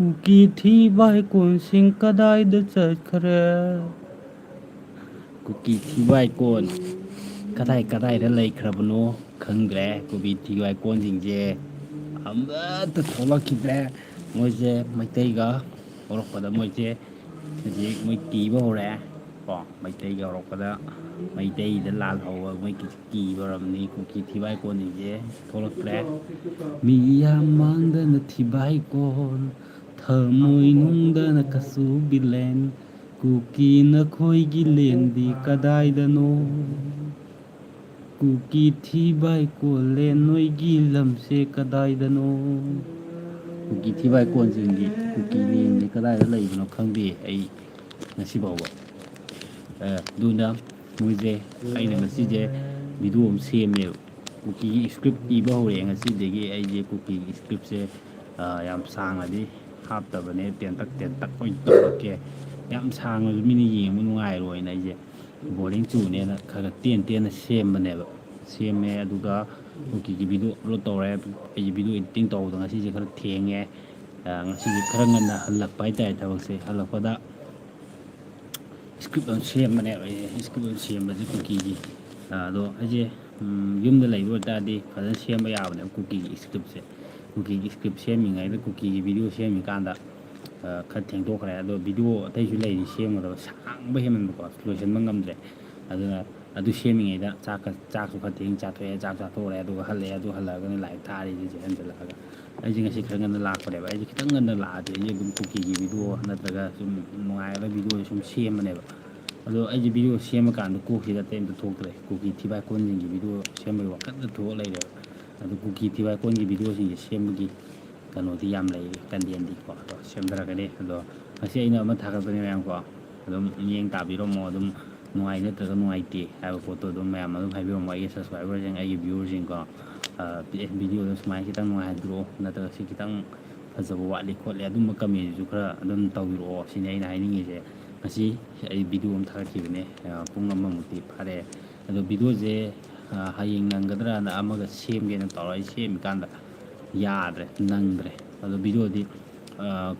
ꯀꯨꯀꯤ ꯊꯤꯕ ꯍꯩꯀꯣꯜꯁꯤꯡ ꯀꯗꯥꯏꯗ ꯆꯠꯈ꯭ꯔꯦ? ꯀꯨꯀꯤ ꯊꯤꯕ ꯍꯩꯀꯣꯜ ꯀꯗꯥꯏꯗ ꯂꯩꯈ꯭ꯔꯕꯅꯣ ꯈꯪꯗ꯭ꯔꯦ꯫ ꯀꯨꯀꯤ ꯊꯤꯕ ꯍꯩꯀꯣꯜꯁꯤꯡꯁꯦ ꯑꯃꯠꯇ ꯊꯣꯛꯂꯛꯈꯤꯗ꯭ꯔꯦ꯫ ꯃꯣꯏꯁꯦ ꯃꯩꯇꯩꯒ ꯍꯧꯔꯛꯄꯗ ꯃꯣꯏꯁꯦ ꯍꯧꯖꯤꯛ ꯃꯣꯏ ꯀꯤꯕ ꯍꯧꯔꯛꯑꯦ ꯀꯣ ꯃꯩꯇꯩꯒ ꯍꯧꯔꯛꯄꯗ ꯃꯩꯇꯩꯗ ꯂꯥꯜ ꯍꯧꯕ ꯃꯣꯏ ꯀꯤꯕ ꯍꯧꯔꯝꯅꯤ꯫ ꯀꯨꯀꯤ ꯊꯤꯕ ꯍꯩꯀꯣꯜꯁꯤꯡꯁꯦ ꯊꯣꯛꯂꯛꯇ꯭ꯔꯦ꯫ ꯃꯤꯌꯥꯝ ꯃꯥꯡꯗꯅ ꯊꯤꯕ ꯍꯩꯀꯣꯜ, ꯊꯃꯣꯏꯅꯨꯡꯗꯅ ꯀꯁꯨ ꯕꯤꯂꯦꯟ, ꯀꯨꯀꯤ ꯅꯈꯣꯏꯒꯤ ꯂꯦꯟꯗꯤ ꯀꯗꯥꯏꯗꯅꯣ? ꯀꯨꯀꯤ ꯊꯤꯕ ꯍꯩꯀꯣꯜꯂꯦꯟ ꯅꯣꯏꯒꯤ ꯂꯝꯁꯦ ꯀꯗꯥꯏꯗꯅꯣ? ꯀꯨꯀꯤ ꯊꯤꯕ ꯍꯩꯀꯣꯜꯁꯤꯡꯒꯤ ꯀꯨꯀꯤ ꯂꯦꯟꯁꯦ ꯀꯗꯥꯏꯗ ꯂꯩꯕꯅꯣ ꯈꯪꯗꯦ ꯑꯩ ꯉꯁꯤꯐꯥꯎꯕ꯫ ꯑꯗꯨꯅ ꯃꯣꯏꯁꯦ ꯑꯩꯅ ꯉꯁꯤꯁꯦ ꯚꯤꯗꯤꯑꯣ ꯑꯃ ꯁꯦꯝꯃꯦꯕ꯫ ꯀꯨꯀꯤꯒꯤ ꯏꯁꯀ꯭ꯔꯤꯞ ꯏꯕ ꯍꯧꯔꯛꯑꯦ ꯉꯁꯤꯗꯒꯤ ꯑꯩꯁꯦ ꯀꯨꯀꯤꯒꯤ ꯏꯁꯀ꯭ꯔꯤꯞꯁꯦ ꯌꯥꯝ ꯁꯥꯡꯅꯗꯤ ꯍꯥꯞꯇꯕꯅꯦ, ꯇꯦꯟꯇꯛ ꯑꯣꯏꯅ ꯇꯧꯔꯛꯀꯦ꯫ ꯌꯥꯝ ꯁꯥꯡꯉꯁꯨ ꯃꯤꯅ ꯌꯦꯡꯕ ꯅꯨꯡꯉꯥꯏꯔꯣꯏꯅ ꯑꯩꯁꯦ ꯕꯣꯔꯤꯡ ꯆꯨꯅꯦꯅ ꯈꯔ ꯇꯦꯟꯅ ꯁꯦꯝꯕꯅꯦꯕ꯫ ꯁꯦꯝꯃꯦ ꯑꯗꯨꯒ ꯀꯨꯀꯤꯒꯤ ꯚꯤꯗꯤꯑꯣ ꯑꯞꯂꯣꯗ ꯇꯧꯔꯦ꯫ ꯑꯩꯁꯦ ꯚꯤꯗꯤꯑꯣ ꯏꯗꯤꯇꯤꯡ ꯇꯧꯕꯗ ꯉꯁꯤꯁꯦ ꯈꯔ ꯊꯦꯡꯉꯦ꯫ ꯉꯁꯤꯁꯦ ꯈꯔ ꯉꯟꯅ ꯍꯜꯂꯛꯄ ꯍꯥꯏꯇꯥꯔꯦ ꯊꯕꯛꯁꯦ꯫ ꯍꯜꯂꯛꯄꯗ ꯏꯁꯀ꯭ꯔꯤꯞ ꯑꯃ ꯁꯦꯝꯕꯅꯦꯕ ꯑꯩꯁꯦ꯫ ꯏꯁꯀ꯭ꯔꯤꯞ ꯑꯃ ꯁꯦꯝꯕꯁꯦ ꯀꯨꯀꯤꯒꯤ ꯑꯗꯣ ꯑꯩꯁꯦ ꯌꯨꯝꯗ ꯂꯩꯕ ꯑꯣꯏꯇꯥꯔꯗꯤ ꯐꯖꯅ ꯁꯦꯝꯕ ꯌꯥꯕꯅꯦꯕ ꯀꯨꯀꯤꯒꯤ ꯏꯁꯀ꯭ꯔꯤꯞꯁꯦ꯫ ꯀꯨꯀꯤꯒꯤ ꯏꯁꯀ꯭ꯔꯤꯞ ꯁꯦꯝꯃꯤꯉꯩꯗ ꯀꯨꯀꯤꯒꯤ ꯚꯤꯗꯤꯑꯣ ꯁꯦꯝꯃꯤꯀꯥꯟꯗ ꯈꯔ ꯊꯦꯡꯗꯣꯛꯈ꯭ꯔꯦ꯫ ꯑꯗꯣ ꯚꯤꯗꯤꯑꯣ ꯑꯇꯩꯁꯨ ꯂꯩꯔꯤ ꯁꯦꯝꯒꯗꯕ ꯁꯥꯡꯕ ꯍꯦꯟꯃꯟꯕꯀꯣ ꯂꯣꯏꯁꯤꯟꯕ ꯉꯝꯗ꯭ꯔꯦ꯫ ꯑꯗꯨꯅ ꯑꯗꯨ ꯁꯦꯝꯃꯤꯉꯩꯗ ꯆꯥꯛꯁꯨ ꯈꯔ ꯊꯦꯡ ꯆꯥꯊꯣꯛꯑꯦ꯫ ꯆꯥꯛ ꯆꯥꯊꯣꯛꯎꯔꯦ ꯑꯗꯨꯒ ꯍꯜꯂꯛꯑꯦ꯫ ꯑꯗꯨ ꯍꯜꯂꯛꯑꯒꯅ ꯂꯥꯏꯔꯤꯛ ꯊꯥꯔꯤ ꯁꯤꯁꯦ ꯍꯟꯖꯜꯂꯛꯑꯒ꯫ ꯑꯩꯁꯦ ꯉꯁꯤ ꯈꯔ ꯉꯟꯅ ꯂꯥꯛꯄꯅꯦꯕ꯫ ꯑꯩꯁꯦ ꯈꯤꯇꯪ ꯉꯟꯅ ꯂꯥꯛꯑꯗꯤ ꯑꯩꯁꯦ ꯑꯗꯨꯝ ꯀꯨꯀꯤꯒꯤ ꯚꯤꯗꯤꯑꯣ ꯅꯠꯇ꯭ꯔꯒ ꯁꯨꯝ ꯅꯨꯡꯉꯥꯏꯒꯗꯕ ꯚꯤꯗꯤꯑꯣꯁꯦ ꯁꯨꯝ ꯁꯦꯝꯕꯅꯦꯕ꯫ ꯑꯗꯣ ꯑꯩꯁꯦ ꯚꯤꯗꯤꯑꯣ ꯁꯦꯝꯃꯀꯥꯟꯗ ꯀꯣꯛꯁꯤꯗ ꯑꯇꯩ ꯑꯝꯇ ꯊꯣꯛꯇ꯭ꯔꯦ꯫ ꯀꯨꯀꯤ ꯊꯤꯕ ꯍꯩꯀꯣꯜꯁꯤꯡꯒꯤ ꯚꯤꯗꯤꯑꯣ ꯁꯦꯝꯕꯒꯤ ꯋꯥꯈꯜꯗ ꯊꯣꯛꯑ ꯂꯩꯔꯦꯕ꯫ ꯑꯗꯣ ꯀꯨꯀꯤ ꯊꯤꯕ ꯍꯩꯀꯣꯜꯒꯤ ꯚꯤꯗꯤꯑꯣꯁꯤꯡꯁꯦ ꯁꯦꯝꯕꯒꯤ ꯀꯩꯅꯣꯗꯤ ꯌꯥꯝ ꯂꯩꯔꯤ, ꯀꯟꯇꯦꯟꯗꯤꯀꯣ꯫ ꯑꯗꯣ ꯁꯦꯝꯊꯔꯛꯀꯅꯤ꯫ ꯑꯗꯣ ꯉꯁꯤ ꯑꯩꯅ ꯑꯃ ꯊꯥꯒꯠꯄꯅꯤ ꯃꯌꯥꯝꯀꯣ, ꯑꯗꯨꯝ ꯃꯤꯠꯌꯦꯡ ꯇꯥꯕꯤꯔꯝꯃꯣ꯫ ꯑꯗꯨꯝ ꯅꯨꯡꯉꯥꯏ ꯅꯠꯇ꯭ꯔꯒ ꯅꯨꯡꯉꯥꯏꯇꯦ ꯍꯥꯏꯕ ꯄꯣꯠꯇꯣ ꯑꯗꯨꯝ ꯃꯌꯥꯝ ꯑꯗꯨꯝ ꯍꯥꯏꯕꯤꯔꯝꯃꯣ ꯑꯩꯒꯤ ꯁꯕꯁꯀ꯭ꯔꯥꯏꯕꯔꯁꯤꯡ, ꯑꯩꯒꯤ ꯚ꯭ꯌꯨꯋꯔꯁꯤꯡꯀꯣ꯫ ꯚꯤꯗꯤꯑꯣꯗꯣ ꯁꯨꯃꯥꯏꯅ ꯈꯤꯇꯪ ꯅꯨꯡꯉꯥꯏꯍꯟꯕꯤꯔꯛꯑꯣ, ꯅꯠꯇ꯭ꯔꯒ ꯁꯤ ꯈꯤꯇꯪ ꯐꯖꯕ ꯋꯥꯠꯂꯤ ꯈꯣꯠꯂꯤ ꯑꯗꯨꯝꯕ ꯀꯃꯦꯟꯁꯨ ꯈꯔ ꯑꯗꯨꯝ ꯇꯧꯕꯤꯔꯛꯑꯣ ꯁꯤꯅꯤ ꯑꯩꯅ ꯍꯥꯏꯅꯤꯡꯉꯤꯁꯦ꯫ ꯉꯁꯤ ꯑꯩ ꯚꯤꯗꯤꯑꯣ ꯑꯃ ꯊꯥꯒꯠꯈꯤꯕꯅꯦ, ꯄꯨꯡ ꯑꯃꯃꯨꯛꯇꯤ ꯐꯥꯔꯦ꯫ ꯑꯗꯣ ꯚꯤꯗꯤꯑꯣꯁꯦ ꯍꯌꯦꯡ ꯅꯪꯒꯗ꯭ꯔꯅ ꯑꯃꯒ ꯁꯦꯝꯒꯦꯅ ꯇꯧꯔ ꯑꯩ ꯁꯦꯝꯃꯤꯀꯥꯟꯗ ꯌꯥꯗ꯭ꯔꯦ, ꯅꯪꯗ꯭ꯔꯦ꯫ ꯑꯗꯣ ꯚꯤꯗꯤꯑꯣꯗꯤ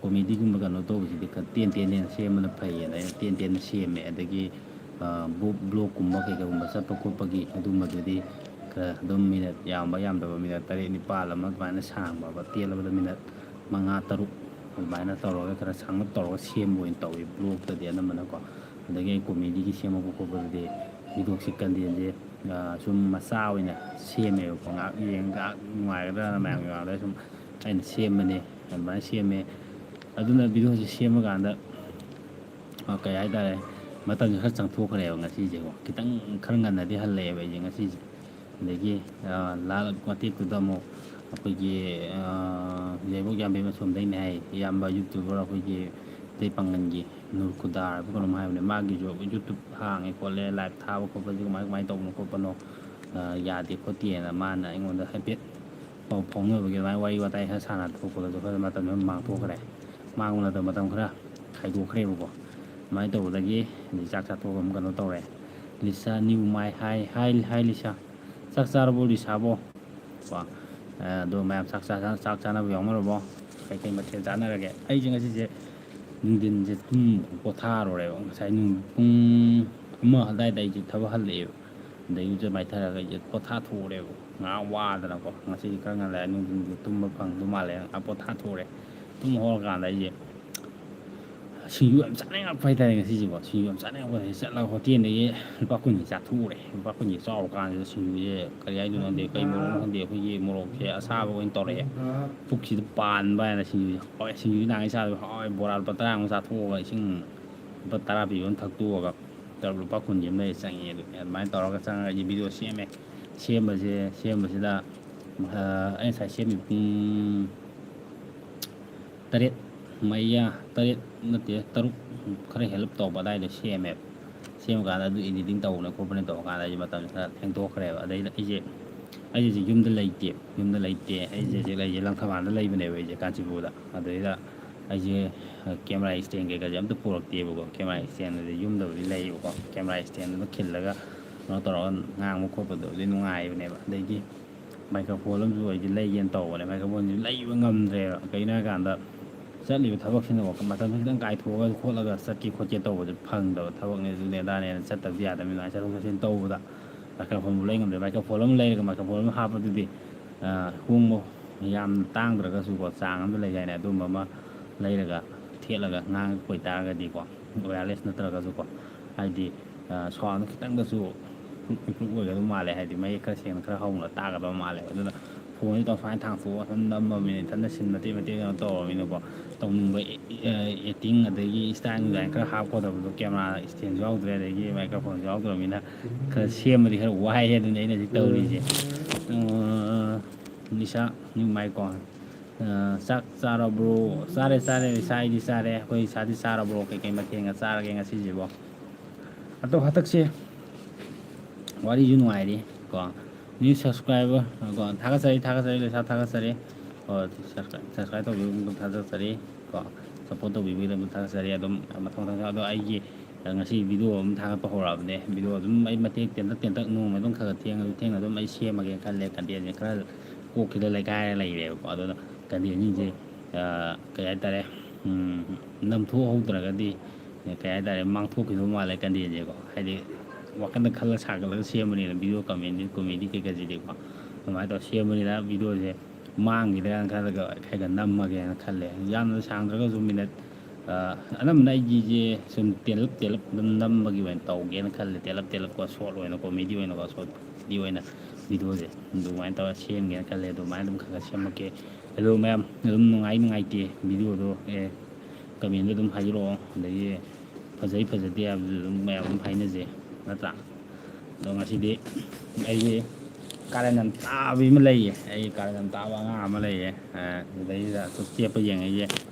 ꯀꯣꯃꯦꯗꯤꯒꯨꯝꯕ ꯀꯩꯅꯣ ꯇꯧꯕꯁꯤꯗꯤ ꯈꯔ ꯇꯦꯟꯅ ꯁꯦꯝꯕꯅ ꯐꯩꯌꯦꯅ ꯑꯩꯅ ꯇꯦꯟꯅ ꯁꯦꯝꯃꯦ꯫ ꯑꯗꯒꯤ ꯕ꯭ꯂꯣꯛꯀꯨꯝꯕ ꯀꯩꯀꯩꯒꯨꯝꯕ ꯆꯠꯄ ꯈꯣꯠꯄꯒꯤ ꯑꯗꯨꯝꯕꯗꯨꯗꯤ ꯈꯔ ꯑꯗꯨꯝ ꯃꯤꯅꯠ ꯌꯥꯝꯕ ꯌꯥꯝꯗꯕ ꯃꯤꯅꯠ 9 ꯑꯃ ꯑꯗꯨꯃꯥꯏꯅ ꯁꯥꯡꯕ, ꯇꯦꯜꯂꯕꯗ ꯃꯤꯅꯠ 5 6 ꯑꯗꯨꯃꯥꯏꯅ ꯇꯧꯔꯒ ꯈꯔ ꯁꯥꯡꯂꯞ ꯇꯧꯔꯒ ꯁꯦꯝꯕ ꯑꯣꯏꯅ ꯇꯧꯋꯤ ꯕ꯭ꯂꯣꯛꯇꯗꯤ ꯑꯅꯝꯕꯅꯀꯣ꯫ ꯑꯗꯒꯤ ꯑꯩ ꯀꯣꯃꯦꯗꯤꯒꯤ ꯁꯦꯝꯃꯛꯄ ꯈꯣꯠꯄꯗꯨꯗꯤ ꯚꯤꯗꯤꯑꯣꯁꯤ ꯀꯟꯇꯦꯟꯁꯦ ꯁꯨꯝ ꯃꯆꯥ ꯑꯣꯏꯅ ꯁꯦꯝꯃꯦꯕꯀꯣ꯫ ꯉꯥꯏꯍꯥꯛ ꯉꯥꯏꯍꯥꯛ ꯅꯨꯡꯉꯥꯏꯒꯗ꯭ꯔꯅ ꯃꯌꯥꯝꯒꯤ ꯃꯃꯥꯡꯗ ꯁꯨꯝ ꯑꯩꯅ ꯁꯦꯝꯕꯅꯦ꯫ ꯑꯗꯨꯃꯥꯏꯅ ꯁꯦꯝꯃꯦ꯫ ꯑꯗꯨꯅ ꯚꯤꯗꯤꯑꯣꯁꯤ ꯁꯦꯝꯃꯀꯥꯟꯗ ꯀꯩ ꯍꯥꯏꯇꯥꯔꯦ, ꯃꯇꯝꯁꯦ ꯈꯔ ꯆꯪꯊꯣꯛꯈ꯭ꯔꯦꯕ ꯉꯁꯤꯁꯦꯀꯣ꯫ ꯈꯤꯇꯪ ꯈꯔ ꯉꯟꯅꯗꯤ ꯍꯜꯂꯛꯑꯦꯕ ꯑꯩꯁꯦ ꯉꯁꯤꯁꯦ꯫ ꯑꯗꯒꯤ ꯃꯇꯦꯛꯇꯨꯗ ꯑꯃꯨꯛ ꯑꯩꯈꯣꯏꯒꯤ ꯌꯥꯏꯕꯣꯛ ꯌꯥꯝꯕꯦꯝ ꯑꯁꯣꯝꯗꯩꯅꯦ ꯍꯥꯏ, ꯏꯌꯥꯝꯕ ꯌꯨꯇ꯭ꯌꯨꯕꯔ ꯑꯩꯈꯣꯏꯒꯤ ꯃꯩꯇꯩ ꯄꯥꯡꯒꯟꯒꯤ ꯅꯨꯔꯀꯨꯗꯥꯔ ꯍꯥꯏꯕ ꯀꯩꯅꯣꯝ ꯍꯥꯏꯕꯅꯦ꯫ ꯃꯥꯒꯤꯁꯨ ꯌꯨꯇ꯭ꯌꯨꯕ ꯍꯥꯡꯉꯦ ꯈꯣꯠꯂꯦ, ꯂꯥꯏꯚ ꯊꯥꯕ ꯈꯣꯠꯄꯁꯦ ꯀꯃꯥꯏꯅ ꯇꯧꯕꯅꯣ ꯈꯣꯠꯄꯅꯣ ꯌꯥꯗꯦ ꯈꯣꯠꯇꯦꯅ ꯃꯥꯅ ꯑꯩꯉꯣꯟꯗ ꯍꯥꯏꯐꯦꯠ ꯄꯥꯎ ꯐꯥꯎꯅꯕꯒꯤ ꯑꯗꯨꯃꯥꯏꯅ ꯋꯥꯔꯤ ꯋꯥꯇꯥꯏ ꯈꯔ ꯁꯥꯟꯅ ꯊꯣꯛꯄꯗꯁꯨ ꯈꯔ ꯃꯇꯝꯗꯨ ꯃꯥꯡꯊꯣꯛꯈ꯭ꯔꯦ꯫ ꯃꯥꯡꯕ ꯅꯠꯇꯕ ꯃꯇꯝ ꯈꯔ ꯈꯥꯏꯗꯣꯛꯈ꯭ꯔꯦꯕꯀꯣ꯫ ꯑꯗꯨꯃꯥꯏꯅ ꯇꯧꯕꯗꯒꯤ ꯆꯥꯛ ꯆꯥꯊꯣꯛꯑꯒ ꯑꯃꯨꯛ ꯀꯩꯅꯣ ꯇꯧꯔꯦ꯫ ꯂꯤꯁꯥ ꯅꯤꯌꯨ ꯃꯥꯏ ꯍꯥꯏ ꯂꯤꯁꯥ, ꯆꯥꯛ ꯆꯥꯔꯕꯣ ꯂꯤꯁꯥꯕꯣ ꯀꯣ꯫ ꯑꯗꯣ ꯃꯌꯥꯝ ꯆꯥꯛ ꯆꯥꯅꯕ ꯌꯥꯎꯅꯔꯕꯣ? ꯀꯩꯀꯩ ꯃꯊꯦꯜ ꯆꯥꯅꯔꯒꯦ? ꯑꯩꯁꯦ ꯉꯁꯤꯁꯦ ꯅꯨꯡꯊꯤꯟꯁꯦ ꯄꯣꯊꯥꯔꯨꯔꯦꯕ꯫ ꯉꯁꯥꯏ ꯄꯨꯡ 1 ꯑꯗꯨꯋꯥꯏꯗ ꯑꯩꯁꯦ ꯊꯕꯛ ꯍꯜꯂꯛꯑꯦꯕ꯫ ꯑꯗꯩ ꯏꯔꯨꯖ ꯃꯥꯏꯊꯔꯒ ꯑꯩꯁꯦ ꯄꯣꯊꯥꯊꯣꯛꯎꯔꯦꯕ ꯉꯥꯏꯍꯥꯛ ꯋꯥꯗꯅꯀꯣ꯫ ꯉꯁꯤꯗꯤ ꯈꯔ ꯉꯜꯂꯦ, ꯅꯨꯡꯊꯤꯟꯁꯦ ꯇꯨꯝꯕ ꯐꯪꯗꯧ ꯃꯥꯜꯂꯦ, ꯉꯥꯏꯍꯥꯛ ꯄꯣꯊꯥꯊꯣꯛꯎꯔꯦ꯫ ꯇꯨꯝ ꯍꯧꯒꯠꯂꯀꯥꯟꯗ ꯑꯩꯁꯦ ꯁꯤꯡꯖꯨ ꯌꯥꯝ ꯆꯥꯅꯤꯡꯉꯛꯄ ꯍꯥꯏꯇꯥꯔꯦ ꯉꯁꯤꯁꯦꯀꯣ꯫ ꯁꯤꯡꯖꯨ ꯌꯥꯝ ꯆꯥꯅꯤꯡꯉꯛꯄꯗꯒꯤ ꯆꯠꯂꯒ ꯍꯣꯇꯦꯜꯗꯒꯤ ꯂꯨꯄꯥ 10ꯒꯤ ꯆꯥꯊꯣꯛꯎꯔꯦ꯫ ꯂꯨꯄꯥ 10ꯒꯤ ꯆꯥꯎꯔ ꯀꯥꯟꯁꯤꯗ ꯁꯤꯡꯖꯨꯁꯦ ꯀꯔꯤ ꯍꯥꯏꯗꯣꯏꯅꯣ ꯈꯪꯗꯦ, ꯀꯩ ꯃꯣꯔꯣꯛꯅꯣ ꯈꯪꯗꯦ, ꯑꯩꯈꯣꯏꯒꯤ ꯃꯣꯔꯣꯛꯁꯦ ꯑꯁꯥꯕ ꯑꯣꯏꯅ ꯇꯧꯔꯛꯑꯦ꯫ ꯄꯨꯛꯁꯤꯗ ꯄꯥꯟꯕ ꯍꯥꯏꯅ ꯁꯤꯡꯖꯨꯁꯦ ꯍꯥꯎꯋꯦ꯫ ꯁꯤꯡꯖꯨꯁꯤ ꯅꯍꯥꯟꯒꯩ ꯆꯥꯗꯕ ꯍꯥꯎꯋꯦ꯫ ꯕꯣꯔꯥ ꯂꯨꯄꯥ 10 ꯆꯥꯊꯣꯛꯑꯒ ꯏꯁꯤꯡ ꯂꯨꯄꯥ 10 ꯄꯤꯕ ꯑꯃ ꯊꯛꯇꯣꯛꯑꯒ ꯂꯨꯄꯥ 10ꯒꯤ ꯑꯃ ꯂꯩꯔ ꯆꯪꯉꯛꯑꯦ꯫ ꯑꯗꯨꯃꯥꯏꯅ ꯇꯧꯔꯒ ꯆꯪꯉꯒ ꯑꯩꯁꯦ ꯚꯤꯗꯤꯑꯣ ꯁꯦꯝꯃꯦ꯫ ꯁꯦꯝꯕꯁꯤꯗ ꯑꯩ ꯉꯁꯥꯏ ꯁꯦꯝꯃꯤ ꯄꯨꯡ 8 ꯇꯔꯨꯛ ꯈꯔ ꯍꯦꯜꯂꯞ ꯇꯧꯕ ꯑꯗꯨꯋꯥꯏꯗ ꯁꯦꯝꯃꯦꯕ꯫ ꯁꯦꯝꯃꯀꯥꯟꯗ ꯑꯗꯨ ꯏꯗꯤꯇꯤꯡ ꯇꯧꯕꯅ ꯈꯣꯠꯄꯅ ꯇꯧꯔꯀꯥꯟꯗ ꯑꯩꯁꯦ ꯃꯇꯝꯁꯦ ꯈꯔ ꯊꯦꯡꯗꯣꯛꯈ꯭ꯔꯦꯕ꯫ ꯑꯗꯩꯗ ꯑꯩꯁꯦ ꯌꯨꯝꯗ ꯂꯩꯇꯦ꯫ ꯑꯩꯁꯦ ꯍꯧꯖꯤꯛ ꯂꯩꯁꯦ ꯂꯪꯊꯕꯥꯜꯗ ꯂꯩꯕꯅꯦꯕ ꯑꯩꯁꯦ, ꯀꯥꯟꯆꯤꯄꯨꯔꯗ꯫ ꯑꯗꯩꯗ ꯑꯩꯁꯦ ꯀꯦꯃꯦꯔꯥ ꯏꯁꯇꯦꯟ ꯀꯩꯀꯥꯁꯦ ꯑꯝꯇ ꯄꯨꯔꯛꯇꯦꯕꯀꯣ꯫ ꯀꯦꯃꯦꯔꯥ ꯏꯁꯇꯦꯟꯗꯨꯗꯤ ꯌꯨꯝꯗꯕꯨꯗꯤ ꯂꯩꯌꯦꯕꯀꯣ꯫ ꯀꯦꯃꯦꯔꯥ ꯏꯁꯇꯦꯟꯗꯨꯅ ꯈꯤꯜꯂꯒ ꯀꯩꯅꯣ ꯇꯧꯔꯒ ꯉꯥꯡꯕ ꯈꯣꯠꯄꯗꯨꯕꯨꯗꯤ ꯅꯨꯡꯉꯥꯏꯕꯅꯦꯕ꯫ ꯑꯗꯩꯗꯤ ꯃꯥꯏꯀ꯭ꯔꯣꯐꯣꯟ ꯑꯃꯁꯨ ꯑꯩꯁꯦ ꯂꯩꯒꯦꯅ ꯇꯧꯕꯅꯦ꯫ ꯃꯥꯏꯀ꯭ꯔꯣꯐꯣꯟꯁꯦ ꯂꯩꯕ ꯉꯝꯗ꯭ꯔꯦꯕ꯫ ꯀꯩꯒꯤꯅꯣ ꯍꯥꯏꯀꯥꯟꯗ ꯆꯠꯂꯤꯕ ꯊꯕꯛꯁꯤꯅꯀꯣ ꯃꯇꯝ ꯈꯤꯇꯪ ꯀꯥꯏꯊꯣꯛꯑꯒ ꯈꯣꯠꯂꯒ ꯆꯠꯀꯦ ꯈꯣꯠꯀꯦ ꯇꯧꯕꯁꯦ ꯐꯪꯗꯕ ꯊꯕꯛꯅꯦ ꯑꯗꯨꯅꯦ ꯑꯗꯥꯅꯦꯅ ꯆꯠꯇꯕꯗꯤ ꯌꯥꯗꯕꯅꯤꯅ ꯆꯠꯊꯣꯛ ꯆꯠꯁꯤꯟ ꯇꯧꯕꯗ ꯃꯥꯏꯀ꯭ꯔꯣꯐꯣꯟꯕꯨ ꯂꯩ ꯉꯝꯗ꯭ꯔꯦ ꯃꯥꯏꯀ꯭ꯔꯣꯐꯣꯟ ꯑꯃ ꯂꯩꯔꯒ ꯃꯥꯏꯀ꯭ꯔꯣꯐꯣꯟ ꯑꯃ ꯍꯥꯞꯄꯗꯨꯗꯤ ꯍꯣꯡꯕ ꯌꯥꯝ ꯇꯥꯡꯗ꯭ꯔꯒꯁꯨꯀꯣ ꯆꯥꯡ ꯑꯃꯗ ꯂꯩ ꯍꯥꯏꯅ ꯑꯗꯨꯝꯕ ꯑꯃ ꯂꯩꯔꯒ ꯊꯦꯠꯂꯒ ꯉꯥꯡꯉꯛꯄ ꯑꯣꯏꯇꯥꯔꯒꯗꯤꯀꯣ ꯋꯥꯌꯔꯂꯦꯁ ꯅꯠꯇ꯭ꯔꯒꯁꯨꯀꯣ ꯍꯥꯏꯗꯤ ꯁꯥꯎꯟꯗꯣ ꯈꯤꯇꯪꯗꯁꯨ ꯏꯝꯄ꯭ꯔꯨꯞ ꯑꯣꯏꯒꯗꯕ ꯃꯥꯜꯂꯦ ꯍꯥꯏꯗꯤ ꯃꯌꯦꯛ ꯈꯔ ꯁꯦꯡꯅ ꯈꯔ ꯍꯧꯅ ꯇꯥꯒꯗꯕ ꯃꯥꯜꯂꯦ ꯑꯗꯨꯅ ꯐꯣꯟꯁꯤ ꯁꯨꯃꯥꯏꯅ ꯊꯥꯡꯇꯣꯛꯑꯒ ꯁꯨꯝ ꯅꯝꯃꯕꯅꯤꯅ ꯏꯊꯟꯇ ꯁꯤꯟ ꯃꯇꯦꯛ ꯃꯇꯦꯛ ꯀꯩꯅꯣ ꯇꯧꯔꯕꯅꯤꯅꯀꯣ ꯇꯧꯅꯤꯡꯕ ꯑꯦꯛꯇꯤꯡ ꯑꯗꯒꯤ ꯏꯁꯇꯥꯏꯜ ꯅꯨꯡꯗꯥꯏꯜ ꯈꯔ ꯍꯥꯞꯀꯗꯕꯗꯣ ꯀꯦꯃꯦꯔꯥ ꯏꯁꯇꯦꯟꯁꯨ ꯌꯥꯎꯗ꯭ꯔꯦ ꯑꯗꯒꯤ ꯃꯥꯏꯀ꯭ꯔꯣꯐꯣꯟꯁꯨ ꯌꯥꯎꯗ꯭ꯔꯕꯅꯤꯅ ꯈꯔ ꯁꯦꯝꯕꯗꯤ ꯈꯔ ꯋꯥꯏ ꯑꯗꯨꯅꯤ ꯑꯩꯅ ꯍꯧꯖꯤꯛ ꯇꯧꯔꯤꯁꯦ ꯅꯤꯁꯥ ꯅ꯭ꯌꯨ ꯃꯥꯏꯀꯣ ꯆꯥꯛ ꯆꯥꯔꯕ꯭ꯔꯣ ꯆꯥꯔꯦ ꯅꯤꯁꯥ ꯑꯩꯗꯤ ꯆꯥꯔꯦ ꯑꯩꯈꯣꯏ ꯏꯁꯥꯗꯤ ꯆꯥꯔꯕ꯭ꯔꯣ ꯀꯩꯀꯩ ꯃꯊꯦꯜꯒ ꯆꯥꯔꯒꯦ ꯉꯁꯤꯁꯤꯕꯣ ꯑꯗꯣ ꯍꯟꯗꯛꯁꯦ ꯋꯥꯔꯤꯁꯨ ꯅꯨꯡꯉꯥꯏꯔꯤ ꯀꯣ ꯅ꯭ꯌꯨ ꯁꯕꯁꯀ꯭ꯔꯥꯏꯕꯔ ꯀꯣ ꯊꯥꯒꯠꯆꯔꯤ ꯂꯩꯁꯥ ꯊꯥꯒꯠꯆꯔꯤ ꯁꯕꯁꯀ꯭ꯔꯥꯏꯕ ꯇꯧꯕꯤꯕꯒꯤꯗꯃꯛ ꯊꯥꯒꯠꯆꯔꯤ ꯀꯣ ꯁꯞꯄꯣꯔꯠ ꯇꯧꯕꯤꯕꯒꯤꯗꯃꯛ ꯊꯥꯒꯠꯆꯔꯤ ꯑꯗꯨꯝ ꯃꯊꯪ ꯑꯗꯣ ꯑꯩꯒꯤ ꯉꯁꯤ ꯚꯤꯗꯤꯑꯣ ꯑꯃ ꯊꯥꯒꯠꯄ ꯍꯧꯔꯛꯑꯕꯅꯦ ꯚꯤꯗꯤꯑꯣ ꯑꯗꯨꯝ ꯑꯩ ꯃꯇꯦꯛ ꯇꯦꯟꯇꯛ ꯅꯣꯡꯃ ꯑꯗꯨꯝ ꯈꯔ ꯊꯦꯡꯅ ꯑꯗꯨꯝ ꯑꯩ ꯁꯦꯝꯃꯒꯦ ꯈꯜꯂꯦ ꯀꯟꯇꯦꯟꯁꯦ ꯈꯔ ꯀꯣꯛꯁꯤꯗ ꯂꯩꯀꯥꯏꯔ ꯂꯩꯔꯦꯕꯀꯣ ꯑꯗꯨꯅ ꯀꯟꯇꯦꯟꯁꯤꯡꯁꯦ ꯀꯩ ꯍꯥꯏꯇꯥꯔꯦ ꯅꯝꯊꯣꯛꯍꯧꯗ꯭ꯔꯒꯗꯤ ꯀꯩ ꯍꯥꯏꯇꯥꯔꯦ ꯃꯥꯡꯊꯣꯛꯈꯤꯗꯧ ꯃꯥꯜꯂꯦ ꯀꯟꯇꯦꯟꯁꯦꯀꯣ ꯍꯥꯏꯗꯤ ꯋꯥꯈꯜꯗ ꯈꯜꯂ ꯁꯥꯒꯠꯂꯒ ꯁꯦꯝꯕꯅꯤꯅ ꯚꯤꯗꯤꯑꯣ ꯀꯣꯃꯦꯗꯤ ꯀꯩꯀꯩꯁꯤꯗꯤꯀꯣ ꯑꯗꯨꯃꯥꯏꯅ ꯇꯧꯔ ꯁꯦꯝꯕꯅꯤꯅ ꯚꯤꯗꯤꯑꯣꯁꯦ ꯃꯥꯡꯈꯤꯗ꯭ꯔꯥꯅ ꯈꯜꯂꯒ ꯈꯔ ꯅꯝꯃꯒꯦꯅ ꯈꯜꯂꯦ ꯌꯥꯝꯅ ꯁꯥꯡꯗ꯭ꯔꯒꯁꯨ ꯃꯤꯅꯠ ꯑꯅꯝꯕꯅ ꯑꯩꯒꯤꯁꯦ ꯁꯨꯝ ꯇꯦꯜꯂꯞ ꯑꯗꯨꯝ ꯅꯝꯕꯒꯤ ꯑꯣꯏꯅ ꯇꯧꯒꯦꯅ ꯈꯜꯂꯦ ꯇꯦꯜꯂꯞꯀꯣ ꯁꯣꯔꯠ ꯑꯣꯏꯅ ꯀꯣꯃꯦꯗꯤ ꯑꯣꯏꯅꯀꯣ ꯁꯣꯔꯠꯀꯤ ꯑꯣꯏꯅ ꯚꯤꯗꯤꯑꯣꯁꯦ ꯑꯗꯨꯃꯥꯏꯅ ꯇꯧꯔꯒ ꯁꯦꯝꯒꯦꯅ ꯈꯜꯂꯦ ꯑꯗꯨꯃꯥꯏꯅ ꯑꯗꯨꯝ ꯈꯔ ꯁꯦꯝꯃꯛꯀꯦ ꯑꯗꯨ ꯃꯌꯥꯝ ꯑꯗꯨꯝ ꯅꯨꯡꯉꯥꯏꯇꯦ ꯚꯤꯗꯤꯑꯣꯗꯣ ꯀꯃꯦꯟꯗꯣ ꯑꯗꯨꯝ ꯍꯥꯏꯕꯤꯔꯛꯑꯣ ꯑꯗꯒꯤ ꯐꯖꯗꯦ ꯍꯥꯏꯕꯗꯨ ꯑꯗꯨꯝ ꯃꯌꯥꯝ ꯑꯗꯨꯝ ꯍꯥꯏꯅꯖꯩ ꯅꯠꯇ꯭ꯔꯥ ꯑꯗꯣ ꯉꯁꯤꯗꯤ ꯑꯩꯒꯤ ꯀꯥꯔꯟ ꯌꯥꯝ ꯇꯥꯕꯤ ꯑꯃ ꯂꯩꯌꯦ ꯑꯩ ꯀꯥꯔꯟ ꯌꯥꯝ ꯇꯥꯕ ꯑꯉꯥꯡ ꯑꯃ ꯂꯩꯌꯦ ꯑꯗꯩꯗ ꯆꯦꯞꯄ ꯌꯦꯡꯉꯩꯁꯦ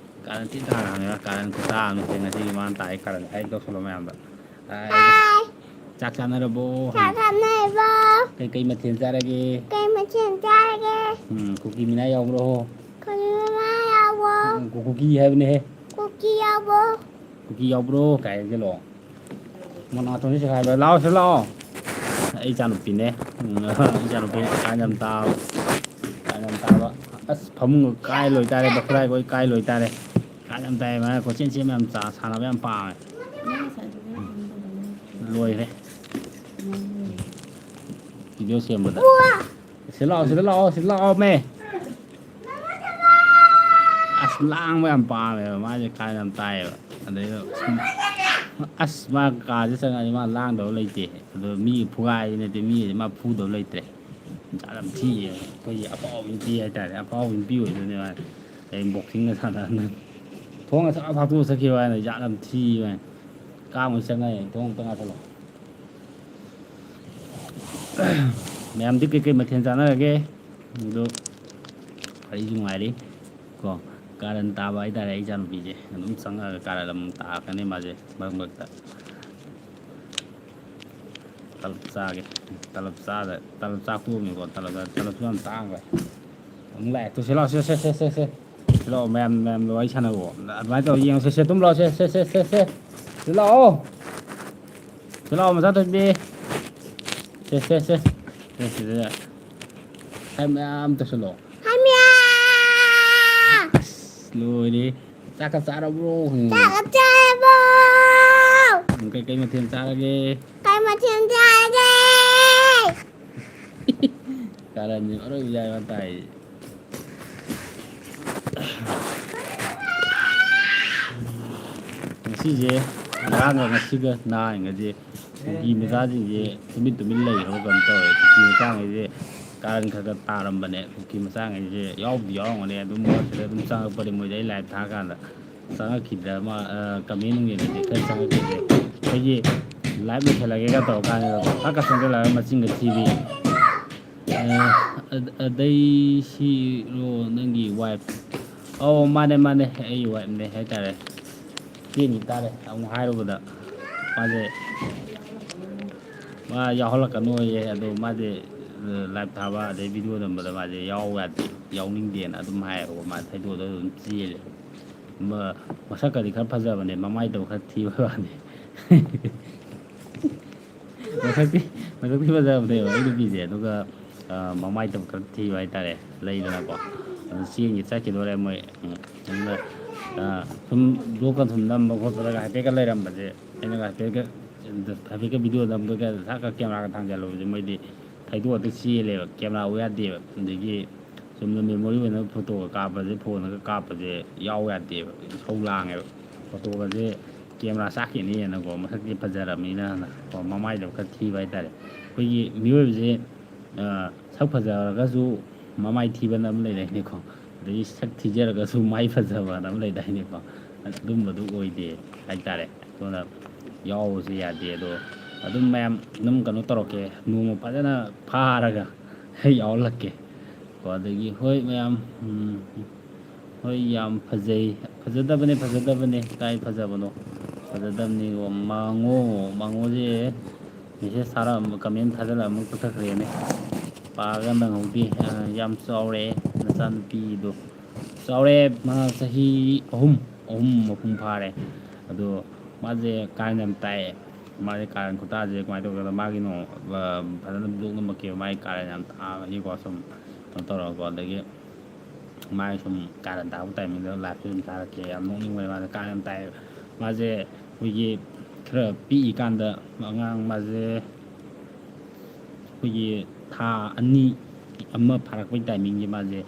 ꯀꯥꯔꯟ ꯊꯤ ꯇꯥꯈ꯭ꯔꯕꯅꯦꯕ ꯀꯥꯔꯟ ꯈꯨꯇꯥ ꯑꯃ ꯉꯁꯤꯒꯤ ꯃꯥꯅ ꯇꯥꯏ ꯀꯥꯔꯟ ꯍꯥꯏ ꯇꯧꯁꯜꯂꯣ ꯃꯌꯥꯝꯗ ꯆꯥꯛ ꯆꯥꯅꯔꯕꯣ ꯀꯩꯀꯩ ꯃꯊꯦꯜ ꯆꯥꯔꯒꯦ ꯀꯨꯀꯤ ꯃꯤꯅꯥ ꯌꯥꯎꯕ꯭ꯔꯣ ꯀꯨꯀꯤ ꯍꯥꯏꯕꯅꯦꯍꯦ ꯀꯨꯀꯤ ꯌꯥꯎꯕ꯭ꯔꯣ ꯀꯥꯏ ꯍꯥꯏꯖꯜꯂꯣ ꯃꯅꯥꯇꯣꯟꯁꯤ ꯁꯦꯒꯥꯏꯕ ꯂꯥꯛꯑꯣ ꯁꯤꯗ ꯂꯥꯛꯑꯣ ꯑꯩ ꯏꯆꯥꯅꯨꯄꯤꯅꯦ ꯏꯆꯥꯅꯨꯄꯤ ꯀꯥꯔꯟ ꯌꯥꯝ ꯇꯥꯕ ꯑꯁ ꯐꯃꯨꯡꯒ ꯀꯥꯏ ꯂꯣꯏꯇꯥꯔꯦ ꯕꯈꯨꯔꯥꯏꯈꯣꯏ ꯀꯥꯏ ꯂꯣꯏꯇꯥꯔꯦ ꯀꯥꯔꯟ ꯌꯥꯝ ꯇꯥꯏ ꯃꯥꯅ ꯀꯣꯏꯆꯦꯟ ꯆꯦꯟꯕ ꯌꯥꯝ ꯁꯥꯟꯅꯕ ꯌꯥꯝ ꯄꯥꯝꯃꯦ ꯂꯣꯏꯔꯦ ꯚꯤꯗꯤꯑꯣ ꯁꯦꯝꯕꯗ ꯁꯤꯗ ꯂꯥꯛꯑꯣꯃꯦ ꯑꯁ ꯂꯥꯡꯕ ꯌꯥꯝ ꯄꯥꯝꯃꯦꯕ ꯃꯥꯁꯦ ꯀꯥꯔꯟ ꯌꯥꯝ ꯇꯥꯏꯌꯦꯕ ꯑꯗꯩꯗ ꯑꯁ ꯃꯥ ꯀꯥꯁꯦ ꯆꯪꯉꯛꯑꯗꯤ ꯃꯥ ꯂꯥꯡꯗꯕ ꯂꯩꯇꯦ ꯑꯗꯣ ꯃꯤ ꯐꯨꯒꯥꯏꯗꯤ ꯅꯠꯇꯦ ꯃꯤꯁꯦ ꯃꯥ ꯐꯨꯗꯕ ꯂꯩꯇ꯭ꯔꯦ ꯖꯥꯠ ꯌꯥꯝ ꯊꯤꯌꯦ ꯑꯩꯈꯣꯏꯒꯤ ꯑꯐꯥꯎꯕ ꯅꯨꯄꯤ ꯍꯥꯏꯇꯥꯔꯦ ꯑꯐꯥꯎꯕ ꯅꯨꯄꯤ ꯑꯣꯏꯗꯣꯏꯅꯦ ꯃꯥ ꯍꯌꯦꯡ ꯕꯣꯛꯁꯤꯡꯒ ꯁꯥꯟꯅꯔꯅꯤ ꯊꯣꯡꯒ ꯁꯠ ꯐꯥꯛꯇꯣꯛꯑ ꯆꯠꯈꯤꯕ ꯋꯥꯅꯤ ꯖꯥꯠ ꯌꯥꯝ ꯊꯤꯕ ꯀꯥꯡꯉꯣꯏ ꯆꯪꯉꯛꯑꯦ ꯊꯣꯡ ꯑꯝꯇ ꯉꯥꯊꯠꯂꯣ ꯃꯌꯥꯝꯗꯤ ꯀꯩꯀꯩ ꯃꯊꯦꯜ ꯆꯥꯟꯅꯔꯒꯦ ꯑꯗꯣ ꯑꯩꯁꯨ ꯅꯨꯡꯉꯥꯏꯔꯤ ꯀꯣ ꯀꯥꯔꯟ ꯇꯥꯕ ꯍꯥꯏꯇꯥꯔꯦ ꯑꯩ ꯏꯆꯥꯅꯨꯄꯤꯁꯦ ꯑꯗꯨꯝ ꯆꯪꯉꯛꯑꯒ ꯀꯥꯔꯟ ꯑꯃꯨꯛ ꯇꯥꯔꯛꯀꯅꯤ ꯃꯥꯁꯦ ꯃꯔꯛꯇ ꯇꯂꯞ ꯆꯥꯒꯦ ꯇꯂꯞ ꯆꯥꯛꯇꯣꯛꯑꯝꯃꯤꯀꯣ ꯇꯂꯞꯁꯨ ꯌꯥꯝ ꯇꯥꯡꯈ꯭ꯔꯦ ꯑꯃꯨꯛ ꯂꯥꯛꯑꯦ ꯇꯨ ꯁꯤ ꯂꯥꯛꯑꯣ ꯁꯦ ꯂꯥꯛꯑꯣ ꯃꯌꯥꯝ ꯋꯥꯔꯤ ꯁꯥꯟꯅꯕꯣ ꯑꯗꯨꯃꯥꯏꯅ ꯇꯧꯔ ꯌꯦꯡꯉꯣ ꯁꯦ ꯑꯗꯨꯝ ꯂꯥꯛꯑꯣ ꯁꯦ ꯁꯤ ꯂꯥꯛꯑꯣ ꯃꯆꯥꯊꯣꯏꯕꯤ ꯁꯦ ꯁꯤꯗ ꯍꯥꯏ ꯃꯌꯥꯝ ꯇꯧꯁꯜꯂꯣ ꯑꯁ ꯂꯣꯏꯔꯦ ꯆꯥꯛꯀ ꯆꯥꯔꯕ꯭ꯔꯣ ꯀꯩꯀꯩ ꯃꯊꯦꯜ ꯆꯥꯔꯒꯦ ꯀꯥꯔꯟꯁꯦ ꯑꯔꯣꯏꯕ ꯌꯥꯏ ꯃꯥ ꯇꯥꯏꯁꯦ ꯉꯁꯤꯁꯦ ꯉꯔꯥꯡꯒ ꯉꯁꯤꯒ ꯅꯍꯥꯟꯒꯁꯦ ꯀꯨꯀꯤ ꯃꯆꯥꯁꯤꯡꯁꯦ ꯇꯨꯃꯤꯟ ꯂꯩꯈ꯭ꯔꯕ ꯀꯩꯅꯣ ꯇꯧꯋꯦ ꯀꯨꯀꯤ ꯃꯆꯥꯉꯩꯁꯦ ꯀꯥꯔꯟ ꯈꯔ ꯇꯥꯔꯝꯕꯅꯦ ꯀꯨꯀꯤ ꯃꯆꯥꯉꯩꯁꯦ ꯌꯥꯎꯔꯝꯒꯅꯤ ꯑꯗꯨꯝ ꯃꯔꯛꯁꯤꯗ ꯑꯗꯨꯝ ꯆꯪꯉꯛꯄꯅꯦ ꯃꯣꯏꯗꯤ ꯑꯩ ꯂꯥꯏꯚ ꯊꯥꯀꯥꯟꯗ ꯆꯪꯉꯛꯈꯤꯗ꯭ꯔꯥ ꯀꯃꯦꯟ ꯅꯨꯡꯃꯦꯟꯗꯗꯤ ꯈꯔ ꯆꯪꯉꯛꯈꯤꯗ꯭ꯔꯦ ꯑꯩꯈꯣꯏꯒꯤ ꯂꯥꯏꯚ ꯂꯣꯏꯁꯤꯜꯂꯒꯦꯒ ꯇꯧꯔ ꯀꯥꯟꯁꯤꯗ ꯐꯛꯀ ꯆꯪꯁꯤꯜꯂꯒ ꯃꯆꯤꯟꯒ ꯊꯤꯕꯤ ꯑꯗꯩ ꯁꯤꯔꯣ ꯅꯪꯒꯤ ꯋꯥꯏꯐ ꯑꯧ ꯃꯥꯅꯦ ꯑꯩꯒꯤ ꯋꯥꯏꯐꯅꯦ ꯍꯥꯏꯇꯥꯔꯦ ꯆꯦꯟꯈꯤ ꯇꯥꯔꯦ ꯑꯃꯨꯛ ꯍꯥꯏꯔꯨꯕꯗ ꯃꯥꯁꯦ ꯃꯥ ꯌꯥꯎꯍꯜꯂꯛꯀꯅꯣꯌꯦ ꯑꯗꯣ ꯃꯥꯁꯦ ꯂꯥꯏꯚ ꯊꯥꯕ ꯑꯗꯩ ꯚꯤꯗꯤꯑꯣ ꯅꯝꯕꯗ ꯃꯥꯁꯦ ꯌꯥꯎꯗꯦ ꯌꯥꯎꯅꯤꯡꯗꯦꯅ ꯑꯗꯨꯝ ꯍꯥꯏꯌꯦꯕꯀꯣ ꯃꯥ ꯊꯩꯗꯣꯛꯑꯒ ꯑꯗꯨꯝ ꯆꯦꯜꯂꯦ ꯃꯁꯛꯀꯗꯤ ꯈꯔ ꯐꯖꯕꯅꯦ ꯃꯃꯥꯏꯗꯕ ꯈꯔ ꯊꯤꯕ ꯋꯥꯅꯤ ꯃꯁꯛꯇꯤ ꯐꯖꯕꯅꯦꯕ ꯑꯩ ꯅꯨꯄꯤꯁꯦ ꯑꯗꯨꯒ ꯃꯃꯥꯏꯗꯕ ꯈꯔ ꯊꯤꯕ ꯍꯥꯏꯇꯥꯔꯦ ꯂꯩꯗꯅꯀꯣ ꯑꯗꯨ ꯆꯠꯈꯤꯗꯣꯔꯦ ꯃꯣꯏ ꯑꯗꯨꯅ ꯁꯨꯝ ꯂꯣꯛꯀ ꯁꯨꯝ ꯅꯝꯕ ꯈꯣꯠꯄꯗꯒ ꯍꯥꯏꯐꯦꯠꯀ ꯂꯩꯔꯝꯕꯁꯦ ꯑꯩꯅꯒ ꯍꯥꯏꯐꯦꯠꯀ ꯚꯤꯗꯤꯑꯣ ꯅꯝꯕꯒ ꯊꯥꯛꯀ ꯀꯦꯃꯦꯔꯥꯒ ꯊꯥꯡꯖꯜꯂꯨꯕꯁꯦ ꯃꯣꯏꯗꯤ ꯊꯩꯗꯣꯛꯑꯒ ꯆꯦꯜꯂꯦꯕ ꯀꯦꯃꯦꯔꯥ ꯎ ꯌꯥꯗꯦꯕ ꯑꯗꯒꯤ ꯆꯨꯝꯅ ꯃꯦꯃꯣꯔꯤ ꯑꯣꯏꯅ ꯐꯣꯇꯣꯒ ꯀꯥꯞꯄꯁꯦ ꯐꯣꯟꯗꯒ ꯀꯥꯞꯄꯁꯦ ꯌꯥꯎ ꯌꯥꯗꯦꯕ ꯏꯁꯧ ꯂꯥꯡꯉꯦꯕ ꯐꯣꯇꯣꯒꯁꯦ ꯀꯦꯃꯦꯔꯥ ꯆꯥꯛꯈꯤꯅꯦꯅꯀꯣ ꯃꯁꯛꯁꯦ ꯐꯖꯔꯕꯅꯤꯅ ꯀꯣ ꯃꯃꯥꯏꯗꯣ ꯈꯔ ꯊꯤꯕ ꯍꯥꯏꯇꯥꯔꯦ ꯑꯩꯈꯣꯏꯒꯤ ꯃꯤꯑꯣꯏꯕꯁꯦ ꯁꯛ ꯐꯖꯔꯒꯁꯨ ꯃꯃꯥꯏ ꯊꯤꯕꯅ ꯑꯃ ꯂꯩꯔꯛꯏꯅꯦꯀꯣ ꯑꯗꯒꯤ ꯁꯛ ꯊꯤꯖꯔꯒꯁꯨ ꯃꯥꯏ ꯐꯖꯕꯅ ꯑꯃ ꯂꯩꯗꯥꯏꯅꯦꯀꯣ ꯑꯗꯨꯝꯕꯗꯨ ꯑꯣꯏꯗꯦ ꯍꯥꯏꯇꯥꯔꯦ ꯑꯗꯨꯅ ꯌꯥꯎꯕꯁꯨ ꯌꯥꯗꯦ ꯑꯗꯣ ꯑꯗꯨꯝ ꯃꯌꯥꯝ ꯑꯗꯨꯝ ꯀꯩꯅꯣ ꯇꯧꯔꯛꯀꯦ ꯅꯣꯡꯃ ꯐꯖꯅ ꯐꯥꯔꯒ ꯌꯥꯎꯍꯜꯂꯛꯀꯦ ꯀꯣ ꯑꯗꯒꯤ ꯍꯣꯏ ꯃꯌꯥꯝ ꯍꯣꯏ ꯌꯥꯝ ꯐꯖꯩ ꯐꯖꯗꯕꯅꯦ ꯀꯥꯏ ꯐꯖꯕꯅꯣ ꯐꯖꯗꯕꯅꯤ ꯃꯉꯣꯁꯦ ꯃꯦꯁꯦꯖ ꯊꯥꯔꯛꯑꯝꯕ ꯀꯃꯦꯟ ꯊꯥꯖꯤꯜꯂꯛꯑꯃꯨꯛ ꯀꯛꯊꯈ꯭ꯔꯦꯅꯦ ꯄꯥꯒ ꯅꯪꯍꯧꯗꯦ ꯌꯥꯝ ꯆꯥꯎꯔꯦ ꯅꯆꯥꯅꯨꯄꯤꯗꯣ ꯆꯥꯎꯔꯦ ꯃꯥ ꯆꯍꯤ ꯑꯍꯨꯝ ꯃꯄꯨꯡ ꯐꯥꯔꯦ ꯑꯗꯣ ꯃꯥꯁꯦ ꯀꯥꯔꯟ ꯌꯥꯝ ꯇꯥꯏꯌꯦ ꯃꯥꯁꯦ ꯀꯥꯔꯟ ꯈꯨꯇꯥꯁꯦ ꯀꯃꯥꯏꯅ ꯇꯧꯒꯦꯗ ꯃꯥꯒꯤ ꯐꯖꯅ ꯕ꯭ꯂꯣꯛ ꯅꯝꯃꯛꯀꯦꯕ ꯃꯥꯒꯤ ꯀꯥꯔꯟ ꯌꯥꯝ ꯇꯥꯕꯅꯤꯀꯣ ꯁꯨꯝ ꯀꯩꯅꯣ ꯇꯧꯔꯒꯀꯣ ꯑꯗꯒꯤ ꯃꯥꯒꯤ ꯁꯨꯝ ꯀꯥꯔꯟ ꯇꯥꯕ ꯇꯥꯏꯃꯤꯡꯗ ꯂꯥꯏꯐꯇ ꯑꯗꯨꯝ ꯊꯥꯔꯛꯀꯦ ꯌꯥꯝ ꯅꯣꯛꯅꯤꯡꯕꯅꯦ ꯃꯥꯁꯦ ꯀꯥꯔꯟ ꯌꯥꯝ ꯇꯥꯏꯌꯦꯕ ꯃꯥꯁꯦ ꯑꯩꯈꯣꯏꯒꯤ ꯈꯔ ꯄꯤꯛꯏꯀꯥꯟꯗ ꯑꯉꯥꯡ ꯃꯥꯁꯦ ꯑꯩꯈꯣꯏꯒꯤ ꯊꯥ ꯑꯃ ꯐꯥꯔꯛꯄꯩ ꯇꯥꯏꯃꯤꯡꯁꯦ ꯃꯥꯁꯦ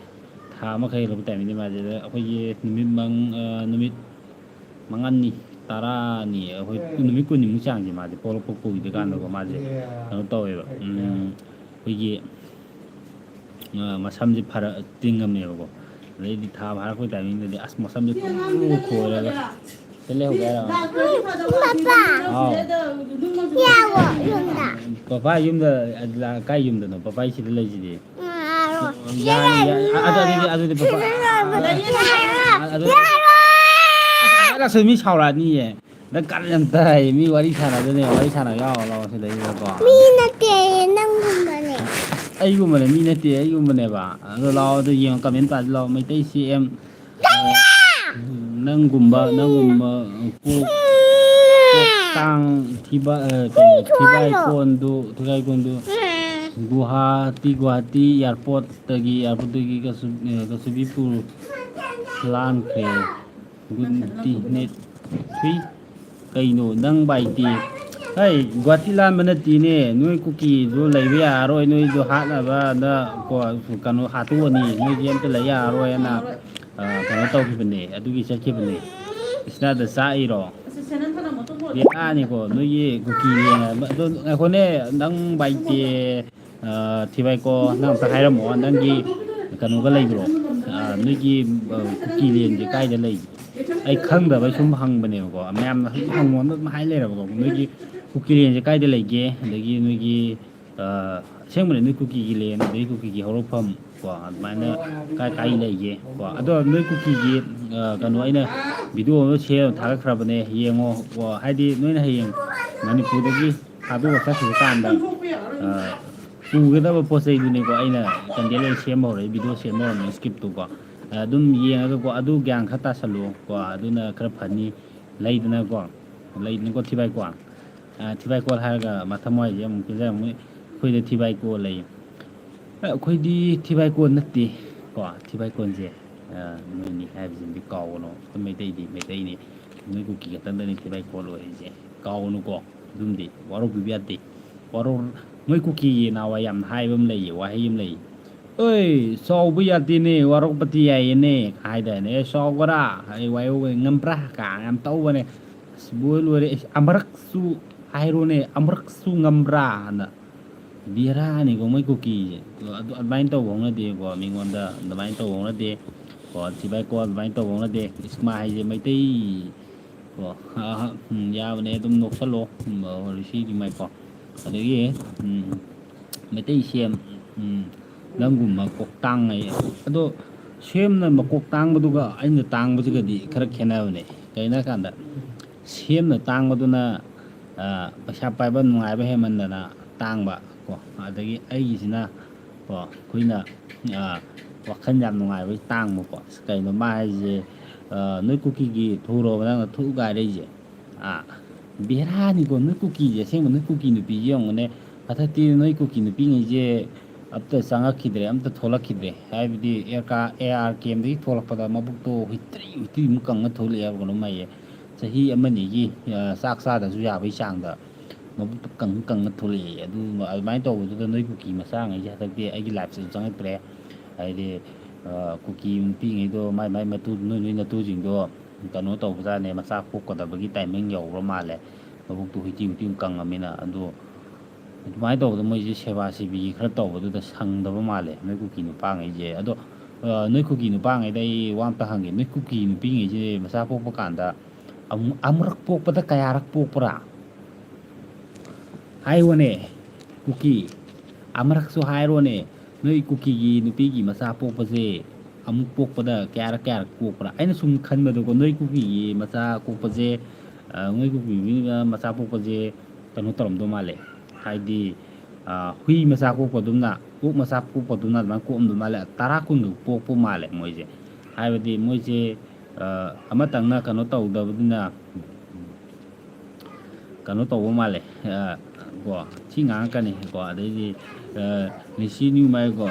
ꯊꯥ ꯑꯃꯈꯛ ꯍꯦꯜꯂꯛꯄ ꯇꯥꯏꯃꯤꯡꯁꯦ ꯃꯥꯁꯦ ꯑꯩꯈꯣꯏꯒꯤ ꯅꯨꯃꯤꯠ ꯃꯉꯥꯅꯤ ꯇꯔꯥꯅꯤ ꯑꯩꯈꯣꯏ ꯅꯨꯃꯤꯠ ꯀꯨꯟꯅꯤꯃꯨꯛ ꯆꯥꯡꯁꯦ ꯃꯥꯁꯦ ꯄꯣꯛꯂꯛꯄ ꯀꯨꯏꯗ꯭ꯔꯤꯀꯥꯟꯗꯀꯣ ꯃꯥꯁꯦ ꯀꯩꯅꯣ ꯇꯧꯋꯦꯕ ꯑꯩꯈꯣꯏꯒꯤ ꯃꯁꯝꯁꯦ ꯇꯤꯡꯉꯝꯃꯦꯕꯀꯣ ꯑꯗꯩꯗꯤ ꯊꯥ ꯐꯥꯔꯛꯄꯩ ꯇꯥꯏꯃꯤꯡꯗꯗꯤ ꯑꯁ ꯃꯁꯝꯁꯦ ꯈꯣꯏꯔꯒ ꯂꯩꯍꯧꯒꯦ ꯍꯥꯏꯔꯣ ꯄꯄꯥ ꯌꯨꯝꯗ ꯀꯥꯏ ꯌꯨꯝꯗꯅꯣ ꯄꯄꯥ ꯁꯤꯗ ꯂꯩꯁꯤꯗꯤ ꯑꯗꯨꯗꯤ ꯄꯄꯥ ꯂꯥꯛꯁꯨ ꯃꯤ ꯁꯥꯎꯔꯛꯑꯅꯤꯌꯦ ꯅꯪ ꯀꯥꯟꯅ ꯌꯥꯝ ꯇꯥꯏ ꯃꯤ ꯋꯥꯔꯤ ꯁꯥꯟꯅꯗꯅꯦ ꯋꯥꯔꯤ ꯁꯥꯟꯅ ꯌꯥꯎꯔ ꯂꯥꯛꯑꯣ ꯁꯤꯗꯩꯁꯤꯗꯀꯣ ꯃꯤ ꯅꯠꯇꯦ ꯅꯪꯒꯨꯝꯕꯅꯦ ꯑꯩꯒꯨꯝꯕꯅꯦ ꯃꯤ ꯅꯠꯇꯦ ꯑꯩꯒꯨꯝꯕꯅꯦꯕ ꯑꯗꯣ ꯂꯥꯛꯑꯣ ꯑꯗꯨ ꯌꯦꯡꯉꯣ ꯀꯃꯦꯟ ꯄꯥꯁꯤ ꯂꯥꯛꯑꯣ ꯃꯩꯇꯩ CM ꯅꯪꯒꯨꯝꯕ ꯀꯣꯛ ꯇꯥꯡ ꯊꯤꯕꯥꯏꯈꯣꯟꯗꯨ ꯒꯨꯍꯥꯇꯤ ꯏꯌꯥꯔꯄꯣꯔꯠꯇꯒꯤ ꯀꯁꯨꯕꯤꯄꯨꯔ ꯂꯥꯟꯈ꯭ꯔꯦ ꯒꯨꯟꯇꯤ ꯅꯦꯠ ꯀꯩꯅꯣ ꯅꯪ ꯕꯥꯏꯇꯤ ꯍꯩ ꯒꯨꯍꯥꯇꯤ ꯂꯥꯟꯕ ꯅꯠꯇꯦꯅꯦ ꯅꯣꯏ ꯀꯨꯀꯤꯗꯨ ꯂꯩꯕ ꯌꯥꯔꯔꯣꯏ ꯅꯣꯏꯗꯣ ꯍꯥꯠꯅꯕꯗ ꯀꯩꯅꯣ ꯍꯥꯠꯇꯣꯛꯑꯅꯤ ꯅꯣꯏꯗꯤ ꯑꯝꯇ ꯂꯩ ꯌꯥꯔꯔꯣꯏꯅ ꯀꯩꯅꯣ ꯇꯧꯈꯤꯕꯅꯦ ꯑꯗꯨꯒꯤ ꯆꯠꯈꯤꯕꯅꯦ ꯏꯁꯅꯥꯗ ꯆꯥꯛꯏꯔꯣ ꯕꯦꯔꯥꯅꯤꯀꯣ ꯅꯣꯏꯒꯤ ꯀꯨꯀꯤ ꯌꯦꯡꯉ ꯑꯗꯣ ꯉꯥꯏꯈꯣꯅꯦ ꯅꯪ ꯕꯥꯏꯇꯦ ꯊꯤꯕꯥꯏꯀꯣ ꯅꯪ ꯑꯝꯇ ꯍꯥꯏꯔꯝꯃꯣ ꯅꯪꯒꯤ ꯀꯩꯅꯣꯒ ꯂꯩꯕ꯭ꯔꯣ ꯅꯣꯏꯒꯤ ꯀꯨꯀꯤ ꯂꯦꯟꯁꯦ ꯀꯥꯏꯗ ꯂꯩꯒꯦ ꯑꯩ ꯈꯪꯗꯕꯩ ꯁꯨꯝ ꯍꯪꯕꯅꯦꯕꯀꯣ ꯃꯌꯥꯝꯅ ꯍꯪꯉꯣꯟꯗ ꯑꯗꯨꯝ ꯍꯥꯏ ꯂꯩꯔꯕꯀꯣ ꯅꯣꯏꯒꯤ ꯀꯨꯀꯤ ꯂꯦꯟꯁꯦ ꯀꯥꯏꯗ ꯂꯩꯒꯦ ꯑꯗꯒꯤ ꯅꯣꯏꯒꯤ ꯑꯁꯦꯡꯕꯅꯤ ꯅꯣꯏ ꯀꯨꯀꯤꯒꯤ ꯂꯦꯟ ꯑꯗꯒꯤ ꯀꯨꯀꯤꯒꯤ ꯍꯧꯔꯛꯐꯝ ꯀꯣ ꯑꯗꯨꯃꯥꯏꯅ ꯀꯥꯏ ꯂꯩꯒꯦ ꯀꯣ ꯑꯗꯣ ꯅꯣꯏ ꯀꯨꯀꯤꯒꯤ ꯀꯩꯅꯣ ꯑꯩꯅ ꯚꯤꯗꯤꯑꯣ ꯑꯃ ꯁꯦꯝꯃ ꯊꯥꯒꯠꯈ꯭ꯔꯕꯅꯦ ꯌꯦꯡꯉꯣ ꯍꯥꯏꯗꯤ ꯅꯣꯏꯅ ꯍꯌꯦꯡ ꯃꯅꯤꯄꯨꯔꯗꯒꯤ ꯊꯥꯗꯣꯛꯑ ꯆꯠꯈꯤꯕ ꯀꯥꯟꯗ ꯄꯨꯒꯗꯕ ꯄꯣꯠ ꯆꯩꯗꯨꯅꯤꯀꯣ ꯑꯩꯅ ꯀꯟꯇꯦꯟ ꯑꯣꯏꯅ ꯁꯦꯝꯕ ꯍꯧꯔꯛꯏ ꯚꯤꯗꯤꯑꯣ ꯁꯦꯝꯕ ꯍꯧꯔꯝꯃꯤ ꯁ꯭ꯀ꯭ꯔꯤꯞꯇꯨꯀꯣ ꯑꯗꯨꯝ ꯌꯦꯡꯉꯒꯀꯣ ꯑꯗꯨ ꯒ꯭ꯌꯥꯟ ꯈꯔ ꯇꯥꯁꯜꯂꯨꯀꯣ ꯑꯗꯨꯅꯈꯔ ꯐꯅꯤ ꯂꯩꯗꯅꯀꯣ ꯊꯤꯕꯥꯏꯀꯣꯜ ꯍꯥꯏꯔꯒ ꯃꯊꯪꯋꯥꯏꯁꯦ ꯑꯃꯨꯛ ꯄꯤꯖꯔꯝꯃꯨ ꯑꯩꯈꯣꯏꯗ ꯊꯤꯕꯥꯏꯀꯣꯜ ꯂꯩ ꯑꯩꯈꯣꯏꯗꯤ ꯊꯤꯕꯥꯏꯀꯣꯟ ꯅꯠꯇꯦ ꯀꯣ ꯊꯤꯕꯥꯏꯀꯣꯟꯁꯦ ꯅꯣꯏꯅꯤ ꯍꯥꯏꯕꯁꯤꯃꯗꯤ ꯀꯥꯎꯒꯅꯨ ꯑꯩꯈꯣꯏ ꯃꯩꯇꯩꯅꯤ ꯅꯣꯏ ꯀꯨꯀꯤ ꯈꯛꯇꯪꯗꯅꯤ ꯊꯤꯕꯥꯏꯀꯣꯜ ꯑꯣꯏꯔꯤꯁꯦ ꯀꯥꯎꯒꯅꯨꯀꯣ ꯑꯗꯨꯝꯗꯤ ꯋꯥꯔꯧꯕꯤꯕ ꯌꯥꯗꯦ ꯃꯣꯏ ꯀꯨꯀꯤꯒꯤ ꯅꯍꯥꯟꯋꯥꯏ ꯌꯥꯝ ꯍꯥꯏꯕ ꯑꯃ ꯂꯩꯌꯦ ꯋꯥꯍꯩ ꯑꯃ ꯂꯩꯌꯦ ꯑꯩ ꯁꯥꯎꯕ ꯌꯥꯗꯦꯅꯦ ꯋꯥꯔꯧꯕꯗꯤ ꯌꯥꯏꯌꯦꯅꯦ ꯍꯥꯏꯗꯥꯏꯅꯦ ꯁꯥꯎꯒꯔꯥ ꯑꯩ ꯋꯥꯏꯍꯧ ꯉꯝꯕ꯭ꯔꯥ ꯌꯥꯝ ꯇꯧꯕꯅꯦ ꯑꯁ ꯂꯣꯏꯔꯦ ꯑꯃꯨꯔꯛꯁꯨ ꯍꯥꯏꯔꯣꯅꯦ ꯑꯃꯨꯔꯛꯁꯨ ꯉꯝꯕ꯭ꯔꯥꯅ ꯕꯦꯔꯥꯅꯤꯀꯣ ꯃꯣꯏ ꯀꯨꯀꯤꯁꯦ ꯑꯗꯨꯃꯥꯏꯅ ꯇꯧꯕ ꯍꯧꯅꯗꯦꯀꯣ ꯃꯤꯉꯣꯟꯗ ꯑꯗꯨꯃꯥꯏꯅ ꯇꯧꯕ ꯍꯧꯅꯗꯦ ꯀꯣ ꯊꯤꯕꯥꯏꯀꯣ ꯑꯗꯨꯃꯥꯏꯅ ꯇꯧꯕ ꯍꯧꯅꯗꯦ ꯏꯁꯃꯥ ꯍꯥꯏꯁꯦ ꯃꯩꯇꯩ ꯀꯣ ꯌꯥꯕꯅꯦ ꯑꯗꯨꯝ ꯅꯣꯛꯁꯜꯂꯣ ꯁꯤꯗꯤꯃꯥꯏꯀꯣ ꯑꯗꯒꯤ ꯃꯩꯇꯩ CM ꯅꯪꯒꯨꯝꯕ ꯀꯣꯛꯇꯥꯡꯉꯩ ꯑꯗꯣ ꯁꯦꯝꯅ ꯃꯀꯣꯛ ꯇꯥꯡꯕꯗꯨꯒ ꯑꯩꯅ ꯇꯥꯡꯕꯁꯤꯒꯗꯤ ꯈꯔ ꯈꯦꯠꯅꯕꯅꯦ ꯀꯩꯒꯤꯅꯣ ꯍꯥꯏ ꯀꯥꯟꯗ ꯁꯦꯝꯅ ꯇꯥꯡꯕꯗꯨꯅ ꯄꯩꯁా ꯄꯥꯏꯕ ꯅꯨꯡꯉꯥꯏꯕ ꯍꯦꯟꯃꯟꯗꯅ ꯇꯥꯡꯕ ꯀꯣ ꯑꯗꯒꯤ ꯑꯩꯒꯤꯁꯤꯅ ꯀꯣ ꯑꯩꯈꯣꯏꯅ ꯋꯥꯈꯜ ꯌꯥꯝ ꯅꯨꯡꯉꯥꯏꯕꯒꯤ ꯇꯥꯡꯕꯀꯣ ꯀꯩꯅꯣ ꯃꯥ ꯍꯥꯏꯁꯦ ꯅꯣꯏ ꯀꯨꯀꯤꯒꯤ ꯊꯨꯔꯕ ꯅꯪꯅ ꯊꯨꯒꯥꯏꯔꯛꯏꯁꯦ ꯕꯦꯔꯥꯅꯤꯀꯣ ꯅꯣꯏ ꯀꯨꯀꯤꯁꯦ ꯑꯁꯦꯡꯕ ꯅꯣꯏ ꯀꯨꯀꯤ ꯅꯨꯄꯤꯁꯦ ꯌꯦꯡꯉꯨꯅꯦ ꯃꯊꯛꯇꯤ ꯅꯣꯏ ꯀꯨꯀꯤ ꯅꯨꯄꯤꯉꯩꯁꯦ ꯑꯝꯇ ꯆꯪꯉꯛꯈꯤꯗ꯭ꯔꯦ ꯑꯝꯇ ꯊꯣꯛꯂꯛꯈꯤꯗ꯭ꯔꯦ ꯍꯥꯏꯕꯗꯤ AR ꯀꯦꯝꯗꯒꯤ ꯊꯣꯛꯂꯛꯄꯗ ꯃꯕꯨꯛꯇꯣ ꯍꯨꯏꯇ꯭ꯔꯤꯃꯨꯛ ꯀꯪꯉ ꯊꯣꯛꯂꯛꯑꯦ ꯍꯥꯏꯕ ꯀꯩꯅꯣꯝ ꯍꯥꯏꯌꯦ ꯆꯍꯤ ꯑꯃꯅꯤꯒꯤ ꯆꯥꯛ ꯆꯥꯗꯁꯨ ꯌꯥꯕꯒꯤ ꯆꯥꯡꯗ ꯃꯕꯨꯛꯇꯣ ꯀꯪꯉ ꯊꯣꯛꯂꯛꯑꯦ ꯑꯗꯨ ꯑꯗꯨꯃꯥꯏꯅ ꯇꯧꯕꯗꯨꯗ ꯅꯣꯏ ꯀꯨꯀꯤ ꯃꯆꯥꯉꯩꯁꯦ ꯍꯟꯗꯛꯇꯤ ꯑꯩꯒꯤ ꯂꯥꯏꯐꯁꯤꯁꯨ ꯆꯪꯉꯛꯇ꯭ꯔꯦ ꯍꯥꯏꯗꯤ ꯀꯨꯀꯤ ꯄꯤꯉꯩꯗꯣ ꯃꯥꯏ ꯃꯇꯨ ꯅꯣꯏ ꯅꯇꯨꯁꯤꯡꯗꯣ ꯀꯩꯅꯣ ꯇꯧꯕꯖꯥꯠꯅꯦ ꯃꯆꯥ ꯄꯣꯛꯀꯗꯕꯒꯤ ꯇꯥꯏꯃꯤꯡ ꯌꯧꯕ꯭ꯔ ꯃꯥꯜꯂꯦ ꯃꯕꯨꯛꯇꯨ ꯍꯨꯏꯇꯤ ꯀꯪꯉꯃꯤꯅ ꯑꯗꯣ ꯑꯗꯨꯃꯥꯏꯅ ꯇꯧꯕꯗ ꯃꯣꯏꯁꯦ ꯁꯦꯕꯥ ꯁꯦꯕꯤ ꯈꯔ ꯇꯧꯕꯗꯨꯗ ꯁꯪꯗꯕ ꯃꯥꯜꯂꯦ ꯅꯣꯏ ꯀꯨꯀꯤ ꯅꯨꯄꯥꯉꯩꯁꯦ ꯑꯗꯣ ꯅꯣꯏ ꯀꯨꯀꯤ ꯅꯨꯄꯥꯉꯩꯗ ꯑꯩ ꯋꯥ ꯑꯝꯇ ꯍꯪꯒꯦ ꯅꯣꯏ ꯀꯨꯀꯤ ꯅꯨꯄꯤꯉꯩꯁꯦ ꯃꯆꯥ ꯄꯣꯛꯄ ꯀꯥꯟꯗ ꯑꯃꯨꯔꯛ ꯄꯣꯛꯄꯗ ꯀꯌꯥꯔꯛ ꯄꯣꯛꯄ꯭ꯔꯥ ꯍꯥꯏꯌꯣꯅꯦ ꯀꯨꯀꯤ ꯑꯃꯨꯔꯛꯁꯨ ꯍꯥꯏꯔꯣꯅꯦ ꯅꯣꯏ ꯀꯨꯀꯤꯒꯤ ꯅꯨꯄꯤꯒꯤ ꯃꯆꯥ ꯄꯣꯛꯄꯁꯦ ꯑꯃꯨꯛ ꯄꯣꯛꯄꯗ ꯀꯌꯥꯔꯛ ꯄꯣꯛꯄ꯭ꯔꯥ ꯑꯩꯅ ꯁꯨꯝ ꯈꯟꯕꯗꯀꯣ ꯅꯣꯏ ꯀꯨꯀꯤꯒꯤ ꯃꯆꯥ ꯄꯣꯛꯄꯁꯦ ꯅꯣꯏ ꯀꯨꯀꯤꯒꯤ ꯃꯆꯥ ꯄꯣꯛꯄꯁꯦ ꯀꯩꯅꯣ ꯇꯧꯔꯝꯗꯧ ꯃꯥꯜꯂꯦ ꯍꯥꯏꯗꯤ ꯍꯨꯏ ꯃꯆꯥ ꯀꯣꯛꯄꯗꯨꯝꯅ ꯑꯣꯛ ꯃꯆꯥ ꯄꯣꯛꯄꯗꯨꯅ ꯑꯗꯨꯃꯥꯏꯅ ꯀꯣꯛꯑꯝꯗꯧ ꯃꯥꯜꯂꯦ 10 ꯀꯨꯟꯒ ꯄꯣꯛꯄ ꯃꯥꯜꯂꯦ ꯃꯣꯏꯁꯦ ꯍꯥꯏꯕꯗꯤ ꯃꯣꯏꯁꯦ ꯑꯃꯇꯪꯅ ꯀꯩꯅꯣ ꯇꯧꯗꯕꯅꯤꯅ ꯀꯩꯅꯣ ꯇꯧꯕ ꯃꯥꯜꯂꯦ ꯀꯣ ꯊꯤ ꯉꯥꯡꯉꯛꯀꯅꯤ ꯀꯣ ꯑꯗꯩꯗꯤ ꯂꯤꯁꯤ ꯅ꯭ꯌꯨꯃꯥꯏꯀꯣ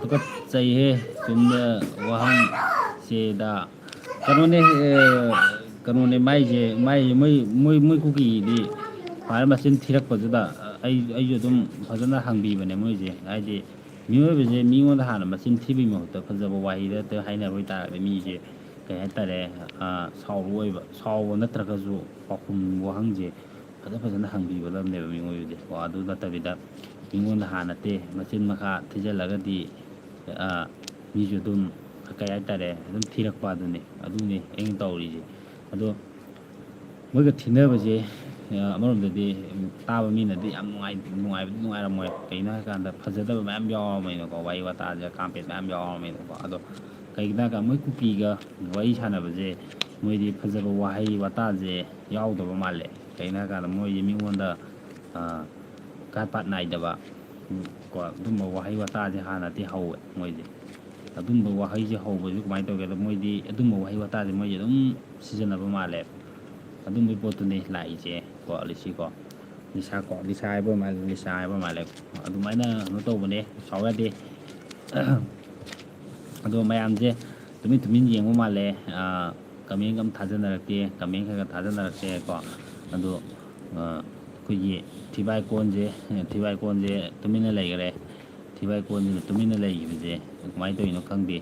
ꯇꯨꯀꯠꯆꯩꯍꯦ ꯆꯨꯝꯅ ꯋꯥꯍꯪ ꯆꯦꯗ ꯀꯩꯅꯣꯅꯦ ꯃꯥꯏꯁꯦ ꯃꯣꯏ ꯀꯨꯀꯤꯗꯤ ꯁꯨꯃꯥꯏꯅ ꯃꯆꯤꯟ ꯊꯤꯔꯛꯄꯗꯨꯗ ꯑꯩꯁꯨ ꯑꯗꯨꯝ ꯐꯖꯅ ꯍꯪꯕꯤꯕꯅꯦ ꯃꯣꯏꯁꯦ ꯍꯥꯏꯗꯤ ꯃꯤꯑꯣꯏꯕꯁꯦ ꯃꯤꯉꯣꯟꯗ ꯍꯥꯟꯅ ꯃꯆꯤꯟ ꯊꯤꯕꯒꯤ ꯃꯍꯨꯠꯇ ꯐꯖꯕ ꯋꯥꯍꯩꯗ ꯍꯥꯏꯅꯕ ꯑꯣꯏꯇꯥꯔꯒꯗꯤ ꯃꯤꯁꯦ ꯀꯩ ꯍꯥꯏꯇꯥꯔꯦ ꯁꯥꯎꯔꯛꯑꯣꯏꯕ ꯁꯥꯎꯕ ꯅꯠꯇ꯭ꯔꯒꯁꯨ ꯄꯥꯎꯈꯨꯝ ꯋꯥꯍꯪꯁꯦ ꯐꯖꯅ ꯍꯪꯕꯤꯒꯗꯕꯅꯦꯕ ꯃꯤꯉꯣꯏꯕꯁꯦ ꯀꯣ ꯑꯗꯨ ꯅꯠꯇꯕꯤꯗ ꯃꯤꯉꯣꯟꯗ ꯍꯥꯟꯅ ꯃꯆꯤꯟ ꯃꯈꯥ ꯊꯤꯖꯤꯜꯂꯒꯗꯤ ꯃꯤꯁꯨ ꯑꯗꯨꯝ ꯀꯩ ꯍꯥꯏꯇꯥꯔꯦ ꯑꯗꯨꯝ ꯊꯤꯔꯛꯄ ꯑꯗꯨꯅꯤ ꯑꯩꯅ ꯇꯧꯔꯤꯁꯦ ꯑꯗꯣ ꯃꯣꯏꯒ ꯊꯤꯅꯕꯁꯦ ꯑꯃꯔꯣꯝꯗꯗꯤ ꯇꯥꯕ ꯃꯤꯅꯗꯤ ꯌꯥꯝ ꯅꯨꯡꯉꯥꯏꯕꯗꯤ ꯅꯨꯡꯉꯥꯏꯔꯝꯃꯣꯏ ꯀꯩꯒꯤꯅꯣ ꯍꯥꯏꯀꯥꯟꯗ ꯐꯖꯗꯕ ꯃꯌꯥꯝ ꯌꯥꯎꯔꯝꯃꯦꯅꯀꯣ ꯋꯥꯔꯤ ꯋꯥꯇꯥꯁꯦ ꯀꯥꯝꯄꯦꯠ ꯃꯌꯥꯝ ꯌꯥꯎꯔꯝꯃꯦꯅꯀꯣ ꯑꯗꯣ ꯀꯩꯒꯤꯅꯣ ꯍꯥꯏꯀꯥꯟꯗ ꯃꯣꯏ ꯀꯨꯀꯤꯒ ꯋꯥꯔꯤ ꯁꯥꯟꯅꯕꯁꯦ ꯃꯣꯏꯗꯤ ꯐꯖꯕ ꯋꯥꯍꯩ ꯋꯥꯇꯥꯁꯦ ꯌꯥꯎꯗꯕ ꯃꯥꯜꯂꯦ ꯀꯩꯒꯤꯅꯣ ꯍꯥꯏꯀꯥꯟꯗ ꯃꯣꯏꯁꯦ ꯃꯤꯉꯣꯟꯗ ꯀꯥꯠ ꯄꯥꯠ ꯅꯥꯏꯗꯕ ꯀꯣ ꯑꯗꯨꯝꯕ ꯋꯥꯍꯩ ꯋꯥꯇꯥꯁꯦ ꯍꯥꯟꯅꯗꯤ ꯍꯧꯋꯦ ꯃꯣꯏꯁꯦ ꯑꯗꯨꯝꯕ ꯋꯥꯍꯩꯁꯦ ꯍꯧꯕꯁꯨ ꯀꯃꯥꯏꯅ ꯇꯧꯒꯦꯗ ꯃꯣꯏꯗꯤ ꯑꯗꯨꯝꯕ ꯋꯥꯍꯩ ꯋꯥꯇꯥꯁꯦ ꯃꯣꯏꯁꯦ ꯑꯗꯨꯝ ꯁꯤꯖꯤꯟꯅꯕ ꯃꯥꯜꯂꯦ ꯑꯗꯨꯝꯕꯒꯤ ꯄꯣꯠꯇꯨꯅꯤ ꯂꯥꯛꯏꯁꯦ ꯀꯣ ꯂꯤꯁꯥ ꯍꯥꯏꯕ ꯃꯥꯜꯂꯦ ꯂꯤꯁꯥ ꯍꯥꯏꯕ ꯃꯥꯜꯂꯦ ꯑꯗꯨꯃꯥꯏꯅ ꯀꯩꯅꯣ ꯇꯧꯕꯅꯦ ꯁꯥꯎ ꯌꯥꯗꯦ ꯑꯗꯣ ꯃꯌꯥꯝꯁꯦ ꯇꯨꯃꯤꯟ ꯌꯦꯡꯕ ꯃꯥꯜꯂꯦ ꯀꯃꯦꯟꯒ ꯑꯝ ꯊꯥꯖꯅꯔꯛꯇꯦ ꯀꯃꯦꯟ ꯈꯔ ꯊꯥꯖꯅꯔꯛꯇꯦ ꯀꯣ ꯑꯗꯣ ꯑꯩꯈꯣꯏꯒꯤ ꯊꯤꯕꯥꯏꯀꯣꯟꯁꯦ ꯇꯨꯃꯤꯟꯅ ꯂꯩꯈꯔꯦ ꯊꯤꯕꯥꯏꯀꯣꯟꯁꯤꯅ ꯇꯨꯃꯤꯟꯅ ꯂꯩꯈꯤꯕꯁꯦ ꯀꯃꯥꯏꯅ ꯇꯧꯔꯤꯅꯣ ꯈꯪꯗꯦ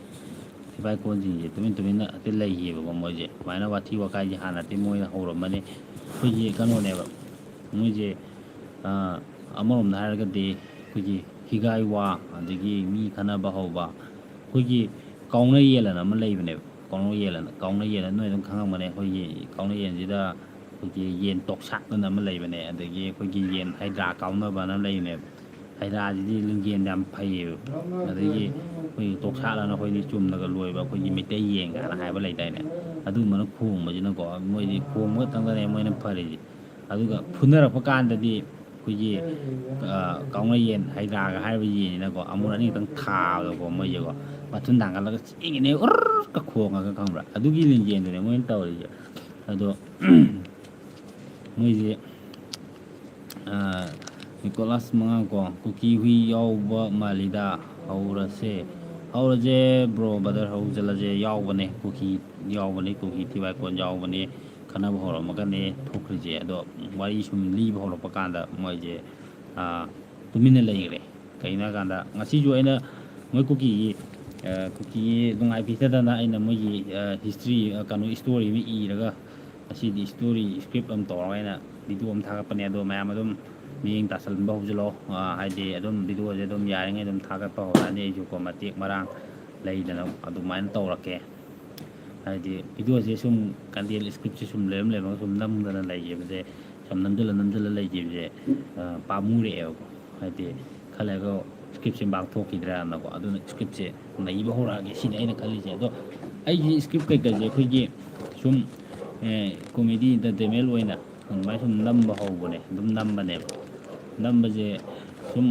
ꯊꯤꯕꯥꯏꯀꯣꯟꯁꯤꯡꯁꯦ ꯇꯨꯃꯤꯟꯅ ꯍꯦꯛꯇ ꯂꯩꯈꯤꯑꯕꯀꯣ ꯃꯣꯏꯁꯦ ꯁꯨꯃꯥꯏꯅ ꯋꯥꯊꯤ ꯋꯥꯀꯥꯏꯁꯦ ꯍꯥꯟꯅꯗꯤ ꯃꯣꯏꯅ ꯍꯧꯔꯝꯕꯅꯤ ꯑꯩꯈꯣꯏꯒꯤ ꯀꯩꯅꯣꯅꯦꯕ ꯃꯣꯏꯁꯦ ꯑꯃꯔꯣꯝꯗ ꯍꯥꯏꯔꯒꯗꯤ ꯑꯩꯈꯣꯏꯒꯤ ꯍꯤꯒꯥꯏ ꯋꯥ ꯑꯗꯒꯤ ꯃꯤ ꯈꯠꯅꯕ ꯍꯧꯕ ꯑꯩꯈꯣꯏꯒꯤ ꯀꯥꯎꯅ ꯌꯦꯟ ꯑꯃ ꯂꯩꯕꯅꯦꯕ ꯀꯥꯎꯅ ꯌꯦꯟ ꯅꯣꯏ ꯑꯗꯨꯝ ꯈꯪꯉꯝꯒꯅꯤ ꯑꯩꯈꯣꯏꯒꯤ ꯀꯥꯎꯅ ꯌꯦꯟꯁꯤꯗ ꯑꯩꯈꯣꯏꯒꯤ ꯌꯦꯟ ꯇꯣꯛꯁꯥꯛꯅ ꯑꯃ ꯂꯩꯕꯅꯦ ꯑꯗꯒꯤ ꯑꯩꯈꯣꯏꯒꯤ ꯌꯦꯟ ꯍꯩꯗ꯭ꯔꯥ ꯀꯥꯎꯅꯕꯅ ꯂꯩꯕꯅꯦꯕ ꯍꯩꯗ꯭ꯔꯥꯁꯤꯗꯤ ꯂꯤꯡꯖꯦꯜ ꯌꯥꯝ ꯐꯩꯌꯦꯕ ꯑꯗꯒꯤ ꯑꯩꯈꯣꯏꯒꯤ ꯇꯣꯛꯁꯥꯛꯂꯅ ꯑꯩꯈꯣꯏꯗꯤ ꯆꯨꯝꯅꯒ ꯂꯣꯏꯕ ꯑꯩꯈꯣꯏꯒꯤ ꯃꯩꯇꯩ ꯌꯦꯟ ꯀꯥꯏꯅ ꯍꯥꯏꯕ ꯂꯩꯗꯥꯏꯅꯦ ꯑꯗꯨꯒꯨꯝꯕꯅ ꯈꯣꯡꯕꯁꯤꯅꯀꯣ ꯃꯣꯏꯗꯤ ꯈꯣꯡꯕ ꯈꯛꯇꯪꯗꯅꯦ ꯃꯣꯏꯅ ꯐꯔꯤꯁꯦ ꯑꯗꯨꯒ ꯐꯨꯅꯔꯛꯄ ꯀꯥꯟꯗꯗꯤ ꯑꯩꯈꯣꯏꯒꯤ ꯀꯥꯎꯅ ꯌꯦꯟ ꯍꯩꯗ꯭ꯔꯥꯒ ꯍꯥꯏꯔꯤꯕ ꯌꯦꯟꯁꯤꯅꯀꯣ ꯑꯃꯨꯔ ꯑꯅꯤꯈꯛꯇꯪ ꯊꯥꯕꯗꯀꯣ ꯃꯣꯏꯁꯦꯀꯣ ꯃꯊꯨꯟ ꯊꯥꯡꯒꯠꯂꯒ ꯆꯦꯟꯈꯤꯅꯦ ꯎꯔꯀ ꯈꯣꯡꯉꯒ ꯈꯪꯕ꯭ꯔꯥ ꯑꯗꯨꯒꯤ ꯂꯤꯡꯖꯦꯜꯗꯨꯅꯦ ꯃꯣꯏꯅ ꯇꯧꯔꯤꯁꯦ ꯑꯗꯣ ꯃꯣꯏꯁꯦ ꯅꯤꯀꯣꯂꯥꯁ ꯃꯉꯥꯡꯀꯣ ꯀꯨꯀꯤ ꯍꯨꯏ ꯌꯥꯎꯕ ꯃꯥꯜꯂꯤꯗ ꯍꯧꯔꯁꯦ ꯕ꯭ꯔꯣ ꯕꯗꯔ ꯍꯧꯖꯤꯜꯂꯁꯦ ꯌꯥꯎꯕꯅꯦ ꯀꯨꯀꯤ ꯊꯤꯕꯥꯏꯀꯣꯟ ꯌꯥꯎꯕꯅꯦ ꯈꯟꯅꯕ ꯍꯧꯔꯝꯃꯒꯅꯦ ꯊꯣꯛꯈ꯭ꯔꯤꯁꯦ ꯑꯗꯣ ꯋꯥꯔꯤ ꯁꯨꯝ ꯂꯤꯕ ꯍꯧꯔꯛꯄ ꯀꯥꯟꯗ ꯃꯣꯏꯁꯦ ꯇꯨꯃꯤꯟꯅ ꯂꯩꯈ꯭ꯔꯦ ꯀꯩꯒꯤꯅꯣ ꯍꯥꯏꯀꯥꯟꯗ ꯉꯁꯤꯁꯨ ꯑꯩꯅ ꯃꯣꯏ ꯀꯨꯀꯤꯒꯤ ꯅꯨꯡꯉꯥꯏꯕꯤꯗꯗꯅ ꯑꯩꯅ ꯃꯣꯏꯒꯤ ꯍꯤꯁꯇ꯭ꯔꯤ ꯏꯁꯇꯣꯔꯤ ꯑꯃ ꯏꯔꯒ ꯉꯁꯤꯗꯤ ꯁ꯭ꯀ꯭ꯔꯤꯞ ꯑꯃ ꯇꯧꯔꯒ ꯑꯩꯅ ꯚꯤꯗꯤꯑꯣ ꯑꯃ ꯊꯥꯒꯠꯄꯅꯦ ꯑꯗꯣ ꯃꯌꯥꯝ ꯑꯗꯨꯝ ꯃꯤꯠꯌꯦꯡ ꯇꯥꯁꯟꯕ ꯍꯧꯖꯤꯜꯂꯛꯑꯣ ꯍꯥꯏꯗꯤ ꯑꯗꯨꯝ ꯚꯤꯗꯤꯑꯣꯁꯦ ꯑꯗꯨꯝ ꯌꯥꯔꯤꯉꯩ ꯑꯗꯨꯝ ꯊꯥꯒꯠꯄ ꯍꯧꯔꯛꯑꯅꯤ ꯑꯩꯁꯨꯀꯣ ꯃꯇꯦꯛ ꯃꯔꯥꯡ ꯂꯩꯗꯅ ꯑꯗꯨꯃꯥꯏꯅ ꯇꯧꯔꯛꯀꯦ ꯍꯥꯏꯗꯤ ꯚꯤꯗꯤꯑꯣꯁꯦ ꯁꯨꯝ ꯀꯟꯇꯦꯟ ꯏꯁꯀ꯭ꯔꯤꯞꯁꯦ ꯁꯨꯝ ꯂꯩꯔꯒ ꯁꯨꯝ ꯅꯝꯗꯅ ꯂꯩꯈꯤꯕꯁꯦ ꯁꯨꯝ ꯅꯝꯁꯤꯜꯂ ꯂꯩꯈꯤꯕꯁꯦ ꯄꯥꯝꯃꯨꯔꯛꯑꯦꯕꯀꯣ ꯍꯥꯏꯗꯤ ꯈꯜꯂꯒ ꯏꯁꯀ꯭ꯔꯤꯞꯁꯦ ꯄꯥꯡꯊꯣꯛꯈꯤꯗ꯭ꯔꯥꯅꯀꯣ ꯑꯗꯨꯅ ꯏꯁꯀ꯭ꯔꯤꯞꯁꯦ ꯅꯩꯕ ꯍꯧꯔꯛꯑꯒꯦ ꯁꯤꯅꯤ ꯑꯩꯅ ꯈꯜꯂꯤꯁꯦ ꯑꯗꯣ ꯑꯩꯒꯤ ꯏꯁꯀ꯭ꯔꯤꯞ ꯀꯩꯀꯩꯁꯦ ꯑꯩꯈꯣꯏꯒꯤ ꯁꯨꯝ ꯀꯣꯃꯦꯗꯤ ꯏꯟꯇꯔꯇꯦꯟꯃꯦꯟ ꯑꯣꯏꯅ ꯑꯗꯨꯃꯥꯏꯅ ꯁꯨꯝ ꯅꯝꯕꯅꯦꯕ ꯅꯝꯕꯁꯦ ꯁꯨꯝ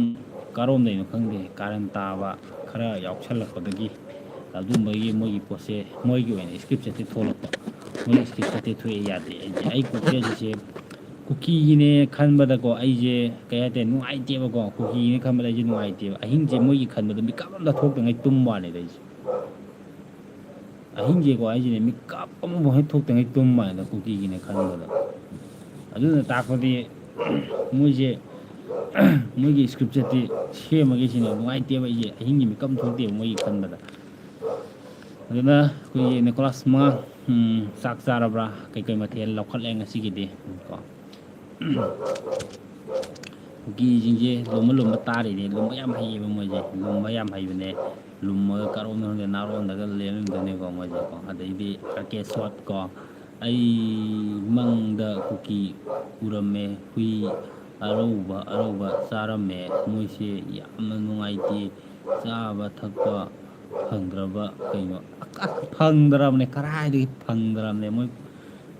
ꯀꯔꯣꯝꯗꯩꯅꯣ ꯈꯪꯗꯦ ꯀꯥꯔꯟ ꯇꯥꯕ ꯈꯔ ꯌꯥꯎꯁꯜꯂꯛꯄꯗꯒꯤ ꯑꯗꯨꯝꯕꯒꯤ ꯃꯣꯏꯒꯤ ꯄꯣꯠꯁꯦ ꯃꯣꯏꯒꯤ ꯑꯣꯏꯅ ꯏꯁꯀ꯭ꯔꯤꯞꯁꯦ ꯊꯣꯛꯂꯛꯄ ꯃꯣꯏꯒꯤ ꯏꯁꯀ꯭ꯔꯤꯞꯁꯦ ꯊꯣꯛꯑꯦ ꯌꯥꯗꯦ ꯑꯩ ꯀꯣꯛꯁꯦ ꯍꯧꯖꯤꯛꯁꯦ ꯀꯨꯀꯤꯒꯤꯅꯦ ꯈꯟꯕꯗꯀꯣ ꯑꯩꯁꯦ ꯀꯩ ꯍꯥꯏꯇꯥꯔꯦ ꯅꯨꯡꯉꯥꯏꯇꯦꯕꯀꯣ ꯀꯨꯀꯤꯒꯤꯅꯦ ꯈꯟꯕꯗ ꯑꯩꯁꯦ ꯅꯨꯡꯉꯥꯏꯇꯦꯕ ꯑꯍꯤꯡꯁꯦ ꯃꯣꯏꯒꯤ ꯈꯟꯕꯗ ꯃꯤꯀꯞ ꯑꯝꯇ ꯊꯣꯛꯇꯉꯩ ꯇꯨꯝꯕ ꯋꯥꯅꯤꯗ ꯑꯩꯁꯦ ꯑꯍꯤꯡꯁꯦꯀꯣ ꯑꯩꯁꯤꯅꯦ ꯃꯤꯀꯞ ꯑꯃꯐꯥꯎ ꯍꯦꯛ ꯊꯣꯛꯇꯉꯩ ꯇꯨꯝꯕ ꯋꯥꯅꯤꯗ ꯀꯨꯀꯤꯒꯤꯅꯦ ꯈꯟꯕꯗ ꯑꯗꯨꯅ ꯇꯥꯛꯄꯗꯤ ꯃꯣꯏꯁꯦ ꯃꯣꯏꯒꯤ ꯏꯁꯀ꯭ꯔꯤꯞꯆꯦꯠꯇꯤ ꯁꯦꯝꯃꯒꯦ ꯁꯤꯅꯦ ꯅꯨꯡꯉꯥꯏꯇꯦꯕ ꯑꯩꯁꯦ ꯑꯍꯤꯡꯒꯤ ꯃꯤꯀꯞ ꯊꯣꯛꯇꯦꯕ ꯃꯣꯏꯒꯤ ꯈꯟꯕꯗ ꯑꯗꯨꯅ ꯑꯩꯈꯣꯏꯒꯤ ꯅꯤꯀꯣꯂꯥꯁ ꯃꯉꯥ ꯆꯥꯛ ꯆꯥꯔꯕ꯭ꯔꯥ ꯀꯩꯀꯩ ꯃꯊꯦꯜ ꯂꯧꯈꯠꯂꯦ ꯉꯁꯤꯒꯤꯗꯤ ꯀꯣ ꯀꯨꯀꯤꯁꯤꯡꯁꯦ ꯂꯣꯝꯕ ꯂꯣꯝꯕ ꯇꯥꯔꯤꯅꯦ ꯂꯨꯝꯕ ꯌꯥꯝ ꯍꯩꯌꯦꯕ ꯃꯣꯏꯁꯦ ꯂꯨꯝꯕ ꯌꯥꯝ ꯍꯩꯕꯅꯦ ꯂꯨꯝꯃꯒ ꯀꯔꯣꯝꯗ ꯈꯪꯗꯦ ꯅꯥꯔꯣꯟꯗꯒ ꯂꯦꯟꯗꯣꯏꯅꯦꯀꯣ ꯃꯣꯏꯁꯦꯀꯣ ꯑꯗꯩꯗꯤ ꯔꯥꯀꯦꯁ ꯁꯣꯠ ꯀꯣ ꯑꯩ ꯃꯪꯗ ꯀꯨꯀꯤ ꯎꯔꯝꯃꯦ ꯍꯨꯏ ꯑꯔꯧꯕ ꯆꯥꯔꯝꯃꯦ ꯃꯣꯏꯁꯦ ꯌꯥꯝꯅ ꯅꯨꯡꯉꯥꯏꯇꯦ ꯆꯥꯕ ꯊꯛꯄ ꯐꯪꯗ꯭ꯔꯕ ꯀꯩꯅꯣ ꯐꯪꯗ꯭ꯔꯕꯅꯦ ꯀꯔꯥꯏꯗꯒꯤ ꯐꯪꯗ꯭ꯔꯕꯅꯦ ꯃꯣꯏ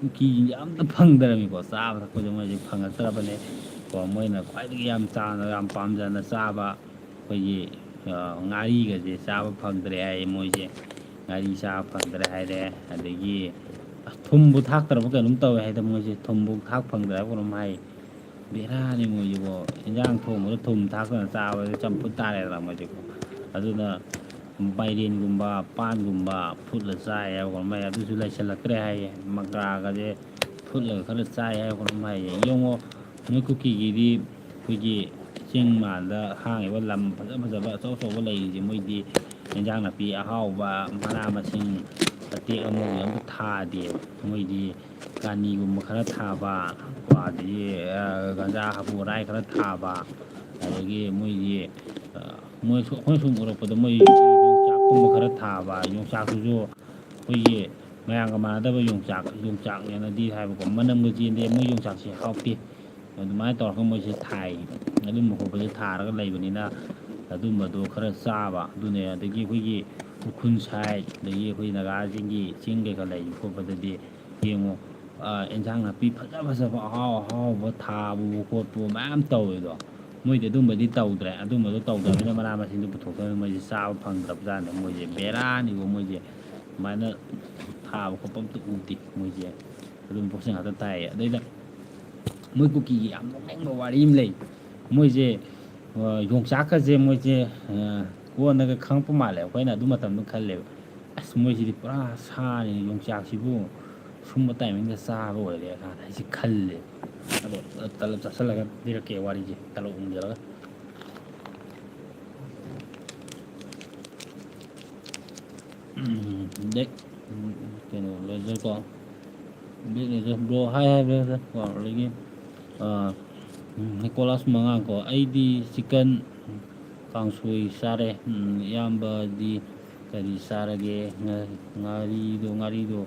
ꯀꯨꯀꯤꯁꯤꯡꯁꯦ ꯑꯝꯇ ꯐꯪꯗ꯭ꯔꯕꯅꯤꯀꯣ ꯆꯥꯕ ꯊꯛꯄꯁꯦ ꯃꯣꯏꯁꯦ ꯐꯪꯉꯛꯇ꯭ꯔꯕꯅꯦ ꯀꯣ ꯃꯣꯏꯅ ꯈ꯭ꯋꯥꯏꯗꯒꯤ ꯌꯥꯝ ꯄꯥꯝꯖꯅ ꯆꯥꯕ ꯑꯩꯈꯣꯏꯒꯤ ꯉꯥꯔꯤꯒꯁꯦ ꯆꯥꯕ ꯐꯪꯗ꯭ꯔꯦ ꯍꯥꯏꯌꯦ ꯃꯣꯏꯁꯦ ꯉꯥꯔꯤ ꯆꯥꯕ ꯐꯪꯗ꯭ꯔꯦ ꯍꯥꯏꯔꯦ ꯑꯗꯒꯤ ꯊꯨꯝꯕꯨ ꯊꯥꯛꯇ꯭ꯔꯕ ꯀꯩꯅꯣꯝ ꯇꯧꯋꯦ ꯍꯥꯏꯗ ꯃꯣꯏꯁꯦ ꯊꯨꯝꯕꯨ ꯊꯥꯛ ꯐꯪꯗ꯭ꯔꯦ ꯍꯥꯏꯕ ꯀꯩꯅꯣꯝ ꯍꯥꯏ ꯕꯦꯔꯥꯅꯤ ꯃꯣꯏꯁꯤꯀꯣ ꯏꯟꯖꯥꯡ ꯊꯣꯡꯕꯗ ꯊꯨꯝ ꯊꯥꯛꯇꯅ ꯆꯥꯕꯗ ꯆꯝꯐꯨꯠ ꯇꯥꯔꯦꯗꯅ ꯃꯣꯏꯁꯦꯀꯣ ꯑꯗꯨꯅ ꯃꯥꯏꯔꯦꯟꯒꯨꯝꯕ ꯄꯥꯟꯒꯨꯝꯕ ꯐꯨꯠꯂ ꯆꯥꯏ ꯍꯥꯏꯕ ꯀꯩꯅꯣꯝ ꯍꯥꯏ ꯑꯗꯨꯁꯨ ꯂꯩꯁꯜꯂꯛꯇ꯭ꯔꯦ ꯍꯥꯏꯌꯦ ꯃꯪꯒ꯭ꯔꯥꯒꯁꯦ ꯐꯨꯠꯂꯒ ꯈꯔ ꯆꯥꯏ ꯍꯥꯏꯕ ꯀꯩꯅꯣꯝ ꯍꯥꯏꯌꯦ ꯌꯦꯡꯉꯣ ꯃꯣꯏ ꯀꯨꯀꯤꯒꯤꯗꯤ ꯑꯩꯈꯣꯏꯒꯤ ꯆꯤꯡ ꯃꯥꯟꯗ ꯍꯥꯡꯉꯤꯕ ꯂꯝ ꯐꯖ ꯐꯖꯕ ꯑꯆꯧ ꯑꯆꯧꯕ ꯂꯩꯔꯤꯁꯦ ꯃꯣꯏꯗꯤ ꯏꯟꯖꯥꯡ ꯅꯥꯄꯤ ꯑꯍꯥꯎꯕ ꯃꯅꯥ ꯃꯁꯤꯡ ꯑꯇꯦꯛ ꯑꯅꯧꯁꯦ ꯑꯝꯇ ꯊꯥꯗꯦꯕ ꯃꯣꯏꯗꯤ ꯀꯥꯅꯤꯒꯨꯝꯕ ꯈꯔ ꯊꯥꯕ ꯀꯣ ꯑꯗꯒꯤ ꯒꯟꯖꯥ ꯍꯥꯞꯄꯨ ꯑꯔꯥꯏ ꯈꯔ ꯊꯥꯕ ꯑꯗꯒꯤ ꯃꯣꯏꯒꯤ ꯑꯩꯈꯣꯏꯅ ꯁꯨꯝ ꯎꯔꯛꯄꯗ ꯃꯣꯏ ꯌꯣꯡꯆꯥꯛꯀꯨꯝꯕ ꯈꯔ ꯊꯥꯕ ꯌꯣꯡꯆꯥꯛꯇꯨꯁꯨ ꯑꯩꯈꯣꯏꯒꯤ ꯃꯌꯥꯝꯒ ꯃꯥꯟꯅꯗꯕ ꯌꯣꯡꯆꯥꯛꯅꯦꯅꯗꯤ ꯍꯥꯏꯕꯀꯣ ꯃꯅꯝꯒ ꯆꯦꯟꯗꯦ ꯃꯣꯏ ꯌꯣꯡꯆꯥꯛꯁꯦ ꯍꯥꯎꯇꯦ ꯑꯗꯨꯃꯥꯏꯅ ꯇꯧꯔꯒ ꯃꯣꯏꯁꯦ ꯊꯥꯏ ꯑꯗꯨꯝꯕ ꯈꯣꯠꯄꯁꯦ ꯊꯥꯔꯒ ꯂꯩꯕꯅꯤꯅ ꯑꯗꯨꯝꯕꯗꯣ ꯈꯔ ꯆꯥꯕ ꯑꯗꯨꯅꯦ ꯑꯗꯒꯤ ꯑꯩꯈꯣꯏꯒꯤ ꯎꯈ꯭ꯔꯨꯜ ꯁꯥꯏꯠ ꯑꯗꯒꯤ ꯑꯩꯈꯣꯏ ꯅꯥꯒꯥꯁꯤꯡꯒꯤ ꯆꯤꯡ ꯀꯩꯀꯥ ꯂꯩꯕ ꯈꯣꯠꯄꯗꯗꯤ ꯌꯦꯡꯉꯣ ꯑꯦꯟꯁꯥꯡ ꯅꯥꯄꯤ ꯐꯖ ꯐꯖꯕ ꯑꯍꯥꯎꯕ ꯊꯥꯕ ꯈꯣꯠꯄ ꯃꯌꯥꯝ ꯇꯧꯋꯦꯗꯣ ꯃꯣꯏꯗꯤ ꯑꯗꯨꯝꯕꯗꯤ ꯇꯧꯗ꯭ꯔꯦ ꯑꯗꯨꯝꯕꯗꯣ ꯇꯧꯗ꯭ꯔꯕꯅꯤꯅ ꯃꯅꯥ ꯃꯁꯤꯡꯗꯨ ꯄꯨꯊꯣꯛꯇꯕꯅꯤꯅ ꯃꯣꯏꯁꯦ ꯆꯥꯕ ꯐꯪꯗ꯭ꯔꯕꯖꯥꯠꯅꯦ ꯃꯣꯏꯁꯦ ꯕꯦꯔꯥꯅꯤꯀꯣ ꯃꯣꯏꯁꯦ ꯑꯗꯨꯃꯥꯏꯅ ꯊꯥꯕ ꯈꯣꯠꯄ ꯑꯝꯇ ꯎꯗꯦ ꯃꯣꯏꯁꯦ ꯑꯗꯨꯝ ꯄꯣꯠꯁꯤꯡ ꯉꯥꯛꯇ ꯇꯥꯏꯌꯦ ꯑꯗꯩꯗ ꯃꯣꯏ ꯀꯨꯀꯤꯒꯤ ꯌꯥꯝ ꯅꯣꯛꯅꯤꯡꯕ ꯋꯥꯔꯤ ꯑꯃ ꯂꯩ ꯃꯣꯏꯁꯦ ꯌꯣꯡꯆꯥꯛꯀꯁꯦ ꯃꯣꯏꯁꯦ ꯀꯣꯟꯅꯒ ꯈꯪꯉꯛꯄ ꯃꯥꯜꯂꯦ ꯑꯩꯈꯣꯏꯅ ꯑꯗꯨ ꯃꯇꯝꯗ ꯈꯜꯂꯦꯕ ꯑꯁ ꯃꯣꯏꯁꯤꯗꯤ ꯄꯨꯔꯥ ꯁꯥꯅꯤ ꯌꯣꯡꯆꯥꯛꯁꯤꯕꯨ ꯁꯨꯝꯕ ꯇꯥꯏꯃꯤꯡꯗ ꯆꯥꯕ ꯑꯣꯏꯔꯦ ꯀꯥꯟꯗ ꯑꯩꯁꯦ ꯈꯜꯂꯦ ꯑꯗꯣ ꯇꯂꯞ ꯆꯥꯁꯤꯜꯂꯒ ꯂꯤꯔꯛꯀꯦ ꯋꯥꯔꯤꯁꯦ ꯇꯂꯞ ꯎꯝꯖꯔꯒ ꯗꯦꯛ ꯀꯩꯅꯣ ꯂꯦꯖꯔꯀꯣ bag laser bro hi brother ꯀꯣ ꯑꯗꯒꯤ ꯅꯤꯀꯣꯂꯥꯁ ꯃꯉꯥꯡ ꯀꯣ ꯑꯩꯗꯤ ꯆꯤꯛꯀꯟ ꯀꯥꯡꯁꯣꯏ ꯆꯥꯔꯦ ꯏꯌꯥꯝꯕꯗꯤ ꯀꯔꯤ ꯆꯥꯔꯒꯦ ꯉꯥꯔꯤꯗꯣ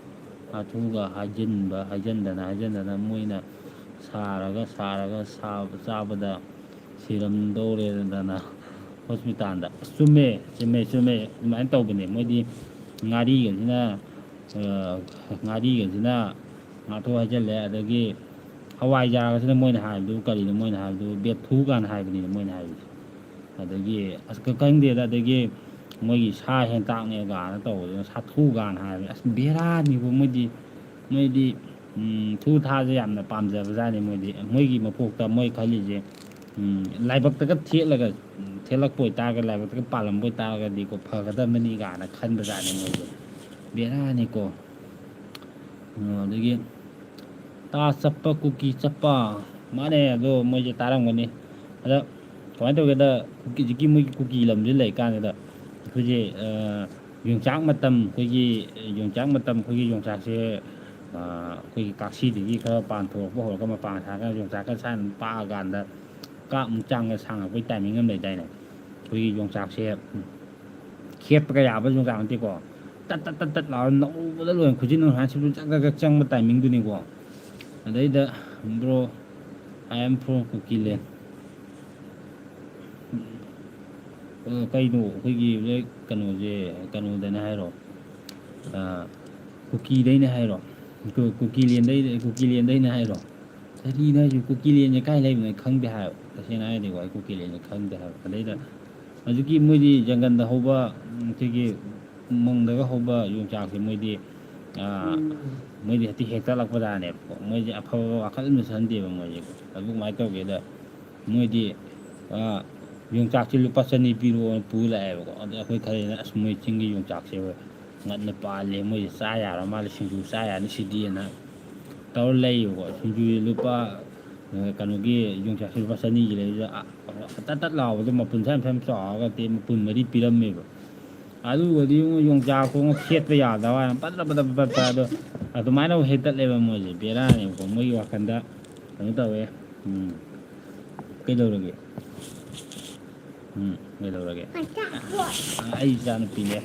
ꯍꯥꯊꯨꯒ ꯍꯥꯏꯖꯤꯟꯗꯅ ꯃꯣꯏꯅ ꯁꯥꯔꯒ ꯆꯥꯕꯗ ꯁꯤꯔꯝꯗꯧꯔꯦꯗꯅ ꯍꯣꯁꯄꯤꯇꯥꯜꯗ ꯆꯨꯝꯃꯦ ꯑꯗꯨꯃꯥꯏꯅ ꯇꯧꯕꯅꯦ ꯃꯣꯏꯗꯤ ꯉꯥꯔꯤꯒꯁꯤꯅ ꯉꯥꯊꯣꯛ ꯍꯩꯖꯤꯜꯂꯦ ꯑꯗꯒꯤ ꯍꯋꯥꯏꯖꯥꯔꯒꯁꯤꯅ ꯃꯣꯏꯅ ꯍꯥꯏꯕꯗꯨ ꯀꯔꯤꯅꯣ ꯃꯣꯏꯅ ꯍꯥꯏꯕꯗꯨ ꯕꯦꯠꯊꯨ ꯀꯥꯟꯅ ꯍꯥꯏꯕꯅꯤꯅ ꯃꯣꯏꯅ ꯍꯥꯏꯕꯁꯦ ꯑꯗꯒꯤ ꯑꯁ ꯈꯪꯗꯦꯗ ꯑꯗꯒꯤ ꯃꯣꯏꯒꯤ ꯁꯥ ꯍꯦꯟꯇꯥꯛꯅꯦ ꯀꯥꯏꯅ ꯇꯧꯕꯗꯨꯅ ꯁꯥꯊꯨ ꯀꯥꯟꯅ ꯍꯥꯏꯕꯅꯤ ꯑꯁ ꯕꯦꯔꯥꯅꯤꯕ ꯃꯣꯏꯗꯤ ꯊꯨ ꯊꯥꯁꯦ ꯌꯥꯝꯅ ꯄꯥꯝꯖꯕꯖꯥꯠꯅꯤ ꯃꯣꯏꯒꯤ ꯃꯄꯣꯛꯇ ꯃꯣꯏ ꯈꯜꯂꯤꯁꯦ ꯂꯥꯏꯕꯛꯇꯒ ꯊꯦꯠꯂꯛꯄ ꯑꯣꯏꯇꯥꯔꯒꯗꯤ ꯂꯥꯏꯕꯛꯇꯒ ꯄꯥꯜꯂꯝꯕ ꯑꯣꯏꯇꯥꯔꯒꯗꯤꯀꯣ ꯐꯒꯗꯕꯅꯤ ꯀꯥꯏꯅ ꯈꯟꯕꯖꯥꯠꯅꯤ ꯃꯣꯏꯁꯦ ꯕꯦꯔꯥꯅꯤꯀꯣ ꯑꯗꯒꯤ ꯇꯥ ꯆꯠꯄ ꯀꯨꯀꯤ ꯆꯠꯄ ꯃꯥꯅꯦ ꯑꯗꯣ ꯃꯣꯏꯁꯦ ꯇꯥꯔꯝꯒꯅꯤ ꯑꯗ ꯀꯃꯥꯏꯅ ꯇꯧꯒꯦꯗ ꯍꯧꯖꯤꯛꯀꯤ ꯃꯣꯏꯒꯤ ꯀꯨꯀꯤ ꯂꯝꯁꯦ ꯂꯩ ꯀꯥꯟꯁꯤꯗ ꯑꯩꯈꯣꯏꯁꯦ ꯌꯣꯡꯆꯥꯛ ꯃꯇꯝ ꯑꯩꯈꯣꯏꯒꯤ ꯌꯣꯡꯆꯥꯛꯁꯦ ꯑꯩꯈꯣꯏꯒꯤ ꯀꯥꯛꯁꯤꯗꯒꯤ ꯈꯔ ꯄꯥꯟꯊꯣꯔꯛꯄ ꯍꯧꯔꯒ ꯃꯄꯥꯟ ꯁꯥꯔꯒ ꯌꯣꯡꯆꯥꯛꯀ ꯁꯥꯏꯅ ꯄꯥꯛꯑꯀꯥꯟꯗ ꯀꯥꯞꯃꯨꯛ ꯆꯥꯡꯒ ꯁꯥꯡꯉꯛꯄꯒꯤ ꯇꯥꯏꯃꯤꯡ ꯑꯃ ꯂꯩꯗꯥꯏꯅꯦ ꯑꯩꯈꯣꯏꯒꯤ ꯌꯣꯡꯆꯥꯛꯁꯦ ꯈꯦꯠꯄꯒ ꯌꯥꯕ ꯌꯣꯡꯆꯥꯛ ꯅꯠꯇꯦꯀꯣ ꯇꯠ ꯂꯥꯎꯔ ꯅꯧꯕꯗ ꯂꯣꯏꯅ ꯈꯨꯖꯤꯟ ꯅꯨꯡꯁꯥꯁꯤꯕꯨ ꯆꯛ ꯆꯪꯕ ꯇꯥꯏꯃꯤꯡꯗꯨꯅꯤꯀꯣ ꯑꯗꯩꯗ ꯕ꯭ꯔꯣ ꯑꯥꯏ ꯑꯦꯝ ꯐ꯭ꯔꯣꯝ ꯀꯨꯀꯤꯂꯦꯟ ꯀꯩꯅꯣ ꯑꯩꯈꯣꯏꯒꯤ ꯀꯩꯅꯣꯁꯦ ꯀꯩꯅꯣꯗꯅꯦ ꯍꯥꯏꯔꯣ ꯀꯨꯀꯤꯗꯩꯅ ꯍꯥꯏꯔꯣ ꯀꯨꯀꯤꯂꯦꯟꯗꯩꯅ ꯍꯥꯏꯔꯣ ꯀꯔꯤꯅꯣ ꯍꯥꯏꯁꯨ ꯀꯨꯀꯤꯂꯦꯟꯁꯦ ꯀꯥꯏ ꯂꯩꯕꯅꯣ ꯈꯪꯗꯦ ꯍꯥꯏꯕ ꯇꯁꯦꯡꯅ ꯍꯥꯏꯔꯗꯤꯀꯣ ꯑꯩ ꯀꯨꯀꯤꯂꯦꯟꯁꯦ ꯈꯪꯗꯦ ꯍꯥꯏꯕ ꯑꯗꯩꯗ ꯍꯧꯖꯤꯛꯀꯤ ꯃꯣꯏꯗꯤ ꯖꯪꯒꯜꯗ ꯍꯧꯕ ꯑꯩꯈꯣꯏꯒꯤ ꯎꯃꯪꯗꯒ ꯍꯧꯕ ꯌꯣꯡꯆꯥꯛꯁꯦ ꯃꯣꯏꯗꯤ ꯃꯣꯏꯗꯤ ꯍꯦꯛꯇ ꯍꯦꯛꯇꯠꯂꯛꯄꯖꯥꯠꯅꯦꯕꯀꯣ ꯃꯣꯏꯁꯦ ꯑꯐꯕ ꯋꯥꯈꯜ ꯑꯃ ꯈꯟꯗꯦꯕ ꯃꯣꯏꯁꯦ ꯑꯗꯨ ꯀꯃꯥꯏꯅ ꯇꯧꯒꯦꯗ ꯃꯣꯏꯗꯤ ꯌꯣꯡꯆꯥꯛꯁꯦ ꯂꯨꯄꯥ 100 ꯄꯤꯔꯣꯅ ꯄꯨ ꯂꯥꯛꯑꯦꯕꯀꯣ ꯑꯗꯣ ꯑꯩꯈꯣꯏ ꯈꯜꯂꯤꯅ ꯑꯁ ꯃꯣꯏ ꯆꯤꯡꯒꯤ ꯌꯣꯡꯆꯥꯛꯁꯦ ꯉꯟꯅ ꯄꯥꯜꯂꯦ ꯃꯣꯏꯁꯦ ꯆꯥ ꯌꯥꯔ ꯃꯥꯜꯂꯦ ꯁꯤꯡꯖꯨ ꯆꯥ ꯌꯥꯅꯤ ꯁꯤꯗꯤꯅ ꯇꯧꯔ ꯂꯩꯌꯦꯕꯀꯣ ꯁꯤꯡꯖꯨꯁꯦ ꯂꯨꯄꯥ ꯀꯩꯅꯣꯒꯤ ꯌꯣꯡꯆꯥꯛꯁꯦ ꯂꯨꯄꯥ 100ꯒꯤ ꯂꯩꯔꯤꯁꯦ ꯇꯠ ꯂꯥꯎꯕꯗꯣ ꯃꯄꯨꯟ ꯁꯥꯏ ꯆꯥꯎꯔꯒꯗꯤ ꯃꯄꯨꯟ 4 ꯄꯤꯔꯝꯃꯦꯕ ꯑꯗꯨꯒꯗꯤ ꯌꯣꯡꯆꯥꯛꯇꯣ ꯁꯦꯠꯄ ꯌꯥꯗꯕ ꯍꯥꯏꯅ ꯄꯠꯄ ꯑꯗꯣ ꯑꯗꯨꯃꯥꯏꯅ ꯍꯦꯛꯇꯠꯂꯦꯕ ꯃꯣꯏꯁꯦ ꯕꯦꯔꯥꯅꯦꯕꯀꯣ ꯃꯣꯏꯒꯤ ꯋꯥꯈꯜꯗ ꯀꯩꯅꯣ ꯇꯧꯋꯦ ꯀꯩꯗꯧꯔꯒꯦ ꯀꯩꯗꯧꯔꯒꯦ ꯑꯩ ꯏꯆꯥꯅꯨꯄꯤꯅꯦ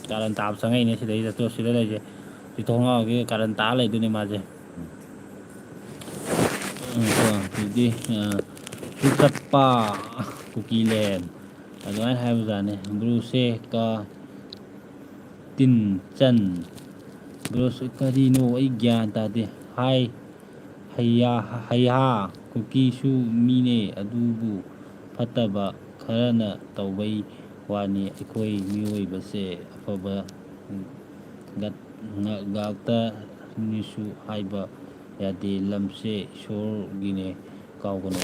ꯀꯥꯔꯟ ꯇꯥꯕ ꯆꯪꯉꯛꯏꯅꯦ ꯁꯤꯗꯩꯗ ꯁꯤꯗ ꯂꯩꯁꯦ ꯁꯤ ꯊꯣꯡꯅꯥꯎꯒꯤ ꯀꯥꯔꯟ ꯇꯥ ꯂꯩꯗꯣꯏꯅꯦ ꯃꯥꯁꯦ ꯑꯗꯨꯗꯤ ꯆꯠꯄ ꯀꯨꯀꯤꯂꯦꯟ ꯑꯗꯨꯃꯥꯏꯅ ꯍꯥꯏꯕꯖꯥꯠꯅꯤ ꯕ꯭ꯔꯨꯁꯦꯀ ꯇꯤꯟ ꯆꯟ ꯕ꯭ꯔꯨꯁ ꯀꯔꯤꯅꯣ ꯑꯩ ꯒ꯭ꯌꯥꯟ ꯇꯥꯗꯦ ꯍꯩꯍꯥ ꯀꯨꯀꯤꯁꯨ ꯃꯤꯅꯦ ꯑꯗꯨꯕꯨ ꯐꯠꯇꯕ ꯈꯔꯅ ꯇꯧꯕꯩ ꯋꯥꯅꯤ ꯑꯩꯈꯣꯏ ꯃꯤꯑꯣꯏꯕꯁꯦ ꯑꯐꯕ ꯉꯥꯛꯇꯅꯤꯁꯨ ꯍꯥꯏꯕ ꯌꯥꯗꯦ ꯂꯝꯁꯦ ꯏꯁꯣꯔꯒꯤꯅꯦ ꯀꯥꯎꯒꯅꯨ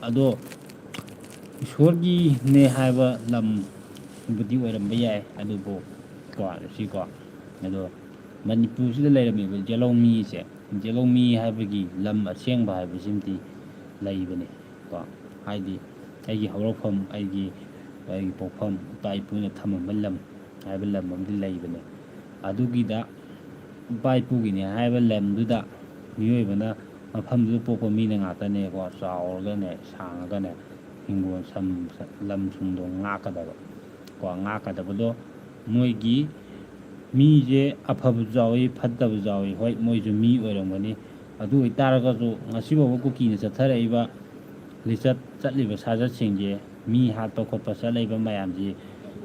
ꯑꯗꯣ ꯏꯁꯣꯔꯒꯤꯅꯦ ꯍꯥꯏꯕ ꯂꯝꯕꯨꯗꯤ ꯑꯣꯏꯔꯝꯕ ꯌꯥꯏ ꯑꯗꯨꯕꯨ ꯁꯤꯀꯣ ꯑꯗꯣ ꯃꯅꯤꯄꯨꯔꯁꯤꯗ ꯂꯩꯔꯝꯃꯤꯕ ꯌꯦꯜꯍꯧꯃꯤꯁꯦ ꯌꯦꯜꯍꯧꯃꯤ ꯍꯥꯏꯕꯒꯤ ꯂꯝ ꯑꯁꯦꯡꯕ ꯍꯥꯏꯕꯁꯤꯃꯗꯤ ꯂꯩꯕꯅꯦ ꯀꯣ ꯍꯥꯏꯗꯤ ꯑꯩꯒꯤ ꯍꯧꯔꯛꯐꯝ ꯑꯩꯒꯤ ꯄꯣꯛꯐꯝ ꯏꯄꯥ ꯏꯄꯨꯅ ꯊꯝꯃꯝꯕ ꯂꯝ ꯍꯥꯏꯕ ꯂꯝ ꯑꯃꯗꯤ ꯂꯩꯕꯅꯦ ꯑꯗꯨꯒꯤꯗ ꯏꯄꯥ ꯏꯄꯨꯒꯤꯅꯦ ꯍꯥꯏꯕ ꯂꯝꯗꯨꯗ ꯃꯤꯑꯣꯏꯕꯅ ꯃꯐꯝꯗꯨꯗ ꯄꯣꯛꯄ ꯃꯤꯅ ꯉꯥꯛꯇꯅꯦꯀꯣ ꯆꯥꯎꯔꯒꯅꯦ ꯁꯥꯡꯉꯒꯅꯦ ꯍꯤꯡꯒꯣꯜ ꯂꯝ ꯁꯨꯡꯗꯣ ꯉꯥꯛꯀꯗꯕꯗꯣ ꯃꯣꯏꯒꯤ ꯃꯤꯁꯦ ꯑꯐꯕꯁꯨ ꯌꯥꯎꯏ ꯐꯠꯇꯕꯁꯨ ꯌꯥꯎꯏ ꯍꯣꯏ ꯃꯣꯏꯁꯨ ꯃꯤ ꯑꯣꯏꯔꯝꯒꯅꯤ ꯑꯗꯨ ꯑꯣꯏꯇꯥꯔꯒꯁꯨ ꯉꯁꯤꯐꯥꯎꯕ ꯀꯨꯀꯤꯅ ꯆꯠꯊꯔꯛꯏꯕ ꯂꯤꯆꯠ ꯆꯠꯂꯤꯕ ꯁꯥꯖꯠꯁꯤꯡꯁꯦ ꯃꯤ ꯍꯥꯠꯄ ꯈꯣꯠꯄ ꯆꯠꯂꯤꯕ ꯃꯌꯥꯝꯁꯦ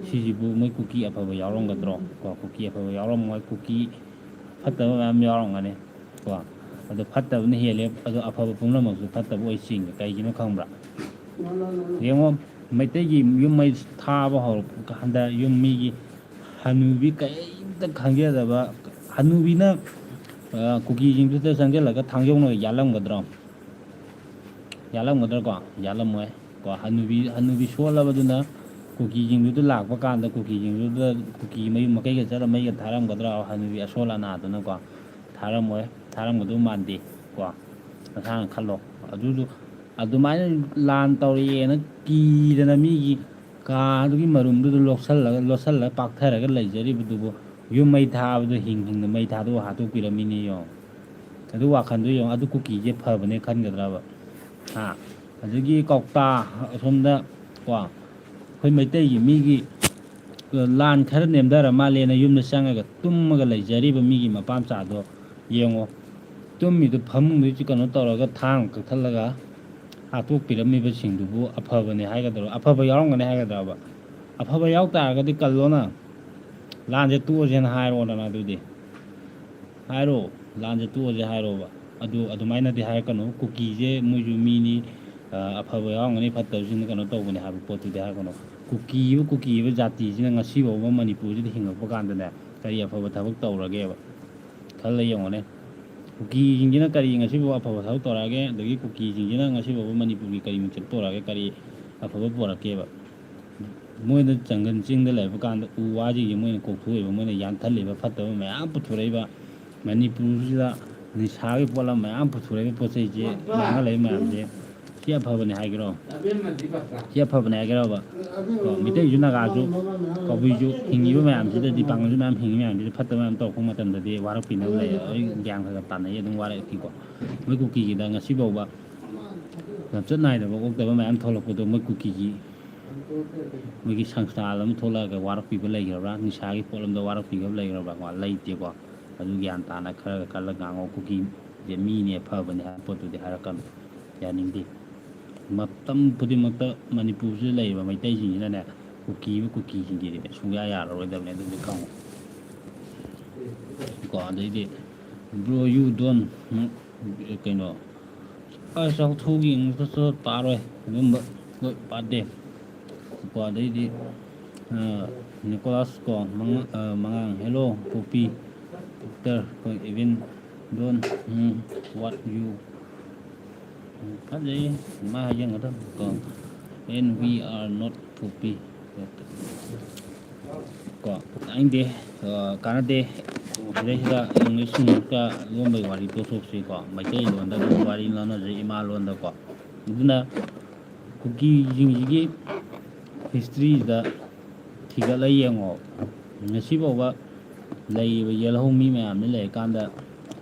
ꯁꯤꯁꯤꯕꯨ ꯃꯣꯏ ꯀꯨꯀꯤ ꯑꯐꯕ ꯌꯥꯎꯔꯝꯒꯗ꯭ꯔോ ꯀꯣ ꯀꯨꯀꯤ ꯑꯐꯕ ꯌꯥꯎꯔꯝꯃꯣꯏ ꯀꯨꯀꯤ ꯐꯠꯇꯕ ꯃꯌꯥꯝ ꯌꯥꯎꯔꯝꯒꯅꯤ ꯀꯣ ꯑꯗꯣ ꯐꯠꯇꯕꯅ ꯍꯦꯜꯂꯦ ꯑꯗꯣ ꯑꯐꯕ ꯄꯨꯝꯅꯃꯛꯁꯨ ꯐꯠꯇꯕ ꯑꯣꯏ ꯆꯤꯡꯉꯦ ꯀꯩꯒꯤꯅꯣ ꯈꯪꯕ꯭ꯔꯥ ꯌꯦꯡꯉꯣ ꯃꯩꯇꯩꯒꯤ ꯌꯨꯝ ꯃꯩ ꯊꯥꯕ ꯍꯧꯔꯛꯄ ꯀꯥꯟꯗ ꯌꯨꯝ ꯃꯤꯒꯤ ꯍꯅꯨꯕꯤ ꯀꯔꯤꯝꯇ ꯈꯪꯖꯗꯕ ꯍꯅꯨꯕꯤꯅ ꯀꯨꯀꯤꯁꯤꯡꯗꯨꯗ ꯆꯪꯁꯤꯜꯂꯒ ꯊꯥꯡꯖꯧꯅꯒ ꯌꯥꯜꯂꯝꯒꯗ꯭ꯔꯥꯀꯣ ꯌꯥꯜꯂꯝꯃꯣꯏ ꯀꯣ ꯍꯅꯨꯕꯤ ꯁꯣꯜꯂꯕꯗꯨꯅ ꯀꯨꯀꯤꯁꯤꯡꯗꯨꯗ ꯂꯥꯛꯄ ꯀꯥꯟꯗ ꯀꯨꯀꯤꯁꯤꯡꯗꯨꯗ ꯀꯨꯀꯤ ꯃꯌꯨꯝ ꯃꯀꯩꯒ ꯆꯠꯂ ꯃꯩꯒ ꯊꯥꯔꯝꯒꯗ꯭ꯔꯥ ꯍꯅꯨꯕꯤ ꯑꯁꯣꯜ ꯑꯅꯥꯗꯨꯅꯀꯣ ꯊꯥꯔꯝꯃꯣꯏ ꯊꯥꯔꯝꯒꯗꯧ ꯃꯥꯟꯗꯦ ꯀꯣ ꯅꯁꯥꯅ ꯈꯜꯂꯣ ꯑꯗꯨꯃꯥꯏꯅ ꯂꯥꯟ ꯇꯧꯔꯛꯑꯦꯅ ꯀꯤꯗꯅ ꯃꯤꯒꯤ ꯀꯥꯗꯨꯒꯤ ꯃꯔꯨꯝꯗꯨꯗ ꯂꯣꯠꯁꯤꯜꯂꯒ ꯄꯥꯛꯊꯔꯒ ꯂꯩꯖꯔꯤꯕꯗꯨꯕꯨ ꯌꯨꯝ ꯃꯩ ꯊꯥꯕꯗꯣ ꯍꯤꯡꯅ ꯃꯩ ꯊꯥꯗꯣꯛꯑ ꯍꯥꯠꯇꯣꯛꯄꯤꯔꯝꯃꯤꯅꯦ ꯌꯦꯡꯉꯣ ꯑꯗꯨ ꯋꯥꯈꯟꯗꯣ ꯌꯦꯡꯉꯣ ꯑꯗꯨ ꯀꯨꯀꯤꯁꯦ ꯐꯕꯅꯦ ꯈꯟꯒꯗ꯭ꯔꯕ ꯑꯗꯒꯤ ꯀꯧꯇꯥ ꯑꯁꯣꯝꯗ ꯀꯣ ꯑꯩꯈꯣꯏ ꯃꯩꯇꯩꯒꯤ ꯃꯤꯒꯤ ꯂꯥꯟ ꯈꯔ ꯅꯦꯝꯊꯔ ꯃꯥꯜꯂꯦꯅ ꯌꯨꯝꯗ ꯆꯪꯉꯒ ꯇꯨꯝꯃꯒ ꯂꯩꯖꯔꯤꯕ ꯃꯤꯒꯤ ꯃꯄꯥꯝꯆꯥꯗꯣ ꯌꯦꯡꯉꯣ ꯇꯨꯝꯃꯤꯗꯨ ꯐꯃꯨꯡꯗꯨ ꯀꯩꯅꯣ ꯇꯧꯔꯒ ꯊꯥꯡ ꯀꯛꯊꯠꯂꯒ ꯍꯥꯠꯇꯣꯛꯄꯤꯔꯝꯃꯤꯕꯁꯤꯡꯗꯨꯕꯨ ꯑꯐꯕꯅꯦ ꯍꯥꯏꯒꯗ꯭ꯔꯣ ꯑꯐꯕ ꯌꯥꯎꯔꯝꯒꯅꯤ ꯍꯥꯏꯒꯗ꯭ꯔꯕ ꯑꯐꯕ ꯌꯥꯎ ꯇꯥꯔꯒꯗꯤ ꯀꯜꯂꯣꯅ ꯂꯥꯟꯁꯦ ꯇꯣꯛꯑꯁꯦꯅ ꯍꯥꯏꯔꯣꯗꯅ ꯑꯗꯨꯗꯤ ꯍꯥꯏꯔꯣ ꯂꯥꯟꯁꯦ ꯇꯣꯛꯑꯁꯦ ꯍꯥꯏꯔꯣꯕ ꯑꯗꯨꯃꯥꯏꯅꯗꯤ ꯍꯥꯏꯔꯛꯀꯅꯨ ꯀꯨꯀꯤꯁꯦ ꯃꯣꯏꯁꯨ ꯃꯤꯅꯤ ꯑꯐꯕ ꯌꯥꯎꯔꯝꯒꯅꯤ ꯐꯠꯇꯕꯁꯤꯡꯅ ꯀꯩꯅꯣ ꯇꯧꯕꯅꯦ ꯍꯥꯏꯕ ꯄꯣꯠꯇꯨꯗꯤ ꯍꯥꯏꯔꯛꯀꯅꯨ ꯀꯨꯀꯤꯕ ꯖꯥꯇꯤꯁꯤꯅ ꯉꯁꯤꯐꯥꯎꯕ ꯃꯅꯤꯄꯨꯔꯁꯤꯗ ꯍꯤꯡꯉꯛꯄ ꯀꯥꯟꯗꯅꯦ ꯀꯔꯤ ꯑꯐꯕ ꯊꯕꯛ ꯇꯧꯔꯒꯦꯕ ꯈꯜꯂ ꯌꯦꯡꯉꯣꯅꯦ ꯀꯨꯀꯤꯁꯤꯡꯁꯤꯅ ꯀꯔꯤ ꯉꯁꯤꯐꯥꯎ ꯑꯐꯕ ꯊꯕꯛ ꯇꯧꯔꯛꯑꯒꯦ ꯑꯗꯒꯤ ꯀꯨꯀꯤꯁꯤꯡꯁꯤꯅ ꯉꯁꯤꯐꯥꯎꯕ ꯃꯅꯤꯄꯨꯔꯒꯤ ꯀꯔꯤ ꯃꯤꯡꯆꯠ ꯇꯧꯔꯛꯑꯒꯦ ꯀꯔꯤ ꯑꯐꯕ ꯄꯣꯔꯛꯀꯦꯕ ꯃꯣꯏꯅ ꯖꯪꯒꯜ ꯆꯤꯡꯗ ꯂꯩꯕ ꯀꯥꯟꯗ ꯎ ꯋꯥꯁꯤꯡꯁꯦ ꯃꯣꯏꯅ ꯀꯣꯛꯊꯣꯛꯏꯕ ꯃꯣꯏꯅ ꯌꯥꯟꯊꯠꯂꯤꯕ ꯐꯠꯇꯕ ꯃꯌꯥꯝ ꯄꯨꯊꯣꯔꯛꯏꯕ ꯃꯅꯤꯄꯨꯔꯁꯤꯗ ꯅꯤꯁꯥꯒꯤ ꯄꯣꯠꯂꯝ ꯃꯌꯥꯝ ꯄꯨꯊꯣꯔꯛꯏꯕ ꯄꯣꯠ ꯆꯩꯁꯦ ꯃꯥꯡꯍꯜꯂꯛꯏꯕ ꯃꯌꯥꯝꯁꯦ ꯁꯤ ꯑꯐꯕꯅꯦ ꯍꯥꯏꯒꯦꯔꯣ ꯁꯤ ꯑꯐꯕꯅꯦ ꯍꯥꯏꯒꯦꯔꯕ ꯃꯤꯇꯩꯁꯨ ꯅꯥꯒꯥꯁꯨ ꯀꯕꯨꯏꯁꯨ ꯍꯤꯡꯉꯤꯕ ꯃꯌꯥꯝꯁꯤꯗꯗꯤ ꯄꯥꯡꯒꯜꯁꯨ ꯃꯌꯥꯝ ꯍꯤꯡꯉꯤ ꯃꯌꯥꯝꯁꯤꯗ ꯐꯠꯇꯕ ꯃꯌꯥꯝ ꯇꯧꯔꯛꯄ ꯃꯇꯝꯗꯗꯤ ꯋꯥꯔꯛꯄꯤꯅꯕ ꯂꯩ ꯑꯩ ꯒ꯭ꯌꯥꯟ ꯈꯔ ꯇꯥꯟꯅꯩ ꯑꯗꯨꯝ ꯋꯥꯔꯛꯈꯤꯀꯣ ꯃꯣꯏ ꯀꯨꯀꯤꯒꯤꯗ ꯉꯁꯤꯐꯥꯎꯕ ꯂꯝꯆꯠ ꯅꯥꯏꯗꯕ ꯑꯣꯛꯇꯕ ꯃꯌꯥꯝ ꯊꯣꯛꯂꯛꯄꯗꯣ ꯃꯣꯏ ꯀꯨꯀꯤꯒꯤ ꯃꯣꯏꯒꯤ ꯁꯪꯁꯊꯥꯟ ꯑꯃ ꯊꯣꯛꯂꯛꯑꯒ ꯋꯥꯔꯛꯄꯤꯕ ꯂꯩꯈ꯭ꯔꯕ꯭ꯔꯥ ꯅꯤꯁꯥꯒꯤ ꯄꯣꯠꯂꯝꯗ ꯋꯥꯔꯛꯄꯤꯕ ꯂꯩꯈ꯭ꯔꯕ꯭ꯔꯥ ꯂꯩꯇꯦꯀꯣ ꯑꯗꯨ ꯒ꯭ꯌꯥꯟ ꯇꯥꯅ ꯈꯔꯒ ꯀꯜꯂꯒ ꯉꯥꯡꯉꯣ ꯀꯨꯀꯤꯁꯦ ꯃꯤꯅꯦ ꯐꯕꯅꯦ ꯍꯥꯏꯕ ꯄꯣꯠꯇꯨꯗꯤ ꯍꯥꯏꯔꯛꯀꯅꯨ ꯌꯥꯅꯤꯡꯗꯦ ꯃꯇꯝ ꯈꯨꯗꯤꯡꯃꯛꯇ ꯃꯅꯤꯄꯨꯔꯁꯤꯗ ꯂꯩꯔꯤꯕ ꯃꯩꯇꯩꯁꯤꯡꯁꯤꯅꯅꯦ ꯀꯨꯀꯤꯁꯤꯡꯁꯤꯗꯤꯅꯦ ꯁꯨꯡꯌꯥ ꯌꯥꯔꯔꯣꯏꯗꯕꯅꯦ ꯑꯗꯨꯗꯤ ꯈꯪꯉꯣ ꯀꯣ ꯑꯗꯩꯗꯤ ꯕ꯭ꯔꯣ ꯌꯨ ꯗꯣꯟ ꯀꯩꯅꯣ ꯆꯥꯎꯊꯣꯛꯒꯤ ꯄꯥꯔꯣꯏ ꯑꯗꯨꯝꯕ ꯍꯣꯏ ꯄꯥꯗꯦ ꯀꯣ ꯑꯗꯩꯗꯤ Nicholas ko mangang hello Poppy Victor ko even don what you fazay ma hayang ito ko and we are not Poppy ko anh đi Canada đây là English ka luôn bay wari to sok si ko mai tei luôn da wari la na ji ma luôn da ko duna cookie jing ji history da thiga la yengo ngasi bo ba lei ba yel hong mi ma am le kan da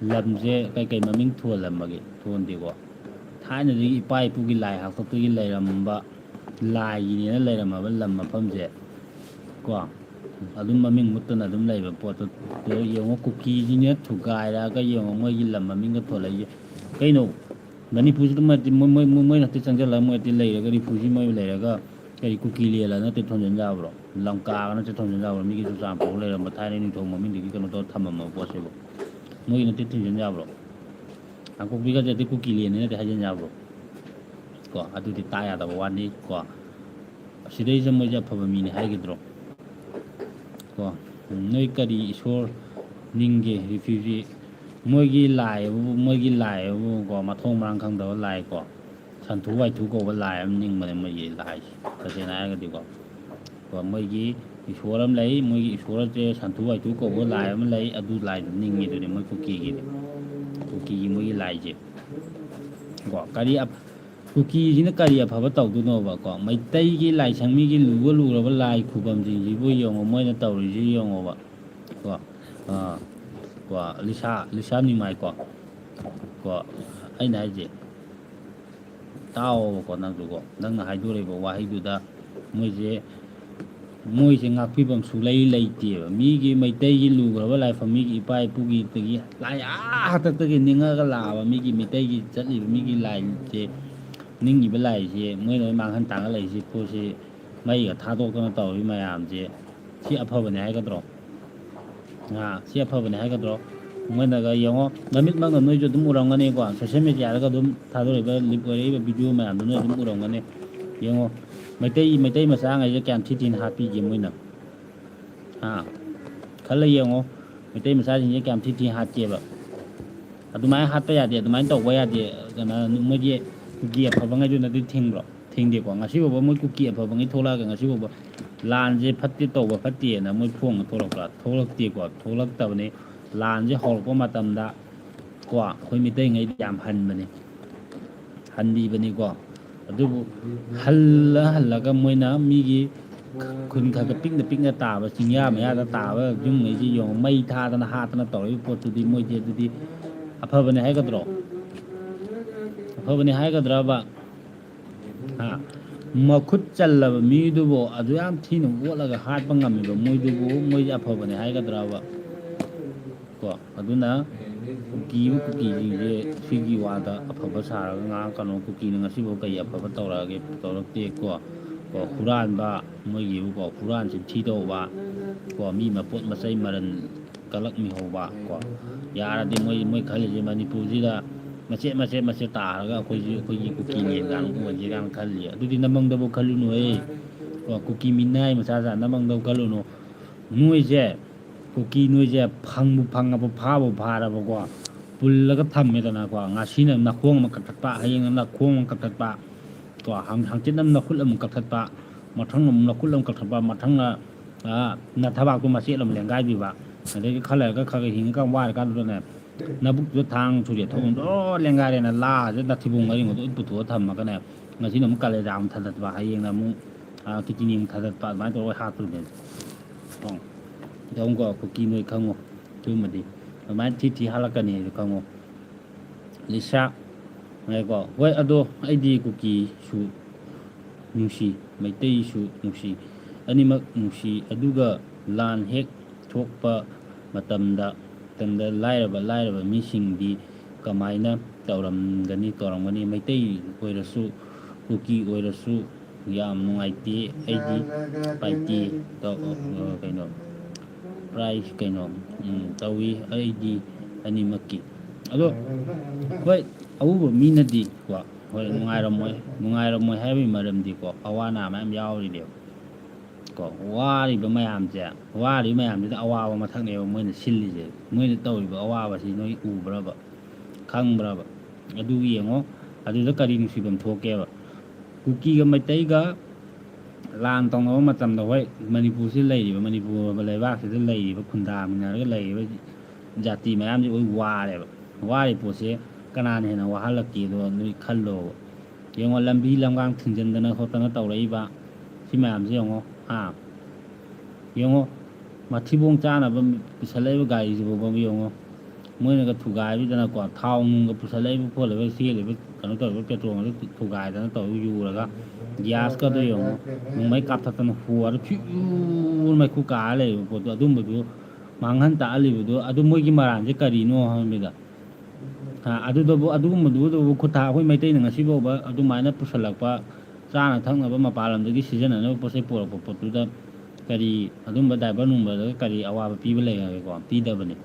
lam je kai kai maming thua lam ma ge thon di ko thai na ji pai pu gi lai ha ko tu gi lai ram ba lai ni na lai ram ba lam ma pham je ko adum maming mutun adum lai ba po to yengo cookie ji ne thu gai ra ka yengo moi gi lam maming ka tho lai kai no mani pu ji ma moi na ti chang ja la moi ti lai ga ri pu ji moi lai ga cái cookie lia là nó tiếp thông dân giao rồi lòng ca nó tiếp thông dân giao rồi mấy cái số phố này là một thay nên thông mà mình thì cái con nó thầm mà qua xem mỗi nó tiếp thông dân giao rồi anh cũng biết cái cookie lia này thì hay dân giao rồi có à tôi thì tai à tao quan đi có sau đây giờ mới giờ phải mình hay cái đó có nơi cái đi số ninh cái refugee mỗi cái lại có mà thông mang khang đó lại có sản thú vài thú cổ lại em nhưng mà gì lại cái thế này cái điều còn mấy cái số lắm lấy mấy cái số là sản thú vài thú cổ lại em lấy ở đu lại nhưng gì rồi mấy cookie mấy cái lại chứ có cái đi cookie gì nó cái đi phải bắt đầu tôi nói có mấy tay cái lại sang mấy cái lúa rồi lại khu bầm gì bây giờ mà mới nó tàu rồi gì dùng mà có Lisa như mày có anh này gì tao còn năng dụng năng là hai đứa này bảo hai đứa ta môi sẽ ngạc phi bằng số lấy tiền mi cái mấy tay cái lù rồi lại phần mi cái bài pu cái lại tất cái níng cái là và mi cái mấy tay cái chất gì mi cái lại thì níng gì bên lại thì mới nói mang hắn tặng cái lại thì cô sẽ mấy cái tháo cái nó tàu với mày làm gì chỉ áp hơn này cái đó chỉ áp hơn này cái đó mới là cái 영어 남it mang người cho đúng orang này qua social media cái đúng thay đổi cái clip cái video mà đúng orang này 영어 mấy tay mà sáng ngày cái thi tin happy gì mới nè khá là 영어 mấy tay mà sáng cái thi tin happy vậy tụi mày hát tới giờ tụi mày tàu quay giờ cái nó mới gì kia phải bằng cái chỗ này đi thình đi qua ngày xưa bảo mới kia phải bằng cái thô la cái ngày xưa bảo lan gì phát tiết tàu và phát tiền là mới phuong thô lộc tiền qua thô lộc tàu này làn chứ họ có mà tầm đã quả khối mi tây ngay giảm hành mà này hành đi bên này quả tôi hành là cái môi nó mi cái khuyên khai cái pink cái tả và sinh ra mấy ta tả và dùng mấy cái dùng mây tha ta hạt ta tỏi của tôi đi môi tôi đi apa bên này hay cái đó apa bên này hay cái đó bạn mà khút chân là mi đu bộ ở dưới am thi nó vỗ là cái hạt bằng ngầm rồi môi đu bộ môi apa bên này hay cái đó bạn có aduna cookie gì swigi wada apa sara nga kanu cookie nga sibo kai apa tora ge tora te ko Quran ba moi gi ko Quran sin thi do ba ko mi ma pot ma sai maran kalak mi ho ba ko ya ra de moi khali je Manipur ji da ma se ta ga ko ji cookie ni ga ko ji ga khali du di namang da bo khalu no e ko cookie minai ma sa namang da khalu no nuôi je cookie nuôi je phang abo pha ra ba pul la ka tham me na ko nga sin na khong ma kat pa hayeng na khong ma kat pa to hang chin nam na khul am kat pa ma thang nam na khul am kat pa ma thang na thabak tu ma se lam leng gai bi ba de khala ka hing ka wa ka do na na buk jo thang chu je thong do leng gai na la je na thibung ngai ngo pu thu tham ma ka na nga sin nam ka le ram thadat ba hayeng na mu ki chinim thadat pa ma to ha tu ne tong dong ko cookie nuôi không tôi mà đi mà thi halaka này không Lisa này có với ado ID cookie su nusi mấy tay su nusi anh mà nusi aduga lan hek thok pa matamda tanda lai ra missing di kamaina tauram gani mấy tay oi ra su cookie oi ra su yam nungai ti ID pai ti to cái nó price cái nó tawi ID ani makki ado hoi awu mi na di kwa hoi ngai ra moi hai bi maram di ko awana ma am yaw ri de ꯀꯣ ꯋꯥꯔꯤꯕ ꯃꯌꯥꯝꯁꯤꯗ ꯑꯋꯥꯕ ꯃꯊꯛꯅꯦꯕ ꯃꯣꯏꯅ ꯁꯤꯜꯂꯤꯁꯦ ꯃꯣꯏꯅ ꯇꯧꯔꯤꯕ ꯑꯋꯥꯕꯁꯤ ꯅꯣꯏ ꯎꯕ꯭ꯔꯕ ꯈꯪꯕ꯭ꯔꯕ ꯑꯗꯨ ꯌꯦꯡꯉꯣ ꯑꯗꯨꯗ ꯀꯔꯤ ꯅꯨꯡꯁꯤꯐꯝ ꯊꯣꯛꯀꯦꯕ ꯀꯨꯀꯤꯒ ꯃꯩꯇꯩꯒ ꯂꯥꯟ ꯇꯧꯅꯕ ꯃꯇꯝꯗ ꯍꯣꯏ ꯃꯅꯤꯄꯨꯔꯁꯤꯗ ꯂꯩꯔꯤꯕ ꯃꯅꯤꯄꯨꯔ ꯂꯩꯕꯥꯛꯁꯤꯗ ꯂꯩꯔꯤꯕ ꯈꯨꯟꯗꯥꯃꯤꯟꯅꯔꯒ ꯂꯩꯔꯤꯕ ꯖꯥꯇꯤ ꯃꯌꯥꯝꯁꯦ ꯂꯣꯏ ꯋꯥꯔꯦꯕ ꯋꯥꯔꯤ ꯄꯣꯠꯁꯦ ꯀꯅꯥꯅ ꯍꯦꯟꯅ ꯋꯥꯍꯜꯂꯛꯀꯦꯗꯣ ꯅꯣꯏ ꯈꯜꯂꯣꯕ ꯌꯦꯡꯉꯣ ꯂꯝꯕꯤ ꯂꯝꯒꯥꯡ ꯊꯤꯡꯖꯤꯟꯗꯅ ꯈꯣꯠꯇꯅ ꯇꯧꯔꯛꯏꯕ ꯁꯤ ꯃꯌꯥꯝꯁꯦ ꯌꯦꯡꯉꯣ ꯌꯦꯡꯉꯣ ꯃꯊꯤꯕꯣꯡ ꯆꯥꯅꯕ ꯄꯨꯁꯜꯂꯛꯏꯕ ꯒꯥꯔꯤꯁꯤꯐꯥꯎꯕ ꯌꯦꯡꯉꯣ ꯃꯣꯏꯅꯒ ꯊꯨꯒꯥꯏꯕꯤꯗꯅꯀꯣ ꯊꯥꯎ ꯅꯨꯡꯒ ꯄꯨꯁꯜꯂꯛꯏꯕ ꯈꯣꯠꯂꯤꯕ ꯆꯦꯜꯂꯤꯕ ꯀꯩꯅꯣ ꯇꯧꯔꯤꯕ ꯄꯦꯇ꯭ꯔꯣꯜꯒꯗꯣ ꯊꯨꯒꯥꯏꯗꯅ ꯇꯧꯔꯒ ꯌꯨꯔꯒ ꯒ꯭ꯌꯥꯁꯀꯗꯣ ꯌꯦꯡꯉꯣ ꯅꯣꯡꯃꯩ ꯀꯥꯞꯊꯠꯇꯅ ꯍꯣꯔ ꯐꯤꯌꯨꯔ ꯃꯩꯈꯨ ꯀꯥꯔ ꯂꯩꯔꯤꯕ ꯄꯣꯠꯇꯣ ꯑꯗꯨꯝꯕꯗꯨ ꯃꯥꯡꯍꯟ ꯇꯥꯛꯍꯜꯂꯤꯕꯗꯣ ꯑꯗꯨ ꯃꯣꯏꯒꯤ ꯃꯔꯥꯟꯁꯦ ꯀꯔꯤꯅꯣ ꯍꯥꯏꯕꯅꯤꯗ ꯑꯗꯨꯒꯨꯝꯕꯗꯨꯕꯨ ꯑꯩꯈꯣꯏ ꯃꯩꯇꯩꯅ ꯉꯁꯤꯐꯥꯎꯕ ꯑꯗꯨꯃꯥꯏꯅ ꯄꯨꯁꯜꯂꯛꯄ ꯆꯥꯅ ꯊꯛꯅꯕ ꯃꯄꯥꯟ ꯂꯝꯗꯒꯤ ꯁꯤꯖꯤꯟꯅꯅꯕ ꯄꯣꯠ ꯆꯩ ꯄꯨꯔꯛꯄ ꯄꯣꯠꯇꯨꯗ ꯀꯔꯤ ꯑꯗꯨꯝꯕ ꯗ꯭राꯏꯚꯔ ꯅꯨꯡꯕꯔꯗꯒ ꯀꯔꯤ ꯑꯋꯥꯕ ꯄꯤꯕ ꯂꯩꯔꯒꯦꯀꯣ ꯄꯤꯗꯕꯅꯤ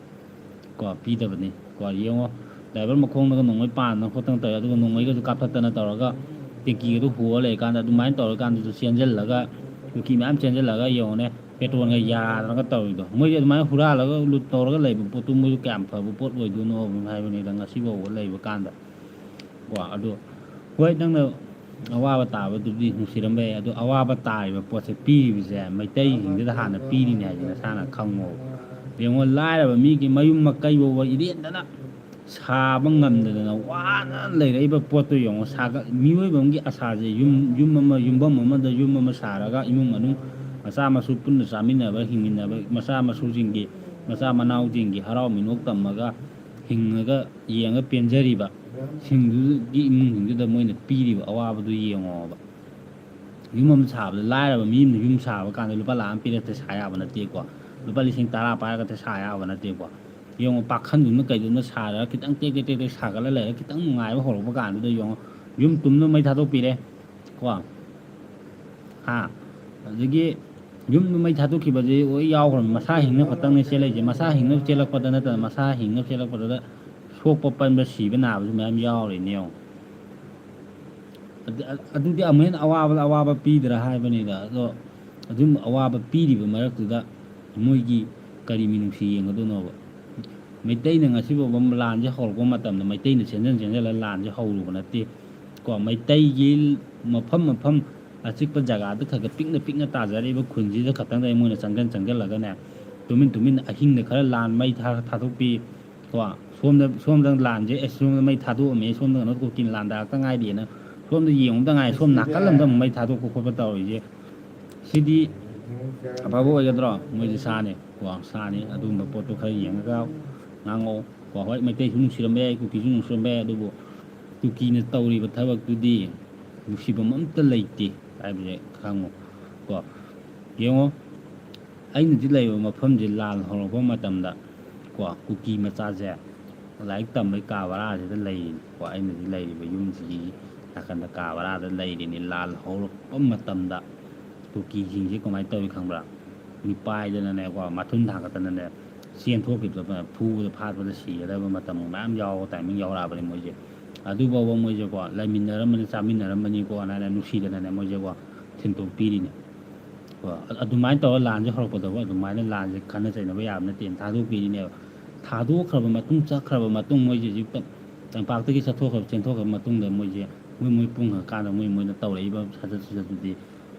ꯌꯦꯡꯉꯣ ꯗ꯭ꯔꯥꯏꯚꯔ ꯃꯈꯣꯡꯗꯒ ꯅꯣꯡꯃꯩ ꯄꯥꯟꯗꯅ ꯈꯣꯠꯇꯅ ꯇꯧꯔꯦ ꯑꯗꯨꯒ ꯅꯣꯡꯃꯩꯒꯁꯨ ꯀꯥꯞꯊꯠꯇꯅ ꯇꯧꯔꯒ ꯇꯦꯡꯀꯤꯒꯗꯨ ꯍꯣꯔ ꯂꯩꯔꯀꯥꯟꯗ ꯑꯗꯨꯃꯥꯏꯅ ꯇꯧꯔꯀꯥꯟꯗꯁꯨ ꯆꯦꯟꯁꯤꯜꯂꯒ ꯀꯨꯀꯤ ꯃꯌꯥꯝ ꯆꯦꯟꯁꯤꯜꯂꯒ ꯌꯦꯡꯉꯣꯅꯦ ꯄꯦꯇ꯭ꯔꯣꯜꯒ ꯌꯥꯗꯅꯒ ꯇꯧꯔꯤꯗꯣ ꯃꯣꯏꯁꯦ ꯑꯗꯨꯃꯥꯏꯅ ꯍꯨꯔꯥꯜꯂꯒ ꯂꯨꯠ ꯇꯧꯔꯒ ꯂꯩꯕ ꯄꯣꯠꯇꯨ ꯃꯣꯏꯁꯨ ꯀꯌꯥꯝ ꯐꯕ ꯄꯣꯠ ꯑꯣꯏꯗꯣꯏꯅꯣ ꯍꯥꯏꯕꯅꯤꯗ ꯉꯁꯤꯐꯥꯎꯕ ꯂꯩꯕ ꯀꯥꯟꯗ ꯑꯗꯣ ꯍꯣꯏ ꯅꯪꯅ ꯑꯋꯥꯕ ꯇꯥꯕꯗꯨꯗꯤ ꯅꯨꯡꯁꯤꯔꯝꯕ ꯌꯥꯏ ꯑꯗꯣ ꯑꯋꯥꯕ ꯇꯥꯔꯤꯕ ꯄꯣꯠꯁꯦ ꯄꯤꯔꯤꯕꯁꯦ ꯃꯩꯇꯩꯁꯤꯡꯁꯤꯗ ꯍꯥꯟꯅ ꯄꯤꯔꯤꯅꯦ ꯍꯥꯏꯁꯦ ꯅꯁꯥꯅ ꯈꯪꯉꯣꯕ ꯌꯦꯡꯉꯣ ꯂꯥꯏꯔꯕ ꯃꯤꯒꯤ ꯃꯌꯨꯝ ꯃꯀꯩ ꯐꯥꯎꯕ ꯏꯔꯦꯟꯗꯅ ꯁꯥꯕ ꯉꯝꯗꯗꯅ ꯋꯥꯅ ꯂꯩꯔꯛꯏꯕ ꯄꯣꯠꯇꯨ ꯌꯦꯡꯉꯣ ꯃꯤꯑꯣꯏꯕ ꯑꯃꯒꯤ ꯑꯁꯥꯁꯦ ꯌꯨꯝꯐꯝ ꯑꯃꯗ ꯌꯨꯝ ꯑꯃ ꯁꯥꯔꯒ ꯏꯃꯨꯡ ꯃꯅꯨꯡ ꯃꯆꯥ ꯃꯁꯨ ꯄꯨꯟꯅ ꯆꯥꯃꯤꯟꯅꯕ ꯍꯤꯡꯃꯤꯟꯅꯕ ꯃꯆꯥ ꯃꯁꯨꯁꯤꯡꯒꯤ ꯃꯆꯥ ꯃꯅꯥꯎꯁꯤꯡꯒꯤ ꯍꯔꯥꯎ ꯃꯤꯅꯣꯛ ꯇꯝꯃꯒ ꯍꯤꯡꯉꯒ ꯌꯦꯡꯉ ꯄꯦꯟꯖꯔꯤꯕ ꯁꯤꯡꯗꯨꯒꯤ ꯏꯃꯨꯡꯁꯤꯡꯗꯨꯗ ꯃꯣꯏꯅ ꯄꯤꯔꯤꯕ ꯑꯋꯥꯕꯗꯨ ꯌꯦꯡꯉꯣꯕ ꯌꯨꯝ ꯑꯃ ꯁꯥꯕꯗ ꯂꯥꯏꯔꯕ ꯃꯤ ꯑꯃꯅ ꯌꯨꯝ ꯁꯥꯕ ꯀꯥꯟꯗ ꯂꯨꯄꯥ ꯂꯥꯛ ꯑꯃ ꯄꯤꯔꯛꯇ ꯁꯥ ꯌꯥꯕ ꯅꯠꯇꯦꯀꯣ ꯂꯨꯄꯥ 10,000 ꯄꯥꯏꯔꯒ ꯁꯥ ꯌꯥꯕ ꯅꯠꯇꯦꯀꯣ ꯌꯦꯡꯉꯣ ꯄꯥꯈꯟꯗꯨꯅ ꯀꯩꯗꯨꯅ ꯁꯥꯔꯒꯈꯤꯇꯪ ꯇꯦꯛ ꯁꯥꯒꯠꯂ ꯂꯩꯔꯒ ꯈꯤꯇꯪ ꯅꯨꯡꯉꯥꯏꯕ ꯍꯧꯔꯛꯄ ꯀꯥꯟꯗꯨꯗ ꯌꯦꯡꯉꯣ ꯌꯨꯝ ꯇꯨꯝꯅ ꯃꯩ ꯊꯥꯗꯣꯛꯄꯤꯔꯦ ꯑꯗꯒꯤ ꯌꯨꯝꯗ ꯃꯩ ꯊꯥꯗꯣꯛꯈꯤꯕꯁꯦ ꯂꯣꯏ ꯌꯥꯎꯈ꯭ꯔꯕꯅꯤ ꯃꯁꯥ ꯍꯤꯡꯅꯕ ꯈꯛꯇꯪꯅꯦ ꯆꯦꯜꯂꯛꯏꯁꯦ ꯃꯁꯥ ꯍꯤꯡꯅꯕ ꯆꯦꯜꯂꯛꯄꯗ ꯅꯠꯇꯅ ꯃꯁꯥ ꯍꯤꯡꯅꯕ ꯆꯦꯜꯂꯛꯄꯗꯨꯗ ꯁꯣꯛꯄ ꯄꯟꯕ ꯁꯤꯕ ꯅꯥꯕꯁꯨ ꯃꯌꯥꯝ ꯌꯥꯎꯔꯤꯅꯦ ꯌꯦꯡꯉꯣ ꯑꯗꯨꯗꯤ ꯑꯃꯨꯛ ꯍꯦꯟꯅ ꯑꯋꯥꯕ ꯄꯤꯗ꯭ꯔꯥ ꯍꯥꯏꯕꯅꯤꯗ ꯑꯗꯣ ꯑꯗꯨꯝ ꯑꯋꯥꯕ ꯄꯤꯔꯤꯕ ꯃꯔꯛꯇꯨꯗ ꯃꯣꯏꯒꯤ ꯀꯔꯤ ꯃꯤꯅꯨꯡꯁꯤ ꯌꯦꯡꯒꯗꯣꯏꯅꯣꯕ ꯃꯩꯇꯩꯅ ꯉꯁꯤꯐꯥꯎꯕ ꯂꯥꯟꯁꯦ ꯍꯧꯔꯛꯄ ꯃꯇꯝꯗ ꯃꯩꯇꯩꯅ ꯆꯦꯟꯁꯤꯜꯂꯒ ꯂꯥꯟꯁꯦ ꯍꯧꯔꯨꯕ ꯅꯠꯇꯦ ꯃꯩꯇꯩꯒꯤ ꯃꯐꯝ ꯑꯆꯤꯛꯄ ꯖꯒꯥꯗ ꯄꯤꯛꯅ ꯇꯥꯖꯔꯤꯕ ꯈꯨꯟꯁꯤꯗ ꯈꯛꯇꯪꯗ ꯃꯣꯏꯅ ꯆꯪꯁꯤꯜꯂꯒꯅꯦ ꯇꯨꯃꯤꯟ ꯑꯍꯤꯡꯗ ꯈꯔ ꯂꯥꯟ ꯃꯩ ꯊꯥꯗꯣꯛꯄꯤ ꯁꯣꯝꯗ ꯂꯥꯟꯁꯦ ꯁꯣꯝꯗ ꯃꯩ ꯊꯥꯗꯣꯛꯑꯝꯃꯦ ꯁꯣꯝꯗ ꯀꯩꯅꯣ ꯀꯨꯀꯤꯅ ꯂꯥꯟꯗꯥꯔꯛꯇ ꯉꯥꯏꯔꯤꯅ ꯁꯣꯝꯗ ꯌꯦꯡꯉꯨꯗ ꯉꯥꯏ ꯁꯣꯝ ꯅꯥꯀꯜ ꯑꯃꯗ ꯑꯃꯨꯛ ꯃꯩ ꯊꯥꯗꯣꯛꯄ ꯈꯣꯠꯄ ꯇꯧꯔꯤꯁꯦ ꯁꯤꯗꯤ ꯑꯐꯕ ꯑꯣꯏꯒꯗ꯭ꯔꯣ ꯃꯣꯏꯁꯦ ꯁꯥꯅꯤ ꯑꯗꯨꯒꯨꯝꯕ ꯄꯣꯠꯇꯣ ꯈꯔ ꯌꯦꯡꯉꯒ ꯉꯥꯡꯉꯛꯑꯣ ꯍꯣꯏ ꯃꯩꯇꯩꯁꯨ ꯅꯨꯡꯁꯤꯔꯝꯕ ꯌꯥꯏ ꯀꯨꯀꯤꯁꯨ ꯅꯨꯡꯁꯤꯔꯝꯕ ꯌꯥꯏ ꯑꯗꯨꯕꯨ ꯀꯨꯀꯤꯅ ꯇꯧꯔꯤꯕ ꯊꯕꯛꯇꯨꯗꯤ ꯅꯨꯡꯁꯤꯐꯝ ꯑꯝꯇ ꯂꯩꯇꯦ ꯍꯥꯏꯕꯁꯦ ꯈꯪꯉꯣ ꯌꯦꯡꯉꯣ ꯑꯩꯅꯗꯤ ꯂꯩꯕ ꯃꯐꯝꯁꯦ ꯂꯥꯟ ꯍꯧꯔꯛꯄ ꯃꯇꯝꯗ ꯀꯨꯀꯤ ꯃꯆꯥꯁꯦ ꯂꯥꯏꯔꯤꯛ ꯇꯝꯕꯩ ꯀꯥ ꯕꯔꯥꯁꯤꯗ ꯂꯩꯔꯤꯅꯤ ꯑꯩꯅꯗꯤ ꯂꯩꯔꯤꯕ ꯌꯨꯝꯁꯤꯒꯤ ꯅꯥꯀꯟꯗ ꯀꯥ ꯕꯔꯥꯗ ꯂꯩꯔꯤꯅꯤ ꯂꯥꯟ ꯍꯧꯔꯛꯄ ꯃꯇꯝꯗ ꯀꯨꯀꯤꯁꯤꯡꯁꯦ ꯀꯃꯥꯏꯅ ꯇꯧꯋꯤ ꯈꯪꯕ꯭ꯔꯥ ꯃꯤꯄꯥꯏꯗꯅꯅꯦ ꯃꯊꯨꯟ ꯊꯥꯡꯒꯠꯇꯅꯅꯦ ꯆꯦꯟꯊꯣꯛꯈꯤꯕꯗ ꯐꯨꯕꯗ ꯐꯥꯠꯄꯗ ꯁꯤꯒꯗꯕ ꯃꯇꯝ ꯃꯌꯥꯝ ꯌꯥꯎꯕ ꯇꯥꯏꯃꯤꯡ ꯌꯥꯎꯔꯛꯑꯕꯅꯤ ꯃꯣꯏꯁꯦ ꯑꯗꯨꯐꯥꯎꯕ ꯃꯣꯏꯁꯦꯀꯣ ꯂꯩꯃꯤꯟꯅꯔꯝꯕꯅꯤ ꯆꯥꯃꯤꯟꯅꯔꯝꯕꯅꯤꯀꯣ ꯍꯥꯏꯅ ꯅꯨꯡꯁꯤꯗꯅꯅꯦ ꯃꯣꯏꯁꯦꯀꯣ ꯊꯤꯟꯇꯣꯛꯄꯤꯔꯤꯅꯤ ꯑꯗꯨꯃꯥꯏꯅ ꯇꯧꯔꯒ ꯂꯥꯟꯁꯦ ꯍꯧꯔꯛꯄꯗꯕ ꯑꯗꯨꯃꯥꯏꯅ ꯂꯥꯟꯁꯦ ꯈꯟꯅ ꯆꯩꯅꯕ ꯌꯥꯕ ꯅꯠꯇꯦ ꯊꯥꯗꯣꯛꯄꯤꯔꯤꯅꯦꯕ ꯊꯥꯗꯣꯛꯈ꯭ꯔꯕ ꯃꯇꯨꯡ ꯆꯠꯈ꯭ꯔꯕ ꯃꯇꯨꯡ ꯃꯣꯏꯁꯦ ꯍꯧꯖꯤꯛꯇ ꯇꯝꯄꯥꯛꯇꯒꯤ ꯆꯦꯟꯊꯣꯛꯈ꯭ꯔꯕ ꯃꯇꯨꯡꯗ ꯃꯣꯏꯁꯦ ꯃꯣꯏ ꯄꯨꯡꯉꯀꯥꯟꯗ ꯃꯣꯏꯅ ꯇꯧꯔꯛꯏꯕ ꯁꯥꯖꯠ ꯁꯤꯖꯠꯇꯨꯗꯤ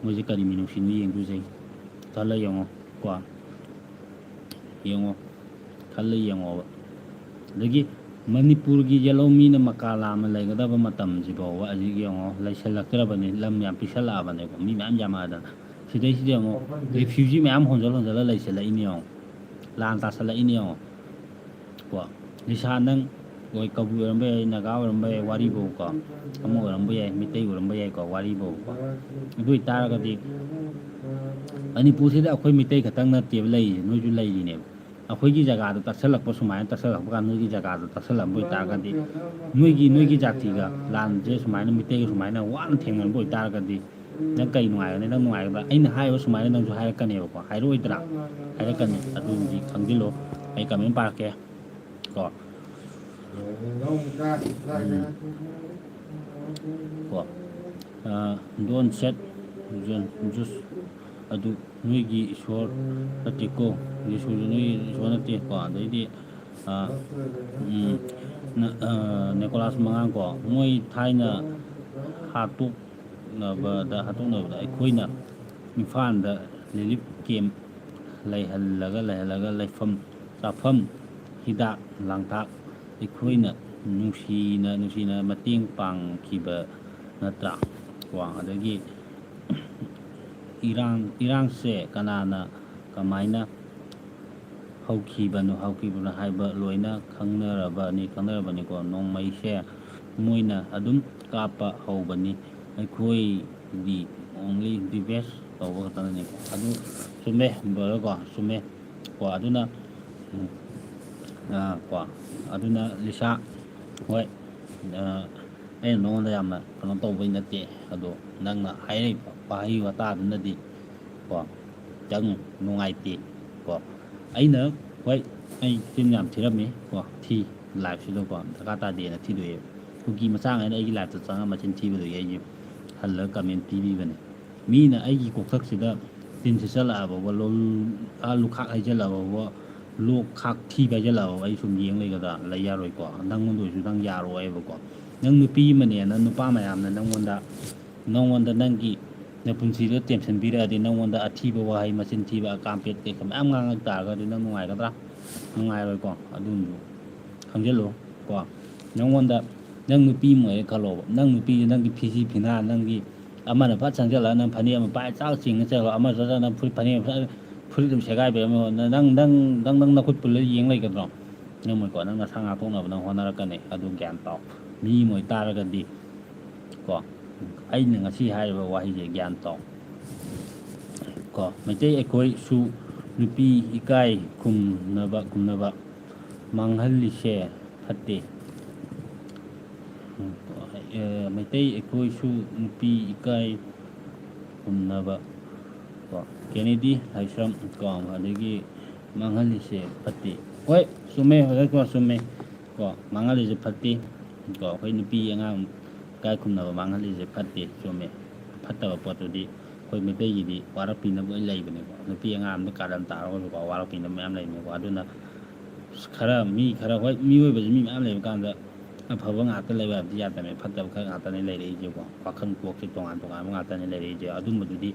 ꯃꯣꯏꯁꯦ ꯀꯔꯤ ꯃꯤꯅꯨꯡꯁꯤꯅꯣ ꯌꯦꯡꯗꯣꯏꯁꯦ ꯈꯜꯂ ꯌꯦꯡꯉꯣ ꯈꯜꯂ ꯌꯦꯡꯉꯣꯕ ꯑꯗꯒꯤ ꯃꯅꯤꯄꯨꯔꯒꯤ ꯌꯦꯜꯍꯧꯃꯤꯅ ꯃꯀꯥ ꯂꯥꯝꯅ ꯂꯩꯒꯗꯕ ꯃꯇꯝꯁꯤꯐꯥꯎꯕ ꯍꯧꯖꯤꯛ ꯌꯦꯡꯉꯣ ꯂꯩꯁꯜꯂꯛꯇ꯭ꯔꯕꯅꯤ ꯂꯝ ꯌꯥꯝ ꯄꯤꯁꯜꯂꯛꯑꯕꯅꯦꯀꯣ ꯃꯤ ꯃꯌꯥꯝ ꯌꯥꯝꯃꯛꯑꯗꯅ ꯁꯤꯗꯩꯁꯤꯗ ꯑꯃꯨꯛ ꯔꯤꯐ꯭ꯌꯨꯖꯤ ꯃꯌꯥꯝ ꯍꯣꯟꯖꯜꯂ ꯂꯩꯁꯜꯂꯛꯏꯅꯦ ꯌꯦꯡꯉꯣ ꯂꯥꯟ ꯇꯥꯁꯜꯂꯛꯏꯅꯦ ꯌꯦꯡꯉꯣ ꯅꯤꯁꯥ ꯅꯪ ꯍꯣꯏ ꯀꯕꯨꯏ ꯑꯣꯏꯔꯝꯕ ꯌꯥꯏ ꯅꯥꯒꯥ ꯑꯣꯏꯔꯝꯕ ꯌꯥꯏ ꯋꯥꯔꯤꯐꯧꯀꯣ ꯑꯃ ꯑꯣꯏꯔꯝꯕ ꯌꯥꯏ ꯃꯤꯇꯩ ꯑꯣꯏꯔꯝꯕ ꯌꯥꯏꯀꯣ ꯋꯥꯔꯤꯐꯧꯀꯣ ꯑꯗꯨ ꯑꯣꯏꯇꯥꯔꯒꯗꯤ ꯃꯅꯤꯄꯨꯔꯁꯤꯗ ꯑꯩꯈꯣꯏ ꯃꯤꯇꯩ ꯈꯛꯇꯪ ꯅꯠꯇꯦꯕ ꯂꯩꯔꯤꯁꯦ ꯅꯣꯏꯁꯨ ꯂꯩꯔꯤꯅꯦꯕ ꯑꯩꯈꯣꯏꯒꯤ ꯖꯒꯥꯗꯣ ꯁꯨꯃꯥꯏꯅ ꯇꯛꯁꯜꯂꯛꯄ ꯀꯥꯟꯗ ꯅꯣꯏꯒꯤ ꯖꯒꯥꯗꯣ ꯇꯛꯁꯜꯂꯛꯄ ꯑꯣꯏꯇꯥꯔꯒꯗꯤ ꯅꯣꯏꯒꯤ ꯖꯥꯇꯤꯒ ꯂꯥꯟꯁꯦ ꯁꯨꯃꯥꯏꯅ ꯃꯤꯇꯩꯒ ꯁꯨꯃꯥꯏꯅ ꯋꯥꯅ ꯊꯦꯡꯅꯔꯝꯕ ꯑꯣꯏꯇꯥꯔꯒꯗꯤ ꯅꯪ ꯀꯩ ꯅꯨꯡꯉꯥꯏꯒꯅꯤ ꯅꯪ ꯅꯨꯡꯉꯥꯏꯒꯗ꯭ꯔꯥ ꯑꯩꯅ ꯍꯥꯏꯔꯤꯕ ꯁꯨꯃꯥꯏꯅ ꯅꯪꯁꯨ ꯍꯥꯏꯔꯛꯀꯅꯦꯕꯀꯣ ꯍꯥꯏꯔꯛꯑꯣꯏꯗ꯭ꯔꯥ ꯍꯥꯏꯔꯛꯀꯅꯤ ꯑꯗꯨꯗꯤ ꯈꯪꯖꯤꯜꯂꯣ ꯑꯩ ꯀꯃꯦꯟ ꯄꯥꯔꯛꯀꯦ ꯗꯣꯟ ꯁꯦꯠ ꯖꯨꯁ ꯑꯗꯨ ꯅꯣꯏꯒꯤ ꯏꯁꯣꯔ ꯅꯠꯇꯦꯀꯣ ꯌꯦꯁꯨꯁꯨ ꯅꯣꯏ ꯏꯁꯣꯔ ꯅꯠꯇꯦꯀꯣ ꯑꯗꯩꯗꯤ ꯅꯤꯀꯣꯂꯥꯁ ꯃꯉꯥꯡ ꯀꯣ ꯃꯣꯏ ꯊꯥꯏꯅ ꯍꯥꯠꯇꯣꯛꯅꯕꯗ ꯑꯩꯈꯣꯏꯅ ꯏꯝꯐꯥꯜꯗ ꯔꯤꯂꯤꯐ ꯀꯦꯝ ꯂꯩꯍꯜꯂꯒ ꯂꯩꯐꯝ ꯆꯥꯐꯝ ꯍꯤꯗꯥꯛ ꯂꯥꯡꯊꯛ ꯑꯩꯈꯣꯏꯅ ꯅꯨꯡꯁꯤꯅ ꯃꯇꯦꯡ ꯄꯥꯡꯈꯤꯕ ꯅꯠꯇ꯭ꯔꯥ ꯀꯣ ꯑꯗꯒꯤ ꯏꯔꯥꯡꯁꯦ ꯀꯅꯥꯅ ꯀꯃꯥꯏꯅ ꯍꯧꯈꯤꯕꯅꯣ ꯍꯥꯏꯕ ꯂꯣꯏꯅ ꯈꯪꯅꯔꯕꯅꯤꯀꯣ ꯅꯣꯡꯃꯩꯁꯦ ꯃꯣꯏꯅ ꯑꯗꯨꯝ ꯀꯥꯞꯄ ꯍꯧꯕꯅꯤ ꯑꯩꯈꯣꯏꯗꯤ ꯑꯣꯡꯂꯤ ꯗꯤ ꯕꯦꯁ ꯇꯧꯕ ꯈꯛꯇꯅꯤꯀꯣ ꯑꯗꯨ ꯆꯨꯝꯃꯦ ꯕ꯭ꯔꯗꯔꯀꯣ ꯆꯨꯝꯃꯦ ꯀꯣ ꯑꯗꯨꯅ ꯀꯣ ꯑꯗꯨꯅ ꯂꯤꯁꯥ ꯍꯣꯏ ꯑꯩꯅ ꯅꯉꯣꯟꯗ ꯌꯥꯝꯅ ꯀꯩꯅꯣ ꯇꯧꯕꯩ ꯅꯠꯇꯦ ꯑꯗꯣ ꯅꯪꯅ ꯍꯥꯏꯔꯤꯕ ꯋꯥꯍꯩ ꯋꯥꯇꯥꯗꯨꯅꯗꯤ ꯀꯣ ꯈꯤꯇꯪ ꯅꯨꯡꯉꯥꯏꯇꯦ ꯀꯣ ꯑꯩꯅ ꯍꯣꯏ ꯑꯩ ꯆꯤꯟ ꯌꯥꯝ ꯊꯤꯔꯝꯃꯤ ꯀꯣ ꯊꯤ ꯂꯥꯏꯐꯁꯤꯗꯀꯣ ꯗꯔꯀꯥꯔ ꯇꯥꯗꯦꯅ ꯊꯤꯗꯣꯛꯑꯦ ꯀꯨꯀꯤ ꯃꯆꯥꯉꯩꯅ ꯑꯩꯒꯤ ꯂꯥꯏꯐꯇ ꯆꯪꯉ ꯃꯆꯤꯟ ꯊꯤꯕꯗꯨꯒꯤ ꯑꯩꯁꯦ ꯍꯜꯂꯒ ꯀꯃꯦꯟ ꯄꯤꯕꯤꯕꯅꯦ ꯃꯤꯅ ꯑꯩꯒꯤ ꯀꯣꯛꯊꯛꯁꯤꯗ ꯇꯤꯟ ꯁꯤꯠꯆꯜꯂꯛꯑꯕ ꯂꯨꯈꯥꯛ ꯍꯩꯖꯜꯂꯛꯑꯕ ꯂꯣꯛ ꯈꯥꯛ ꯊꯤꯕ ꯍꯩꯖꯜꯂꯛꯑꯕ ꯑꯩ ꯁꯨꯝ ꯌꯦꯡ ꯂꯩꯒꯗ꯭ꯔꯥ ꯂꯩ ꯌꯥꯔꯣꯏꯀꯣ ꯅꯪꯉꯣꯟꯗ ꯑꯣꯏꯔꯁꯨ ꯅꯪ ꯌꯥꯔꯣꯏꯕꯀꯣ ꯅꯪ ꯅꯨꯄꯤ ꯑꯃꯅꯦꯅ ꯅꯨꯄꯥ ꯃꯌꯥꯝꯅ ꯅꯪꯉꯣꯟꯗ ꯅꯪꯒꯤ ꯄꯨꯟꯁꯤꯗꯣ ꯇꯦꯟꯁꯤꯟꯕꯤꯔꯛꯑꯗꯤ ꯅꯪꯉꯣꯟꯗ ꯑꯊꯤꯕ ꯋꯥꯍꯩ ꯃꯆꯤꯟ ꯊꯤꯕ ꯑꯀꯥꯝꯄꯦꯠ ꯀꯩꯀꯥ ꯃꯌꯥꯝ ꯉꯥꯡꯉꯛ ꯇꯥꯔꯒꯗꯤ ꯅꯪ ꯅꯨꯡꯉꯥꯏꯒꯗ꯭ꯔꯥ ꯅꯨꯡꯉꯥꯏꯔꯣꯏꯀꯣ ꯑꯗꯨꯝꯕꯗꯨ ꯈꯪꯖꯤꯜꯂꯨ ꯀꯣ ꯅꯪꯉꯣꯟꯗ ꯅꯪ ꯅꯨꯄꯤ ꯑꯃ ꯑꯣꯏꯔꯦ ꯈꯜꯂꯣꯕ ꯅꯪ ꯅꯨꯄꯤꯁꯦ ꯅꯪꯒꯤ ꯐꯤꯖꯤ ꯐꯤꯅꯥ ꯅꯪꯒꯤ ꯑꯃꯅ ꯐꯠ ꯆꯪꯁꯤꯜꯂꯒ ꯅꯪ ꯐꯅꯦꯛ ꯑꯃ ꯄꯥꯏ ꯆꯥꯛ ꯆꯤꯡꯉ ꯆꯠꯂꯣ ꯑꯃ ꯆꯠꯂꯒ ꯅꯪ ꯐꯅꯦꯛ ꯐꯨꯔꯤꯠ ꯑꯗꯨꯝ ꯁꯦꯒꯥꯏꯕꯤꯔꯝꯃꯣ ꯅꯪ ꯅꯈꯨꯠ ꯄꯨꯜꯂ ꯌꯦꯡ ꯂꯩꯒꯗ꯭ꯔꯣ ꯉꯝꯃꯣꯏꯀꯣ ꯅꯪ ꯅꯁꯥ ꯉꯥꯛꯊꯣꯛꯅꯕ ꯅꯪ ꯍꯣꯠꯅꯔꯛꯀꯅꯤ ꯑꯗꯨ ꯒ꯭ꯌꯥꯟ ꯇꯥꯎ ꯃꯤ ꯑꯃ ꯑꯣꯏꯇꯥꯔꯒꯗꯤ ꯀꯣ ꯑꯩꯅ ꯉꯁꯤ ꯍꯥꯏꯔꯤꯕ ꯋꯥꯍꯩꯁꯦ ꯒ꯭ꯌꯥꯟ ꯇꯥꯎ ꯀꯣ ꯃꯩꯇꯩ ꯑꯩꯈꯣꯏꯁꯨ ꯅꯨꯄꯤ ꯏꯀꯥꯏ ꯈꯨꯝꯅꯕ ꯃꯥꯡꯍꯜꯂꯤꯁꯦ ꯐꯠꯇꯦ ꯃꯩꯇꯩ ꯑꯩꯈꯣꯏꯁꯨ ꯅꯨꯄꯤ ꯏꯀꯥꯏ ꯈꯨꯝꯅꯕ ꯀꯣ ꯀꯦꯅꯦꯗꯤ ꯂꯥꯏꯁ꯭ꯔꯝ ꯀꯣ ꯑꯗꯒꯤ ꯃꯥꯡꯍꯜꯂꯤꯁꯦ ꯐꯠꯇꯦ ꯍꯣꯏ ꯆꯨꯝꯃꯦ ꯍꯧꯖꯤꯛꯀꯣ ꯆꯨꯝꯃꯦ ꯀꯣ ꯃꯥꯡꯍꯜꯂꯤꯁꯦ ꯐꯠꯇꯦ ꯀꯣ ꯑꯩꯈꯣꯏ ꯅꯨꯄꯤ ꯑꯉꯥꯡ ꯏꯀꯥꯏ ꯈꯨꯝꯅꯕ ꯃꯥꯡꯍꯜꯂꯤꯁꯦ ꯐꯠꯇꯦ ꯆꯨꯝꯃꯦ ꯐꯠꯇꯕ ꯄꯣꯠꯇꯨꯗꯤ ꯑꯩꯈꯣꯏ ꯃꯩꯇꯩꯒꯤꯗꯤ ꯋꯥꯔꯛꯄꯤꯅꯕ ꯂꯣꯏ ꯂꯩꯕꯅꯦꯀꯣ ꯅꯨꯄꯤ ꯑꯉꯥꯡ ꯑꯃꯗ ꯀꯥꯔꯟ ꯇꯥꯔꯒꯁꯨꯀꯣ ꯋꯥꯔꯛꯄꯤꯅꯕ ꯃꯌꯥꯝ ꯂꯩꯕꯅꯦꯀꯣ ꯑꯗꯨꯅ ꯃꯤ ꯈꯔ ꯍꯣꯏ ꯃꯤꯑꯣꯏꯕꯁꯤ ꯃꯤ ꯃꯌꯥꯝ ꯂꯩꯕ ꯀꯥꯟꯗ ꯑꯐꯕ ꯉꯥꯛꯇ ꯂꯩꯕ ꯍꯥꯏꯕꯗꯤ ꯌꯥꯗꯕꯅꯤ ꯐꯠꯇꯕ ꯈꯔ ꯉꯥꯛꯇꯅꯤ ꯂꯩꯔꯛꯏꯁꯦꯀꯣ ꯋꯥꯈꯜ ꯀꯣꯛꯁꯦ ꯇꯣꯉꯥꯟꯕ ꯉꯥꯛꯇꯅꯤ ꯂꯩꯔꯛꯏꯁꯦ ꯑꯗꯨꯝꯕꯗꯨꯗꯤ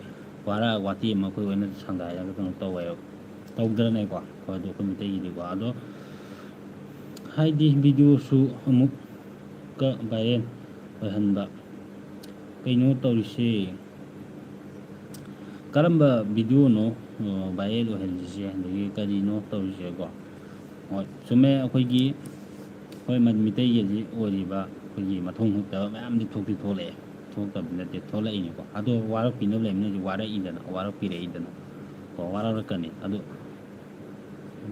ꯋꯥꯔ ꯋꯥꯇꯤ ꯑꯃ ꯑꯩꯈꯣꯏ ꯑꯣꯏꯅ ꯁꯪꯒꯥꯏꯔꯒ ꯀꯩꯅꯣ ꯇꯧꯋꯦꯕ ꯇꯧꯗ꯭ꯔꯅꯦꯀꯣ ꯍꯣꯏ ꯑꯗꯣ ꯑꯩꯈꯣꯏ ꯃꯩꯇꯩꯒꯤꯗꯤꯀꯣ ꯑꯗꯣ ꯍꯥꯏꯗꯤ ꯚꯤꯗꯤꯑꯣꯁꯨ ꯑꯃꯨꯛꯀ ꯚꯥꯏꯔꯦꯜ ꯑꯣꯏꯍꯟꯕ ꯀꯩꯅꯣ ꯇꯧꯔꯤꯁꯦ ꯀꯔꯝꯕ ꯚꯤꯗꯤꯑꯣꯅꯣ ꯚꯥꯏꯔꯦꯜ ꯑꯣꯏꯍꯜꯂꯤꯁꯦ ꯑꯗꯒꯤ ꯀꯔꯤꯅꯣ ꯇꯧꯔꯤꯁꯦꯀꯣ ꯍꯣꯏ ꯆꯨꯝꯃꯦ ꯑꯩꯈꯣꯏꯒꯤ ꯍꯣꯏ ꯃꯤꯇꯩꯒꯤꯗꯤ ꯑꯣꯏꯔꯤꯕ ꯑꯩꯈꯣꯏꯒꯤ ꯃꯊꯣꯡ ꯍꯨꯛꯇꯕ ꯃꯌꯥꯝꯗꯤ ꯊꯣꯛꯂꯛꯑꯦ ꯊꯣꯛꯇꯕꯗꯤ ꯅꯠꯇꯦ ꯊꯣꯛꯂꯛꯏꯅꯤꯀꯣ ꯑꯗꯣ ꯋꯥꯔꯛꯄꯤꯅꯕ ꯂꯩꯕꯅꯤꯅ ꯋꯥꯔꯛꯄꯤꯔꯛꯏꯗꯅ ꯀꯣ ꯋꯥꯔꯛꯀꯅꯤ ꯑꯗꯣ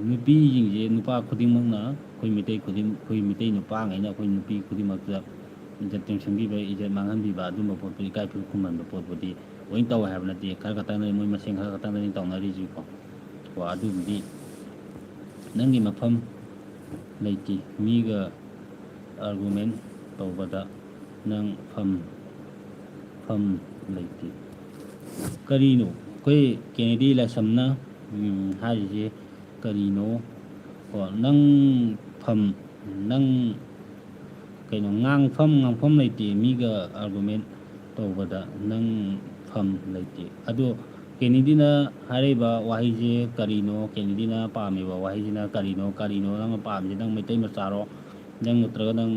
ꯅꯨꯄꯤꯁꯤꯡꯁꯦ ꯅꯨꯄꯥ ꯈꯨꯗꯤꯡꯃꯛꯅ ꯑꯩꯈꯣꯏ ꯃꯩꯇꯩ ꯅꯨꯄꯥꯉꯩꯅ ꯑꯩꯈꯣꯏ ꯅꯨꯄꯤ ꯈꯨꯗꯤꯡꯃꯛꯇ ꯏꯖꯠ ꯇꯦꯡꯁꯤꯟꯕꯤꯕ ꯏꯖꯠ ꯃꯥꯡꯍꯟꯕꯤꯕ ꯑꯗꯨꯝꯕ ꯄꯣꯠꯄꯨ ꯏꯀꯥꯏ ꯈꯨꯝꯍꯟꯕ ꯄꯣꯠꯄꯨꯗꯤ ꯂꯣꯏ ꯇꯧꯋꯦ ꯍꯥꯏꯕ ꯅꯠꯇꯦ ꯈꯔ ꯈꯛꯇꯪꯗꯅꯤ ꯃꯣꯏ ꯃꯁꯦꯟ ꯈꯔ ꯈꯛꯇꯪꯗꯅꯤ ꯇꯧꯅꯔꯤꯁꯤꯀꯣ ꯑꯗꯨꯕꯨꯗꯤ ꯅꯪꯒꯤ ꯃꯐꯝ ꯂꯩꯇꯦ ꯃꯤꯒ ꯑꯥꯔꯒꯨꯃꯦꯟ ꯇꯧꯕꯗ ꯅꯪ ꯐꯝ ꯂꯩꯇꯦ ꯀꯔꯤꯅꯣ ꯑꯩꯈꯣꯏ ꯀꯦꯅꯦꯗꯤ ꯂꯥꯏꯁ꯭ꯔꯝꯅ ꯍꯥꯏꯔꯤꯁꯦ ꯀꯔꯤꯅꯣ ꯅꯪ ꯀꯩꯅꯣ ꯉꯥꯡꯐꯝ ꯂꯩꯇꯦ ꯃꯤꯒ ꯑꯥꯔꯒꯨꯃꯦꯟ ꯇꯧꯕꯗ ꯅꯪ ꯐꯝ ꯂꯩꯇꯦ ꯑꯗꯣ ꯀꯦꯅꯦꯗꯤꯅ ꯍꯥꯏꯔꯤꯕ ꯋꯥꯍꯩꯁꯦ ꯀꯔꯤꯅꯣ ꯀꯦꯅꯦꯗꯤꯅ ꯄꯥꯝꯃꯤꯕ ꯋꯥꯍꯩꯁꯤꯅ ꯀꯔꯤꯅꯣ ꯅꯪꯅ ꯄꯥꯝꯃꯤꯁꯦ ꯅꯪ ꯃꯩꯇꯩ ꯃꯆꯥꯔꯣ ꯅꯪ ꯅꯠꯇ꯭ꯔꯒ ꯅꯪ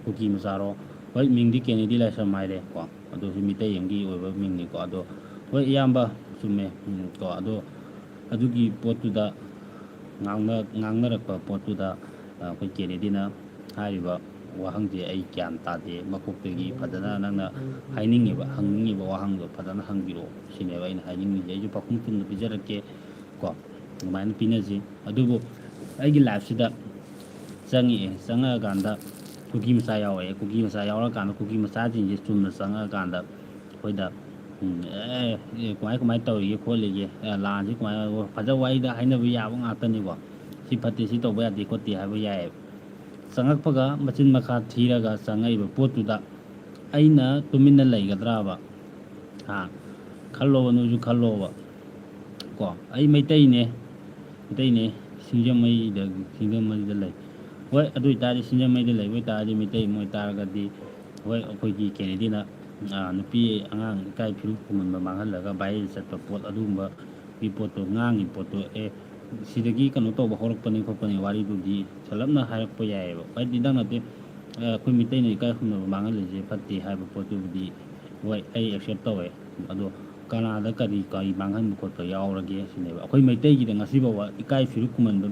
ꯀꯨꯀꯤ ꯃꯆꯥꯔꯣ ꯍꯣꯏ ꯃꯤꯡꯗꯤ ꯀꯦꯅꯦꯗꯤ ꯂꯥꯏꯁ꯭ꯔꯝ ꯍꯥꯏꯔꯦ ꯀꯣ ꯑꯗꯨꯁꯨ ꯃꯤꯇꯩ ꯑꯃꯒꯤ ꯑꯣꯏꯕ ꯃꯤꯡꯅꯤꯀꯣ ꯑꯗꯣ ꯍꯣꯏ ꯏꯌꯥꯝꯕ ꯆꯨꯝꯃꯦ ꯀꯣ ꯑꯗꯣ ꯑꯗꯨꯒꯤ ꯄꯣꯠꯇꯨꯗ ꯉꯥꯡꯅꯔꯛꯄ ꯄꯣꯠꯇꯨꯗ ꯑꯩꯈꯣꯏ ꯀꯦꯅꯦꯗꯤꯅ ꯍꯥꯏꯔꯤꯕ ꯋꯥꯍꯪꯁꯦ ꯑꯩ ꯒ꯭ꯌꯥꯟ ꯇꯥꯗꯦ ꯃꯀꯣꯛꯇꯒꯤ ꯐꯖꯅ ꯅꯪꯅ ꯍꯪꯅꯤꯡꯉꯤꯕ ꯋꯥꯍꯪꯗꯣ ꯐꯖꯅ ꯍꯪꯕꯤꯔꯛꯑꯣ ꯁꯤꯅꯦꯕ ꯑꯩꯅ ꯍꯥꯏꯅꯤꯡꯉꯤꯁꯦ ꯑꯩꯁꯨ ꯄꯥꯎꯈꯨꯝ ꯆꯨꯝꯅ ꯄꯤꯖꯔꯛꯀꯦ ꯀꯣ ꯑꯗꯨꯃꯥꯏꯅ ꯄꯤꯅꯁꯤ ꯑꯗꯨꯕꯨ ꯑꯩꯒꯤ ꯂꯥꯏꯐꯁꯤꯗ ꯆꯪꯉꯛꯑꯀꯥꯟꯗ ꯀꯨꯀꯤ ꯃꯆꯥ ꯌꯥꯎꯔꯛꯑꯦ ꯀꯨꯀꯤ ꯃꯆꯥ ꯌꯥꯎꯔꯀꯥꯟꯗ ꯀꯨꯀꯤ ꯃꯆꯥꯁꯤꯡꯁꯦ ꯆꯨꯝꯅ ꯆꯪꯉꯛꯑꯀꯥꯟꯗ ꯑꯩꯈꯣꯏꯗ ꯀꯃꯥꯏꯅ ꯇꯧꯔꯤꯒꯦ ꯈꯣꯠꯂꯤꯒꯦ ꯂꯥꯟꯁꯤ ꯀꯃꯥꯏꯅ ꯐꯖ ꯋꯥꯔꯤꯗ ꯍꯥꯏꯅꯕ ꯌꯥꯕ ꯉꯥꯛꯇꯅꯤꯀꯣ ꯁꯤ ꯐꯠꯇꯦ ꯁꯤ ꯇꯧꯕ ꯌꯥꯗꯦ ꯈꯣꯠꯇꯦ ꯍꯥꯏꯕ ꯌꯥꯏꯑꯕ ꯆꯪꯉꯛꯄꯒ ꯃꯆꯤꯟ ꯃꯈꯥ ꯊꯤꯔꯒ ꯆꯪꯉꯛꯏꯕ ꯄꯣꯠꯇꯨꯗ ꯑꯩꯅ ꯇꯨꯃꯤꯟꯅ ꯂꯩꯒꯗ꯭ꯔꯕ ꯈꯜꯂꯣꯕ ꯅꯣꯏꯁꯨ ꯈꯜꯂꯣꯕ ꯀꯣ ꯑꯩ ꯃꯩꯇꯩꯅꯦ ꯁꯤꯡꯖꯃꯩꯗ ꯂꯩ ꯍꯣꯏ ꯑꯗꯨ ꯑꯣꯏꯇꯥꯔꯗꯤ ꯁꯤꯡꯖꯃꯩꯗ ꯂꯩꯕ ꯑꯣꯏꯇꯥꯔꯗꯤ ꯃꯩꯇꯩ ꯑꯃ ꯑꯣꯏꯇꯥꯔꯒꯗꯤ ꯍꯣꯏ ꯑꯩꯈꯣꯏꯒꯤ ꯀꯦꯅꯦꯗꯤꯅ ꯅꯨꯄꯤ ꯑꯉꯥꯡ ꯏꯀꯥꯏ ꯐꯤꯔꯨꯛ ꯈꯨꯝꯃꯟꯕ ꯃꯥꯡꯍꯜꯂꯒ ꯚꯥꯏꯔꯦꯜ ꯆꯠꯄ ꯄꯣꯠ ꯑꯗꯨꯒꯨꯝꯕꯒꯤ ꯄꯣꯠꯇꯣ ꯉꯥꯡꯉꯤ ꯄꯣꯠꯇꯣ ꯁꯤꯗꯒꯤ ꯀꯩꯅꯣ ꯇꯧꯕ ꯍꯧꯔꯛꯄꯅꯤ ꯈꯣꯠꯄꯅꯤ ꯋꯥꯔꯤꯗꯨꯗꯤ ꯁꯂꯞꯅ ꯍꯥꯏꯔꯛꯄ ꯌꯥꯏꯑꯕ ꯍꯥꯏꯗꯤ ꯅꯪ ꯅꯠꯇꯦ ꯑꯩꯈꯣꯏ ꯃꯩꯇꯩꯅ ꯏꯀꯥꯏ ꯈꯨꯝꯅꯕ ꯃꯥꯡꯍꯜꯂꯤꯁꯦ ꯐꯠꯇꯦ ꯍꯥꯏꯕ ꯄꯣꯠꯇꯨꯕꯨꯗꯤ ꯍꯣꯏ ꯑꯩ ꯑꯦꯛꯁꯦꯞ ꯇꯧꯋꯦ ꯑꯗꯣ ꯀꯅꯥꯗ ꯀꯔꯤ ꯃꯥꯡꯍꯟꯕ ꯈꯣꯠꯄ ꯌꯥꯎꯔꯒꯦ ꯁꯤꯅꯦꯕ ꯑꯩꯈꯣই ꯃꯩꯇꯩꯒꯤꯗ ꯉꯁꯤꯐꯥꯎꯕ ꯏꯀꯥꯏ ꯐꯤꯔꯨꯛ ꯈꯨꯝꯍꯟꯕ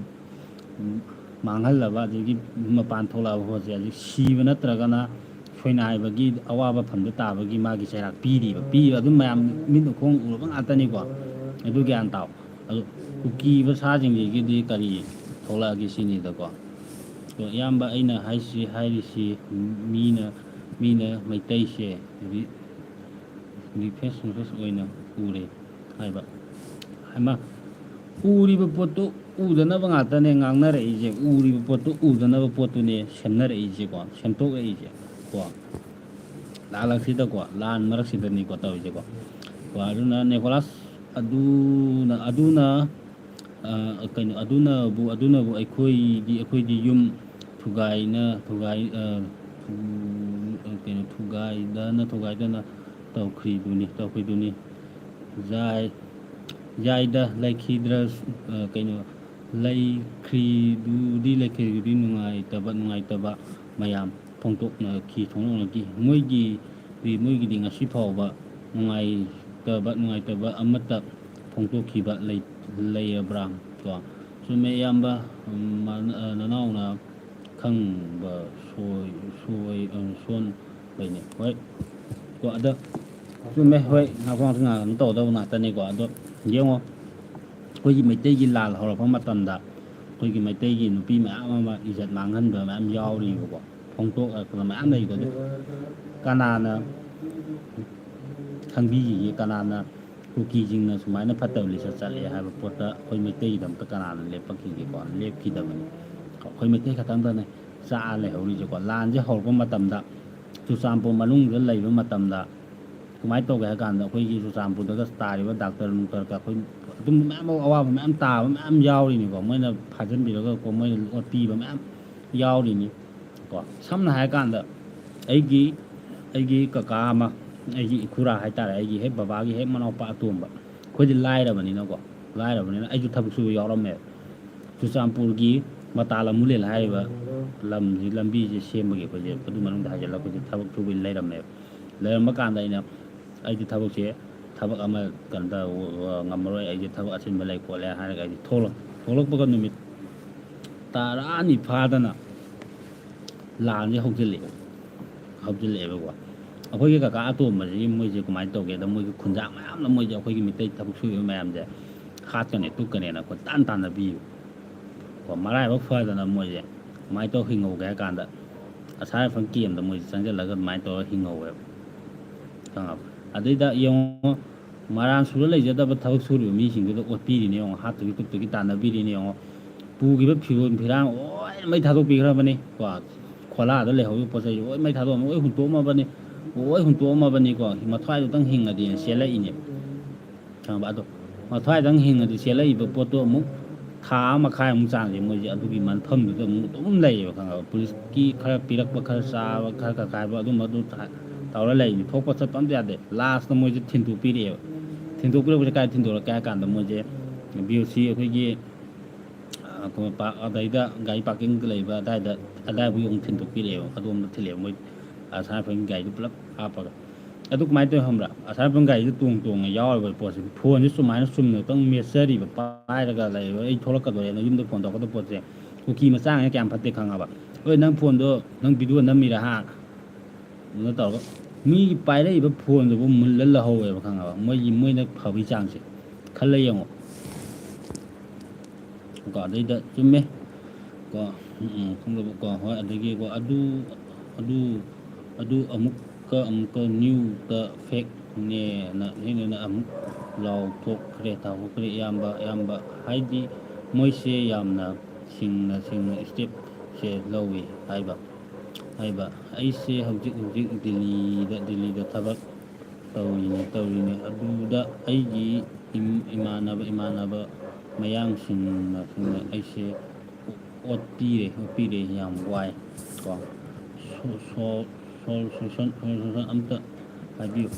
ꯃꯥꯡꯍꯜꯂꯕ ꯑꯗꯒꯤ ꯃꯄꯥꯟ ꯊꯣꯛꯂꯛꯑꯕ ꯄꯣꯠꯁꯦ ꯍꯧꯖꯤꯛ ꯁꯤꯕ ꯅꯠꯇ꯭ꯔꯒꯅ ꯁꯣꯏꯅꯥꯏꯕꯒꯤ ꯑꯋꯥꯕ ꯐꯟꯗ ꯇꯥꯕꯒꯤ ꯃꯥꯒꯤ ꯆꯩꯔꯥꯛ ꯄꯤꯔꯤꯕ ꯑꯗꯨꯝ ꯃꯌꯥꯝ ꯃꯤꯠꯅ ꯈꯣꯡ ꯎꯔꯕ ꯉꯥꯛꯇꯅꯤꯀꯣ ꯑꯗꯨ ꯒ꯭ꯌꯥꯟ ꯇꯥꯎ ꯑꯗꯣ ꯀꯨꯀꯤꯕ ꯁꯥꯁꯤꯡꯁꯤꯒꯤꯗꯤ ꯀꯔꯤ ꯊꯣꯛꯂꯛꯑꯒꯦ ꯁꯤꯅꯤꯗꯀꯣ ꯏꯌꯥꯝꯕ ꯑꯩꯅ ꯍꯥꯏꯔꯤꯁꯤ ꯃꯤꯅ ꯃꯩꯇꯩꯁꯦ ꯔꯤꯐ꯭ꯔꯦꯁ ꯑꯣꯏꯅ ꯎꯔꯦ ꯍꯥꯏꯕ ꯎꯔꯤꯕ ꯄꯣꯠꯇꯨ ꯎꯗꯅꯕ ꯉꯥꯛꯇꯅꯦ ꯉꯥꯡꯅꯔꯛꯏꯁꯦ ꯎꯔꯤꯕ ꯄꯣꯠꯇꯨ ꯎꯗꯅꯕ ꯄꯣꯠꯇꯨꯅꯦ ꯁꯦꯝꯅꯔꯛꯏꯁꯦꯀꯣ ꯁꯦꯝꯗꯣꯛꯔꯛꯏꯁꯦ ꯀꯣ ꯂꯥꯜꯂꯛꯁꯤꯗꯀꯣ ꯂꯥꯟ ꯃꯔꯛꯁꯤꯗꯅꯤꯀꯣ ꯇꯧꯔꯤꯁꯦꯀꯣ ꯑꯗꯨꯅ ꯅꯤꯀꯣꯂꯥꯁ ꯑꯗꯨꯅꯕꯨ ꯑꯩꯈꯣꯏꯗꯤ ꯌꯨꯝ ꯊꯨꯒꯥꯏꯗꯅ ꯇꯧꯈ꯭ꯔꯤꯗꯨꯅꯤ ꯌꯥꯏꯗ ꯂꯩꯈ꯭ꯔꯤꯗꯨꯗꯤ ꯅꯨꯡꯉꯥꯏꯇꯕ ꯃꯌꯥꯝ ꯐꯣꯡꯗꯣꯛꯅꯈꯤ ꯃꯣꯏꯒꯤꯗꯤ ꯉꯁꯤ ꯐꯥꯎꯕ ꯅꯨꯡꯉꯥꯏꯇꯕ ꯑꯃꯠꯇ ꯐꯣꯡꯗꯣꯛꯈꯤꯕ ꯂꯩꯔꯕ꯭ꯔꯥ ꯀꯣ ꯆꯨꯝꯃꯦ ꯏꯌꯥꯝꯕ ꯅꯅꯥꯎꯅ ꯈꯪꯕ ꯁꯣꯟꯕꯩꯅꯦ ꯍꯣꯏ ꯀꯣ ꯑꯗ ꯆꯨꯝꯃꯦ ꯍꯣꯏ ꯉꯥꯛꯇꯪ ꯇꯧꯒꯗꯕ ꯉꯥꯛꯇꯅꯤꯀꯣ ꯑꯗꯣ ꯌꯦꯡꯉꯣ ꯑꯩꯈꯣꯏꯒꯤ ꯃꯩꯇꯩꯒꯤ ꯂꯥꯜ ꯍꯧꯔꯛꯄ ꯃꯇꯝꯗ ꯑꯩꯈꯣꯏꯒꯤ ꯃꯩꯇꯩꯒꯤ ꯅꯨꯄꯤ ꯃꯌꯥꯝ ꯑꯃ ꯏꯖꯠ ꯃꯥꯡꯍꯟꯕ ꯃꯌꯥꯝ ꯌꯥꯎꯔꯤꯕꯀꯣ ꯐꯣꯡꯗꯣꯛꯂꯛꯄꯗ ꯃꯌꯥꯝ ꯂꯩꯀꯣ ꯑꯗꯨ ꯀꯅꯥꯅ ꯈꯪꯕꯤꯈꯤꯒꯦ ꯀꯅꯥꯅ ꯀꯨꯀꯤꯁꯤꯡꯅ ꯁꯨꯃꯥꯏꯅ ꯐꯠꯇꯕ ꯂꯤꯆꯠ ꯆꯠꯂꯦ ꯍꯥꯏꯕ ꯄꯣꯠꯇ ꯑꯩꯈꯣꯏ ꯃꯩꯇꯩꯒꯤꯗꯃꯛꯇ ꯀꯅꯥꯅ ꯂꯦꯞꯄꯛꯈꯤꯒꯦꯀꯣ ꯂꯦꯞꯈꯤꯗꯕꯅꯤ ꯑꯩꯈꯣꯏ ꯃꯩꯇꯩ ꯈꯛꯇꯪꯗꯅꯦ ꯆꯥꯛꯑ ꯂꯩꯍꯧꯔꯤꯁꯦꯀꯣ ꯂꯥꯟꯁꯦ ꯍꯧꯔꯛꯄ ꯃꯇꯝꯗ ꯆꯨꯔꯆꯥꯟꯄꯨꯔ ꯃꯅꯨꯡꯗ ꯂꯩꯕ ꯃꯇꯝꯗ ꯀꯃꯥꯏꯅ ꯇꯧꯒꯦ ꯍꯥꯏ ꯀꯥꯟꯗ ꯑꯩꯈꯣꯏꯒꯤ ꯆꯨꯔꯆꯥꯟꯄꯨꯔꯗꯒ ꯇꯥꯔꯤꯕ ꯗꯥꯛꯇꯔ ꯑꯩꯈꯣꯏ ꯑꯗꯨꯝ ꯃꯌꯥꯝ ꯑꯋꯥꯕ ꯃꯌꯥꯝ ꯇꯥꯕ ꯃꯌꯥꯝ ꯌꯥꯎꯔꯤꯅꯤꯀꯣ ꯃꯣꯏꯅ ꯐꯥꯖꯤꯟꯕꯤꯔꯒꯀꯣ ꯃꯣꯏꯅ ꯑꯣꯠꯄꯤꯕ ꯃꯌꯥꯝ ꯌꯥꯎꯔꯤꯅꯤ ꯀꯣ ꯁꯝꯅ ꯍꯥꯏꯔ ꯀꯥꯟꯗ ꯑꯩꯒꯤ ꯀꯀꯥ ꯑꯃ ꯑꯩꯒꯤ ꯏꯈꯨꯔꯥ ꯍꯥꯏꯇꯥꯔꯦ ꯑꯩꯒꯤ ꯍꯦꯛ ꯕꯕꯥꯒꯤ ꯍꯦꯛ ꯃꯅꯥꯎꯄꯥ ꯑꯇꯣꯝꯕ ꯑꯩꯈꯣꯏꯗꯤ ꯂꯥꯏꯔꯕꯅꯤꯅ ꯑꯩꯁꯨ ꯊꯕꯛ ꯁꯨꯕ ꯌꯥꯎꯔꯝꯃꯦꯕ ꯆꯨꯔꯆꯥꯟꯄꯨꯔꯒꯤ ꯃꯇꯥꯂꯝꯃꯨꯂꯦꯜ ꯍꯥꯏꯔꯤꯕ ꯂꯝꯕꯤꯁꯦ ꯁꯦꯝꯕꯒꯤ ꯑꯩꯈꯣꯏꯁꯦ ꯑꯗꯨ ꯃꯅꯨꯡꯗ ꯍꯥꯏꯖꯤꯜꯂꯒ ꯑꯩꯈꯣꯏꯁꯦ ꯊꯕꯛ ꯁꯨꯕ ꯂꯩꯔꯝꯕ ꯀꯥꯟꯗ ꯑꯩꯗꯤ ꯊꯕꯛ ꯑꯃ ꯉꯝꯃꯔꯣꯏ ꯑꯩꯁꯦ ꯊꯕꯛ ꯑꯆꯤꯟꯕ ꯂꯩ ꯈꯣꯠꯂꯦ ꯍꯥꯏꯔꯒ ꯑꯩꯁꯦ ꯊꯣꯛꯂꯛꯄꯒ ꯅꯨꯃꯤꯠ 10 ꯐꯥꯗꯅ ꯂꯥꯟꯁꯦ ꯍꯧꯖꯤꯜꯂꯛꯑꯦꯕꯀꯣ ꯑꯩꯈꯣꯏꯒꯤ ꯀꯀꯥ ꯑꯇꯣꯝꯕꯁꯤꯒꯤ ꯃꯣꯏꯁꯦ ꯀꯃꯥꯏꯅ ꯇꯧꯒꯦꯗ ꯃꯣꯏꯒꯤ ꯈꯨꯟꯖꯥꯡ ꯃꯌꯥꯝꯅ ꯃꯣꯏꯁꯦ ꯑꯩꯈꯣꯏꯒꯤ ꯃꯤꯇꯩ ꯊꯕꯛ ꯁꯨꯔꯤꯕ ꯃꯌꯥꯝꯁꯦ ꯍꯥꯠꯀꯅꯦ ꯇꯨꯞꯀꯅꯦꯅ ꯑꯩꯈꯣꯏ ꯇꯥꯟꯅꯕꯤꯌꯨ ꯀꯣ ꯃꯔꯥꯏꯕꯛ ꯐꯗꯅ ꯃꯣꯏꯁꯦ ꯀꯃꯥꯏꯅ ꯇꯧꯔ ꯍꯤꯡꯍꯧꯒꯦ ꯍꯥꯏ ꯀꯥꯟꯗ ꯑꯁꯥꯔꯐꯝ ꯀꯦꯝꯗ ꯃꯣꯏꯁꯦ ꯆꯪꯁꯤꯜꯂꯒ ꯑꯗꯨꯃꯥꯏꯅ ꯇꯧꯔꯒ ꯍꯤꯡꯍꯧꯋꯦꯕ ꯈꯪꯉꯕ ꯑꯗꯩꯗ ꯌꯦꯡꯉꯣ ꯃꯔꯥꯟ ꯁꯨꯔ ꯂꯩꯖꯗꯕ ꯊꯕꯛ ꯁꯨꯔꯤꯕ ꯃꯤꯁꯤꯡꯗꯨꯗ ꯑꯣꯠꯄꯤꯔꯤꯅꯦ ꯌꯦꯡꯉꯣ ꯍꯥꯠꯇꯨꯒꯤ ꯇꯨꯞꯇꯨꯒꯤ ꯇꯥꯟꯅꯕꯤꯔꯤꯅꯦ ꯌꯦꯡꯉꯣ ꯄꯨꯈꯤꯕ ꯐꯤꯔꯣꯜ ꯐꯤꯔꯥꯡ ꯂꯣꯏꯅ ꯃꯩ ꯊꯥꯗꯣꯛꯄꯤꯈ꯭ꯔꯕꯅꯤ ꯀꯣ ꯈꯣꯂꯥꯗ ꯂꯩꯍꯧꯔꯤꯕ ꯄꯣꯠ ꯆꯩ ꯂꯣꯏ ꯃꯩ ꯊꯥꯗꯣꯛꯑꯝꯃ ꯂꯣꯏ ꯍꯨꯟꯇꯣꯛꯑꯝꯃꯕꯅꯤꯀꯣ ꯃꯊ꯭ꯋꯥꯏꯗꯨꯇꯪ ꯍꯤꯡꯉꯗꯤ ꯆꯦꯜꯂꯛꯏꯅꯦ ꯈꯪꯉꯕ ꯑꯗꯣ ꯃꯊ꯭ꯋꯥꯏꯗꯪ ꯍꯤꯡꯉꯗꯤ ꯆꯦꯜꯂꯛꯏꯕ ꯄꯣꯠꯇꯣ ꯑꯃꯨꯛ ꯊꯥ ꯑꯃ ꯃꯈꯥꯏꯃꯨꯛ ꯆꯥꯡꯁꯦ ꯃꯣꯏꯁꯦ ꯑꯗꯨꯒꯤ ꯃꯐꯝꯗꯨꯗ ꯑꯗꯨꯝ ꯂꯩꯌꯦꯕ ꯈꯪꯉꯕ ꯄꯨꯂꯤꯁꯀꯤ ꯈꯔ ꯄꯤꯔꯛꯄ ꯈꯔ ꯆꯥꯕ ꯈꯔ ꯀꯛꯈꯥꯏꯕ ꯑꯗꯨꯝꯕ ꯑꯗꯨ ꯇꯧꯔ ꯂꯩꯅꯤ ꯊꯣꯛꯄ ꯆꯠꯄ ꯑꯝꯇ ꯌꯥꯗꯦ ꯂꯥꯁꯇ ꯃꯣꯏꯁꯦ ꯊꯤꯟꯗꯣꯛꯄꯤꯔꯛꯄꯁꯦ ꯀꯥꯏ ꯊꯤꯟꯗꯣꯔꯛꯀꯦ ꯍꯥꯏ ꯀꯥꯟꯗ ꯃꯣꯏꯁꯦ BOC ꯑꯩꯈꯣꯏꯒꯤ ꯑꯗꯩꯗ ꯒꯥꯔꯤ ꯄꯥꯔꯀꯤꯡ ꯂꯩꯕ ꯑꯗꯥꯏꯕꯨ ꯑꯃꯨꯛ ꯊꯤꯟꯗꯣꯛꯄꯤꯔꯛꯑꯦꯕ ꯑꯗꯣꯝꯗ ꯊꯤꯜꯂꯛꯑꯦꯕ ꯃꯣꯏ ꯑꯁꯥꯔꯄꯟꯒꯤ ꯒꯥꯔꯤꯗꯨ ꯄꯨꯂꯞ ꯍꯥꯞꯄꯒ ꯑꯗꯨ ꯀꯃꯥꯏꯅ ꯇꯧꯋꯤ ꯈꯪꯕ꯭ꯔꯥ ꯑꯁꯥꯔꯄꯟ ꯒꯥꯔꯤꯗꯨ ꯇꯣꯡꯉ ꯌꯥꯎꯔꯤꯕ ꯄꯣꯠꯁꯦ ꯐꯣꯟꯁꯦ ꯁꯨꯃꯥꯏꯅ ꯆꯨꯝꯅꯇꯪ ꯃꯦꯠꯆꯔꯤꯕ ꯄꯥꯏꯔꯒ ꯂꯩꯕ ꯑꯩ ꯊꯣꯛꯂꯛꯀꯗꯣꯔꯦꯅ ꯌꯨꯝꯗ ꯐꯣꯟ ꯇꯧꯔꯛꯀꯗꯕ ꯄꯣꯠꯁꯦ ꯀꯨꯀꯤ ꯃꯆꯥꯉꯩ ꯀꯌꯥꯝ ꯐꯠꯇꯦ ꯈꯪꯉꯕ ꯍꯣꯏ ꯅꯪ ꯐꯣꯟꯗꯣ ꯅꯪ ꯚꯤꯗꯤꯑꯣ ꯅꯝꯃꯤꯔꯥ ꯑꯗꯨꯅ ꯇꯧꯔꯒ ꯃꯤꯒꯤ ꯄꯥꯏꯔꯛꯏꯕ ꯐꯣꯟꯗꯨꯕꯨ ꯃꯨꯜꯂ ꯂꯧꯍꯧꯋꯦꯕ ꯈꯪꯉꯕ ꯃꯣꯏꯅ ꯐꯕꯒꯤ ꯆꯥꯡꯁꯦ ꯈꯜꯂ ꯌꯦꯡꯉꯣ ꯀꯣ ꯑꯗꯩꯗ ꯆꯨꯝꯃꯦ ꯀꯣ ꯈꯪꯗꯕꯀꯣ ꯍꯣꯏ ꯑꯗꯒꯤꯀꯣ ꯑꯗꯨ ꯑꯃꯨꯛꯀ ꯅ꯭ꯌꯨꯗ ꯐꯦꯛꯅꯦꯅ ꯑꯃꯨꯛ ꯂꯥꯎꯊꯣꯛꯈ꯭ꯔꯦ ꯏꯌꯥꯝꯕ ꯍꯥꯏꯗꯤ ꯃꯣꯏꯁꯦ ꯌꯥꯝꯅ ꯁꯤꯡꯅ ꯁ꯭ꯇꯦꯞꯁꯦ ꯂꯧꯋꯤ ꯍꯥꯏꯕ ꯑꯩꯁꯦ ꯍꯧꯖꯤꯛ ꯗꯤꯜꯂꯤꯗ ꯊꯕꯛ ꯇꯧꯔꯤꯅꯦ ꯑꯗꯨꯗ ꯑꯩꯒꯤ ꯏꯃꯥꯟꯅꯕ ꯃꯌꯥꯡꯁꯤꯡꯅ ꯑꯩꯁꯦ ꯑꯣꯠꯄꯤꯔꯦ ꯌꯥꯝ ꯋꯥꯏ ꯀꯣ ꯁꯣꯜꯌꯨꯁꯟ ꯑꯝꯇ ꯍꯥꯏꯕꯤꯌꯨ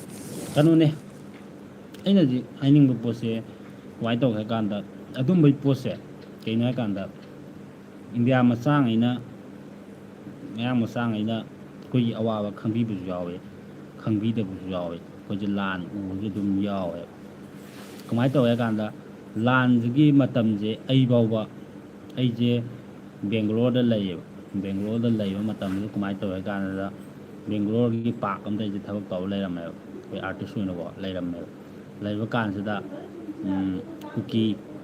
ꯀꯩꯅꯣꯅꯦ ꯑꯩꯅ ꯍꯧꯖꯤꯛ ꯍꯥꯏꯅꯤꯡꯕ ꯄꯣꯠꯁꯦ ꯀꯃꯥꯏꯅ ꯇꯧꯒꯦ ꯍꯥꯏ ꯀꯥꯟꯗ ꯑꯗꯨꯝꯕꯒꯤ ꯄꯣꯠꯁꯦ ꯀꯩꯅꯣ ꯍꯥꯏ ꯀꯥꯟꯗ ꯏꯟꯗꯤꯌꯥ ꯃꯆꯥꯉꯩꯅ ꯃꯌꯥꯡ ꯃꯆꯥꯉꯩꯅ ꯑꯩꯈꯣꯏꯒꯤ ꯑꯋꯥꯕ ꯈꯪꯕꯤꯕꯁꯨ ꯌꯥꯎꯋꯦ ꯈꯪꯕꯤꯗꯕꯁꯨ ꯌꯥꯎꯋꯦ ꯑꯩꯈꯣꯏꯁꯦ ꯂꯥꯟ ꯎꯕꯁꯨ ꯑꯗꯨꯝ ꯌꯥꯎꯋꯦ ꯀꯃꯥꯏꯅ ꯇꯧꯋꯦ ꯍꯥꯏ ꯀꯥꯟꯗ ꯂꯥꯟꯁꯤꯒꯤ ꯃꯇꯝꯁꯦ ꯑꯩꯁꯦ ꯕꯦꯡꯒ꯭ꯂꯣꯔꯗ ꯂꯩꯕ ꯃꯇꯝꯁꯤꯗ ꯀꯃꯥꯏꯅ ꯇꯧꯋꯦ ꯍꯥꯏ ꯀꯥꯟꯗ ꯕꯦꯡꯒ꯭ꯂꯣꯔꯒꯤ ꯄꯥꯔꯛ ꯑꯝꯗ ꯑꯩꯁꯦ ꯊꯕꯛ ꯇꯧꯔ ꯂꯩꯔꯝꯃꯦꯕ ꯑꯩꯈꯣꯏ ꯑꯥꯔꯇꯤꯁ ꯑꯣꯏꯅꯀꯣ ꯂꯩꯔꯝꯃꯦꯕ ꯂꯩꯕ ꯀꯥꯟꯁꯤꯗ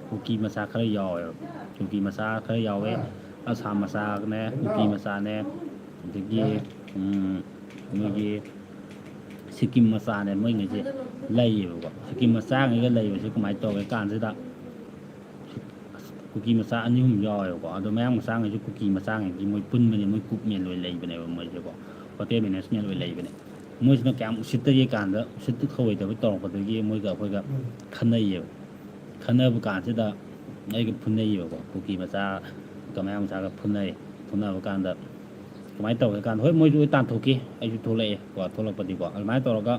ꯀꯨꯀꯤ ꯃꯆꯥ ꯈꯔ ꯌꯥꯎꯋꯦꯕ ꯀꯨꯀꯤ ꯃꯆꯥ ꯈꯔ ꯌꯥꯎꯋꯦ ꯑꯁꯥꯝ ꯃꯆꯥꯅꯦ ꯀꯨꯀꯤ ꯃꯆꯥꯅꯦ ꯑꯗꯒꯤ ꯃꯣꯏꯒꯤ ꯁꯤꯀꯤꯝ ꯃꯆꯥꯅꯦ ꯃꯣꯏꯉꯩꯁꯦ ꯂꯩꯌꯦꯕꯀꯣ ꯁꯤꯀꯤꯝ ꯃꯆꯥꯉꯩꯒ ꯂꯩꯕꯁꯦ ꯀꯃꯥꯏꯅ ꯇꯧꯒꯦ ꯀꯥꯟꯁꯤꯗ ꯀꯨꯀꯤ ꯃꯆꯥ 2-3 ꯌꯥꯎꯋꯦꯕꯀꯣ ꯑꯗꯣ ꯃꯌꯥꯡ ꯃꯆꯥꯉꯩꯁꯨ ꯀꯨꯀꯤ ꯃꯆꯥꯉꯩꯒꯤ ꯃꯣꯏ ꯄꯨꯟꯕꯅꯦ ꯃꯣꯏ ꯀꯨꯛꯃꯦꯟ ꯑꯣꯏꯅ ꯂꯩꯕꯅꯦꯕ ꯃꯣꯏꯁꯦꯀꯣ ꯍꯣꯇꯦꯜ ꯃꯦꯅꯦꯖꯃꯦꯟ ꯑꯣꯏꯅ ꯂꯩꯕꯅꯦ ꯃꯣꯏꯁꯤꯅ ꯀꯌꯥꯝ ꯎꯁꯤꯠꯇꯒꯦ ꯀꯥꯟꯗ ꯎꯁꯤꯠꯇ ꯊꯧꯑꯣꯏꯗꯕ ꯇꯧꯔꯛꯄꯗꯒꯤ ꯃꯣꯏꯒ ꯑꯩꯈꯣꯏꯒ ꯈꯟꯅꯕ ꯀꯥꯟꯁꯤꯗ ꯑꯩꯒ ꯐꯨꯅꯩꯌꯦꯕꯀꯣ ꯀꯨꯀꯤ ꯃꯆꯥꯒ ꯃꯌꯥꯡ ꯃꯆꯥꯒ ꯐꯨꯅꯕ ꯀꯥꯟꯗ ꯀꯃꯥꯏꯅ ꯇꯧꯒꯦ ꯀꯥꯟꯗ ꯍꯣꯏ ꯃꯣꯏꯁꯨ ꯇꯥꯟꯊꯣꯛꯈꯤ ꯑꯩꯁꯨ ꯊꯣꯛꯂꯛꯑꯦ ꯀꯣ ꯊꯣꯛꯂꯛꯄꯗꯤꯀꯣ ꯑꯗꯨꯃꯥꯏꯅ ꯇꯧꯔꯒ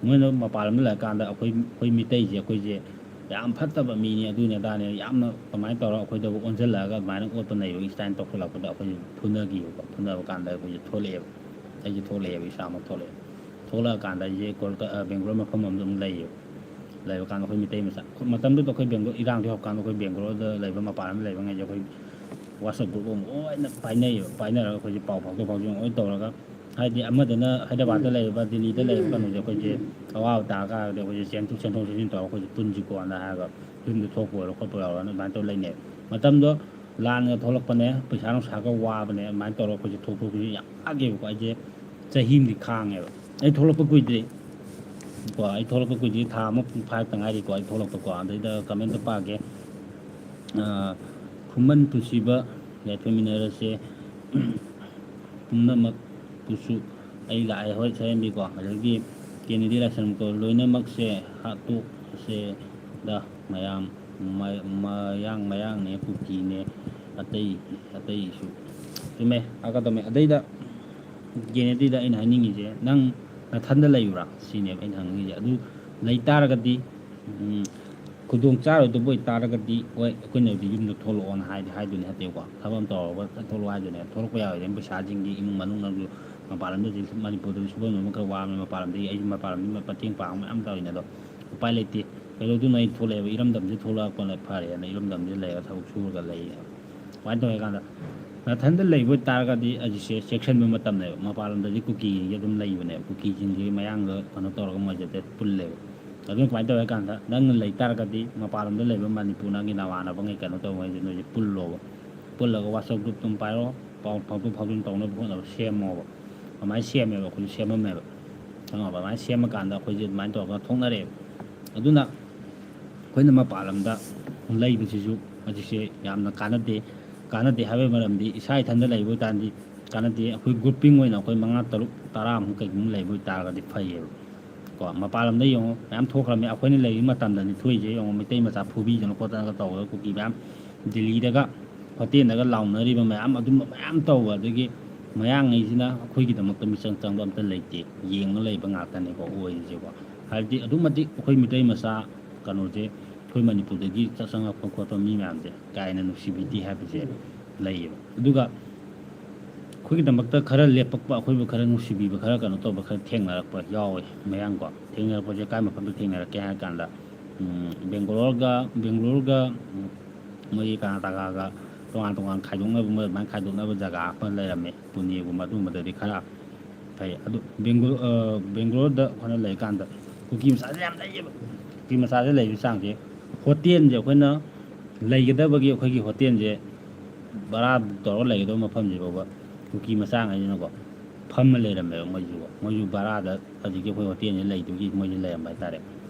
ꯃꯣꯏꯅ ꯃꯄꯥꯟ ꯂꯝꯗ ꯂꯩꯔꯀꯥꯟꯗ ꯑꯩꯈꯣꯏ ꯃꯤꯇꯩꯁꯦ ꯑꯩꯈꯣꯏꯁꯦ ꯌꯥꯝ ꯐꯠꯇꯕ ꯃꯤꯅꯤ ꯑꯗꯨꯅꯤ ꯑꯗꯥꯅꯦ ꯌꯥꯝꯅ ꯀꯃꯥꯏꯅ ꯇꯧꯔꯒ ꯑꯩꯈꯣꯏꯗꯕꯨ ꯑꯣꯟꯁꯤꯜꯂꯛꯑꯒ ꯑꯗꯨꯃꯥꯏꯅ ꯑꯣꯠꯄ ꯅꯩꯕꯒꯤ ꯁ꯭ꯇꯥꯏꯜ ꯇꯧꯁꯤꯜꯂꯛꯄꯗ ꯑꯩꯈꯣꯏꯁꯦ ꯐꯨꯅꯕ ꯀꯥꯟꯗ ꯑꯩꯈꯣꯏꯁꯦ ꯑꯩꯁꯦ ꯊꯣꯛꯂꯛꯑꯦꯕ ꯏꯁꯥꯃꯛ ꯊꯣꯛꯂꯛꯑꯀꯥꯟꯗ ꯑꯩꯁꯦ ꯕꯦꯡꯒ꯭ꯂꯣꯔ ꯃꯐꯝ ꯑꯃꯗ ꯑꯃꯨꯛ ꯂꯩꯕ ꯀꯥꯟꯗ ꯑꯩꯈꯣꯏ ꯃꯤꯇꯩ ꯃꯆꯥ ꯃꯇꯝꯗꯨꯗ ꯑꯩꯈꯣꯏ ꯕꯦꯡꯒ꯭ꯂꯣꯔ ꯏꯔꯥꯡꯁꯨ ꯍꯧꯔꯀꯥꯟꯗ ꯑꯩꯈꯣꯏ ꯕꯦꯡꯒ꯭ꯂꯣꯔꯗ ꯂꯩꯕ ꯃꯄꯥꯟ ꯂꯝꯗ ꯂꯩꯕ ꯉꯩꯁꯦ ꯑꯩꯈꯣꯏ ꯋꯥꯆꯞ ꯒ꯭ꯔꯨꯞ ꯑꯃ ꯂꯣꯏꯅ ꯄꯥꯏꯅꯔꯒ ꯑꯩꯈꯣꯏꯁꯦ ꯄꯥꯎ ꯐꯥꯎꯖꯤꯟ ꯂꯣꯏ ꯇꯧꯔꯒ ꯍꯥꯏꯗꯤ ꯑꯃꯗꯅ ꯍꯥꯏꯗ꯭ꯔꯕꯥꯠꯇ ꯂꯩꯔꯤꯕ ꯗꯤꯜꯂꯤꯗ ꯂꯩꯔꯤꯕ ꯀꯩꯅꯣꯁꯦ ꯑꯩꯈꯣꯏꯁꯦ ꯑꯋꯥꯕ ꯇꯥꯔꯒꯗꯤ ꯑꯩꯈꯣꯏꯁꯦ ꯆꯦꯟꯊꯣꯛ ꯆꯦꯟꯁꯤꯟ ꯇꯧꯔꯒ ꯑꯩꯈꯣꯏꯁꯦ ꯄꯨꯟꯁꯤꯀꯣꯅ ꯍꯥꯏꯔꯒ ꯌꯨꯝꯗ ꯊꯣꯛꯄ ꯑꯣꯏꯔꯣ ꯈꯣꯠꯄ ꯑꯣꯏꯔꯣꯅ ꯑꯗꯨꯃꯥꯏꯅ ꯇꯧꯔ ꯂꯩꯅꯩ ꯃꯇꯝꯗꯣ ꯂꯥꯟꯒ ꯊꯣꯛꯂꯛꯄꯅꯦ ꯄꯩꯁꯥ ꯅꯨꯡꯁꯥꯒ ꯋꯥꯕꯅꯦ ꯑꯗꯨꯃꯥꯏꯅ ꯇꯧꯔꯒ ꯑꯩꯈꯣꯏꯁꯦ ꯊꯣꯛꯄꯁꯦ ꯌꯥꯝ ꯋꯥꯒꯦꯕꯀꯣ ꯑꯩꯁꯦ ꯆꯍꯤ ꯑꯃꯗꯤ ꯈꯥꯡꯉꯦꯕ ꯑꯩ ꯊꯣꯛꯂꯛꯄ ꯀꯨꯏꯗ꯭ꯔꯤ ꯑꯩ ꯊꯣꯛꯂꯛꯄ ꯀꯨꯏꯗ꯭ꯔꯤ ꯊꯥ ꯑꯃ ꯐꯥꯔꯛꯇ ꯉꯥꯏꯔꯤꯀꯣ ꯑꯩ ꯊꯣꯛꯂꯛꯄꯀꯣ ꯑꯗꯩꯗ ꯀꯃꯦꯟꯇ ꯄꯥꯒꯦ ꯈꯨꯃꯟ ꯄꯨꯟꯁꯤꯕ ꯌꯥꯏꯐꯃꯤꯟꯅꯔꯁꯦ ꯄꯨꯝꯅꯃꯛꯄꯨꯁꯨ ꯑꯩ ꯂꯥꯛꯑꯦ ꯍꯣꯏ ꯁꯔꯦꯟꯕꯤꯀꯣ ꯑꯗꯒꯤ ꯀꯦꯅꯦꯗꯤ ꯂꯥꯏꯁ꯭ꯔꯝꯀꯣ ꯂꯣꯏꯅꯃꯛꯁꯦ ꯍꯥꯠꯇꯣꯛꯁꯦꯗ ꯃꯌꯥꯡꯅꯦ ꯀꯨꯀꯤꯅꯦ ꯑꯇꯩꯁꯨ ꯆꯨꯝꯃꯦ ꯍꯥꯏꯒꯗꯝꯃꯦ ꯑꯗꯩꯗ ꯀꯦꯅꯦꯗꯤꯗ ꯑꯩꯅ ꯍꯥꯏꯅꯤꯡꯉꯤꯁꯦ ꯅꯪ ꯅꯊꯟꯗ ꯂꯩꯕ꯭ꯔꯥ ꯁꯤꯅꯦꯕ ꯑꯩꯅ ꯍꯪꯅꯤꯡꯉꯤꯁꯦ ꯑꯗꯨ ꯂꯩ ꯇꯥꯔꯒꯗꯤ ꯈꯨꯗꯣꯡ ꯆꯥꯔꯣꯏꯗꯕ ꯑꯣꯏꯇꯥꯔꯒꯗꯤ ꯍꯣꯏ ꯑꯩꯈꯣꯏꯅꯗꯤ ꯌꯨꯝꯗ ꯊꯣꯛꯂꯛꯑꯣꯅ ꯍꯥꯏꯗꯣꯏꯅꯦ ꯅꯠꯇꯦꯀꯣ ꯊꯕꯛ ꯑꯃ ꯇꯧꯔꯒ ꯊꯣꯛꯂꯛꯑꯣ ꯍꯥꯏꯗꯣꯏꯅꯦ ꯊꯣꯛꯂꯛꯄ ꯌꯥꯔꯣꯏꯗꯣꯏꯅꯦ ꯄꯩꯁꯥꯁꯤꯡꯒꯤ ꯏꯃꯨꯡ ꯃꯅꯨꯡꯅꯁꯨ ꯃꯄꯥꯟ ꯂꯝꯗꯗꯤ ꯃꯅꯤꯄꯨꯔꯗꯗꯤ ꯁꯨꯐꯝ ꯅꯣꯝꯕ ꯈꯔ ꯋꯥꯕꯅꯤ ꯃꯄꯥꯟ ꯂꯝꯗꯒꯤ ꯑꯩꯁꯨ ꯃꯄꯥꯟ ꯂꯝꯗꯒꯤ ꯃꯇꯦꯡ ꯄꯥꯡꯕ ꯃꯌꯥꯝ ꯇꯧꯔꯤꯅꯦ ꯑꯗꯣ ꯎꯄꯥꯏ ꯂꯩꯇꯦ ꯀꯩꯗꯧꯗꯣꯏꯅꯣ ꯑꯩ ꯊꯣꯛꯂꯛꯑꯦꯕ ꯏꯔꯝꯗꯝꯁꯦ ꯊꯣꯛꯂꯛꯄꯅ ꯐꯔꯦꯅ ꯏꯔꯝꯗꯝꯁꯦ ꯂꯩꯔꯒ ꯊꯕꯛ ꯁꯨꯔꯒ ꯂꯩꯌꯦꯕ ꯀꯃꯥꯏꯅ ꯇꯧꯋꯦ ꯀꯥꯟꯗ ꯅꯊꯟꯗ ꯂꯩꯕ ꯑꯣꯏꯇꯥꯔꯒꯗꯤ ꯍꯧꯖꯤꯛꯁꯦ ꯆꯦꯛꯁꯤꯟꯕ ꯃꯇꯝꯅꯦꯕ ꯃꯄꯥꯟ ꯂꯝꯗꯗꯤ ꯀꯨꯀꯤꯁꯤꯡꯁꯦ ꯑꯗꯨꯝ ꯂꯩꯕꯅꯦꯕ ꯀꯨꯀꯤꯁꯤꯡꯁꯦ ꯃꯌꯥꯡꯗ ꯀꯩꯅꯣ ꯇꯧꯔꯒ ꯃꯣꯏꯁꯦ ꯄꯨꯜꯂꯦꯕ ꯑꯗꯨꯅ ꯀꯃꯥꯏꯅ ꯇꯧꯋꯦ ꯀꯥꯟꯗ ꯅꯪꯅ ꯂꯩ ꯇꯥꯔꯒꯗꯤ ꯃꯄꯥꯟ ꯂꯝꯗ ꯂꯩꯕ ꯃꯅꯤꯄꯨꯔ ꯅꯪꯒꯤ ꯅꯃꯥꯟꯅꯕꯉꯩ ꯀꯩꯅꯣ ꯇꯧꯕꯉꯩꯁꯦ ꯅꯣꯏꯁꯦ ꯄꯨꯜꯂꯒ ꯋꯥꯆꯞ ꯒ꯭ꯔꯨꯞ ꯑꯗꯨꯝ ꯄꯥꯏꯔꯣ ꯄꯥꯎ ꯐꯥꯎꯗꯣꯛ ꯐꯥꯎꯖꯤꯟ ꯇꯧꯅꯕ ꯈꯣꯠꯅꯕ ꯁꯦꯝꯃꯣꯕ ꯑꯗꯨꯃꯥꯏꯅ ꯁꯦꯝꯃꯦꯕ ꯑꯩꯈꯣꯏꯁꯨ ꯁꯦꯝꯃꯝꯃꯦꯕ ꯈꯪꯉꯕ ꯑꯗꯨꯃꯥꯏꯅ ꯁꯦꯝꯃꯀꯥꯟꯗ ꯑꯩꯈꯣꯏꯁꯦ ꯑꯗꯨꯃꯥꯏꯅ ꯇꯧꯔꯒ ꯊꯣꯛꯅꯔꯛꯑꯦꯕ ꯑꯗꯨꯅ ꯑꯩꯈꯣꯏꯅ ꯃꯄꯥꯟ ꯂꯝꯗ ꯂꯩꯕꯁꯤꯁꯨ ꯍꯧꯖꯤꯛꯁꯦ ꯌꯥꯝꯅ ꯀꯥꯟꯅꯗꯦ ꯍꯥꯏꯕꯒꯤ ꯃꯔꯝꯗꯤ ꯏꯁꯥ ꯏꯊꯟꯗ ꯂꯩꯕ ꯑꯣꯏꯇꯥꯔꯗꯤ ꯀꯥꯟꯅꯗꯦ ꯑꯩꯈꯣꯏ ꯒ꯭ꯔꯨꯞꯄꯤꯡ ꯑꯣꯏꯅ ꯑꯩꯈꯣꯏ 5-6-10 ꯀꯩꯒꯨꯝꯕ ꯂꯩꯕ ꯑꯣꯏꯇꯥꯔꯒꯗꯤ ꯐꯩꯌꯦꯕ ꯀꯣ ꯃꯄꯥꯟ ꯂꯝꯗ ꯌꯦꯡꯉꯣ ꯃꯌꯥꯝ ꯊꯣꯛꯈ꯭ꯔꯕꯅꯤ ꯑꯩꯈꯣꯏꯅ ꯂꯩꯔꯤ ꯃꯇꯝꯗꯅꯤ ꯊꯣꯛꯏꯁꯦ ꯌꯦꯡꯉꯣ ꯃꯩꯇꯩ ꯃꯆꯥ ꯐꯨꯕꯤꯗꯅ ꯈꯣꯠꯇꯅꯒ ꯇꯧꯔꯒ ꯀꯨꯀꯤ ꯃꯌꯥꯝ ꯗꯤꯜꯂꯤꯗꯒ ꯍꯣꯇꯦꯜꯗꯒ ꯂꯥꯎꯅꯔꯤꯕ ꯃꯌꯥꯝ ꯑꯗꯨꯝꯕ ꯃꯌꯥꯝ ꯇꯧꯕ ꯑꯗꯒꯤ ꯃꯌꯥꯡꯉꯩꯁꯤꯅ ꯑꯩꯈꯣꯏꯒꯤꯗꯃꯛꯇ ꯃꯤꯆꯪ ꯆꯪꯕ ꯑꯝꯇ ꯂꯩꯇꯦ ꯌꯦꯡꯉ ꯂꯩꯕ ꯉꯥꯛꯇꯅꯦꯀꯣ ꯑꯣꯏꯔꯤꯁꯦꯀꯣ ꯍꯥꯏꯕꯗꯤ ꯑꯗꯨꯛ ꯃꯇꯤꯛ ꯑꯩꯈꯣই ꯃꯤꯇꯩ ꯃꯆꯥ ꯀꯩꯅꯣꯁꯦ ꯑꯩꯈꯣꯏ ꯃꯅꯤꯄꯨꯔꯗꯒꯤ ꯆꯪꯉꯛꯄ ꯈꯣꯠꯄ ꯃꯤ ꯃꯌꯥꯝꯁꯦ ꯀꯥ ꯍꯦꯟꯅ ꯅꯨꯡꯁꯤꯕꯤꯗꯦ ꯍꯥꯏꯕꯁꯦ ꯂꯩꯌꯦꯕ ꯑꯗꯨꯒ ꯑꯩꯈꯣꯏꯒꯤꯗꯃꯛꯇ ꯈꯔ ꯂꯦꯞꯄꯛꯄ ꯑꯩꯈꯣꯏꯕꯨ ꯈꯔ ꯅꯨꯡꯁꯤꯕꯤꯕ ꯈꯔ ꯀꯩꯅꯣ ꯇꯧꯕ ꯈꯔ ꯊꯦꯡꯅꯔꯛꯄ ꯌꯥꯎꯋꯦ ꯃꯌꯥꯝꯀꯣ ꯊꯦꯡꯅꯔꯛꯄꯁꯦ ꯀꯥꯏ ꯃꯐꯝꯗ ꯊꯦꯡꯅꯔꯛꯀꯦ ꯍꯥꯏꯔ ꯀꯥꯟꯗ ꯕꯦꯡꯒ꯭ꯂꯣꯔꯒ ꯃꯣꯏꯒꯤ ꯀꯔꯅꯥꯇꯀꯥꯒ ꯇꯣꯉꯥꯟ ꯈꯥꯏꯗꯣꯛꯅꯕ ꯃꯣꯏ ꯑꯗꯨꯃꯥꯏꯅ ꯈꯥꯏꯗꯣꯛꯅꯕ ꯖꯒꯥ ꯑꯃ ꯂꯩꯔꯝꯃꯦ ꯄꯨꯅꯦꯒꯨꯝꯕ ꯑꯗꯨꯒꯨꯝꯕꯗꯗꯤ ꯈꯔ ꯐꯩ ꯑꯗꯨ ꯕꯦꯡꯒ꯭ꯂꯣꯔꯗ ꯑꯩꯈꯣꯏꯅ ꯂꯩꯔꯀꯥꯟꯗ ꯀꯨꯀꯤ ꯃꯆꯥꯁꯦ ꯌꯥꯝ ꯂꯩꯌꯦꯕ ꯀꯨꯀꯤ ꯃꯆꯥꯁꯦ ꯂꯩꯕ ꯆꯥꯡꯁꯦ ꯍꯣꯇꯦꯜꯁꯦ ꯑꯩꯈꯣꯏꯅ ꯂꯩꯒꯗꯕꯒꯤ ꯑꯩꯈꯣꯏꯒꯤ ꯍꯣꯇꯦꯜꯁꯦ ꯕꯔꯥ ꯇꯧꯔꯒ ꯂꯩꯒꯗꯕ ꯃꯐꯝꯁꯤ ꯐꯥꯎꯕ ꯀꯨꯀꯤ ꯃꯆꯥꯉꯩꯁꯤꯅꯀꯣ ꯐꯝꯃ ꯂꯩꯔꯝꯃꯦꯕ ꯃꯣꯏꯁꯨ ꯕꯔꯥꯗ ꯍꯧꯖꯤꯛꯀꯤ ꯑꯩꯈꯣꯏ ꯍꯣꯇꯦꯜꯁꯦ ꯂꯩꯗꯨꯒꯤ ꯃꯣꯏꯁꯦ ꯂꯩꯔꯝꯕ ꯍꯥꯏꯇꯥꯔꯦ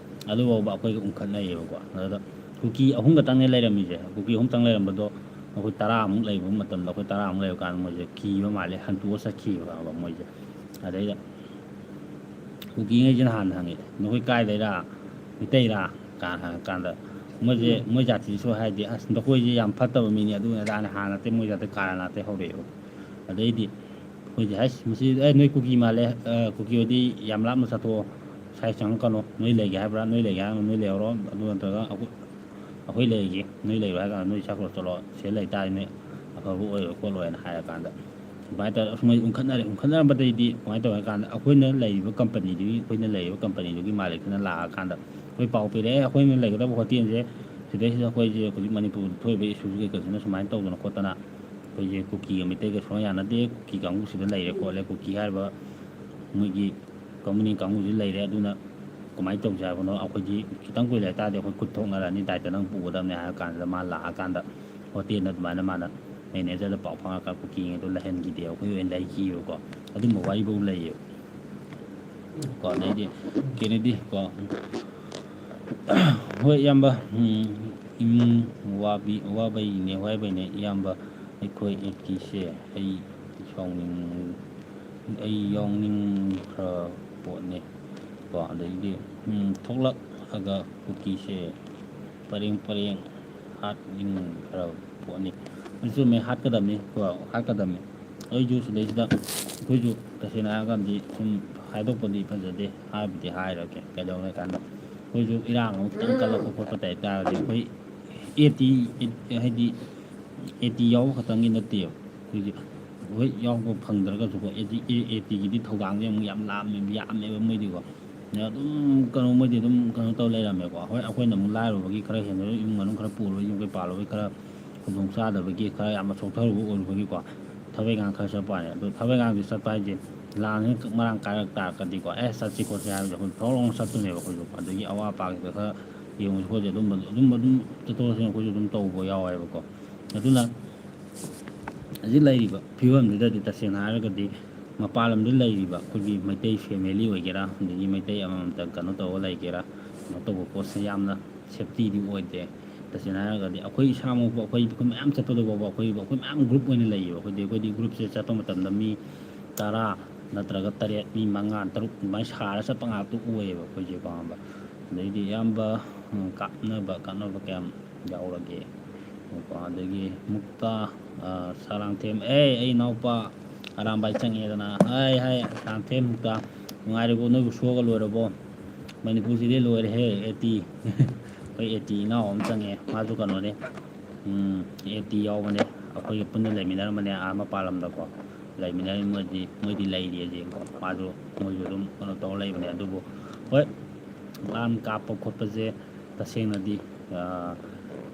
ꯑꯗꯨꯐꯥꯎꯕ ꯑꯩꯈꯣꯏꯒ ꯎꯪꯈꯠꯅꯩꯌꯦꯕꯀꯣ ꯑꯗꯨꯗ ꯀꯨꯀꯤ 3 ꯈꯛꯇꯪꯅꯦ ꯂꯩꯔꯝꯃꯤꯁꯦ ꯀꯨꯀꯤ 3 ꯈꯛꯇꯪ ꯂꯩꯔꯝꯕꯗꯣ ꯑꯩꯈꯣꯏ 10 ꯂꯩꯕ ꯃꯇꯝꯗ ꯑꯩꯈꯣꯏ 10 ꯂꯩꯕ ꯀꯥꯟꯗ ꯃꯣꯏꯁꯦ ꯀꯤꯕ ꯃꯥꯜꯂꯦ ꯍꯟꯇꯣꯛꯑ ꯆꯠꯈꯤꯕ ꯃꯣꯏꯁꯦ ꯑꯗꯩꯗ ꯀꯨꯀꯤꯉꯩꯁꯤꯅ ꯍꯥꯟꯅ ꯍꯪꯉꯤ ꯅꯈꯣꯏ ꯀꯥꯏꯗꯩꯔꯥ ꯃꯩꯇꯩꯔꯥ ꯀꯥꯟꯅ ꯍꯪꯉꯀꯥꯟꯗ ꯃꯣꯏ ꯖꯥꯇꯤꯁꯨ ꯍꯥꯏꯗꯤ ꯑꯁ ꯅꯈꯣꯏꯁꯦ ꯌꯥꯝ ꯐꯠꯇꯕ ꯃꯤꯅꯤ ꯑꯗꯨ ꯑꯗꯥꯅ ꯍꯥꯟꯅ ꯅꯠꯇꯦ ꯃꯣꯏ ꯖꯥꯇꯤ ꯀꯥꯔꯟ ꯉꯥꯛꯇ ꯍꯧꯔꯛꯑꯦꯕ ꯑꯗꯩꯗꯤ ꯑꯩꯈꯣꯏꯁꯦ ꯍꯥꯏꯁ ꯃꯁꯤ ꯅꯣꯏ ꯀꯨꯀꯤ ꯃꯥꯜꯂꯦ ꯀꯨꯀꯤ ꯑꯣꯏꯗꯤ ꯌꯥꯝ ꯂꯥꯞꯅ ꯆꯠꯊꯣꯛꯑꯣ ꯁꯥꯏ ꯆꯪꯉꯛꯀꯅꯣ ꯅꯣꯏ ꯂꯩꯒꯦ ꯍꯥꯏꯕ꯭ꯔꯥ ꯅꯣꯏ ꯂꯩꯒꯦ ꯍꯥꯏꯕ꯭ꯔꯥ ꯅꯣꯏ ꯂꯩꯍꯧꯔꯣ ꯑꯗꯨ ꯅꯠꯇ꯭ꯔꯒ ꯑꯩꯈꯣꯏ ꯂꯩꯔꯤꯒꯦ ꯅꯣꯏ ꯂꯩꯔꯣ ꯍꯥꯏ ꯀꯥꯟꯗ ꯅꯣꯏ ꯆꯠꯈ꯭ꯔꯣ ꯆꯠꯂꯣ ꯁꯤꯗ ꯂꯩꯇꯥꯔꯗꯤ ꯅꯣꯏ ꯑꯐꯕ ꯑꯣꯏꯔꯣ ꯈꯣꯠꯂꯣꯏꯅ ꯍꯥꯏꯔꯀꯥꯟꯗ ꯑꯗꯨꯃꯥꯏꯅ ꯇꯧꯔꯒ ꯑꯁꯨꯃꯥꯏ ꯎꯪꯈꯠꯅꯔꯝꯕꯗꯩꯗꯤ ꯀꯃꯥꯏꯅ ꯇꯧꯋꯦ ꯍꯥꯏ ꯀꯥꯟꯗ ꯑꯩꯈꯣꯏꯅ ꯂꯩꯔꯤꯕ ꯀꯝꯄꯅꯤꯗꯨꯒꯤ ꯀꯝꯄꯅꯤꯗꯨꯒꯤ ꯃꯥꯂꯤꯛꯇꯨꯅ ꯂꯥꯛꯑꯀꯥꯟꯗ ꯑꯩꯈꯣꯏ ꯄꯥꯎ ꯄꯤꯔꯛꯑꯦ ꯑꯩꯈꯣꯏꯅ ꯂꯩꯒꯗꯕ ꯍꯣꯇꯦꯜꯁꯦ ꯁꯤꯗꯩꯁꯤꯗ ꯑꯩꯈꯣꯏꯁꯦ ꯍꯧꯖꯤꯛ ꯃꯅꯤꯄꯨꯔꯗ ꯊꯣꯛꯏꯕ ꯏꯁꯨ ꯀꯩꯀꯩꯁꯤꯅ ꯁꯨꯃꯥꯏꯅ ꯇꯧꯗꯅ ꯈꯣꯠꯇꯅ ꯑꯩꯈꯣꯏꯁꯦ ꯀꯨꯀꯤꯒ ꯃꯩꯇꯩꯒ ꯁꯨꯡꯌꯥ ꯌꯥꯅꯗꯦ ꯀꯨꯀꯤ ꯀꯥꯡꯕꯨꯁꯤꯗ ꯂꯩꯔꯦ ꯈꯣꯠꯂꯦ ꯀꯨꯀꯤ ꯍꯥꯏꯔꯤꯕ ꯃꯣꯏꯒꯤ ꯀꯝꯃꯨꯅꯤ ꯀꯥꯡꯕꯨꯁꯤ ꯂꯩꯔꯦ ꯑꯗꯨꯅ ꯀꯃꯥꯏꯅ ꯇꯧꯁꯦ ꯍꯥꯏꯕꯅꯣ ꯑꯩꯈꯣꯏꯗꯤ ꯈꯤꯇꯪ ꯀꯨꯏ ꯂꯩ ꯇꯥꯔꯗꯤ ꯑꯩꯈꯣꯏ ꯈꯨꯠ ꯊꯣꯛꯅꯔꯅꯤ ꯗꯥꯏꯇ ꯅꯪ ꯄꯨꯒꯗꯕꯅꯦ ꯍꯥꯏꯔ ꯀꯥꯟꯁꯤꯗ ꯃꯥ ꯂꯥꯛꯑꯀꯥꯟꯗ ꯍꯣꯇꯦꯜꯗ ꯑꯗꯨꯃꯥꯏꯅ ꯃꯥꯅ ꯃꯦꯅꯦꯖꯔꯗ ꯄꯥꯎ ꯐꯥꯎꯔꯒ ꯀꯨꯀꯤꯉꯩꯗꯣ ꯂꯩꯍꯟꯈꯤꯗꯦ ꯑꯩꯈꯣꯏ ꯑꯣꯏꯅ ꯂꯩꯈꯤꯕꯀꯣ ꯑꯗꯨꯝꯕ ꯋꯥꯔꯤꯐꯥꯎ ꯂꯩꯌꯦꯕ ꯀꯣ ꯑꯗꯩꯗꯤ ꯀꯦꯅꯦꯗꯤ ꯀꯣ ꯍꯣꯏ ꯏꯌꯥꯝꯕ ꯏꯃꯨꯡ ꯋꯥꯕꯩꯅꯦ ꯋꯥꯏꯕꯩꯅꯦ ꯏꯌꯥꯝꯕ ꯑꯩꯈꯣꯏ ꯑꯦꯀꯤꯁꯦ ꯑꯩ ꯌꯥꯎꯅꯤꯡꯈ꯭ꯔ ꯄꯣꯠꯅꯤ ꯀꯣ ꯑꯗꯩꯗꯤ ꯊꯣꯛꯂꯛꯑꯒ ꯀꯨꯀꯤꯁꯦ ꯄꯔꯦꯡ ꯍꯥꯠꯅꯤꯡꯈ꯭ꯔ ꯄꯣꯠꯅꯤ ꯆꯨꯝꯃꯦ ꯍꯥꯠꯀꯗꯕꯅꯤ ꯀꯣ ꯍꯥꯠꯀꯗꯕꯅꯤ ꯑꯩꯁꯨ ꯁꯤꯗꯩꯁꯤꯗ ꯑꯩꯈꯣꯏꯁꯨ ꯇꯁꯦꯡꯅ ꯍꯥꯏꯔꯀꯥꯟꯗꯤ ꯁꯨꯝ ꯍꯥꯏꯗꯣꯛꯄꯗꯤ ꯐꯖꯗꯦ ꯍꯥꯏꯕꯨꯗꯤ ꯍꯥꯏꯔꯒꯦ ꯀꯩꯗꯧꯔꯦ ꯍꯥꯏ ꯀꯥꯟꯗ ꯑꯩꯈꯣꯏꯁꯨ ꯏꯔꯥꯡ ꯑꯃ ꯈꯤꯇꯪ ꯀꯜꯂꯛꯄ ꯈꯣꯠꯄ ꯇꯥꯔꯗꯤ ꯑꯩꯈꯣꯏ ꯍꯥꯏꯗꯤ ꯑꯦꯇꯤ ꯌꯥꯎꯕ ꯈꯛꯇꯪꯒꯤ ꯅꯠꯇꯦꯕ ꯑꯩꯈꯣꯏꯒꯤ ꯍꯣꯏ ꯌꯥꯎꯕ ꯐꯪꯗ꯭ꯔꯒꯁꯨꯀꯣ ꯑꯦꯇꯤꯒꯤꯗꯤ ꯊꯧꯗꯥꯡꯁꯦ ꯑꯃꯨꯛ ꯌꯥꯝ ꯌꯥꯝꯃꯦꯕ ꯃꯣꯏꯗꯤꯀꯣ ꯑꯗꯨꯝ ꯃꯣꯏꯗꯤ ꯑꯗꯨꯝ ꯇꯧ ꯂꯩꯔꯝꯃꯦꯀꯣ ꯍꯣꯏ ꯑꯩꯈꯣꯏꯅ ꯑꯃꯨꯛ ꯂꯥꯏꯔꯨꯕꯒꯤ ꯈꯔ ꯍꯦꯟꯅ ꯏꯃꯨꯡ ꯃꯅꯨꯡ ꯈꯔ ꯄꯨꯔꯨꯕꯒꯤ ꯌꯨꯝ ꯀꯩ ꯄꯥꯜꯂꯨꯕꯒꯤ ꯈꯔ ꯈꯨꯗꯣꯡ ꯆꯥꯗꯕꯒꯤ ꯈꯔ ꯌꯥꯝꯅ ꯁꯣꯛꯊꯔꯨꯕ ꯑꯣꯏꯔꯨꯕꯒꯤꯀꯣ ꯊꯕꯛ ꯏꯪꯈꯥꯡ ꯈꯔ ꯆꯠꯄ ꯋꯥꯅꯤ ꯑꯗꯣ ꯊꯕꯛ ꯏꯪꯈꯥꯡꯁꯤ ꯆꯠꯄ ꯍꯥꯏꯁꯦ ꯂꯥꯟꯁꯤ ꯃꯔꯥꯡ ꯀꯥꯏꯔꯛ ꯇꯥꯔꯒꯗꯤꯀꯣ ꯆꯠꯁꯤ ꯈꯣꯠꯁꯤ ꯍꯥꯏꯕꯁꯦ ꯑꯩꯈꯣꯏ ꯐꯥꯎꯔꯥꯎꯅ ꯆꯠꯇꯨꯅꯦꯕ ꯑꯩꯈꯣꯏꯁꯨ ꯑꯗꯒꯤ ꯑꯋꯥꯠ ꯑꯄꯥꯒꯤꯗ ꯈꯔ ꯌꯦꯡꯉꯨꯁꯤ ꯈꯣꯠꯁꯤ ꯑꯗꯨꯝ ꯆꯠꯊꯣꯛ ꯆꯠꯁꯤꯟ ꯑꯩꯈꯣꯏꯁꯨ ꯑꯗꯨꯝ ꯇꯧꯕ ꯌꯥꯎꯋꯦꯕꯀꯣ ꯑꯗꯨꯅ ꯍꯧꯖꯤꯛ ꯂꯩꯔꯤꯕ ꯐꯤꯕꯝꯁꯤꯗꯗꯤ ꯇꯁꯦꯡꯅ ꯍꯥꯏꯔꯒꯗꯤ ꯃꯄꯥꯟ ꯂꯝꯗ ꯂꯩꯔꯤꯕ ꯑꯩꯈꯣꯏꯒꯤ ꯃꯩꯇꯩ ꯐꯦꯃꯤꯂꯤ ꯑꯣꯏꯒꯦꯔꯥ ꯑꯗꯒꯤ ꯃꯩꯇꯩ ꯑꯃꯃꯝꯇ ꯀꯩꯅꯣ ꯇꯧꯔꯒ ꯂꯩꯒꯦꯔꯥ ꯀꯩꯅꯣ ꯇꯧꯕ ꯄꯣꯠꯁꯦ ꯌꯥꯝꯅ ꯁꯦꯐꯇꯤꯗꯤ ꯑꯣꯏꯗꯦ ꯇꯁꯦꯡꯅ ꯍꯥꯏꯔꯒꯗꯤ ꯑꯩꯈꯣꯏ ꯏꯁꯥꯃꯛꯄ ꯑꯩꯈꯣꯏ ꯃꯌꯥꯝ ꯆꯠꯄꯗ ꯐꯥꯎꯕ ꯑꯩꯈꯣꯏ ꯃꯌꯥꯝ ꯒ꯭ꯔꯨꯞ ꯑꯣꯏꯅ ꯂꯩꯌꯦꯕ ꯑꯩꯈꯣꯏꯗꯤ ꯒ꯭ꯔꯨꯞꯁꯦ ꯆꯠꯄ ꯃꯇꯝꯗ ꯃꯤ 10 ꯅꯠꯇ꯭ꯔꯒ 7 ꯃꯤ 5 6 ꯑꯗꯨꯃꯥꯏꯅ ꯁꯥꯔ ꯆꯠꯄ ꯉꯥꯛꯇ ꯑꯣꯏꯌꯦꯕ ꯑꯩꯈꯣꯏꯁꯦ ꯄꯥꯝꯕ ꯑꯗꯩꯗꯤ ꯑꯌꯥꯝꯕ ꯀꯥꯞꯅꯕ ꯀꯌꯥꯝ ꯌꯥꯎꯔꯒꯦ ꯑꯗꯒꯤ ꯃꯨꯛꯇ ꯁꯥꯔꯥꯡꯊꯦꯝ ꯑꯩ ꯏꯅꯥꯎꯄꯥ ꯑꯔꯥꯝꯕꯥꯏ ꯆꯪꯉꯦꯗꯅ ꯍꯥꯏ ꯁꯥꯔꯥꯡꯊꯦꯝ ꯃꯨꯛꯇ ꯅꯨꯡꯉꯥꯏꯔꯤꯕꯣ ꯅꯣꯏꯕꯨ ꯁꯣꯛꯑꯒ ꯂꯣꯏꯔꯕꯣ ꯃꯅꯤꯄꯨꯔꯁꯤꯗꯤ ꯂꯣꯏꯔꯦꯍꯦ ꯑꯩꯈꯣꯏ 80 ꯏꯅꯥꯎ ꯑꯃ ꯆꯪꯉꯦ ꯃꯥꯁꯨ ꯀꯩꯅꯣꯅꯦ 80 ꯌꯥꯎꯕꯅꯦ ꯑꯩꯈꯣꯏꯒ ꯄꯨꯟꯅ ꯂꯩꯃꯤꯟꯅꯔꯝꯕꯅꯦ ꯃꯄꯥꯟ ꯂꯝꯗꯀꯣ ꯂꯩꯃꯤꯟꯅꯔꯤ ꯃꯣꯏꯗꯤ ꯂꯩꯔꯤ ꯍꯧꯖꯤꯛꯀꯣ ꯃꯣꯏꯁꯨ ꯑꯗꯨꯝ ꯀꯩꯅꯣ ꯇꯧꯔ ꯂꯩꯕꯅꯦ ꯑꯗꯨꯕꯨ ꯍꯣꯏ ꯂꯥꯟ ꯀꯥꯞꯄ ꯈꯣꯠꯄꯁꯦ ꯇꯁꯦꯡꯅꯗꯤ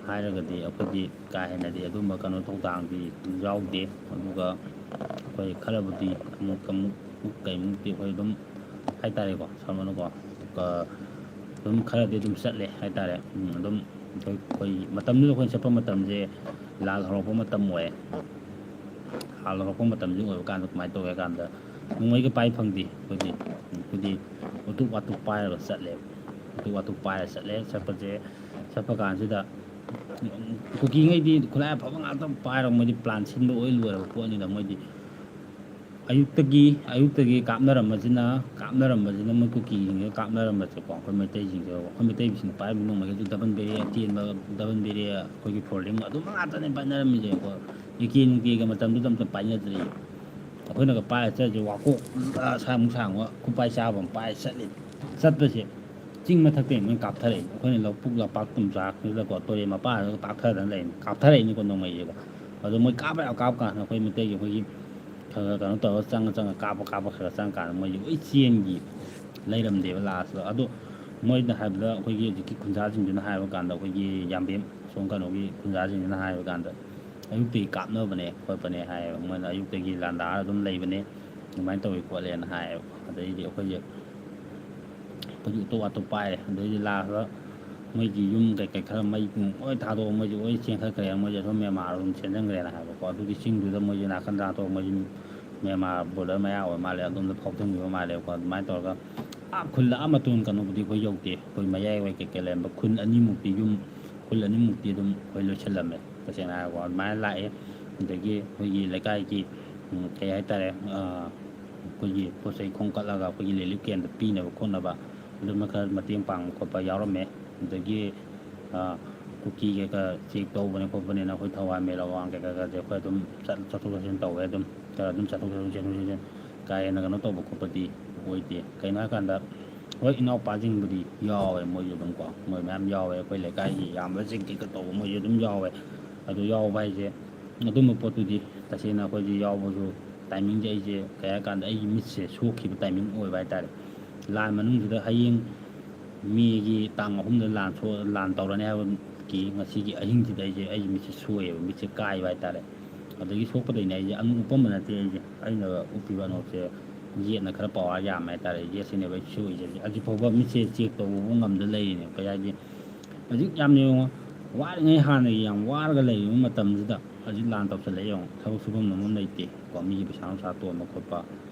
ꯍꯥꯏꯔꯒꯗꯤ ꯑꯩꯈꯣꯏꯗꯤ ꯀꯥ ꯍꯦꯟꯅꯗꯤ ꯑꯗꯨꯝꯕ ꯀꯩꯅꯣ ꯊꯧꯗꯥꯡꯗꯤ ꯌꯥꯎꯗꯦ ꯑꯗꯨꯒ ꯑꯩꯈꯣꯏ ꯈꯔꯕꯨꯗꯤ ꯀꯩꯃꯨꯛꯇꯤ ꯑꯩꯈꯣꯏ ꯑꯗꯨꯝ ꯍꯥꯏꯇꯥꯔꯦꯀꯣ ꯁꯝꯅꯀꯣ ꯑꯗꯨꯝ ꯈꯔꯗꯤ ꯑꯗꯨꯝ ꯆꯠꯂꯦ ꯍꯥꯏꯇꯥꯔꯦ ꯑꯗꯨꯝ ꯑꯩꯈꯣꯏ ꯃꯇꯝꯗꯨꯗ ꯑꯩꯈꯣꯏꯅ ꯆꯠꯄ ꯃꯇꯝꯁꯦ ꯂꯥꯜ ꯍꯧꯔꯛꯄ ꯃꯇꯝ ꯑꯣꯏꯌꯦ ꯂꯥꯜ ꯍꯧꯔꯛꯄ ꯃꯇꯝꯁꯤ ꯑꯣꯏꯕ ꯀꯥꯟꯗ ꯀꯃꯥꯏꯅ ꯇꯧꯒꯦ ꯍꯥꯏ ꯀꯥꯟꯗ ꯅꯣꯡꯃꯩꯒ ꯄꯥꯏ ꯐꯪꯗꯦ ꯑꯩꯈꯣꯏꯗꯤ ꯎꯇꯨꯞ ꯋꯥꯇꯨꯞ ꯄꯥꯏꯔꯒ ꯆꯠꯂꯦꯕ ꯎꯇꯨꯞ ꯋꯥꯇꯨꯞ ꯄꯥꯏꯔꯒ ꯆꯠꯂꯦ ꯆꯠꯄ ꯀꯥꯟꯁꯤꯗ ꯀꯨꯀꯤꯉꯩꯗꯤ ꯈꯨꯠꯂꯥꯏ ꯑꯐꯕ ꯉꯥꯛꯇ ꯄꯥꯏꯔꯒ ꯃꯣꯏꯗꯤ ꯄ꯭ꯂꯥꯟ ꯁꯤꯟꯕ ꯂꯣꯏꯔꯕ ꯄꯣꯠꯅꯤꯅ ꯃꯣꯏꯗꯤ ꯑꯌꯨꯛꯇꯒꯤ ꯀꯥꯞꯅꯔꯝꯕꯁꯤꯅ ꯃꯣꯏ ꯀꯨꯀꯤꯁꯤꯡꯁꯤꯒ ꯀꯥꯞꯅꯔꯝꯕꯁꯦꯀꯣ ꯑꯩꯈꯣꯏ ꯃꯩꯇꯩꯁꯤꯡꯁꯤꯅ ꯄꯥꯏꯔꯤꯕ ꯅꯣꯡꯃꯩꯒꯁꯨ ꯗꯕꯟ ꯕꯦꯔꯦ ꯑꯇꯦꯟꯕ ꯗꯕꯟ ꯕꯦꯔꯦ ꯑꯩꯈꯣꯏꯒꯤ ꯐꯣꯔꯗꯤꯡ ꯑꯗꯨꯝꯕ ꯉꯥꯛꯇꯅꯦ ꯄꯥꯏꯅꯔꯝꯃꯤꯁꯦꯀꯣ ꯅꯨꯡꯇꯤꯒ ꯃꯇꯝꯗꯨꯗ ꯑꯝꯇ ꯄꯥꯏꯅꯗ꯭ꯔꯤ ꯑꯩꯈꯣꯏꯅꯒ ꯄꯥꯏꯔ ꯆꯠꯂꯤꯁꯦ ꯋꯥꯀꯣꯛ ꯁꯥꯡꯕ ꯈꯨꯄꯥꯏ ꯆꯥꯕ ꯑꯃ ꯄꯥꯏꯔ ꯆꯠꯄꯁꯦ ꯆꯤꯡ ꯃꯊꯛꯇꯩ ꯃꯣꯏ ꯀꯥꯞꯊꯔꯛꯏ ꯑꯩꯈꯣꯏꯅ ꯂꯄꯥꯛ ꯇꯨꯝꯆꯥꯛꯁꯤꯗꯀꯣ ꯇꯨꯔꯦꯟ ꯃꯄꯥꯟꯗꯒ ꯀꯥꯞꯊꯗꯅ ꯂꯩ ꯀꯥꯞꯊꯔꯛꯏꯅꯤꯀꯣ ꯅꯣꯡꯃꯩꯁꯦꯀꯣ ꯑꯗꯣ ꯃꯣꯏ ꯀꯥꯞꯄ ꯀꯥꯟꯗ ꯑꯩꯈꯣꯏ ꯃꯩꯇꯩꯒꯤ ꯑꯩꯈꯣꯏꯒꯤ ꯈꯔ ꯀꯩꯅꯣ ꯇꯧꯔꯒ ꯆꯪꯉ ꯀꯥꯞꯄ ꯈꯔ ꯆꯪꯉꯀꯥꯟꯗ ꯃꯣꯏꯁꯦ ꯂꯣꯏ ꯆꯦꯟꯈꯤ ꯂꯩꯔꯝꯗꯦꯕ ꯂꯥꯁꯇ ꯑꯗꯣ ꯃꯣꯏꯅ ꯍꯥꯏꯕꯗ ꯑꯩꯈꯣꯏꯒꯤ ꯍꯧꯖꯤꯛꯀꯤ ꯈꯨꯟꯖꯥꯁꯤꯡꯗꯨꯅ ꯍꯥꯏꯕ ꯀꯥꯟꯗ ꯑꯩꯈꯣꯏꯒꯤ ꯌꯥꯝꯕꯦꯝ ꯁꯣꯝ ꯀꯩꯅꯣꯒꯤ ꯈꯨꯟꯖꯥꯁꯤꯡꯁꯤꯅ ꯍꯥꯏꯕ ꯀꯥꯟꯗ ꯑꯌꯨꯛꯇꯒꯤ ꯀꯥꯞꯅꯕꯅꯦ ꯈꯣꯠꯄꯅꯦ ꯍꯥꯏꯌꯦꯕ ꯃꯣꯏꯅ ꯑꯌꯨꯛꯇꯒꯤ ꯂꯥꯟꯗꯥꯔ ꯑꯗꯨꯝ ꯂꯩꯕꯅꯦ ꯑꯗꯨꯃꯥꯏꯅ ꯇꯧꯋꯤ ꯈꯣꯠꯂꯦꯅ ꯍꯥꯏꯌꯦꯕ ꯑꯗꯩꯗꯤ ꯑꯩꯈꯣꯏꯁꯦ ꯎꯇꯣꯞ ꯋꯥꯇꯣꯞ ꯄꯥꯏꯔꯦ ꯑꯗꯩꯗꯤ ꯂꯥꯁꯇ ꯃꯣꯏꯒꯤ ꯌꯨꯝ ꯀꯩꯀꯩ ꯈꯔ ꯃꯩ ꯂꯣꯏ ꯊꯥꯗꯣꯛꯑ ꯃꯣꯏꯁꯦ ꯂꯣꯏ ꯆꯦꯟꯈꯠꯈ꯭ꯔꯦ ꯃꯣꯏꯁꯦ ꯑꯗꯨꯝ ꯃꯦꯟꯃꯥꯔ ꯑꯗꯨꯝ ꯆꯦꯟꯁꯤꯟꯈ꯭ꯔꯦꯅ ꯍꯥꯏꯕꯀꯣ ꯑꯗꯨꯒꯤ ꯆꯤꯡꯗꯨꯗ ꯃꯣꯏꯁꯦ ꯅꯥꯀꯟ ꯇꯥꯟꯅꯊꯣꯛꯑ ꯃꯣꯏꯁꯦ ꯃꯦꯟꯃꯥꯔ ꯕꯣꯔꯗꯔ ꯃꯌꯥ ꯑꯣꯏ ꯃꯥꯜꯂꯦ ꯑꯗꯣꯝꯗ ꯐꯥꯎꯖꯤꯟꯈꯤꯕ ꯃꯥꯜꯂꯦꯕꯀꯣ ꯑꯗꯨꯃꯥꯏꯅ ꯇꯧꯔꯒ ꯈꯨꯜ ꯂꯥꯛꯑ ꯃꯇꯨꯡ ꯀꯩꯅꯣꯕꯨꯗꯤ ꯑꯩꯈꯣꯏ ꯌꯧꯗꯦ ꯑꯩꯈꯣꯏ ꯃꯌꯥꯏꯋꯥꯏ ꯀꯩꯀꯩ ꯂꯩꯔꯝꯕ ꯈꯨꯜ ꯑꯅꯤꯃꯨꯛꯇꯤ ꯑꯗꯨꯝ ꯑꯩꯈꯣꯏ ꯂꯣꯏꯁꯤꯜꯂꯝꯃꯦ ꯇꯁꯦꯡꯅ ꯍꯥꯏꯔꯀꯣ ꯑꯗꯨꯃꯥꯏꯅ ꯂꯥꯛꯑꯦ ꯑꯗꯒꯤ ꯑꯩꯈꯣꯏꯒꯤ ꯂꯩꯀꯥꯏꯒꯤ ꯀꯩ ꯍꯥꯏꯇꯥꯔꯦ ꯑꯩꯈꯣꯏꯒꯤ ꯄꯣꯠ ꯆꯩ ꯈꯣꯝꯀꯠꯂꯒ ꯑꯩꯈꯣꯏꯒꯤ ꯔꯤꯂꯤꯐ ꯀꯦꯝꯗ ꯄꯤꯅꯕ ꯈꯣꯠꯅꯕ ꯑꯗꯨꯝꯕ ꯈꯔ ꯃꯇꯦꯡ ꯄꯥꯡꯕ ꯈꯣꯠꯄ ꯌꯥꯎꯔꯝꯃꯦ ꯑꯗꯒꯤ ꯀꯨꯀꯤ ꯀꯩꯀꯥ ꯆꯦꯛ ꯇꯧꯕꯅꯦ ꯈꯣꯠꯄꯅꯤꯅ ꯑꯩꯈꯣꯏ ꯊꯧꯕꯥꯜ ꯃꯦꯂꯥ ꯋꯥꯡ ꯀꯩꯀꯥꯁꯦ ꯑꯩꯈꯣꯏ ꯑꯗꯨꯝ ꯆꯠꯊꯣꯛ ꯆꯠꯁꯤꯟ ꯇꯧꯋꯦ ꯑꯗꯨꯝ ꯆꯠꯊꯣꯛ ꯆꯠꯁꯤꯟ ꯀꯥ ꯍꯦꯟꯅ ꯀꯩꯅꯣ ꯇꯧꯕ ꯈꯣꯠꯄꯗꯤ ꯑꯣꯏꯗꯦ ꯀꯩꯅꯣ ꯍꯥꯏꯀꯥꯟꯗ ꯍꯣꯏ ꯏꯅꯥꯎꯄꯥꯁꯤꯡꯕꯨꯗꯤ ꯌꯥꯎꯋꯦ ꯃꯣꯏꯁꯨ ꯑꯗꯨꯝ ꯀꯣ ꯃꯣꯏ ꯃꯌꯥꯝ ꯌꯥꯎꯋꯦ ꯑꯩꯈꯣꯏ ꯂꯩꯀꯥꯏꯒꯤ ꯌꯥꯝꯕ ꯆꯦꯛ ꯀꯩꯀꯥ ꯇꯧꯕ ꯃꯣꯏꯁꯨ ꯑꯗꯨꯝ ꯌꯥꯎꯋꯦ ꯑꯗꯨ ꯌꯥꯎꯕ ꯍꯥꯏꯁꯦ ꯑꯗꯨꯝꯕ ꯄꯣꯠꯇꯨꯗꯤ ꯇꯁꯦꯡꯅ ꯑꯩꯈꯣꯏꯁꯤ ꯌꯥꯎꯕꯁꯨ ꯇꯥꯏꯃꯤꯡꯁꯦ ꯑꯩꯁꯦ ꯀꯩ ꯍꯥꯏꯔꯀꯥꯟꯗ ꯑꯩꯒꯤ ꯃꯤꯠꯁꯦ ꯁꯣꯛꯈꯤꯕ ꯇꯥꯏꯃꯤꯡ ꯑꯣꯏꯕ ꯍꯥꯏꯇꯥꯔꯦ ꯂꯥꯟ ꯃꯅꯨꯡꯁꯤꯗ ꯍꯌꯦꯡ ꯃꯦꯒꯤ ꯇꯥꯡ 3ꯗ ꯂꯥꯟ ꯇꯧꯔꯅꯤ ꯍꯥꯏꯕꯒꯤ ꯉꯁꯤꯒꯤ ꯑꯍꯤꯡꯁꯤꯗ ꯑꯩꯒꯤ ꯃꯤꯠꯁꯦ ꯁꯣꯛꯑꯦꯕ ꯃꯤꯠꯁꯦ ꯀꯥꯏꯕ ꯍꯥꯏꯇꯥꯔꯦ ꯑꯗꯒꯤ ꯁꯣꯛꯄꯗꯩꯅꯦ ꯑꯩꯁꯦ ꯑꯅꯨ ꯎꯞꯄꯝꯕ ꯅꯠꯇꯦ ꯑꯩꯅ ꯎꯞꯄꯤꯕ ꯑꯅꯣꯛꯁꯦ ꯌꯦꯠꯅ ꯈꯔ ꯄꯋꯥꯔ ꯌꯥꯝꯃꯦ ꯍꯥꯏꯇꯥꯔꯦ ꯌꯦꯠꯁꯤꯅꯦꯕ ꯑꯩ ꯁꯣꯛꯏꯁꯦ ꯍꯧꯖꯤꯛꯐꯥꯎꯕ ꯃꯤꯠꯁꯦ ꯆꯦꯛ ꯇꯧꯕ ꯉꯝꯗ ꯂꯩꯔꯤꯅꯦ ꯀꯩ ꯍꯥꯏꯗꯤ ꯍꯧꯖꯤꯛ ꯌꯥꯝꯅ ꯌꯦꯡꯉꯣ ꯋꯥꯔꯤꯉꯩ ꯍꯥꯟꯅꯒꯤ ꯌꯥꯝ ꯋꯥꯔꯒ ꯂꯩꯔꯤꯕ ꯃꯇꯝꯁꯤꯗ ꯍꯧꯖꯤꯛ ꯂꯥꯟ ꯇꯧꯁꯜꯂꯛꯑꯦ ꯌꯦꯡꯉꯣ ꯊꯕꯛ ꯁꯨꯐꯝ ꯑꯃ ꯂꯩꯇꯦ ꯀꯣ ꯃꯤꯒꯤ ꯄꯩꯁꯥ ꯅꯨꯡꯁꯥ ꯇꯣꯟꯕ ꯈꯣꯠꯄ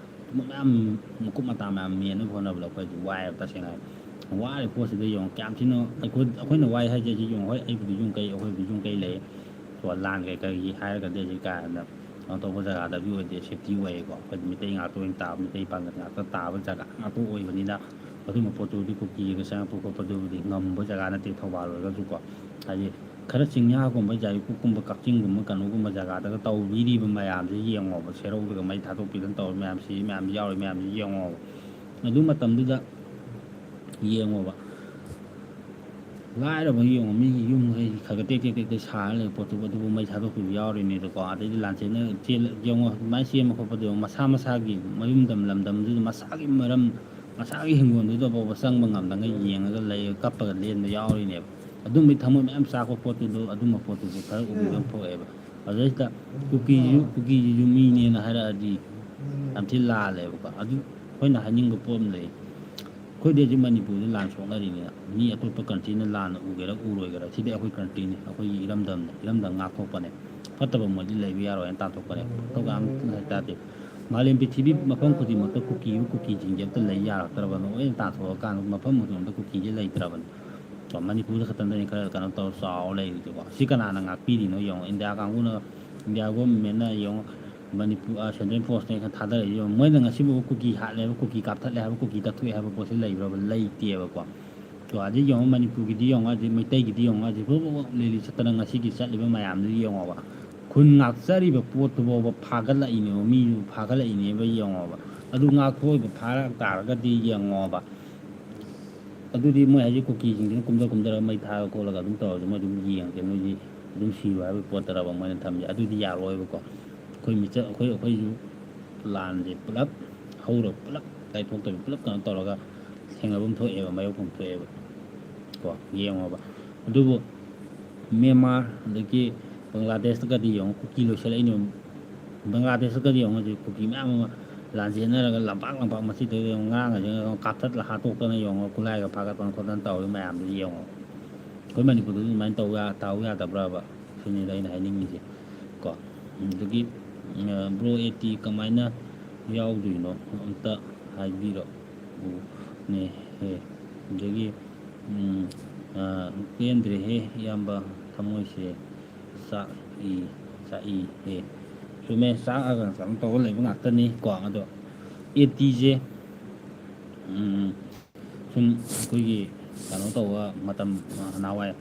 ꯃꯌꯥꯝ ꯃꯀꯨꯞ ꯃꯇꯥ ꯃꯌꯥꯝ ꯃꯦꯟꯅꯕ ꯍꯣꯠꯅꯕꯗ ꯑꯩꯈꯣꯏꯗꯤ ꯋꯥꯏꯑꯦꯕ ꯇꯁꯦꯡꯅ ꯋꯥꯔꯤꯕ ꯄꯣꯠꯁꯤꯗ ꯌꯦꯡꯉꯣ ꯀꯌꯥꯝ ꯊꯤꯅ ꯑꯩꯈꯣꯏꯅ ꯋꯥꯏ ꯍꯥꯏꯁꯦ ꯁꯤ ꯌꯦꯡꯉꯣ ꯍꯣꯏ ꯑꯩꯕꯨꯗꯤ ꯌꯨꯝ ꯀꯩ ꯑꯩꯈꯣꯏꯕꯨꯗꯤ ꯌꯨꯝ ꯀꯩ ꯂꯩ ꯂꯥꯟ ꯀꯩꯀꯩꯒꯤ ꯍꯥꯏꯔꯒꯗꯤ ꯍꯧꯖꯤꯛ ꯀꯥ ꯍꯦꯟꯅ ꯀꯩꯅꯣ ꯇꯧꯕ ꯖꯒꯥꯗꯗꯤ ꯑꯣꯏꯗꯦ ꯁꯦꯐꯇꯤ ꯑꯣꯏꯌꯦꯀꯣ ꯑꯩꯈꯣꯏꯗꯤ ꯃꯤꯇꯩ ꯉꯥꯛꯇ ꯑꯣꯏꯅ ꯇꯥꯕ ꯃꯤꯇꯩ ꯄꯥꯡꯒꯜ ꯉꯥꯛꯇ ꯇꯥꯕ ꯖꯒꯥ ꯉꯥꯛꯇ ꯑꯣꯏꯕꯅꯤꯅ ꯑꯗꯨꯝꯕ ꯄꯣꯠꯇꯨꯗꯤ ꯀꯨꯀꯤꯒ ꯆꯪꯉꯛꯄ ꯈꯣꯠꯄꯗꯨꯕꯨꯗꯤ ꯉꯝꯕ ꯖꯒꯥ ꯅꯠꯇꯦ ꯊꯧꯕꯥꯜ ꯑꯣꯏꯔꯒꯁꯨꯀꯣ ꯍꯥꯏꯗꯤ ꯈꯔ ꯆꯤꯡꯌꯥꯒꯨꯝꯕ ꯌꯥꯏꯔꯤꯄꯣꯛꯀꯨꯝꯕ ꯀꯛꯆꯤꯡꯒꯨꯝꯕ ꯀꯩꯅꯣꯒꯨꯝꯕ ꯖꯒꯥꯗꯒ ꯇꯧꯕꯤꯔꯤꯕ ꯃꯌꯥꯝꯁꯦ ꯌꯦꯡꯉꯣꯕ ꯁꯦꯔꯧꯗꯒ ꯃꯩ ꯊꯥꯗꯣꯛꯄꯤꯗꯅ ꯇꯧꯔꯤ ꯃꯌꯥꯝꯁꯤ ꯃꯌꯥꯝ ꯌꯥꯎꯔꯤ ꯃꯌꯥꯝꯁꯤ ꯌꯦꯡꯉꯣꯕ ꯑꯗꯨ ꯃꯇꯝꯗꯨꯗ ꯌꯦꯡꯉꯣꯕ ꯂꯥꯏꯔꯕ ꯌꯦꯡꯉꯣ ꯃꯤꯒꯤ ꯌꯨꯝꯈꯩ ꯈꯔ ꯇꯦꯛ ꯇꯦꯛ ꯁꯥꯔ ꯂꯩꯕ ꯄꯣꯠꯇꯨꯕꯨ ꯑꯗꯨꯕꯨ ꯃꯩ ꯊꯥꯗꯣꯛꯄꯤꯕ ꯌꯥꯎꯔꯤꯅꯦꯗꯀꯣ ꯑꯗꯩꯗꯤ ꯂꯥꯟꯆꯦꯟꯅ ꯌꯦꯡꯉꯣ ꯑꯗꯨꯃꯥꯏꯅ ꯆꯦꯟꯕ ꯈꯣꯠꯄꯗ ꯌꯦꯡꯉꯣ ꯃꯁꯥꯒꯤ ꯃꯌꯨꯝꯗꯝ ꯂꯝꯗꯝꯗꯨꯗ ꯃꯁꯥꯒꯤ ꯃꯁꯥꯒꯤ ꯍꯤꯡꯒꯣꯜꯗꯨꯗ ꯐꯥꯎꯕ ꯆꯪꯕ ꯉꯝꯗꯉꯩ ꯌꯦꯡꯉꯒ ꯂꯩꯔꯒ ꯀꯞꯄꯒ ꯂꯦꯟꯕ ꯌꯥꯎꯔꯤꯅꯦꯕ ꯑꯗꯨꯝꯕꯒꯤ ꯊꯃꯣꯏ ꯃꯌꯥꯝ ꯆꯥꯛꯄ ꯄꯣꯠꯇꯨꯗꯣ ꯑꯗꯨꯝꯕ ꯄꯣꯠꯇꯨꯁꯨ ꯈꯔ ꯎꯕꯤꯕ ꯊꯣꯛꯑꯦꯕ ꯑꯗꯨꯗꯩꯁꯤꯗ ꯀꯨꯀꯤꯁꯤꯁꯨ ꯃꯤꯅꯦꯅ ꯍꯥꯏꯔꯛꯑꯗꯤ ꯌꯥꯝ ꯊꯤ ꯂꯥꯜꯂꯦꯕꯀꯣ ꯑꯗꯨ ꯑꯩꯈꯣꯏꯅ ꯍꯥꯏꯅꯤꯡꯕ ꯄꯣꯠ ꯑꯃ ꯂꯩ ꯑꯩꯈꯣꯏꯗꯤ ꯍꯧꯖꯤꯛ ꯃꯅꯤꯄꯨꯔꯗ ꯂꯥꯟ ꯁꯣꯛꯅꯔꯤꯅꯤꯅ ꯃꯤ ꯑꯇꯣꯞꯄ ꯀꯟꯇ꯭ꯔꯤꯅ ꯂꯥꯟꯅ ꯎꯒꯦꯔꯥ ꯎꯔꯣꯏꯒꯦꯔꯥ ꯁꯤꯗꯤ ꯑꯩꯈꯣꯏ ꯀꯟꯇ꯭ꯔꯤꯅꯤ ꯑꯩꯈꯣꯏꯒꯤ ꯏꯔꯝꯗꯝ ꯉꯥꯛꯊꯣꯛꯄꯅꯦ ꯐꯠꯇꯕ ꯃꯣꯏꯗꯤ ꯂꯩꯕ ꯌꯥꯔꯣꯏꯅ ꯇꯥꯟꯊꯣꯛꯄꯅꯦ ꯇꯥꯗꯦ ꯃꯥꯂꯦꯝ ꯄ꯭ꯔꯤꯊꯤꯕꯤ ꯃꯐꯝ ꯈꯨꯗꯤꯡꯃꯛꯇ ꯀꯨꯀꯤꯁꯤꯡꯁꯦ ꯑꯝꯇ ꯂꯩ ꯌꯥꯔꯛꯇ꯭ꯔꯕꯅꯣ ꯂꯣꯏꯅ ꯇꯥꯟꯊꯣꯛꯑꯀꯥꯟꯗ ꯃꯐꯝ ꯈꯨꯗꯤꯡꯃꯛꯇ ꯀꯨꯀꯤꯁꯦ ꯂꯩꯇ꯭ꯔꯕꯅꯤ ꯃꯅꯤꯄꯨꯔꯗ ꯈꯛꯇꯪꯗꯅꯤ ꯈꯔ ꯀꯩꯅꯣ ꯇꯧꯔ ꯆꯥꯎꯔ ꯂꯩꯔꯤꯁꯦꯀꯣ ꯁꯤ ꯀꯅꯥꯅ ꯉꯥꯛꯄꯤꯔꯤꯅꯣ ꯌꯦꯡꯉꯣ ꯏꯟꯗꯤꯌꯥ ꯀꯥꯡꯕꯨꯅ ꯏꯟꯗꯤꯌꯥ ꯒꯣꯔꯃꯦꯟꯅ ꯌꯦꯡꯉꯣ ꯃꯅꯤꯄꯨꯔ ꯁꯦꯟꯇ꯭ꯔꯦꯜ ꯐꯣꯔꯁꯅ ꯊꯥꯗꯔꯛꯏ ꯌꯦꯡꯉꯣ ꯃꯣꯏꯅ ꯉꯁꯤꯐꯥꯎ ꯀꯨꯀꯤ ꯍꯥꯠꯂꯦꯕ ꯀꯨꯀꯤ ꯀꯥꯞꯊꯠꯂꯦ ꯍꯥꯏꯕ ꯀꯨꯀꯤ ꯇꯛꯊꯣꯛꯑꯦ ꯍꯥꯏꯕ ꯄꯣꯠꯁꯤ ꯂꯩꯕ꯭ꯔꯕ ꯂꯩꯇꯦꯕꯀꯣ ꯍꯧꯖꯤꯛ ꯌꯦꯡꯉꯣ ꯃꯅꯤꯄꯨꯔꯒꯤꯗꯤ ꯌꯦꯡꯉꯣ ꯍꯧꯖꯤꯛ ꯃꯩꯇꯩꯒꯤꯗꯤ ꯌꯦꯡꯉꯣ ꯍꯧꯖꯤꯛ ꯂꯤꯂꯤ ꯆꯠꯇꯅ ꯉꯁꯤꯒꯤ ꯆꯠꯂꯤꯕ ꯃꯌꯥꯝꯗꯨ ꯌꯦꯡꯉꯣꯕ ꯈꯨꯟ ꯉꯥꯛꯆꯔꯤꯕ ꯄꯣꯠꯇꯨꯐꯥꯎꯕ ꯐꯥꯒꯠꯂꯛꯏꯅꯦꯕ ꯃꯤꯁꯨ ꯐꯥꯒꯠꯂꯛꯏꯅꯦꯕ ꯌꯦꯡꯉꯣꯕ ꯑꯗꯨ ꯉꯥꯛꯊꯣꯛꯏꯕ ꯐꯥꯔꯛ ꯇꯥꯔꯒꯗꯤ ꯌꯦꯡꯉꯣꯕ ꯑꯗꯨꯗꯤ ꯃꯣꯏ ꯍꯧꯖꯤꯛ ꯀꯨꯀꯤꯁꯤꯡꯁꯤꯅ ꯀꯨꯝꯊꯔꯒ ꯃꯩ ꯊꯥꯔꯒ ꯈꯣꯠꯂꯒ ꯑꯗꯨꯝ ꯇꯧꯔꯁꯨ ꯃꯣꯏ ꯑꯗꯨꯝ ꯌꯦꯡꯉꯒꯦ ꯅꯣꯏꯗꯤ ꯑꯗꯨꯝ ꯁꯤꯔꯣ ꯍꯥꯏꯕꯒꯤ ꯄꯣꯠꯇꯔꯕ ꯃꯣꯏꯅ ꯊꯝꯃꯤꯁꯦ ꯑꯗꯨꯗꯤ ꯌꯥꯔꯣꯏꯕꯀꯣ ꯑꯩꯈꯣꯏ ꯃꯤꯆꯠ ꯑꯩꯈꯣꯏꯁꯨ ꯂꯥꯟꯁꯦ ꯄꯨꯂꯞ ꯍꯧꯔꯒ ꯄꯨꯂꯞ ꯀꯥꯏꯊꯣꯛꯇꯕꯤ ꯄꯨꯂꯞ ꯀꯩꯅꯣ ꯇꯧꯔꯒ ꯊꯦꯡꯅꯐꯝ ꯊꯣꯛꯑꯦꯕ ꯃꯥꯌꯣꯛꯐꯝ ꯊꯣꯛꯑꯦꯕ ꯀꯣ ꯌꯦꯡꯉꯣꯕ ꯑꯗꯨꯕꯨ ꯃꯦꯟꯃꯥꯔ ꯑꯗꯒꯤ ꯕꯪꯒ꯭ꯂꯥꯗꯦꯁꯇꯒꯗꯤ ꯌꯦꯡꯉꯣ ꯀꯨꯀꯤ ꯂꯣꯏꯁꯤꯜꯂꯛꯏꯅꯦ ꯕꯪꯒ꯭ꯂꯥꯗꯦꯁꯇꯒꯗꯤ ꯌꯦꯡꯉꯣ ꯍꯧꯖꯤꯛ ꯀꯨꯀꯤ ꯃꯌꯥꯝ ꯑꯃ ꯂꯥꯟꯖꯦꯟꯅꯔꯒ ꯂꯝꯄꯥꯛ ꯃꯁꯤꯗ ꯌꯦꯡꯉꯣ ꯉꯥꯡꯉꯁꯤ ꯀꯥꯞꯊꯠꯂ ꯍꯥꯠꯇꯣꯛꯇꯅ ꯌꯦꯡꯉꯣ ꯈꯨꯠꯂꯥꯏꯒ ꯐꯥꯒꯠꯇꯅ ꯈꯣꯠꯇꯅ ꯇꯧꯔꯤ ꯃꯌꯥꯝꯗꯨ ꯌꯦꯡꯉꯣ ꯑꯩꯈꯣꯏ ꯃꯅꯤꯄꯨꯔꯗꯁꯨ ꯑꯗꯨꯃꯥꯏꯅ ꯇꯧ ꯌꯥꯗꯕ꯭ꯔꯕ ꯁꯤꯅꯤꯗ ꯑꯩꯅ ꯍꯥꯏꯅꯤꯡꯉꯤꯁꯦ ꯀꯣ ꯑꯗꯒꯤ ꯕ꯭ꯔꯣ ꯑꯦꯇꯤ ꯀꯃꯥꯏꯅ ꯌꯥꯎꯗꯣꯏꯅꯣ ꯑꯝꯇ ꯍꯥꯏꯕꯤꯔꯛꯎꯅꯦ ꯑꯗꯒꯤ ꯄꯦꯟꯗ꯭ꯔꯦꯍꯦ ꯏꯌꯥꯝꯕ ꯊꯃꯣꯏꯁꯦ ꯆꯥꯛꯏ ꯆꯨꯝꯃꯦ ꯆꯥꯛꯑꯒ ꯀꯩꯅꯣ ꯇꯧꯔꯒ ꯂꯩꯕ ꯉꯥꯛꯇꯅꯤ ꯀꯣ ꯑꯗꯣ ꯑꯦꯇꯤꯁꯦ ꯁꯨꯝ ꯑꯩꯈꯣꯏꯒꯤ ꯀꯩꯅꯣ ꯇꯧꯕ ꯃꯇꯝ ꯅꯍꯥꯟꯋꯥꯏ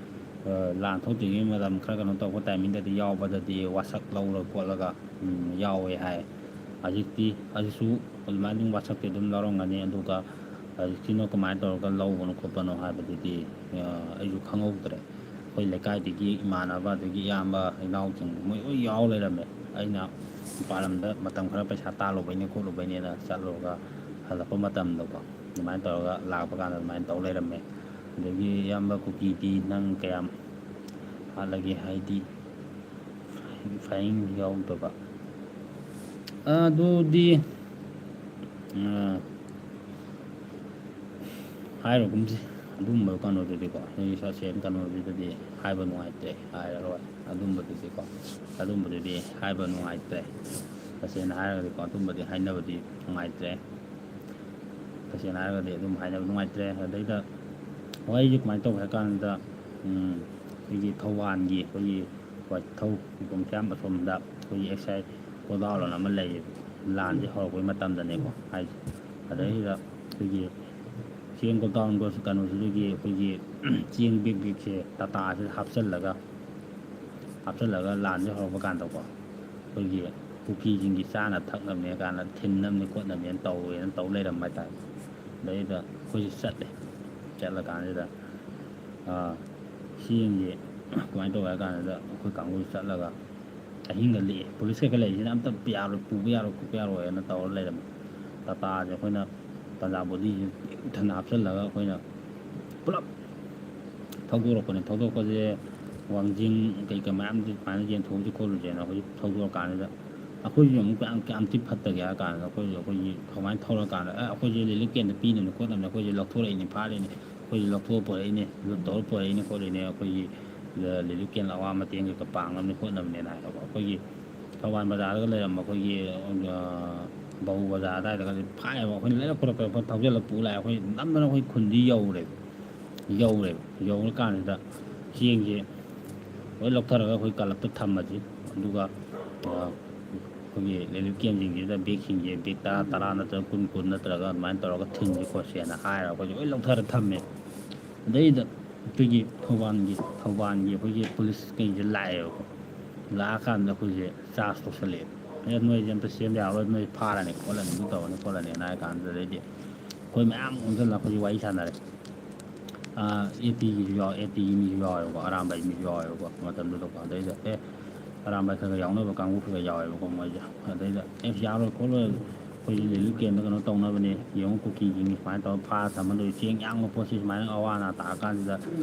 ꯂꯥꯟ ꯊꯣꯛꯇ꯭ꯔꯤꯉꯩ ꯃꯇꯝ ꯈꯔ ꯀꯩꯅꯣ ꯇꯧꯕ ꯇꯥꯏꯃꯤꯡꯗꯗꯤ ꯌꯥꯎꯕꯗꯗꯤ ꯋꯥꯁꯛ ꯂꯧꯔ ꯈꯣꯠꯂꯒ ꯌꯥꯎꯋꯦ ꯍꯥꯏ ꯍꯧꯖꯤꯛꯁꯨ ꯑꯗꯨꯃꯥꯏꯅ ꯑꯗꯨꯝ ꯋꯥꯁꯛꯇꯤ ꯑꯗꯨꯝ ꯂꯧꯔꯝꯒꯅꯤ ꯑꯗꯨꯒ ꯍꯧꯖꯤꯛꯁꯤꯅ ꯀꯃꯥꯏꯅ ꯇꯧꯔꯒ ꯂꯧꯕꯅꯣ ꯈꯣꯠꯄꯅꯣ ꯍꯥꯏꯕꯗꯨꯗꯤ ꯑꯩꯁꯨ ꯈꯪꯍꯧꯗ꯭ꯔꯦ ꯑꯩꯈꯣꯏ ꯂꯩꯀꯥꯏꯗꯒꯤ ꯏꯃꯥꯟꯅꯕ ꯑꯗꯒꯤ ꯏꯌꯥꯝꯕ ꯏꯅꯥꯎꯁꯤꯡ ꯃꯣꯏ ꯂꯣꯏ ꯌꯥꯎ ꯂꯩꯔꯝꯃꯦ ꯑꯩꯅ ꯃꯄꯥꯟ ꯂꯝꯗ ꯃꯇꯝ ꯈꯔ ꯄꯩꯁꯥ ꯇꯥꯜꯂꯨꯕꯩꯅꯦ ꯈꯣꯠꯂꯨꯕꯩꯅꯦꯅ ꯆꯠꯂꯨꯔꯒ ꯍꯜꯂꯛꯄ ꯃꯇꯝꯗꯀꯣ ꯑꯗꯨꯃꯥꯏꯅ ꯇꯧꯔꯒ ꯂꯥꯛꯄ ꯀꯥꯟꯗ ꯑꯗꯨꯃꯥꯏꯅ ꯇꯧ ꯂꯩꯔꯝꯃꯦ ꯑꯗꯒꯤ ꯏꯌꯥꯝꯕ ꯀꯨꯀꯤꯗꯤ ꯅꯪ ꯀꯌꯥꯝ ꯍꯥꯠꯂꯒꯦ ꯍꯥꯏꯗꯤ ꯐꯥꯏꯟ ꯌꯥꯎꯗꯕ ꯑꯗꯨꯗꯤ ꯍꯥꯏꯔꯒꯨꯝꯁꯤ ꯑꯗꯨꯝꯕ ꯀꯩꯅꯣꯗꯨꯗꯤꯀꯣ ꯁꯦꯟ ꯀꯩꯅꯣꯗꯨꯗꯗꯤ ꯍꯥꯏꯕ ꯅꯨꯡꯉꯥꯏꯇ꯭ꯔꯦ ꯍꯥꯏꯔꯔꯣꯏ ꯑꯗꯨꯝꯕꯗꯨꯗꯤ ꯍꯥꯏꯕ ꯅꯨꯡꯉꯥꯏꯇ꯭ꯔꯦ ꯇꯁꯦꯡꯅ ꯍꯥꯏꯔꯒꯗꯤꯀꯣ ꯑꯗꯨꯝꯕꯗꯤ ꯍꯥꯏꯅꯕꯗꯤ ꯅꯨꯡꯉꯥꯏꯇ꯭ꯔꯦ ꯇꯁꯦꯡꯅ ꯍꯥꯏꯔꯒꯗꯤ ꯑꯗꯨꯝ ꯍꯥꯏꯅꯕ ꯅꯨꯡꯉꯥꯏꯇ꯭ꯔꯦ ꯑꯗꯩꯗ ꯋꯥꯔꯤꯁꯦ ꯀꯃꯥꯏꯅ ꯇꯧꯒꯦ ꯍꯥꯏ ꯀꯥꯟꯗ ꯑꯩꯈꯣꯏꯒꯤ ꯊꯧꯕꯥꯜꯒꯤ ꯑꯩꯈꯣꯏꯒꯤ ꯋꯥꯏꯊꯧ ꯈꯣꯡꯆꯥꯝ ꯑꯁꯣꯝꯗ ꯑꯩꯈꯣꯏꯒꯤ ꯑꯦꯛꯁꯥꯏ ꯒꯣꯗꯥꯎꯟ ꯑꯃ ꯂꯩꯌꯦꯕ ꯂꯥꯟꯁꯦ ꯍꯧꯔꯛꯄꯩ ꯃꯇꯝꯗꯅꯦꯀꯣ ꯍꯥꯏꯁꯦ ꯑꯗꯩꯁꯤꯗ ꯑꯩꯈꯣꯏꯒꯤ ꯆꯦꯡ ꯒꯣꯗꯥꯎꯟ ꯀꯩꯅꯣꯁꯤꯗꯒꯤ ꯑꯩꯈꯣꯏꯒꯤ ꯆꯦꯡ ꯕꯦꯛꯁꯦ ꯇꯥꯇꯥꯁꯤꯗ ꯍꯥꯞꯆꯤꯜꯂꯒ ꯂꯥꯟꯁꯦ ꯍꯧꯔꯛꯄ ꯀꯥꯟꯗꯀꯣ ꯑꯩꯈꯣꯏꯒꯤ ꯀꯨꯀꯤꯁꯤꯡꯒꯤ ꯆꯥꯅ ꯊꯛꯅꯕꯅꯦ ꯀꯥꯟꯗ ꯊꯤꯟꯅꯕꯅꯦ ꯈꯣꯠꯅꯕꯅꯦꯅ ꯇꯧ ꯂꯩꯔꯝꯕ ꯍꯥꯏꯇꯥꯔꯦ ꯑꯗꯩꯗ ꯑꯩꯈꯣꯏꯁꯤ ꯆꯠꯂꯀꯥꯟꯁꯤꯗ ꯆꯦꯡꯁꯦ ꯀꯃꯥꯏꯅ ꯇꯧꯒꯦ ꯍꯥꯏ ꯀꯥꯟꯗ ꯑꯩꯈꯣꯏ ꯀꯥꯡꯕꯨ ꯆꯠꯂꯒ ꯑꯍꯤꯡꯒ ꯂꯦꯛꯑꯦ ꯄꯨꯂꯤꯁ ꯀꯩꯀꯥ ꯂꯩꯔꯤꯁꯤꯅ ꯑꯝꯇ ꯄꯨꯕ ꯌꯥꯔꯣꯏ ꯈꯣꯠꯄ ꯌꯥꯔꯣꯏꯅ ꯇꯧꯔ ꯂꯩꯔꯝꯃꯦ ꯇꯥꯇꯥꯁꯦ ꯑꯩꯈꯣꯏꯅ ꯄꯟꯖꯥꯕ ꯕꯣꯗꯤꯁꯦ ꯄꯤꯛ ꯊꯟꯅ ꯍꯥꯞꯆꯤꯜꯂꯒ ꯑꯩꯈꯣꯏꯅ ꯄꯨꯂꯞ ꯊꯧꯗꯣꯔꯛꯄꯁꯦ ꯋꯥꯡꯖꯤꯡ ꯀꯩꯀꯥ ꯃꯌꯥꯝꯁꯦ ꯁꯨꯃꯥꯏꯅ ꯌꯦꯟꯊꯣꯛꯎꯁꯤ ꯈꯣꯠꯂꯨꯁꯦꯅ ꯑꯩꯈꯣꯏ ꯊꯧꯗꯣꯔꯀꯥꯟꯁꯤꯗ ꯑꯩꯈꯣꯏꯁꯨ ꯑꯃꯨꯛ ꯀꯌꯥꯝ ꯊꯤ ꯐꯠꯇꯒꯦ ꯍꯥꯏ ꯀꯥꯟꯗ ꯑꯩꯈꯣꯏꯒꯤ ꯀꯃꯥꯏꯅ ꯊꯧꯔꯀꯥꯟꯗ ꯑꯩꯈꯣꯏꯁꯦ ꯔꯤꯂꯤꯐ ꯀꯦꯝꯗ ꯄꯤꯅꯕꯅꯤ ꯈꯣꯠꯅꯕꯅꯤ ꯑꯩꯈꯣꯏꯁꯦ ꯂꯧꯊꯣꯔꯛꯏꯅꯤ ꯐꯥꯔꯤꯅꯤ ꯑꯩꯈꯣꯏꯁꯦ ꯂꯧꯊꯣꯛꯑ ꯄꯣꯔꯛꯏꯅꯦ ꯂꯨꯠ ꯇꯧꯔ ꯄꯣꯔꯛꯏꯅꯦ ꯈꯣꯠꯂꯤꯅꯦ ꯑꯩꯈꯣꯏꯒꯤ ꯔꯤꯂꯤꯐ ꯀꯦꯝ ꯑꯋꯥ ꯃꯇꯦꯡ ꯀꯩꯀꯥ ꯄꯥꯡꯅꯕꯅꯤ ꯈꯣꯠꯅꯕꯅꯦꯅ ꯍꯥꯏꯕꯀꯣ ꯑꯩꯈꯣꯏꯒꯤ ꯊꯧꯕꯥꯜ ꯕꯖꯥꯔꯗꯒ ꯂꯩꯔꯝꯕ ꯑꯩꯈꯣꯏꯒꯤ ꯕꯍꯨ ꯕꯖꯥꯔ ꯑꯗꯨꯋꯥꯏꯗꯒꯗꯤ ꯐꯥꯏꯑꯦꯕ ꯑꯩꯈꯣꯏꯅ ꯂꯩꯔꯛ ꯈꯣꯠꯂꯛꯄ ꯊꯧꯖꯤꯜꯂꯒ ꯄꯨ ꯂꯥꯛꯑꯦ ꯑꯩꯈꯣꯏ ꯅꯝꯗꯅ ꯑꯩꯈꯣই ꯈꯨꯟꯗꯤ ꯌꯧꯔꯀꯥꯟꯁꯤꯗ ꯆꯦꯡꯁꯦ ꯂꯣꯏ ꯂꯧꯊꯔꯒ ꯑꯩꯈꯣꯏ ꯀꯜꯂꯞꯇ ꯊꯝꯃꯁꯤ ꯑꯗꯨꯒ ꯑꯩꯈꯣꯏꯒꯤ ꯔꯤꯂꯤꯐ ꯀꯦꯝꯁꯤꯡꯁꯤꯗ ꯕꯦꯛꯁꯤꯡꯁꯦ ꯕꯦꯛ 10 ꯅꯠꯇ꯭ꯔꯒ 20 ꯅꯠꯇ꯭ꯔꯒ ꯑꯗꯨꯃꯥꯏꯅ ꯇꯧꯔꯒ ꯊꯤꯟꯁꯤ ꯈꯣꯠꯁꯦꯅ ꯍꯥꯏꯔꯒ ꯑꯩꯈꯣꯏꯁꯦ ꯂꯣꯏ ꯂꯧꯊꯔ ꯊꯝꯃꯦ ꯑꯗꯩꯗ ꯑꯩꯈꯣꯏꯒꯤ ꯊꯧꯕꯥꯜꯒꯤ ꯑꯩꯈꯣꯏꯒꯤ ꯄꯨꯂꯤꯁꯈꯩꯁꯦ ꯂꯥꯛꯑꯦꯕꯀꯣ ꯂꯥꯛꯑꯀꯥꯟꯗ ꯑꯩꯈꯣꯏꯁꯦ ꯆꯥꯔꯖ ꯇꯧꯁꯜꯂꯛꯑꯦ ꯅꯣꯏꯁꯦ ꯑꯝꯇ ꯁꯦꯝꯕ ꯌꯥꯔꯔꯣꯏ ꯅꯣꯏ ꯐꯥꯔꯅꯤ ꯈꯣꯠꯂꯅꯤ ꯑꯗꯨ ꯇꯧꯔꯅꯤ ꯈꯣꯠꯂꯅꯤꯅ ꯍꯥꯏ ꯀꯥꯟꯗꯨꯗꯩꯗꯤ ꯑꯩꯈꯣꯏ ꯃꯌꯥꯝ ꯑꯣꯟꯁꯤꯜꯂꯒ ꯑꯩꯈꯣꯏꯁꯦ ꯋꯥꯔꯤ ꯁꯥꯟꯅꯔꯦ ꯑꯦ ꯇꯤꯒꯤ ꯃꯤꯁꯨ ꯌꯥꯎꯋꯦꯕꯀꯣ ꯑꯔꯥꯝꯕꯥꯏ ꯃꯤꯁꯨ ꯌꯥꯎꯋꯦꯕꯀꯣ ꯃꯇꯝꯗꯨꯗꯀꯣ ꯑꯗꯩꯗ ꯑꯔꯥꯝꯕꯥꯏ ꯈꯔ ꯌꯥꯎꯅꯕ ꯀꯥꯡꯕꯨ ꯈꯔ ꯌꯥꯎꯋꯦꯕꯀꯣ ꯃꯣꯏꯁꯦ ꯑꯗꯩꯗ ꯌꯥꯔꯣꯏ ꯈꯣꯠꯂꯣꯏ ꯑꯩꯈꯣꯏꯁꯦ ꯔꯤꯂꯤꯐ ꯀꯦꯝꯗ ꯀꯩꯅꯣ ꯇꯧꯅꯕꯅꯦ ꯌꯦꯡꯉꯨ ꯀꯨꯀꯤꯁꯤꯡꯒꯤ ꯁꯨꯃꯥꯏꯅ ꯇꯧꯔꯒ ꯐꯥꯔ ꯊꯝꯃꯗꯣꯏ ꯆꯦꯡ ꯌꯥꯡꯕ ꯄꯣꯠꯁꯤ ꯁꯨꯃꯥꯏꯅ ꯑꯋꯥ ꯑꯅꯥ ꯇꯥꯔꯀꯥꯟꯁꯤꯗ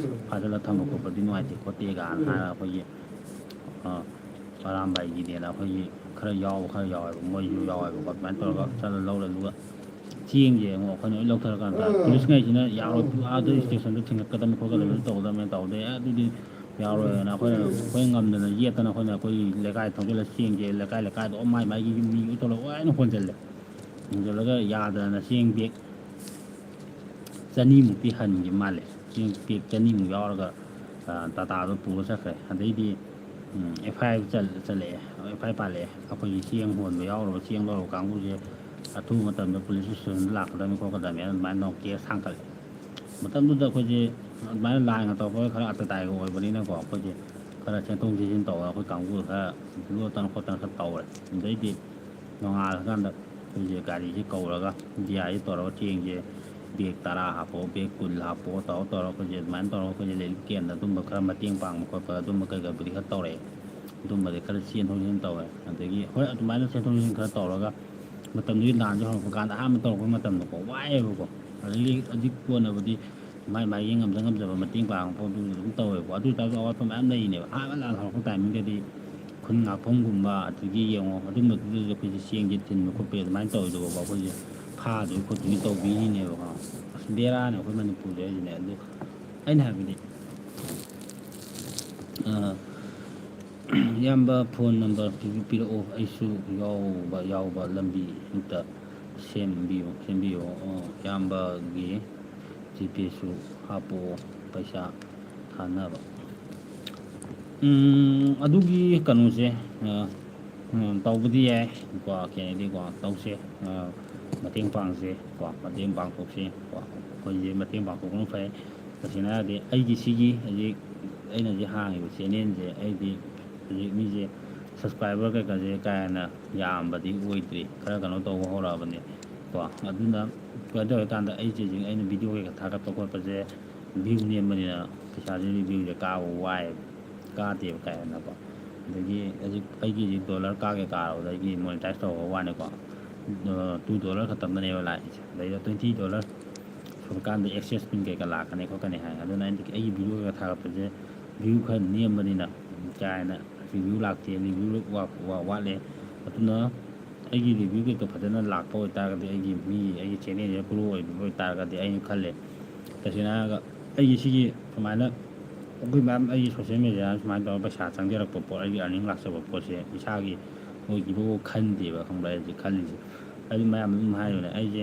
ꯐꯥꯖꯤꯜꯂ ꯊꯝꯕ ꯈꯣꯠꯄꯗꯤ ꯅꯨꯡꯉꯥꯏꯇꯦ ꯈꯣꯠꯇꯦ ꯀꯥꯏꯅ ꯍꯥꯏꯔꯒ ꯑꯩꯈꯣꯏꯒꯤ ꯑꯔꯥꯝꯕꯥꯏꯒꯤꯅꯦꯅ ꯑꯩꯈꯣꯏꯒꯤ ꯈꯔ ꯌꯥꯎꯋꯦꯕ ꯃꯣꯏꯁꯨ ꯌꯥꯎꯋꯦꯕꯀꯣ ꯑꯗꯨꯃꯥꯏꯅ ꯇꯧꯔꯒ ꯆꯠꯂ ꯂꯧꯔꯦ ꯑꯗꯨꯒ ꯆꯦꯡꯁꯦ ꯑꯃꯨꯛ ꯑꯩꯈꯣꯏꯅ ꯂꯣꯏ ꯂꯧꯊꯔꯀꯥꯟꯗ ꯄꯨꯂꯤꯁꯉꯩꯁꯤꯅ ꯌꯥꯔꯣꯏ ꯑꯥꯗ ꯏꯁꯇꯦꯁꯟꯗ ꯊꯤꯡꯒꯠꯀꯗꯕꯅꯤ ꯈꯣꯠꯀꯗꯕꯅꯤ ꯇꯧꯒꯗꯕꯅꯤ ꯇꯧꯗꯦ ꯑꯗꯨꯗꯤ ꯌꯥꯔꯣꯏꯅ ꯑꯩꯈꯣꯏ ꯉꯝꯗꯅ ꯌꯦꯠꯇꯅ ꯑꯩꯈꯣꯏꯒꯤ ꯂꯩꯀꯥꯏ ꯊꯧꯖꯤꯜꯂ ꯆꯦꯡꯁꯦ ꯂꯩꯀꯥꯏꯗꯣ ꯃꯥꯏꯒꯤ ꯃꯤ ꯇꯧꯔꯒ ꯂꯣꯏꯅ ꯍꯣꯟꯖꯜꯂꯒ ꯌꯥꯗꯅ ꯆꯦꯡ ꯕꯦꯛ 200ꯃꯨꯛꯇꯤ ꯍꯟꯈꯤꯕ ꯃꯥꯜꯂꯦ ꯆꯦꯡ ꯕꯦꯛ 200ꯃꯨꯛ ꯌꯥꯎꯔꯒ ꯇꯥꯇꯥꯗꯣ ꯄꯨꯔ ꯆꯠꯈ꯭ꯔꯦ ꯑꯗꯩꯗꯤ FIR ꯄꯥꯜꯂꯛꯑꯦ ꯑꯩꯈꯣꯏꯒꯤ ꯆꯦꯡ ꯍꯣꯟꯕ ꯌꯥꯎꯔꯕ ꯆꯦꯡ ꯂꯧꯔꯕ ꯀꯥꯡꯕꯨꯁꯦ ꯑꯊꯨꯕ ꯃꯇꯝꯗ ꯄꯨꯂꯤꯁ ꯏꯁꯇꯦꯁꯟꯗ ꯂꯥꯛꯀꯗꯕꯅꯤ ꯈꯣꯠꯀꯗꯕꯅꯤ ꯑꯗꯨꯃꯥꯏꯅ ꯀꯦꯁ ꯊꯥꯡꯒꯠꯂꯦ ꯃꯇꯝꯗꯨꯗ ꯑꯩꯈꯣꯏꯁꯦ ꯑꯗꯨꯃꯥꯏꯅ ꯂꯥꯟꯒ ꯇꯧꯔꯛꯄꯒ ꯈꯔ ꯑꯇꯇꯥꯏꯒ ꯑꯣꯏꯕꯅꯤꯅꯀꯣ ꯑꯩꯈꯣꯏꯁꯦ ꯈꯔ ꯆꯦꯟꯊꯣꯛ ꯆꯦꯟꯁꯤꯟ ꯇꯧꯔꯒ ꯑꯩꯈꯣꯏ ꯀꯥꯡꯕꯨ ꯈꯔ ꯂꯣꯠꯇꯅ ꯈꯣꯠꯇꯅ ꯈꯔ ꯇꯧꯔꯦ ꯑꯗꯩꯗꯤ ꯅꯣꯡꯉꯥꯜꯂꯀꯥꯟꯗ ꯑꯩꯈꯣꯏꯁꯦ ꯒꯥꯔꯤꯁꯦ ꯀꯧꯔꯒ DIꯁꯦ ꯇꯧꯔꯒ ꯆꯦꯡꯁꯦ ꯕꯦꯛ 10 ꯍꯥꯞꯄꯛꯑꯣ ꯕꯦꯛ 20 ꯍꯥꯞꯄꯛꯑꯣ ꯇꯧꯔꯒ ꯑꯩꯈꯣꯏꯁꯦ ꯑꯗꯨꯃꯥꯏꯅ ꯇꯧꯔꯒ ꯑꯩꯈꯣꯏꯁꯦ ꯔꯤꯂꯤꯐ ꯀꯦꯝꯗ ꯑꯗꯨꯝꯕ ꯈꯔ ꯃꯇꯦꯡ ꯄꯥꯡꯕ ꯈꯣꯠꯄ ꯑꯗꯨꯝꯕ ꯀꯩꯀꯥꯕꯨꯗꯤ ꯈꯔ ꯇꯧꯔꯛꯑꯦ ꯑꯗꯨꯝꯕꯗꯤ ꯈꯔ ꯆꯦꯟꯊꯣꯛ ꯆꯦꯟꯁꯤꯟ ꯇꯧꯋꯦ ꯑꯗꯒꯤ ꯍꯣꯏ ꯑꯗꯨꯃꯥꯏꯅ ꯆꯦꯟꯊꯣꯛ ꯆꯦꯟꯁꯤꯟ ꯈꯔ ꯇꯧꯔꯒ ꯃꯇꯝꯗꯨꯒꯤ ꯂꯥꯟꯁꯦ ꯍꯧꯔꯛꯄ ꯀꯥꯟꯗ ꯑꯍꯥꯟꯕ ꯇꯧꯔꯛꯄ ꯃꯇꯝꯗꯀꯣ ꯋꯥꯏꯑꯦꯕꯀꯣ ꯑꯗꯒꯤ ꯍꯧꯖꯤꯛ ꯀꯣꯟꯅꯕꯨꯗꯤ ꯃꯥꯒꯤ ꯉꯝꯖꯕ ꯃꯇꯦꯡ ꯄꯥꯡꯕ ꯄꯣꯠꯇꯨꯁꯨ ꯑꯗꯨꯝ ꯇꯧꯋꯦꯕꯀꯣ ꯑꯗꯨ ꯑꯣꯏꯇꯥꯔꯁꯨ ꯑꯋꯥꯠꯄ ꯃꯌꯥꯝ ꯂꯩꯔꯤꯅꯦꯕ ꯑꯍꯥꯟꯕ ꯂꯥꯟ ꯍꯧꯔꯛꯄ ꯇꯥꯏꯃꯤꯡꯗꯗꯤ ꯈꯨꯟ ꯉꯥꯛꯐꯝꯒꯨꯝꯕ ꯑꯗꯒꯤ ꯌꯦꯡꯉꯣ ꯑꯗꯨꯝꯕꯗꯨꯗꯁꯨ ꯑꯩꯈꯣꯏꯁꯦ ꯆꯦꯡꯁꯦ ꯊꯤꯟꯕ ꯈꯣꯠꯄ ꯑꯗꯨꯃꯥꯏꯅ ꯇꯧꯋꯤꯗꯕꯀꯣ ꯑꯩꯈꯣꯏꯁꯦ ꯐꯥꯗꯣꯏ ꯈꯣꯠꯇꯣꯏꯒꯤ ꯇꯧꯕꯤꯔꯤꯅꯦꯕꯀꯣ ꯑꯁ ꯕꯦꯔꯥꯅꯦ ꯑꯩꯈꯣꯏ ꯃꯅꯤꯄꯨꯔꯁꯦ ꯍꯥꯏꯁꯤꯅꯦ ꯑꯗꯨ ꯑꯩꯅ ꯍꯥꯏꯕꯗꯤ ꯏꯌꯥꯝꯕ ꯐꯣꯟ ꯅꯝꯕꯔ ꯄꯤꯔꯛꯑꯣ ꯑꯩꯁꯨ ꯌꯥꯎꯕ ꯂꯝꯕꯤ ꯑꯝꯇ ꯁꯦꯝꯕꯤꯌꯣ ꯏꯌꯥꯝꯕꯒꯤ GPayꯁꯨ ꯍꯥꯞꯄꯛꯑꯣ ꯄꯩꯁꯥ ꯊꯥꯅꯕ ꯑꯗꯨꯒꯤ ꯀꯩꯅꯣꯁꯦ ꯇꯧꯕꯗꯤ ꯌꯥꯏ ꯀꯣ ꯀꯩꯅꯣꯗꯤꯀꯣ ꯇꯧꯁꯦ ꯃꯇꯦꯡ ꯄꯥꯡꯁꯦ ꯀꯣ ꯃꯇꯦꯡ ꯄꯥꯡꯊꯣꯛꯁꯤ ꯀꯣ ꯑꯩꯈꯣꯏꯁꯦ ꯃꯇꯦꯡ ꯄꯥꯡꯊꯣꯛꯄꯅ ꯐꯩ ꯇꯁꯦꯡꯅ ꯍꯥꯏꯔꯗꯤ ꯑꯩꯒꯤ ꯁꯤꯒꯤ ꯍꯧꯖꯤꯛ ꯑꯩꯅ ꯍꯧꯖꯤꯛ ꯍꯥꯡꯉꯤꯕ ꯆꯦꯅꯦꯜꯁꯦ ꯑꯩꯗꯤ ꯍꯧꯖꯤꯛ ꯃꯤꯁꯦ ꯁꯕꯁꯀ꯭ꯔꯥꯏꯕꯔ ꯀꯩꯀꯥꯁꯦ ꯀꯥ ꯍꯦꯟꯅ ꯌꯥꯝꯕꯗꯤ ꯑꯣꯏꯗ꯭ꯔꯤ ꯈꯔ ꯀꯩꯅꯣ ꯇꯧꯕ ꯍꯧꯔꯛꯑꯕꯅꯤ ꯀꯣ ꯑꯗꯨꯅ ꯀꯩꯅꯣ ꯇꯧꯔꯀꯥꯟꯗ ꯑꯩꯁꯦ ꯍꯧꯖꯤꯛ ꯑꯩꯅ ꯚꯤꯗꯤꯑꯣ ꯀꯩꯀꯥ ꯊꯥꯒꯠꯄ ꯈꯣꯠꯄꯁꯦ ꯚ꯭ꯌꯨ ꯅꯦꯝꯕꯅꯤꯅ ꯄꯩꯁꯥꯁꯦ ꯚ꯭ꯌꯨꯁꯦ ꯀꯥꯕ ꯋꯥꯏꯑꯦꯕ ꯀꯥꯗꯦꯕ ꯀꯥ ꯍꯦꯟꯅꯀꯣ ꯑꯗꯒꯤ ꯍꯧꯖꯤꯛ ꯑꯩꯒꯤ ꯍꯧꯖꯤꯛ ꯗꯣꯂꯔ ꯀꯥꯔꯕꯗ ꯑꯩꯒꯤ ꯃꯣꯅꯤꯇꯥꯏꯁ ꯇꯧꯕ ꯋꯥꯅꯤꯀꯣ $2 ꯈꯛꯇꯪꯗꯅꯦꯕ ꯂꯥꯛꯏꯁꯦ ꯑꯗꯩꯗ $20 ꯁꯨꯔꯀꯥꯟꯗ ꯑꯦꯛꯁꯦꯁ ꯄꯤꯟ ꯀꯩꯀꯥ ꯂꯥꯛꯀꯅꯤ ꯈꯣꯠꯀꯅꯤ ꯍꯥꯏ ꯑꯗꯨꯅ ꯑꯩꯒꯤ ꯚꯤꯗꯤꯑꯣ ꯀꯩꯀꯥ ꯊꯥꯒꯠꯄꯁꯦ ꯚ꯭ꯌꯨ ꯈꯔ ꯅꯦꯝꯕꯅꯤꯅ ꯀꯥ ꯍꯦꯟꯅ ꯔꯤꯚ꯭ꯌꯨ ꯂꯥꯛꯇꯦ ꯔꯤꯚ꯭ꯌꯨ ꯋꯥꯠꯂꯦ ꯑꯗꯨꯅ ꯑꯩꯒꯤ ꯔꯤꯚ꯭ꯌꯨ ꯀꯩꯀꯥ ꯐꯖꯅ ꯂꯥꯛꯄ ꯑꯣꯏꯇꯥꯔꯒꯗꯤ ꯑꯩꯒꯤ ꯆꯦꯅꯦꯜꯁꯦ ꯒ꯭ꯔꯣ ꯑꯣꯏꯕ ꯑꯣꯏꯇꯥꯔꯒꯗꯤ ꯑꯩꯅ ꯈꯜꯂꯦ ꯇꯁꯦꯡꯅ ꯍꯥꯏꯔꯒ ꯑꯩꯒꯤ ꯁꯤꯒꯤ ꯁꯨꯃꯥꯏꯅ ꯑꯩꯈꯣꯏ ꯃꯌꯥꯝ ꯑꯩꯒꯤ ꯁꯣꯁꯦꯜ ꯃꯦꯗꯤꯌꯥꯗ ꯁꯨꯃꯥꯏꯅ ꯇꯧꯔꯒ ꯄꯩꯁꯥ ꯆꯪꯖꯔꯛꯄ ꯄꯣꯠ ꯑꯩꯒꯤ ꯑꯥꯔꯅꯤꯡ ꯂꯥꯛꯆꯕ ꯄꯣꯠꯁꯦ ꯏꯁꯥꯒꯤ ꯑꯣꯏꯈꯤꯕꯕꯨ ꯈꯟꯗꯦꯕ ꯈꯪꯕ꯭ꯔꯥ ꯑꯩꯁꯦ ꯈꯜꯂꯤꯁꯦ ꯑꯩ ꯃꯌꯥꯝꯗ ꯑꯗꯨꯝ ꯍꯥꯏꯕꯅꯦ ꯑꯩꯁꯦ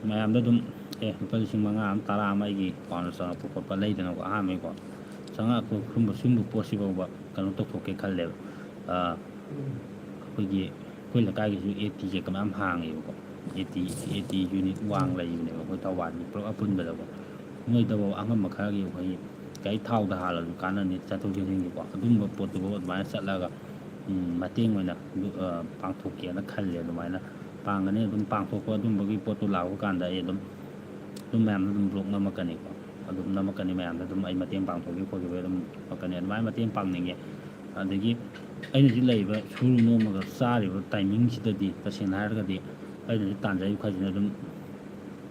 ꯃꯌꯥꯝꯗ ꯑꯗꯨꯝ ꯂꯨꯄꯥ 5,000 ꯑꯃ 10 ꯑꯃ ꯑꯩꯒꯤ ꯑꯦꯀꯥꯎꯟꯗ ꯆꯪꯉꯛꯄ ꯈꯣꯠꯄ ꯂꯩꯗꯅꯀꯣ ꯑꯍꯥꯟꯕꯒꯤꯀꯣ ꯆꯪꯉꯛꯄ ꯁꯨꯝꯕ ꯄꯣꯠꯁꯤꯐꯥꯎꯕ ꯀꯩꯅꯣ ꯇꯧꯊꯣꯛꯀꯦ ꯈꯜꯂꯦꯕ ꯑꯩꯈꯣꯏꯒꯤ ꯑꯩꯈꯣꯏ ꯂꯩꯀꯥꯏꯒꯤꯁꯨ AT ꯆꯦꯛꯀ ꯃꯌꯥꯝ ꯍꯥꯡꯉꯦꯕꯀꯣ AT ꯌꯨꯅꯤꯠ ꯋꯥꯡ ꯂꯩꯕꯅꯦꯕ ꯑꯩꯈꯣꯏ ꯊꯧꯕꯥꯜꯒꯤ ꯄꯨꯂꯞ ꯑꯄꯨꯟꯕꯗꯀꯣ ꯃꯣꯏꯗꯐꯥꯎ ꯑꯉꯝꯕ ꯈꯔꯒꯤ ꯑꯩꯈꯣꯏꯒꯤ ꯒꯥꯔꯤ ꯊꯥꯎꯗ ꯍꯥꯜꯂꯁꯨ ꯀꯥꯟꯅꯅꯤ ꯆꯠꯊꯣꯛ ꯆꯠꯁꯤꯟꯒꯤꯀꯣ ꯑꯗꯨꯝꯕ ꯄꯣꯠꯇꯨꯐꯥꯎ ꯑꯗꯨꯃꯥꯏꯅ ꯆꯠꯂꯒ ꯃꯇꯦꯡ ꯑꯣꯏꯅ ꯄꯥꯡꯊꯣꯛꯀꯦꯅ ꯈꯜꯂꯦ ꯑꯗꯨꯃꯥꯏꯅ ꯄꯥꯡꯒꯅꯤ ꯑꯗꯨꯝ ꯄꯥꯡꯊꯣꯛꯄ ꯑꯗꯨꯝꯕꯒꯤ ꯄꯣꯠꯇꯨ ꯂꯥꯛꯄ ꯀꯥꯟꯗ ꯑꯩ ꯑꯗꯨꯝ ꯃꯌꯥꯝꯗ ꯑꯗꯨꯝ ꯕ꯭ꯂꯣꯛ ꯅꯝꯃꯛꯀꯅꯤꯀꯣ ꯑꯗꯨꯝ ꯅꯝꯃꯛꯀꯅꯤ ꯃꯌꯥꯝꯗ ꯑꯗꯨꯝ ꯑꯩ ꯃꯇꯦꯡ ꯄꯥꯡꯊꯣꯛꯈꯤꯕ ꯈꯣꯠꯈꯤꯕ ꯑꯗꯨꯝ ꯊꯣꯛꯀꯅꯤ ꯑꯗꯨꯃꯥꯏꯅ ꯃꯇꯦꯡ ꯄꯥꯡꯅꯤꯡꯉꯦ ꯑꯗꯒꯤ ꯑꯩꯅ ꯍꯧꯖꯤꯛ ꯂꯩꯔꯤꯕ ꯁꯨꯔ ꯅꯣꯝꯃꯒ ꯆꯥꯔꯤꯕ ꯇꯥꯏꯃꯤꯡꯁꯤꯗꯗꯤ ꯇꯁꯦꯡꯅ ꯍꯥꯏꯔꯒꯗꯤ ꯑꯩꯅꯁꯨ ꯇꯥꯟꯖꯔꯤꯕ ꯈꯔꯁꯤꯅ ꯑꯗꯨꯝ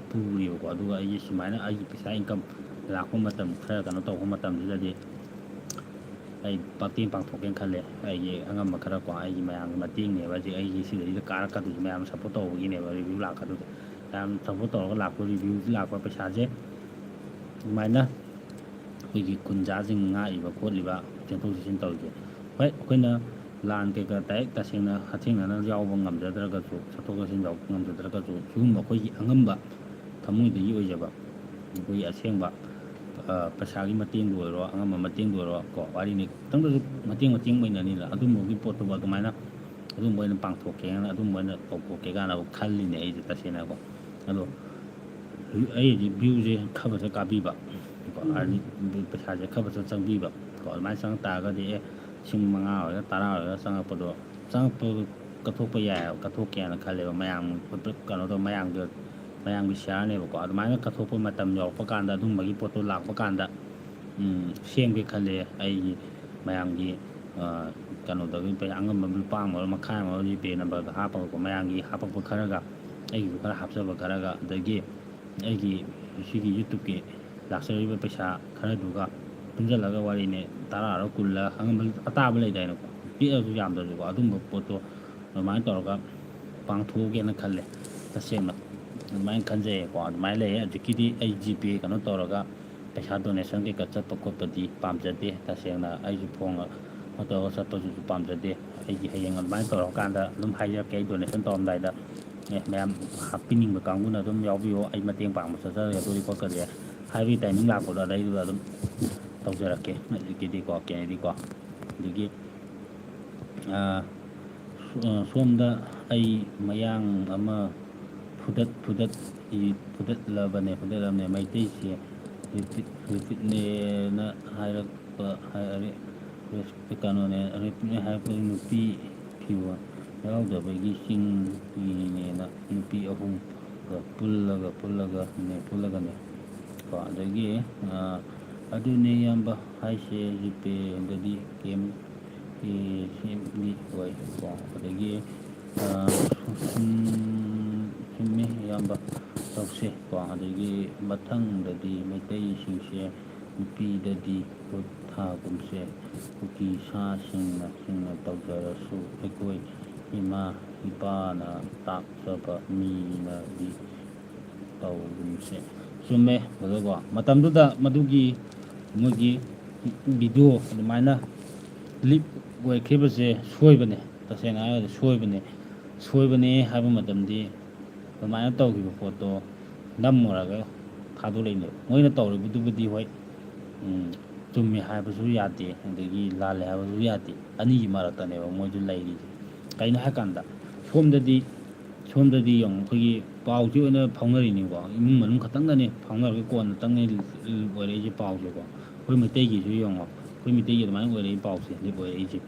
ꯄꯨꯔꯤꯕꯀꯣ ꯑꯗꯨꯒ ꯑꯩꯒꯤ ꯁꯨꯃꯥꯏꯅ ꯑꯩꯒꯤ ꯄꯩꯁꯥ ꯏꯟꯀꯝ ꯂꯥꯛꯄ ꯃꯇꯝ ꯈꯔ ꯀꯩꯅꯣ ꯇꯧꯕ ꯃꯇꯝꯁꯤꯗꯗꯤ ꯑꯩ ꯃꯇꯦꯡ ꯄꯥꯡꯊꯣꯛꯀꯦꯅ ꯈꯜꯂꯦ ꯑꯩꯒꯤ ꯑꯉꯝꯕ ꯈꯔ ꯀꯣ ꯑꯩꯒꯤ ꯃꯌꯥꯝꯒꯤ ꯃꯇꯦꯡꯅꯦꯕ ꯍꯧꯖꯤꯛ ꯑꯩꯒꯤ ꯁꯤꯗꯩꯗ ꯀꯥꯔꯛꯀꯗꯣꯏꯁꯦ ꯃꯌꯥꯝ ꯁꯞꯄꯣꯔꯠ ꯇꯧꯕꯒꯤꯅꯦꯕ ꯔꯤꯚ꯭ꯌꯨ ꯂꯥꯛꯀꯗꯣꯏꯁꯦ ꯃꯌꯥꯝ ꯁꯞꯄꯣꯔꯠ ꯇꯧꯔꯒ ꯂꯥꯛꯄ ꯔꯤꯚ꯭ꯌꯨꯁꯤ ꯂꯥꯛꯄ ꯄꯩꯁꯥꯁꯦ ꯑꯗꯨꯃꯥꯏꯅ ꯑꯩꯈꯣꯏꯒꯤ ꯈꯨꯟꯖꯥꯁꯤꯡ ꯉꯥꯛꯏꯕ ꯈꯣꯠꯂꯤꯕ ꯆꯦꯟꯊꯣꯛ ꯆꯦꯟꯁꯤꯟ ꯇꯧꯔꯤꯁꯦ ꯍꯣꯏ ꯑꯩꯈꯣꯏꯅ ꯂꯥꯟ ꯀꯩꯀꯥ ꯗꯥꯏꯔꯦꯛ ꯇꯁꯦꯡꯅ ꯍꯛꯊꯦꯡꯅꯅ ꯌꯥꯎꯕ ꯉꯝꯖꯗ꯭ꯔꯒꯁꯨ ꯆꯠꯊꯣꯛ ꯆꯠꯁꯤꯟ ꯌꯥꯎꯕ ꯉꯝꯖꯗ꯭ꯔꯒꯁꯨ ꯁꯤꯒꯨꯝꯕ ꯑꯩꯈꯣꯏꯒꯤ ꯑꯉꯝꯕ ꯊꯃꯣꯏꯗꯒꯤ ꯑꯣꯏꯖꯕ ꯑꯩꯈꯣꯏꯒꯤ ꯑꯁꯦꯡꯕ ꯄꯩꯁꯥꯒꯤ ꯃꯇꯦꯡꯕꯨ ꯑꯣꯏꯔꯣ ꯑꯉꯝꯕ ꯃꯇꯦꯡꯕꯨ ꯑꯣꯏꯔꯣ ꯀꯣ ꯋꯥꯔꯤꯅꯤ ꯈꯤꯇꯪꯗꯁꯨ ꯃꯇꯦꯡ ꯑꯣꯏꯅꯅꯤꯅ ꯑꯗꯨꯝꯕꯒꯤ ꯄꯣꯠꯇꯨꯕꯨ ꯑꯗꯨꯃꯥꯏꯅ ꯑꯗꯨꯝꯕ ꯑꯣꯏꯅ ꯄꯥꯡꯊꯣꯛꯀꯦꯅ ꯑꯗꯨꯝꯕ ꯑꯣꯏꯅ ꯇꯧꯊꯣꯛꯀꯦ ꯀꯥꯟꯅꯕ ꯈꯜꯂꯤꯅꯦ ꯑꯩꯁꯦ ꯇꯁꯦꯡꯅꯀꯣ ꯑꯗꯣ ꯑꯩ ꯍꯧꯖꯤꯛ ꯚ꯭ꯌꯨꯁꯦ ꯈꯔ ꯀꯥꯕꯤꯕ ꯀꯣ ꯍꯥꯏꯗꯤ ꯄꯩꯁꯥꯁꯦ ꯈꯔ ꯆꯪꯕꯤꯕ ꯀꯣ ꯑꯗꯨꯃꯥꯏꯅꯆꯪꯉꯛ ꯇꯥꯔꯒꯗꯤ ꯂꯤꯁꯤꯡ 5 ꯑꯣꯏꯒꯦꯔꯥ 10 ꯑꯣꯏꯒꯦꯔꯥ ꯆꯪꯉꯛꯄꯗꯣ ꯀꯠꯊꯣꯛꯄ ꯌꯥꯏꯑꯕ ꯀꯠꯊꯣꯛꯀꯦꯅ ꯈꯜꯂꯦꯕ ꯃꯌꯥꯝ ꯀꯩꯅꯣ ꯇꯧ ꯃꯌꯥꯝꯒꯤ ꯁꯤꯌꯥꯔꯅꯦꯕꯀꯣ ꯑꯗꯨꯃꯥꯏꯅ ꯀꯠꯊꯣꯛꯄ ꯃꯇꯝ ꯌꯧꯔꯛꯄ ꯀꯥꯟꯗ ꯑꯗꯨꯝꯕꯒꯤ ꯄꯣꯠꯇꯣ ꯂꯥꯛꯄ ꯀꯥꯟꯗ ꯁꯦꯝꯒꯦ ꯈꯜꯂꯦ ꯑꯩꯒꯤ ꯃꯌꯥꯝꯒꯤ ꯀꯩꯅꯣꯗꯒꯤ ꯑꯉꯝꯕ ꯂꯨꯄꯥ ꯑꯃ ꯑꯣꯏꯔꯣ ꯃꯈꯥꯏ ꯑꯃ ꯑꯣꯏꯔꯣ ꯖꯤꯄꯦ ꯅꯝꯕꯔꯒ ꯍꯥꯞꯄꯒꯀꯣ ꯃꯌꯥꯝꯒꯤ ꯍꯥꯞꯄꯛꯄ ꯈꯔꯒ ꯑꯩꯒꯤꯁꯨ ꯈꯔ ꯍꯥꯞꯆꯕ ꯈꯔꯒ ꯑꯗꯒꯤ ꯑꯩꯒꯤ ꯁꯤꯒꯤ ꯌꯨꯇꯨꯞꯀꯤ ꯂꯥꯛꯆꯔꯤꯕ ꯄꯩꯁꯥ ꯈꯔꯗꯨꯒ ꯄꯨꯟꯁꯤꯜꯂꯒ ꯋꯥꯔꯤꯅꯦ 10 10 ꯑꯉꯝꯕ ꯑꯇꯥꯕ ꯂꯩꯗꯥꯏꯅꯀꯣ ꯄꯤꯛꯑꯁꯨ ꯌꯥꯝꯗ꯭ꯔꯁꯨꯀꯣ ꯑꯗꯨꯝꯕ ꯄꯣꯠꯇꯣ ꯑꯗꯨꯃꯥꯏꯅ ꯇꯧꯔꯒ ꯄꯥꯡꯊꯣꯛꯑꯒꯦꯅ ꯈꯜꯂꯦ ꯇꯁꯦꯡꯅ ꯑꯗꯨꯃꯥꯏꯅ ꯈꯟꯖꯩꯌꯦꯀꯣ ꯑꯗꯨꯃꯥꯏꯅ ꯂꯩꯌꯦ ꯍꯧꯖꯤꯛꯀꯤꯗꯤ ꯑꯩ ꯖꯤꯄꯦ ꯀꯩꯅꯣ ꯇꯧꯔꯒ ꯄꯩꯁꯥ ꯗꯣꯅꯦꯁꯟ ꯀꯩꯀꯥ ꯆꯠꯄ ꯈꯣꯠꯄꯗꯤ ꯄꯥꯝꯖꯗꯦ ꯇꯁꯦꯡꯅ ꯑꯩꯁꯨ ꯐꯣꯡꯅ ꯇꯧꯔꯒ ꯆꯠꯄꯗꯨꯁꯨ ꯄꯥꯝꯖꯗꯦ ꯑꯩꯒꯤ ꯍꯌꯦꯡ ꯑꯗꯨꯃꯥꯏꯅ ꯇꯧꯔꯀꯥꯟꯗ ꯑꯗꯨꯝ ꯍꯥꯏꯖꯔꯛꯀꯦ ꯑꯩ ꯗꯣꯅꯦꯁꯟ ꯇꯧꯔꯝꯗꯥꯏꯗ ꯃꯌꯥꯝ ꯍꯥꯞꯄꯤꯅꯤꯡꯕ ꯀꯥꯡꯕꯨꯅ ꯑꯗꯨꯝ ꯌꯥꯎꯕꯤꯌꯣ ꯑꯩ ꯃꯇꯦꯡ ꯄꯥꯡꯕ ꯆꯠꯆꯔꯒꯗꯤ ꯈꯣꯠꯀꯗꯦ ꯍꯥꯏꯕꯒꯤ ꯇꯥꯏꯃꯤꯡ ꯂꯥꯛꯄꯗꯣ ꯑꯗꯩꯗꯨꯗ ꯑꯗꯨꯝ ꯇꯧꯖꯔꯛꯀꯦ ꯍꯧꯖꯤꯛꯀꯤꯗꯤꯀꯣ ꯀꯩꯅꯣꯗꯤꯀꯣ ꯑꯗꯒꯤ ꯁꯣꯝꯗ ꯑꯩ ꯃꯌꯥꯡ ꯑꯃ ꯐꯨꯗꯠꯂꯕꯅꯦ ꯃꯩꯇꯩꯁꯦ ꯔꯤꯄꯤꯠꯅꯦꯅ ꯍꯥꯏꯔꯛꯄ ꯀꯩꯅꯣꯅꯦ ꯔꯤꯄꯤꯠꯅꯦ ꯍꯥꯏꯔꯛꯄ ꯅꯨꯄꯤ ꯐꯤꯕ ꯌꯥꯎꯗꯕꯒꯤ ꯆꯤꯡꯅꯦꯅ ꯅꯨꯄꯤ ꯑꯍꯨꯝꯒ ꯄꯨꯜꯂꯒꯅꯦ ꯀꯣ ꯑꯗꯒꯤ ꯑꯗꯨꯅꯦ ꯏꯌꯥꯝꯕ ꯍꯥꯏꯁꯦ ꯖꯤꯄꯦꯗꯗꯤ ꯀꯦꯝ ꯁꯦꯝꯗꯤ ꯑꯣꯏ ꯀꯣ ꯑꯗꯒꯤ ꯆꯨꯝꯃꯦ ꯏꯌꯥꯝꯕ ꯇꯧꯁꯦ ꯀꯣ ꯑꯗꯒꯤ ꯃꯊꯪꯗꯗꯤ ꯃꯩꯇꯩꯁꯤꯡꯁꯦ ꯅꯨꯄꯤꯗꯗꯤ ꯚꯣꯠ ꯊꯥꯒꯨꯝꯁꯦ ꯀꯨꯀꯤ ꯁꯥꯁꯤꯡꯅ ꯇꯧꯖꯔꯁꯨ ꯑꯩꯈꯣꯏ ꯏꯃꯥ ꯏꯄꯥꯅ ꯇꯥꯛꯆꯕ ꯃꯤꯅꯗꯤ ꯇꯧꯒꯨꯝꯁꯦ ꯆꯨꯝꯃꯦ ꯑꯗꯨꯒ ꯃꯇꯝꯗꯨꯗ ꯃꯗꯨꯒꯤ ꯃꯣꯏꯒꯤ ꯚꯤꯗꯤꯑꯣ ꯑꯗꯨꯃꯥꯏꯅ ꯂꯤꯞ ꯑꯣꯏꯈꯤꯕꯁꯦ ꯁꯣꯏꯕꯅꯦ ꯇꯁꯦꯡꯅ ꯍꯥꯏꯔꯒꯗꯤ ꯁꯣꯏꯕꯅꯦ ꯍꯥꯏꯕ ꯃꯇꯝꯗꯤ ꯑꯗꯨꯃꯥꯏꯅ ꯇꯧꯈꯤꯕ ꯄꯣꯠꯇꯣ ꯅꯝꯃꯨꯔꯒ ꯊꯥꯗꯣꯔꯛꯏꯅꯦꯕ ꯃꯣꯏꯅ ꯇꯧꯔꯤꯕꯗꯨꯕꯨꯗꯤ ꯍꯣꯏ ꯆꯨꯝꯃꯤ ꯍꯥꯏꯕꯁꯨ ꯌꯥꯗꯦ ꯑꯗꯒꯤ ꯂꯥꯜꯂꯦ ꯍꯥꯏꯕꯁꯨ ꯌꯥꯗꯦ ꯑꯅꯤꯒꯤ ꯃꯔꯛꯇꯅꯦꯕ ꯃꯣꯏꯁꯨ ꯂꯩꯔꯤꯁꯦ ꯀꯩꯅꯣ ꯍꯥꯏꯀꯥꯟꯗ ꯁꯣꯝꯗꯗꯤ ꯌꯦꯡꯉꯨ ꯑꯩꯈꯣꯏꯒꯤ ꯄꯥꯎꯁꯤ ꯑꯣꯏꯅ ꯐꯥꯎꯅꯔꯤꯅꯤꯀꯣ ꯏꯃꯨꯡ ꯃꯅꯨꯡ ꯈꯛꯇꯪꯗꯅꯤ ꯐꯥꯎꯅꯔꯒ ꯀꯣꯟꯅꯇꯪꯅꯤ ꯑꯣꯏꯔꯛꯏꯁꯦ ꯄꯥꯎꯁꯦꯀꯣ ꯑꯩꯈꯣই ꯃꯩꯇꯩꯒꯤꯁꯨ ꯌꯦꯡꯉꯣ ꯑꯩꯈꯣꯏ ꯃꯩꯇꯩꯒꯤ ꯑꯗꯨꯃꯥꯏꯅ ꯑꯣꯏꯔꯛꯏ ꯄꯥꯎꯁꯦ ꯂꯤꯞ ꯑꯣꯏꯔꯛꯏꯁꯦ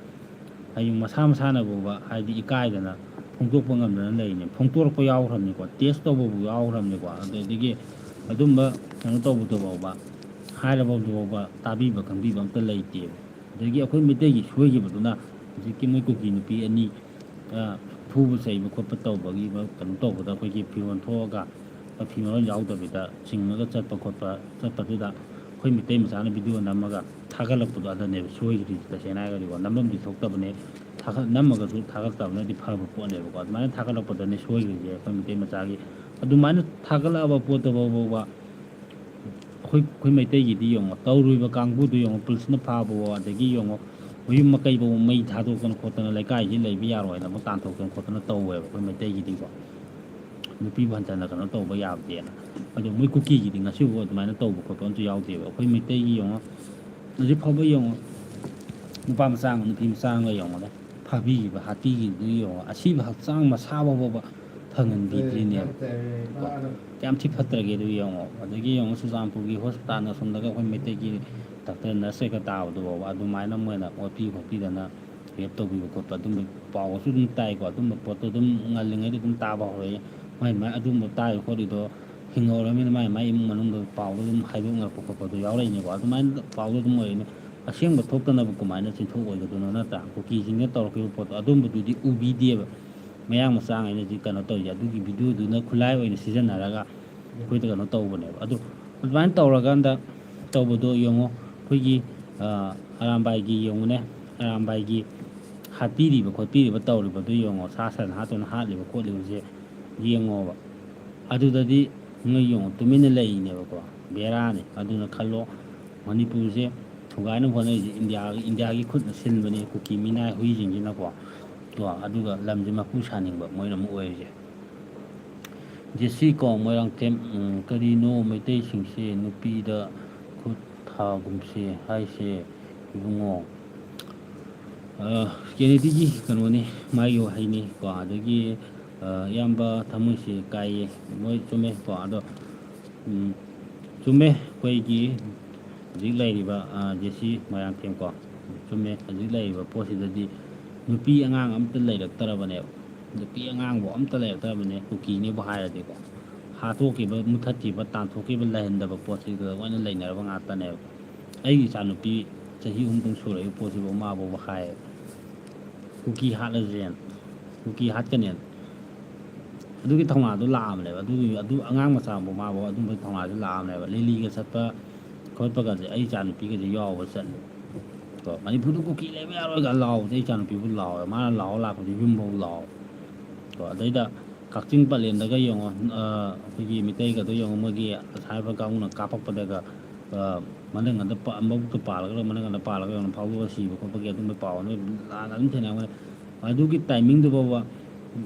ꯍꯌꯦꯡ ꯃꯁꯥꯅꯐꯥꯎꯕ ꯍꯥꯏꯗꯤ ꯏꯀꯥꯏꯗꯅ ꯐꯣꯡꯗꯣꯛꯄ ꯉꯝꯗꯅ ꯂꯩꯔꯤꯅꯦ ꯐꯣꯡꯗꯣꯔꯛꯄ ꯌꯥꯎꯈ꯭ꯔꯕꯅꯤꯀꯣ ꯇꯦꯁ ꯇꯧꯕꯕꯨ ꯌꯥꯎꯈ꯭ꯔꯕꯅꯤꯀꯣ ꯑꯗꯨꯗꯒꯤ ꯑꯗꯨꯝꯕ ꯀꯩꯅꯣ ꯇꯧꯕꯗꯨꯐꯥꯎꯕ ꯍꯥꯏꯔꯕꯗꯨꯐꯥꯎꯕ ꯇꯥꯕꯤꯕ ꯈꯪꯕꯤꯕ ꯑꯝꯇ ꯂꯩꯇꯦꯕ ꯑꯗꯒꯤ ꯑꯩꯈꯣꯏ ꯃꯩꯇꯩꯒꯤ ꯁꯣꯏꯈꯤꯕꯗꯨꯅ ꯍꯧꯖꯤꯛꯀꯤ ꯃꯣꯏ ꯀꯨꯀꯤ ꯅꯨꯄꯤ ꯑꯅꯤ ꯐꯨꯕ ꯆꯩꯕ ꯈꯣꯠꯄ ꯇꯧꯕꯒꯤ ꯀꯩꯅꯣ ꯇꯧꯕꯗ ꯑꯩꯈꯣꯏꯒꯤ ꯐꯤꯔꯣꯜ ꯊꯣꯛꯑꯒ ꯐꯤꯔꯣꯜ ꯌꯥꯎꯗꯕꯤꯗ ꯆꯤꯡꯉꯒ ꯆꯠꯄꯗꯨꯗ ꯑꯩꯈꯣꯏ ꯃꯩꯇꯩ ꯃꯆꯥꯅ ꯚꯤꯗꯤꯑꯣ ꯅꯝꯃꯒ ꯊꯥꯒꯠꯂꯛꯄꯗꯣ ꯑꯗꯨꯅꯦꯕ ꯁꯣꯏꯈ꯭ꯔꯤꯁꯦ ꯇꯁꯦꯡꯅ ꯍꯥꯏꯔꯒꯗꯤꯀꯣ ꯅꯝꯐꯝꯗꯤ ꯊꯣꯛꯇꯕꯅꯦ ꯅꯝꯃꯒꯁꯨ ꯊꯥꯒꯠꯇꯕꯅꯗꯤ ꯐꯕ ꯄꯣꯠꯅꯦꯕꯀꯣ ꯑꯗꯨꯃꯥꯏꯅ ꯊꯥꯒꯠꯂꯛꯄꯗꯅꯦ ꯁꯣꯏꯈ꯭ꯔꯤꯁꯦ ꯑꯩꯈꯣꯏ ꯃꯩꯇꯩ ꯃꯆꯥꯒꯤ ꯑꯗꯨꯃꯥꯏꯅ ꯊꯥꯒꯠꯂꯛꯑꯕ ꯄꯣꯠꯇꯨꯐꯥꯎꯕ ꯑꯩꯈꯣꯏ ꯃꯩꯇꯩꯒꯤꯗꯤ ꯌꯦꯡꯉꯣ ꯇꯧꯔꯨꯔꯤꯕ ꯀꯥꯡꯕꯨꯗꯨ ꯌꯦꯡꯉꯣ ꯄꯨꯂꯤꯁꯅ ꯐꯥꯕꯋꯣ ꯑꯗꯒꯤ ꯌꯦꯡꯉꯣ ꯃꯌꯨꯝ ꯃꯀꯩꯐꯥꯎ ꯃꯩ ꯊꯥꯗꯣꯛꯇꯅ ꯈꯣꯠꯇꯅ ꯂꯩꯀꯥꯏꯁꯤ ꯂꯩꯕ ꯌꯥꯔꯣꯏꯅ ꯑꯃꯨꯛ ꯇꯥꯟꯊꯣꯛꯇꯅ ꯈꯣꯠꯇꯅ ꯇꯧꯋꯦꯕ ꯑꯩꯈꯣꯏ ꯃꯩꯇꯩꯒꯤꯗꯤꯀꯣ ꯅꯨꯄꯤꯕꯨ ꯍꯟꯊꯅ ꯀꯩꯅꯣ ꯇꯧꯕ ꯌꯥꯗꯦꯅ ꯑꯗꯣ ꯃꯣꯏ ꯀꯨꯀꯤꯒꯤꯗꯤ ꯉꯁꯤꯐꯥꯎ ꯑꯗꯨꯃꯥꯏꯅ ꯇꯧꯕ ꯈꯣꯠꯄ ꯑꯝꯇ ꯌꯥꯎꯗꯦꯕ ꯑꯩꯈꯣই ꯃꯩꯇꯩꯒꯤ ꯌꯦꯡꯉꯣ ꯍꯧꯖꯤꯛ ꯐꯥꯎꯕ ꯌꯦꯡꯉꯣ ꯅꯨꯄꯥ ꯃꯆꯥ ꯑꯃ ꯅꯨꯄꯤ ꯃꯆꯥ ꯑꯃꯒ ꯌꯦꯡꯉꯣꯅꯦ ꯐꯥꯕꯤꯈꯤꯕ ꯍꯥꯠꯄꯤꯈꯤꯕꯗꯨ ꯌꯦꯡꯉꯣ ꯑꯁꯤꯕ ꯍꯛꯆꯥꯡ ꯃꯁꯥ ꯐꯥꯎꯕ ꯐꯪꯍꯟꯕꯤꯗ꯭ꯔꯤꯅꯦꯕ ꯀꯌꯥꯝ ꯊꯤ ꯐꯠꯇ꯭ꯔꯒꯦ ꯑꯗꯨ ꯌꯦꯡꯉꯣ ꯑꯗꯒꯤ ꯌꯦꯡꯉꯣ ꯆꯨꯔꯆꯥꯟꯄꯨꯔꯒꯤ ꯍꯣꯁꯄꯤꯇꯥꯜ ꯑꯁꯣꯝꯗꯒ ꯑꯩꯈꯣꯏ ꯃꯩꯇꯩꯒꯤ ꯗꯥꯛꯇꯔ ꯅꯔꯁ ꯀꯩꯀꯥ ꯇꯥꯕꯗꯨ ꯐꯥꯎꯕ ꯑꯗꯨꯃꯥꯏꯅ ꯃꯣꯏꯅ ꯑꯣꯠꯄꯤ ꯈꯣꯠꯄꯤꯗꯅ ꯔꯦꯞ ꯇꯧꯕꯤꯕ ꯈꯣꯠꯄ ꯑꯗꯨꯝꯕ ꯄꯥꯎꯁꯨ ꯑꯗꯨꯝ ꯇꯥꯏꯀꯣ ꯑꯗꯨꯝꯕ ꯄꯣꯠꯇꯣ ꯑꯗꯨꯝ ꯉꯜꯂꯤꯉꯩꯗ ꯑꯗꯨꯝ ꯇꯥꯕ ꯍꯧꯔꯛꯑꯦ ꯃꯥꯏ ꯃꯥꯏ ꯑꯗꯨꯝꯕ ꯇꯥꯔꯤ ꯈꯣꯠꯂꯤꯗꯣ ꯍꯤꯡꯍꯧꯔꯕꯅꯤꯅ ꯃꯥꯏ ꯃꯥꯏ ꯏꯃꯨꯡ ꯃꯅꯨꯡꯗ ꯄꯥꯎꯗꯣ ꯑꯗꯨꯝ ꯍꯥꯏꯗꯣꯛꯅꯔꯛꯄ ꯈꯣꯠꯄꯗꯣ ꯌꯥꯎꯔꯛꯏꯅꯦꯀꯣ ꯑꯗꯨꯃꯥꯏꯅ ꯄꯥꯎꯗꯣ ꯑꯗꯨꯝ ꯑꯣꯏꯔꯤꯅꯤ ꯑꯁꯦꯡꯕ ꯊꯣꯛꯇꯅꯕ ꯀꯃꯥꯏꯅ ꯆꯤꯟꯊꯣꯛꯑꯣꯏꯒꯗꯣꯏꯅꯣ ꯅꯠꯇ꯭ꯔꯥ ꯀꯨꯀꯤꯁꯤꯡꯅ ꯇꯧꯔꯛꯈꯤꯕ ꯄꯣꯠꯇꯣ ꯑꯗꯨꯝꯕꯗꯨꯗꯤ ꯎꯕꯤꯗꯦꯕ ꯃꯌꯥꯡ ꯃꯆꯥꯉꯩꯅꯗꯤ ꯀꯩꯅꯣ ꯇꯧꯔꯤꯁꯦ ꯑꯗꯨꯒꯤ ꯚꯤꯗꯤꯑꯣꯗꯨꯅ ꯈꯨꯠꯂꯥꯏ ꯑꯣꯏꯅ ꯁꯤꯖꯤꯟꯅꯔꯒ ꯑꯩꯈꯣꯏꯗ ꯀꯩꯅꯣ ꯇꯧꯕꯅꯦꯕ ꯑꯗꯨ ꯑꯗꯨꯃꯥꯏꯅ ꯇꯧꯔꯀꯥꯟꯗ ꯇꯧꯕꯗꯣ ꯌꯦꯡꯉꯣ ꯑꯩꯈꯣꯏꯒꯤ ꯑꯔꯥꯝꯕꯥꯏꯒꯤ ꯌꯦꯡꯉꯨꯅꯦ ꯑꯔꯥꯝꯕꯥꯏꯒꯤ ꯍꯥꯠꯄꯤꯔꯤꯕ ꯈꯣꯠꯄꯤꯔꯤꯕ ꯇꯧꯔꯤꯕꯗꯨ ꯌꯦꯡꯉꯣ ꯁꯥ ꯁꯟ ꯍꯥꯠꯇꯨꯅ ꯍꯥꯠꯂꯤꯕ ꯈꯣꯠꯂꯤꯕꯁꯦ ꯌꯦꯡꯉꯣꯕ ꯑꯗꯨꯗꯗꯤ ꯅꯣꯏ ꯌꯦꯡꯉꯣ ꯇꯨꯃꯤꯟꯅ ꯂꯩꯔꯤꯅꯦꯕꯀꯣ ꯕꯦꯔꯥꯅꯤ ꯑꯗꯨꯅ ꯈꯜꯂꯣ ꯃꯅꯤꯄꯨꯔꯁꯦ ꯊꯨꯒꯥꯏꯅꯕ ꯍꯣꯠꯅꯔꯤꯁꯦ ꯏꯟꯗꯤꯌꯥꯒꯤ ꯈꯨꯠꯅ ꯁꯤꯟꯕꯅꯤ ꯀꯨꯀꯤ ꯃꯤꯅꯥꯏ ꯍꯨꯏꯁꯤꯡꯁꯤꯅꯀꯣ ꯑꯗꯨꯒ ꯂꯝꯁꯦ ꯃꯄꯨ ꯁꯥꯅꯤꯡꯕ ꯃꯣꯏꯅ ꯑꯃꯨꯛ ꯑꯣꯏꯔꯤꯁꯦ ꯖꯦꯁꯤ ꯀꯣ ꯃꯣꯏꯔꯥꯡꯊꯦꯝ ꯀꯔꯤꯅꯣ ꯃꯩꯇꯩꯁꯤꯡꯁꯦ ꯅꯨꯄꯤꯗ ꯈꯨꯠ ꯊꯥꯒꯨꯝꯁꯦ ꯍꯥꯏꯁꯦ ꯏꯕꯨꯡꯉꯣ ꯀꯦꯅꯦꯗꯤꯒꯤ ꯀꯩꯅꯣꯅꯤ ꯃꯥꯒꯤ ꯋꯥꯍꯩꯅꯤ ꯀꯣ ꯑꯗꯒꯤ ꯏꯌꯥꯝꯕ ꯊꯃꯣꯏꯁꯦ ꯀꯥꯏꯌꯦ ꯃꯣꯏ ꯆꯨꯝꯃꯦ ꯀꯣ ꯑꯗꯣ ꯆꯨꯝꯃꯦ ꯑꯩꯈꯣꯏꯒꯤ ꯍꯧꯖꯤꯛ ꯂꯩꯔꯤꯕ ꯖꯦꯁꯤ ꯃꯣꯏꯔꯥꯡꯊꯦꯝ ꯀꯣ ꯆꯨꯝꯃꯦ ꯍꯧꯖꯤꯛ ꯂꯩꯔꯤꯕ ꯄꯣꯠꯁꯤꯗꯗꯤ ꯅꯨꯄꯤ ꯑꯉꯥꯡ ꯑꯝꯇ ꯂꯩꯔꯛꯇ꯭ꯔꯕꯅꯦꯕ ꯅꯨꯄꯤ ꯑꯉꯥꯡꯐꯥꯎ ꯑꯝꯇ ꯂꯩꯔꯛꯇ꯭ꯔꯕꯅꯦ ꯀꯨꯀꯤꯅꯦꯕꯨ ꯍꯥꯏꯔꯗꯤꯀꯣ ꯍꯥꯠꯇꯣꯛꯈꯤꯕ ꯃꯨꯊꯠꯈꯤꯕ ꯇꯥꯟꯊꯣꯛꯈꯤꯕ ꯂꯩꯍꯟꯗꯕ ꯄꯣꯠꯁꯤꯗ ꯂꯣꯏꯅ ꯂꯩꯅꯔꯕ ꯉꯥꯛꯇꯅꯦꯕ ꯑꯩꯒꯤ ꯏꯆꯥꯅꯨꯄꯤ ꯆꯍꯤ 6 ꯁꯨꯔꯛꯏꯕ ꯄꯣꯠꯁꯤꯐꯥꯎ ꯃꯥꯐꯥꯎꯕ ꯍꯥꯏꯌꯦꯕ ꯀꯨꯀꯤ ꯍꯥꯠꯂꯁꯦꯅ ꯀꯨꯀꯤ ꯍꯥꯠꯀꯅꯦꯅ ꯑꯗꯨꯒꯤ ꯊꯧꯅꯥꯗꯣ ꯂꯥꯛꯑꯕꯅꯦꯕ ꯑꯗꯨ ꯑꯉꯥꯡ ꯃꯆꯥꯐꯥꯎ ꯃꯥꯐꯥꯎ ꯑꯗꯨꯝꯕꯒꯤ ꯊꯧꯅꯥꯁꯨ ꯂꯥꯛꯑꯕꯅꯦꯕ ꯂꯤꯂꯤꯒ ꯆꯠꯄ ꯈꯣꯠꯄꯒꯁꯦ ꯑꯩ ꯏꯆꯥꯅꯨꯄꯤꯒꯁꯦ ꯌꯥꯎꯕ ꯆꯠꯂꯦ ꯀꯣ ꯃꯅꯤꯄꯨꯔꯗ ꯀꯨꯀꯤ ꯂꯩꯕ ꯌꯥꯔꯣꯏꯒ ꯂꯥꯎꯕꯁꯦ ꯑꯩ ꯏꯆꯥꯅꯨꯄꯤꯕꯨ ꯂꯥꯎꯋꯦ ꯃꯥꯅ ꯂꯥꯎ ꯂꯥꯛꯄꯁꯦ ꯌꯨꯝꯐꯥꯎ ꯂꯥꯎꯋꯦ ꯀꯣ ꯑꯗꯩꯗ ꯀꯛꯆꯤꯡ ꯄꯂꯦꯟꯗꯒ ꯌꯦꯡꯉꯣ ꯑꯩꯈꯣꯏꯒꯤ ꯃꯤꯇꯩꯒꯗꯣ ꯌꯦꯡꯉꯣ ꯃꯣꯏꯒꯤ ꯍꯥꯏꯕ ꯀꯥꯡꯕꯨꯅ ꯀꯥꯞꯄꯛꯄꯗꯒ ꯃꯅꯤꯡꯒꯟꯗ ꯃꯕꯨꯛꯇ ꯄꯥꯜꯂꯒ ꯃꯅꯤꯡꯒꯟꯗ ꯄꯥꯜꯂꯒ ꯌꯦꯡꯉꯣ ꯐꯥꯎꯗꯣꯛꯑ ꯁꯤꯕ ꯈꯣꯠꯄꯒꯤ ꯑꯗꯨꯝꯕ ꯄꯥꯎ ꯅꯣꯏ ꯂꯥꯟꯅ ꯑꯗꯨꯝ ꯊꯦꯡꯅꯔꯝꯒꯅꯤ ꯑꯗꯨꯒꯤ ꯇꯥꯏꯃꯤꯡꯗꯨ ꯐꯥꯎꯕ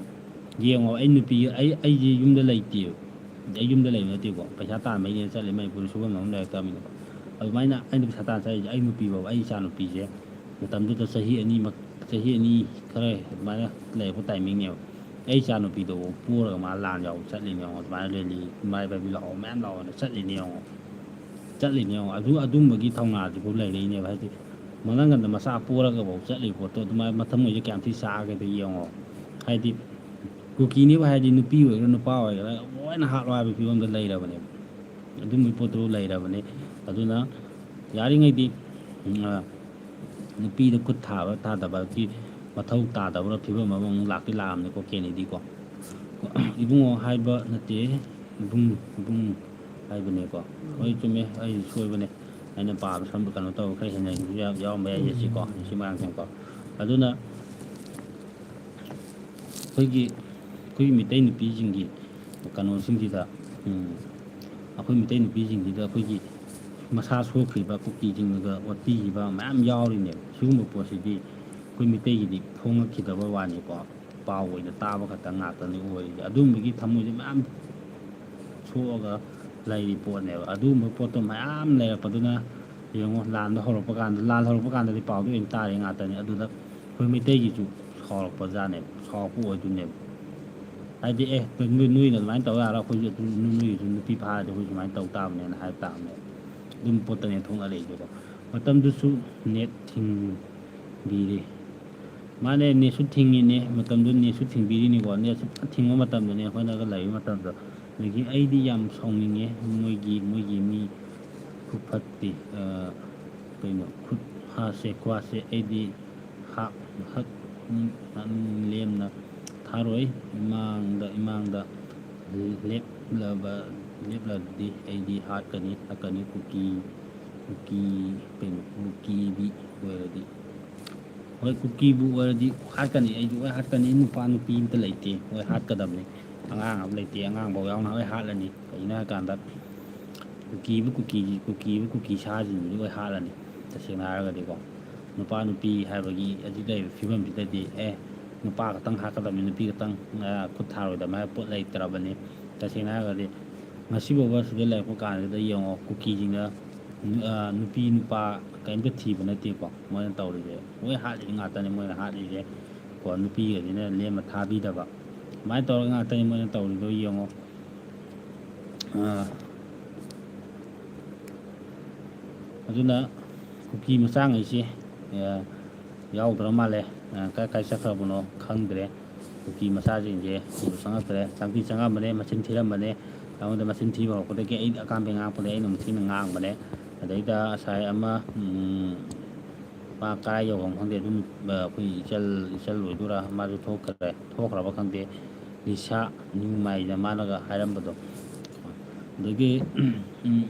ꯌꯦꯡꯉꯣ ꯑꯩ ꯅꯨꯄꯤ ꯑꯩꯁꯦ ꯌꯨꯝꯗ ꯂꯩꯇꯦꯕ ꯑꯩ ꯌꯨꯝꯗ ꯂꯩꯕ ꯅꯠꯇꯦꯀꯣ ꯄꯩꯁꯥ ꯇꯥꯟꯕꯩꯅꯦꯅ ꯆꯠꯂꯤ ꯃꯅꯤꯄꯨꯔꯗ ꯁꯨꯐꯝ ꯅꯣꯝꯕꯝ ꯂꯩꯔꯛꯇꯕꯅꯤꯅꯀꯣ ꯑꯗꯨꯃꯥꯏꯅ ꯑꯩꯅ ꯄꯩꯁꯥ ꯇꯥꯟ ꯆꯠꯂꯤꯁꯦ ꯑꯩ ꯅꯨꯄꯤ ꯐꯥꯎꯕ ꯑꯩ ꯏꯆꯥ ꯅꯨꯄꯤꯁꯦ ꯃꯇꯝꯗꯨꯗ ꯆꯍꯤ ꯑꯅꯤ ꯈꯔ ꯑꯗꯨꯃꯥꯏꯅ ꯂꯩꯔꯛꯄ ꯇꯥꯏꯃꯤꯡꯅꯦꯕ ꯑꯩ ꯏꯆꯥ ꯅꯨꯄꯤꯗꯨꯕꯨ ꯄꯣꯔꯒ ꯃꯥ ꯂꯥꯟ ꯌꯥꯎꯕ ꯆꯠꯂꯤꯅꯦ ꯌꯦꯡꯉꯣ ꯑꯗꯨꯃꯥꯏꯅ ꯔꯦꯂꯤ ꯏꯃꯥ ꯏꯕꯤ ꯂꯥꯛꯑꯣ ꯃꯌꯥꯝ ꯂꯥꯛꯑꯣꯅ ꯆꯠꯂꯤꯅꯦ ꯌꯦꯡꯉꯣ ꯑꯗꯨꯝꯕꯒꯤ ꯊꯧꯅꯥꯁꯤꯐꯥꯎ ꯂꯩꯔꯛꯏꯅꯦꯕ ꯍꯥꯏꯗꯤ ꯃꯅꯪꯒꯟꯗ ꯃꯆꯥ ꯄꯣꯔꯒꯐꯥꯎ ꯆꯠꯂꯤꯕ ꯄꯣꯠꯇꯣ ꯑꯗꯨꯃꯥꯏꯅ ꯃꯊꯪ ꯑꯣꯏꯁꯦ ꯀꯌꯥꯝ ꯊꯤ ꯆꯥꯒꯦꯗ ꯌꯦꯡꯉꯣ ꯍꯥꯏꯗꯤ ꯀꯨꯀꯤꯅꯦꯕꯨ ꯍꯥꯏꯔꯗꯤ ꯅꯨꯄꯤ ꯑꯣꯏꯒꯦꯔꯥ ꯅꯨꯄꯥ ꯑꯣꯏꯒꯦꯔꯥ ꯂꯣꯏꯅ ꯍꯥꯠꯂꯣ ꯍꯥꯏꯕꯒꯤ ꯐꯤꯕꯝꯗ ꯂꯩꯔꯕꯅꯦꯕ ꯑꯗꯨꯝꯕꯒꯤ ꯄꯣꯠꯇꯨ ꯂꯩꯔꯕꯅꯤ ꯑꯗꯨꯅ ꯌꯥꯔꯤꯉꯩꯗꯤ ꯅꯨꯄꯤꯗ ꯈꯨꯠ ꯊꯥꯕ ꯊꯥꯗꯕꯒꯤ ꯃꯊꯧ ꯇꯥꯗꯕ꯭ꯔꯥ ꯐꯤꯕꯝ ꯑꯃꯃꯨꯛ ꯂꯥꯛꯇꯤ ꯂꯥꯛꯑꯕꯅꯤꯀꯣ ꯀꯦꯅꯦꯗꯤꯀꯣ ꯏꯕꯨꯡꯉꯣ ꯍꯥꯏꯕ ꯅꯠꯇꯦ ꯏꯕꯨꯡ ꯍꯥꯏꯕꯅꯦꯀꯣ ꯍꯣꯏ ꯆꯨꯝꯃꯦ ꯑꯩ ꯁꯣꯏꯕꯅꯦ ꯑꯩꯅ ꯄꯥꯕ ꯁꯝꯕ ꯀꯩꯅꯣ ꯇꯧꯕ ꯈꯔ ꯍꯦꯟꯅꯁꯨ ꯌꯥꯎꯔꯝꯕ ꯌꯥꯏ ꯁꯤ ꯃꯌꯥꯝꯁꯤꯡꯀꯣ ꯑꯗꯨꯅ ꯑꯩꯈꯣꯏꯒꯤ ꯃꯩꯇꯩ ꯅꯨꯄꯤꯁꯤꯡꯒꯤ ꯀꯩꯅꯣꯁꯤꯡꯁꯤꯗ ꯑꯩꯈꯣꯏ ꯃꯩꯇꯩ ꯅꯨꯄꯤꯁꯤꯡꯁꯤꯗ ꯑꯩꯈꯣꯏꯒꯤ ꯃꯁꯥ ꯁꯣꯛꯈ꯭ꯔꯤꯕ ꯀꯨꯀꯤꯁꯤꯡꯅꯒ ꯑꯣꯠꯄꯤꯈꯤꯕ ꯃꯌꯥꯝ ꯌꯥꯎꯔꯤꯅꯦꯕ ꯁꯤꯒꯨꯝꯕ ꯄꯣꯠꯁꯤꯗꯤ ꯑꯩꯈꯣꯏ ꯃꯩꯇꯩꯒꯤꯗꯤ ꯐꯣꯡꯉꯛꯈꯤꯗꯕ ꯋꯥꯅꯤꯀꯣ ꯄꯥꯎ ꯑꯣꯏꯅ ꯇꯥꯕ ꯈꯛꯇꯪ ꯉꯥꯛꯇꯅꯤ ꯑꯣꯏꯔꯤꯁꯦ ꯑꯗꯨꯝꯕꯒꯤ ꯊꯃꯣꯏꯁꯦ ꯃꯌꯥꯝ ꯁꯣꯛꯑꯒ ꯂꯩꯔꯤ ꯄꯣꯠꯅꯦꯕ ꯑꯗꯨꯒꯨꯝꯕ ꯄꯣꯠꯇꯣ ꯃꯌꯥꯝ ꯂꯩꯔꯛꯄꯗꯨꯅ ꯌꯦꯡꯉꯣ ꯂꯥꯟ ꯍꯧꯔꯛꯄ ꯀꯥꯟꯗꯗꯤ ꯄꯥꯎꯗꯣ ꯑꯣꯏꯅ ꯇꯥꯔꯤ ꯉꯥꯛꯇꯅꯤ ꯑꯗꯨꯗ ꯑꯩꯈꯣꯏ ꯃꯩꯇꯩꯒꯤꯁꯨ ꯁꯥꯎꯔꯛꯄ ꯖꯥꯠꯅꯦꯕ ꯁꯥꯎꯔꯛꯄ ꯑꯣꯏꯗꯣꯏꯅꯦꯕ ꯍꯥꯏꯗꯤ ꯅꯣꯏꯅ ꯑꯗꯨꯃꯥꯏꯅ ꯇꯧ ꯌꯥꯔꯣ ꯑꯩꯈꯣꯏꯁꯨ ꯑꯗꯨꯝ ꯅꯣꯏꯒꯤꯁꯨ ꯅꯨꯄꯤ ꯐꯥꯔꯗꯤ ꯑꯩꯈꯣꯏ ꯁꯨꯃꯥꯏꯅ ꯇꯧ ꯇꯥꯕꯅꯦꯅ ꯍꯥꯏꯕ ꯇꯥꯕꯅꯦꯕ ꯑꯗꯨꯝ ꯄꯣꯠꯇꯅꯦ ꯊꯣꯛꯅꯔꯛꯏꯁꯦꯀꯣ ꯃꯇꯝꯗꯨꯁꯨ ꯅꯦꯠ ꯊꯤꯡꯕꯤꯔꯤ ꯃꯥꯅꯦ ꯅꯦꯠꯁꯨ ꯊꯤꯡꯉꯤꯅꯦ ꯃꯇꯝꯗꯨ ꯅꯦꯠꯁꯨ ꯊꯤꯡꯕꯤꯔꯤꯅꯤꯀꯣ ꯅꯦꯠꯁꯨ ꯊꯤꯡꯕ ꯃꯇꯝꯗꯅꯦ ꯑꯩꯈꯣꯏꯅꯒ ꯂꯩꯕ ꯃꯇꯝꯗ ꯑꯗꯒꯤ ꯑꯩꯗꯤ ꯌꯥꯝ ꯁꯥꯎꯅꯤꯡꯉꯦ ꯃꯣꯏꯒꯤ ꯃꯤ ꯈꯨꯐꯠꯇꯤ ꯀꯩꯅꯣ ꯈꯨꯠ ꯍꯥꯁꯦ ꯈ꯭ꯋꯥꯁꯦ ꯑꯩꯗꯤ ꯂꯦꯝꯅ ꯊꯥꯔꯣꯏ ꯏꯃꯥꯡꯗ ꯂꯦꯞꯂꯗꯤ ꯑꯩꯗꯤ ꯍꯥꯠꯀꯅꯤ ꯀꯨꯀꯤꯕꯤ ꯑꯣꯏꯔꯗꯤ ꯍꯣꯏ ꯀꯨꯀꯤꯕꯨ ꯑꯣꯏꯔꯗꯤ ꯍꯥꯠꯀꯅꯤ ꯑꯩꯁꯨ ꯍꯣꯏ ꯍꯥꯠꯀꯅꯤ ꯅꯨꯄꯥ ꯅꯨꯄꯤ ꯑꯝꯇ ꯂꯩꯇꯦ ꯍꯣꯏ ꯍꯥꯠꯀꯗꯕꯅꯤ ꯑꯉꯥꯡ ꯑꯃ ꯂꯩꯇꯦ ꯑꯉꯥꯡꯐꯥꯎ ꯌꯥꯎꯅ ꯍꯣꯏ ꯍꯥꯠꯂꯅꯤ ꯀꯩꯒꯤꯅꯣ ꯍꯥꯏꯔꯀꯥꯟꯗ ꯀꯨꯀꯤ ꯁꯥꯁꯤꯡꯗꯨꯗꯤ ꯂꯣꯏ ꯍꯥꯠꯂꯅꯤ ꯇꯁꯦꯡꯅ ꯍꯥꯏꯔꯒꯗꯤꯀꯣ ꯅꯨꯄꯥ ꯅꯨꯄꯤ ꯍꯥꯏꯕꯒꯤ ꯍꯧꯖꯤꯛ ꯂꯩꯔꯤꯕ ꯐꯤꯕꯝꯁꯤꯗꯗꯤ ꯅꯨꯄꯥ ꯈꯛꯇꯪ ꯍꯥꯠꯀꯗꯕꯅꯤ ꯅꯨꯄꯤ ꯈꯛꯇꯪ ꯈꯨꯠ ꯊꯥꯔꯣꯏꯗꯕ ꯍꯥꯏꯕ ꯄꯣꯠ ꯂꯩꯇ꯭ꯔꯕꯅꯤ ꯇꯁꯦꯡꯅ ꯍꯥꯏꯔꯒꯗꯤ ꯉꯁꯤꯐꯥꯎꯕ ꯁꯤꯗ ꯂꯩꯔꯛꯄ ꯀꯥꯟꯁꯤꯗ ꯌꯦꯡꯉꯣ ꯀꯨꯀꯤꯁꯤꯡꯅ ꯅꯨꯄꯤ ꯅꯨꯄꯥ ꯀꯔꯤꯝꯇ ꯊꯤꯕ ꯅꯠꯇꯦꯀꯣ ꯃꯣꯏꯅ ꯇꯧꯔꯤꯁꯦ ꯂꯣꯏ ꯍꯥꯠꯂꯤ ꯉꯥꯛꯇꯅꯤ ꯃꯣꯏꯅ ꯍꯥꯠꯂꯤꯁꯦ ꯀꯣ ꯅꯨꯄꯤꯒꯁꯤꯅ ꯂꯦꯝꯃ ꯊꯥꯕꯤꯗꯕ ꯑꯗꯨꯃꯥꯏꯅ ꯇꯧꯔꯒ ꯉꯥꯛꯇꯅꯤ ꯃꯣꯏꯅ ꯇꯧꯔꯤꯗꯣ ꯌꯦꯡꯉꯣ ꯑꯗꯨꯅ ꯀꯨꯀꯤ ꯃꯆꯥꯉꯩꯁꯤ ꯌꯥꯎꯗ꯭ꯔ ꯃꯥꯜꯂꯦ ꯀꯥꯏ ꯀꯥꯏ ꯆꯠꯈ꯭ꯔꯕꯅꯣ ꯈꯪꯗ꯭ꯔꯦ ꯀꯨꯀꯤ ꯃꯆꯥꯁꯤꯡꯁꯦ ꯎꯕ ꯆꯪꯉꯛꯇ꯭ꯔꯦ ꯆꯪꯉꯝꯕꯅꯦ ꯃꯆꯤꯟ ꯊꯤꯔꯝꯕꯅꯦ ꯑꯩꯉꯣꯟꯗ ꯃꯆꯤꯟ ꯊꯤꯕ ꯍꯧꯔꯛꯄꯗꯒꯤ ꯑꯩ ꯑꯀꯥꯝꯕ ꯉꯥꯡꯉꯛꯄꯗꯒꯤ ꯑꯩꯅ ꯑꯃꯨꯛ ꯊꯤꯅ ꯉꯥꯡꯕꯅꯦ ꯑꯗꯩꯗ ꯉꯁꯥꯏ ꯑꯃ ꯃꯥ ꯀꯔꯥꯏ ꯌꯧꯈ꯭ꯔꯕ ꯈꯪꯗꯦ ꯑꯗꯨꯝ ꯑꯩꯈꯣꯏ ꯏꯆꯜ ꯑꯣꯏꯗꯣꯏꯔꯥ ꯃꯥꯁꯨ ꯊꯣꯛꯈ꯭ꯔꯕ ꯈꯪꯗꯦ ꯂꯤꯁꯥ ꯅꯤꯡꯃꯥꯏꯗ ꯃꯥꯅꯒ ꯍꯥꯏꯔꯝꯕꯗꯣ ꯑꯗꯒꯤ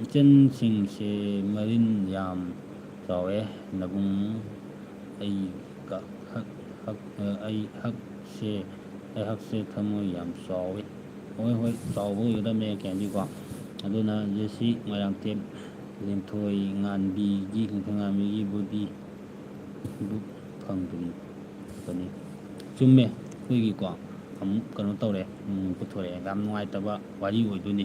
ꯏꯆꯟꯁꯤꯡꯁꯦ ꯃꯔꯤꯟ ꯌꯥꯝ ꯆꯥꯎꯋꯦ ꯅꯕꯨꯡ ꯑꯩꯒ ꯑꯩꯍꯛꯁꯦ ꯊꯃꯣꯏ ꯌꯥꯝ ꯆꯥꯎꯋꯤ ꯍꯣꯏ ꯆꯥꯎꯕ ꯑꯣꯏꯒꯗꯕꯅꯦ ꯀꯦꯟꯗꯤꯀꯣ ꯑꯗꯨꯅ ꯖꯦꯁꯤ ꯃꯣꯏꯔꯥꯡꯊꯦꯝ ꯂꯤꯟꯊꯣꯏ ꯉꯥꯟꯕꯤꯒꯤ ꯕꯣꯗꯤ ꯕꯨꯛ ꯐꯪꯗ꯭ꯔꯤꯕꯅꯤ ꯆꯨꯝꯃꯦ ꯑꯩꯈꯣꯏꯒꯤꯀꯣ ꯑꯃꯨꯛ ꯀꯩꯅꯣ ꯇꯧꯔꯦ ꯄꯨꯊꯣꯔꯛꯑꯦ ꯌꯥꯝ ꯅꯨꯡꯉꯥꯏꯇꯕ ꯋꯥꯔꯤ ꯑꯣꯏꯗꯣꯏꯅꯤ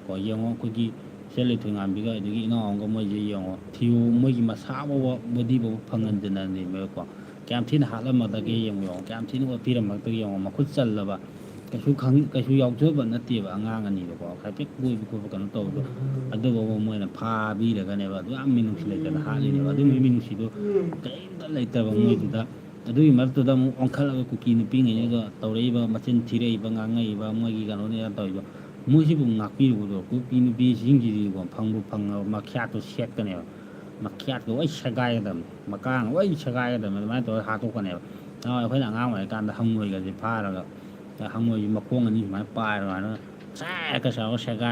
ꯀꯣ ꯌꯦꯡꯉꯣ ꯑꯩꯈꯣꯏꯒꯤ ꯏꯆꯦ ꯂꯩꯊꯣꯏ ꯉꯥꯟꯕꯤꯒ ꯑꯗꯒꯤ ꯏꯅꯥꯎ ꯑꯃꯒ ꯃꯣꯏꯁꯦ ꯌꯦꯡꯉꯣ ꯊꯤꯌꯨ ꯃꯣꯏꯒꯤ ꯃꯁꯥ ꯐꯥꯎꯕ ꯕꯣꯗꯤ ꯐꯥꯎꯕ ꯐꯪꯍꯟꯗꯅꯅꯦꯕꯀꯣ ꯀꯌꯥꯝ ꯊꯤꯅ ꯍꯥꯠꯂꯝꯃꯗꯒꯦ ꯌꯦꯡꯉꯣ ꯀꯌꯥꯝ ꯊꯤꯅ ꯑꯣꯠꯄꯤꯔꯝꯃꯛꯇꯒꯦ ꯌꯦꯡꯉꯣ ꯃꯈꯨꯠ ꯆꯜꯂꯕ ꯀꯩꯁꯨ ꯌꯥꯎꯖꯕ ꯅꯠꯇꯦꯕ ꯑꯉꯥꯡ ꯑꯅꯤꯗꯀꯣ ꯍꯥꯏꯐꯦꯠ ꯀꯣꯏꯕ ꯈꯣꯠꯄ ꯀꯩꯅꯣ ꯇꯧꯕꯗꯣ ꯑꯗꯨꯐꯥꯎꯕ ꯃꯣꯏꯅ ꯐꯥꯕꯤꯔꯒꯅꯦꯕ ꯑꯗꯨ ꯌꯥꯝ ꯃꯤꯅꯨꯡꯁꯤ ꯂꯩꯇꯅ ꯍꯥꯠꯂꯤꯅꯦꯕ ꯑꯗꯨꯒꯤ ꯃꯤꯅꯨꯡꯁꯤꯗꯣ ꯀꯔꯤꯝꯇ ꯂꯩꯇꯕ ꯃꯣꯏꯗꯨꯗ ꯑꯗꯨꯒꯤ ꯃꯔꯛꯇꯨꯗ ꯑꯃꯨꯛ ꯑꯣꯟꯈꯠꯂꯒ ꯀꯨꯀꯤ ꯅꯨꯄꯤꯉꯩꯅꯒ ꯇꯧꯔꯛꯏꯕ ꯃꯆꯤन ꯊꯤꯔꯛꯏꯕ ꯉꯥꯡꯉꯛꯏꯕ ꯃꯣꯏꯒꯤ ꯀꯩꯅꯣꯅꯦꯅ ꯇꯧꯔꯤꯗꯣ ꯃꯣꯏꯁꯤꯕꯨ ꯉꯥꯛꯄꯤꯔꯨꯕꯗꯣ ꯀꯨꯀꯤ ꯅꯨꯄꯤꯁꯤꯡꯁꯤꯗꯤꯀꯣ ꯐꯪꯕ ꯐꯪꯉꯕ ꯃꯈ꯭ꯌꯥꯠꯇꯣ ꯁꯦꯠꯀꯅꯦꯕ ꯃꯈ꯭ꯌꯥꯠꯇꯣ ꯂꯣꯏ ꯁꯦꯒꯥꯏꯒꯗꯕꯅꯤ ꯃꯀꯥꯡ ꯂꯣꯏ ꯁꯦꯒꯥꯏꯒꯗꯕꯅꯤ ꯑꯗꯨꯃꯥꯏꯅ ꯇꯧꯔꯒ ꯍꯥꯠꯇꯣꯛꯀꯅꯦꯕ ꯑꯩꯈꯣꯏꯅ ꯑꯉꯥꯡ ꯑꯣꯏꯔꯤꯀꯥꯟꯗ ꯍꯪꯉꯣꯏꯒꯁꯦ ꯐꯥꯔꯒ ꯍꯪꯉꯣꯏꯒꯤ ꯃꯈꯣꯡ ꯑꯅꯤ ꯁꯨꯃꯥꯏꯅ ꯄꯥꯏꯔꯒ ꯑꯗꯨꯃꯥꯏꯅ ꯆꯦꯛꯀ ꯆꯥꯎꯔꯒ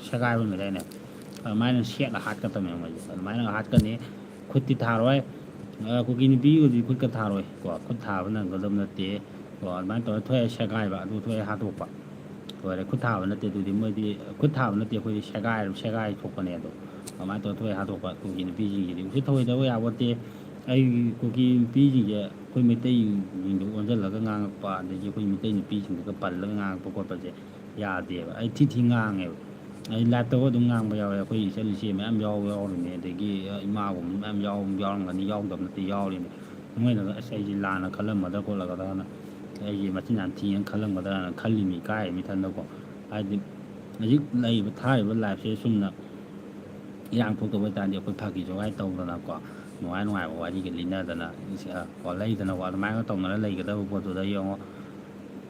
ꯁꯦꯒꯥꯏꯕ ꯂꯩꯗꯥꯏꯅꯦ ꯑꯗꯨꯃꯥꯏꯅ ꯁꯦꯠꯂ ꯍꯥꯠꯀꯗꯕꯅꯦ ꯃꯣꯏꯁꯦ ꯑꯗꯨꯃꯥꯏꯅ ꯍꯥꯠꯀꯅꯤ ꯈꯨꯠꯇꯤ ꯊꯥꯔꯣꯏ ꯀꯨꯀꯤ ꯅꯨꯄꯤꯒꯗꯤ ꯈꯨꯠꯀ ꯊꯥꯔꯣꯏ ꯀꯣ ꯈꯨꯠ ꯊꯥꯕ ꯅꯪꯒꯗꯕ ꯅꯠꯇꯦ ꯀꯣ ꯑꯗꯨꯃꯥꯏꯅ ꯇꯧꯔꯒ ꯊꯣꯛꯑꯦ ꯁꯦꯒꯥꯏꯕ ꯑꯗꯨ ꯊꯣꯛꯑꯦ ꯍꯥꯠꯇꯣꯛꯄ ꯂꯣꯏꯔꯦ ꯈꯨꯠ ꯊꯥꯕ ꯅꯠꯇꯦ ꯑꯗꯨꯗꯤ ꯃꯣꯏꯗꯤ ꯈꯨꯠ ꯊꯥꯕ ꯅꯠꯇꯦ ꯑꯩꯈꯣꯏꯗꯤ ꯁꯦꯒꯥꯏ ꯊꯣꯛꯄꯅꯦ ꯑꯗꯣ ꯑꯗꯨꯃꯥꯏꯅ ꯇꯧꯔ ꯊꯣꯛꯑꯦ ꯍꯥꯠꯇꯣꯛꯄ ꯀꯨꯀꯤ ꯅꯨꯄꯤꯁꯤꯡꯁꯤꯗꯤ ꯎꯁꯤꯠ ꯊꯑꯣꯏꯗꯕ ꯌꯥꯕ ꯅꯠꯇꯦ ꯑꯩꯒꯤ ꯀꯨꯀꯤ ꯅꯨꯄꯤꯁꯤꯡꯁꯦ ꯑꯩꯈꯣꯏ ꯃꯩꯇꯩꯁꯤꯡꯗ ꯑꯣꯟꯁꯤꯜꯂꯒ ꯉꯥꯡꯉꯛꯄ ꯑꯗꯒꯤ ꯑꯩꯈꯣꯏ ꯃꯩꯇꯩ ꯅꯨꯄꯤꯁꯤꯡꯗꯨꯒ ꯄꯜꯂꯒ ꯉꯥꯡꯉꯛꯄ ꯈꯣꯠꯄꯁꯦ ꯌꯥꯗꯦꯕ ꯑꯩ ꯊꯤ ꯉꯥꯡꯉꯦꯕ ꯑꯩ ꯂꯥꯏꯞꯇꯒ ꯑꯗꯨꯝ ꯉꯥꯡꯕ ꯌꯥꯎꯋꯦ ꯑꯩꯈꯣꯏ ꯏꯆꯜ ꯏꯆꯦ ꯃꯌꯥꯝ ꯌꯥꯎꯔꯤꯅꯦ ꯑꯗꯒꯤ ꯏꯃꯥꯒꯨꯝꯕ ꯃꯌꯥꯝ ꯌꯥꯎꯔꯝꯒꯅꯤ ꯌꯥꯎꯗꯕ ꯅꯠꯇꯦ ꯌꯥꯎꯔꯤꯅꯦ ꯃꯣꯏꯅꯒ ꯑꯁ ꯑꯩꯁꯦ ꯂꯥꯟꯅ ꯈꯜꯂꯝꯃꯗ꯭ꯔꯥ ꯈꯣꯠꯂꯒꯗ꯭ꯔꯅ ꯑꯩꯒꯤ ꯃꯆꯤꯟ ꯌꯥꯝ ꯊꯤꯅ ꯈꯜꯂꯝꯒꯗ꯭ꯔꯥꯅ ꯈꯜꯂꯤꯃꯤ ꯏꯀꯥꯏꯔꯤꯃꯤ ꯏꯊꯟꯗꯀꯣ ꯍꯥꯏꯗꯤ ꯍꯧꯖꯤꯛ ꯊꯥꯔꯤꯕ ꯂꯥꯏꯐꯁꯦ ꯆꯨꯝꯅ ꯏꯔꯥꯡ ꯊꯣꯛꯇꯕ ꯑꯣꯏꯇꯥꯔꯗꯤ ꯑꯩꯈꯣꯏ ꯐꯥꯒꯤ ꯖꯣꯒꯥꯏ ꯇꯧꯗꯅꯀꯣ ꯅꯨꯡꯉꯥꯏꯕ ꯋꯥꯔꯤꯒ ꯂꯤꯅꯗꯅ ꯀꯣ ꯂꯩꯗꯅꯀꯣ ꯑꯗꯨꯃꯥꯏꯅ ꯇꯧꯅꯔ ꯂꯩꯒꯗꯕ ꯄꯣꯠꯇꯨꯗ ꯌꯦꯡꯉꯣ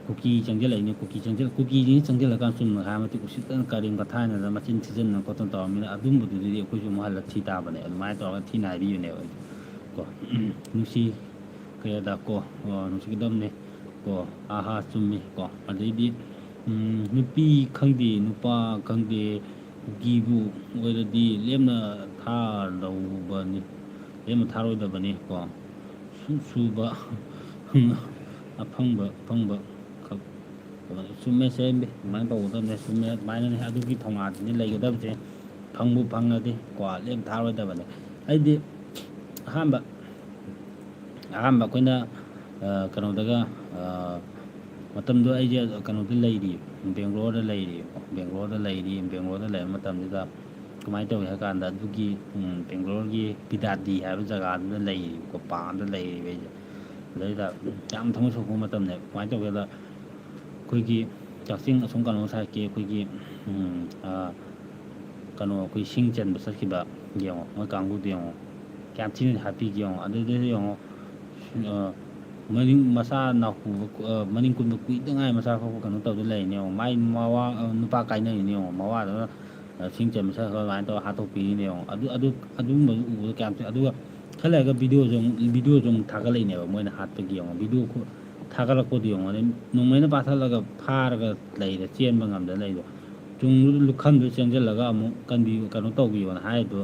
ꯀꯨꯀꯤ ꯆꯪꯁꯤꯜꯂꯛꯏꯅꯦ ꯀꯨꯀꯤꯁꯤꯅ ꯆꯪꯁꯤꯜꯂꯀꯥꯟꯗ ꯆꯨꯝꯅ ꯍꯥꯏꯕ ꯃꯇꯤꯛ ꯎꯁꯤꯠꯇꯅ ꯀꯔꯦꯝ ꯀꯊꯥꯏꯅꯗꯅ ꯃꯆꯤꯟ ꯊꯤꯖꯤꯟꯅ ꯈꯣꯠꯇꯅ ꯇꯧꯔꯕꯅꯤꯅ ꯑꯗꯨꯝꯕꯗꯨꯗꯤ ꯑꯩꯈꯣꯏꯁꯨ ꯑꯃꯨꯛ ꯍꯜꯂ ꯊꯤ ꯇꯥꯕꯅꯦ ꯑꯗꯨꯃꯥꯏꯅ ꯇꯧꯔꯒ ꯊꯤꯅ ꯍꯥꯏꯕꯤꯕꯅꯦꯕ ꯑꯩꯁꯨ ꯀꯣ ꯅꯨꯡꯁꯤ ꯀꯌꯥꯗ ꯀꯣ ꯅꯨꯡꯁꯤꯒꯗꯕꯅꯦ ꯀꯣ ꯆꯨꯝꯃꯤ ꯀꯣ ꯑꯗꯩꯗꯤ ꯅꯨꯄꯤ ꯈꯪꯗꯦ ꯅꯨꯄꯥ ꯈꯪꯗꯦ ꯀꯨꯀꯤꯕꯨ ꯑꯣꯏꯔꯗꯤ ꯂꯦꯝꯅ ꯊꯥꯔꯣꯏꯗꯕꯅꯤ ꯀꯣ ꯁꯨꯕ ꯑꯐꯪꯕ ꯈꯛ ꯆꯨꯝꯃꯦ ꯁꯦꯝꯕꯤ ꯑꯗꯨꯃꯥꯏꯅ ꯇꯧꯒꯗꯕꯅꯦ ꯆꯨꯝꯃꯦ ꯑꯗꯨꯃꯥꯏꯅꯅꯦ ꯑꯗꯨꯒꯤ ꯊꯧꯅꯥꯗꯨꯅꯤ ꯂꯩꯒꯗꯕꯁꯦ ꯐꯪꯕꯨ ꯐꯪꯉꯗꯤ ꯀꯣ ꯂꯦꯝ ꯊꯥꯔꯣꯏꯗꯕꯅꯦ ꯑꯩꯗꯤ ꯑꯍꯥꯟꯕ ꯑꯩꯈꯣꯏꯅ ꯀꯩꯅꯣꯗꯒ ꯃꯇꯝꯗꯣ ꯑꯩꯁꯦ ꯀꯩꯅꯣꯗ ꯂꯩꯔꯤ ꯕꯦꯡꯒ꯭ꯂꯣꯔꯗ ꯂꯩꯕ ꯃꯇꯝꯁꯤꯗ ꯀꯃꯥꯏꯅ ꯇꯧꯏ ꯍꯥꯏ ꯀꯥꯟꯗ ꯑꯗꯨꯒꯤ ꯕꯦꯡꯒ꯭ꯂꯣꯔꯒꯤ ꯄꯤꯗꯥꯗꯤ ꯍꯥꯏꯕ ꯖꯒꯥꯗꯨꯗ ꯂꯩꯔꯤꯕꯀꯣ ꯄꯥꯝꯗ ꯂꯩꯔꯤꯕ ꯑꯩꯁꯦ ꯑꯗꯩꯗ ꯌꯥꯝ ꯊꯃꯣꯏ ꯁꯣꯛꯄ ꯃꯇꯝꯅꯦ ꯀꯃꯥꯏꯅ ꯇꯧꯒꯦꯗ ꯑꯩꯈꯣꯏꯒꯤ ꯀꯛꯆꯤꯡ ꯑꯁꯣꯝ ꯀꯩꯅꯣ ꯁꯥꯏꯠꯀꯤ ꯑꯩꯈꯣꯏꯒꯤ ꯑꯩꯈꯣꯏ ꯁꯤꯡ ꯆꯟꯕ ꯆꯠꯈꯤꯕ ꯌꯦꯡꯉꯣ ꯃꯣꯏ ꯀꯥꯡꯕꯨꯗꯨ ꯌꯦꯡꯉꯣ ꯀꯌꯥꯝ ꯊꯤꯅ ꯍꯥꯠꯄꯤꯒꯦ ꯌꯦꯡꯉꯣ ꯑꯗꯨꯗꯁꯨ ꯌꯦꯡꯉꯣ ꯃꯆꯥ ꯅꯥꯎꯄꯨꯕ ꯃꯅꯤꯡ ꯀꯨꯟꯕ ꯀꯨꯏꯗꯉꯥꯏ ꯃꯆꯥ ꯐꯥꯎꯕ ꯀꯩꯅꯣ ꯇꯧꯗ ꯂꯩꯔꯤꯅꯦ ꯌꯦꯡꯉꯣ ꯃꯥꯏ ꯅꯨꯄꯥ ꯀꯥꯏꯅꯔꯤꯅꯦ ꯌꯦꯡꯉꯣ ꯃꯋꯥꯗꯨꯅ ꯁꯤꯡ ꯆꯟꯕ ꯆꯠꯈ꯭ꯔꯒ ꯑꯗꯨꯃꯥꯏꯅ ꯇꯧꯔꯒ ꯍꯥꯠꯇꯣꯛꯄꯤꯔꯤꯅꯦ ꯌꯦꯡꯉꯣ ꯑꯗꯨꯒꯨꯝꯕꯗꯨ ꯎꯕꯗ ꯀꯌꯥꯝ ꯊꯤ ꯑꯗꯨꯒ ꯈꯔ ꯂꯩꯔꯒ ꯚꯤꯗꯤꯑꯣꯁꯨ ꯑꯃꯨꯛ ꯊꯥꯒꯠꯂꯛꯏꯅꯦꯕ ꯃꯣꯏꯅ ꯍꯥꯠꯄꯒꯤ ꯌꯦꯡꯉꯣ ꯚꯤꯗꯤꯑꯣ ꯊꯥꯒꯠꯂꯛꯄꯗꯨ ꯌꯦꯡꯉꯣ ꯅꯣꯡꯃꯩꯅ ꯄꯥꯊꯠꯂꯒ ꯐꯥꯔꯒ ꯂꯩꯔꯦ ꯆꯦꯟꯕ ꯉꯝꯗ ꯂꯩꯗꯣ ꯇꯨꯡꯗꯨꯗ ꯂꯨꯈꯝꯗꯨ ꯆꯦꯟꯁꯤꯜꯂꯒ ꯑꯃꯨꯛ ꯀꯩꯅꯣ ꯇꯧꯕꯤꯌꯣꯅ ꯍꯥꯏꯗꯣ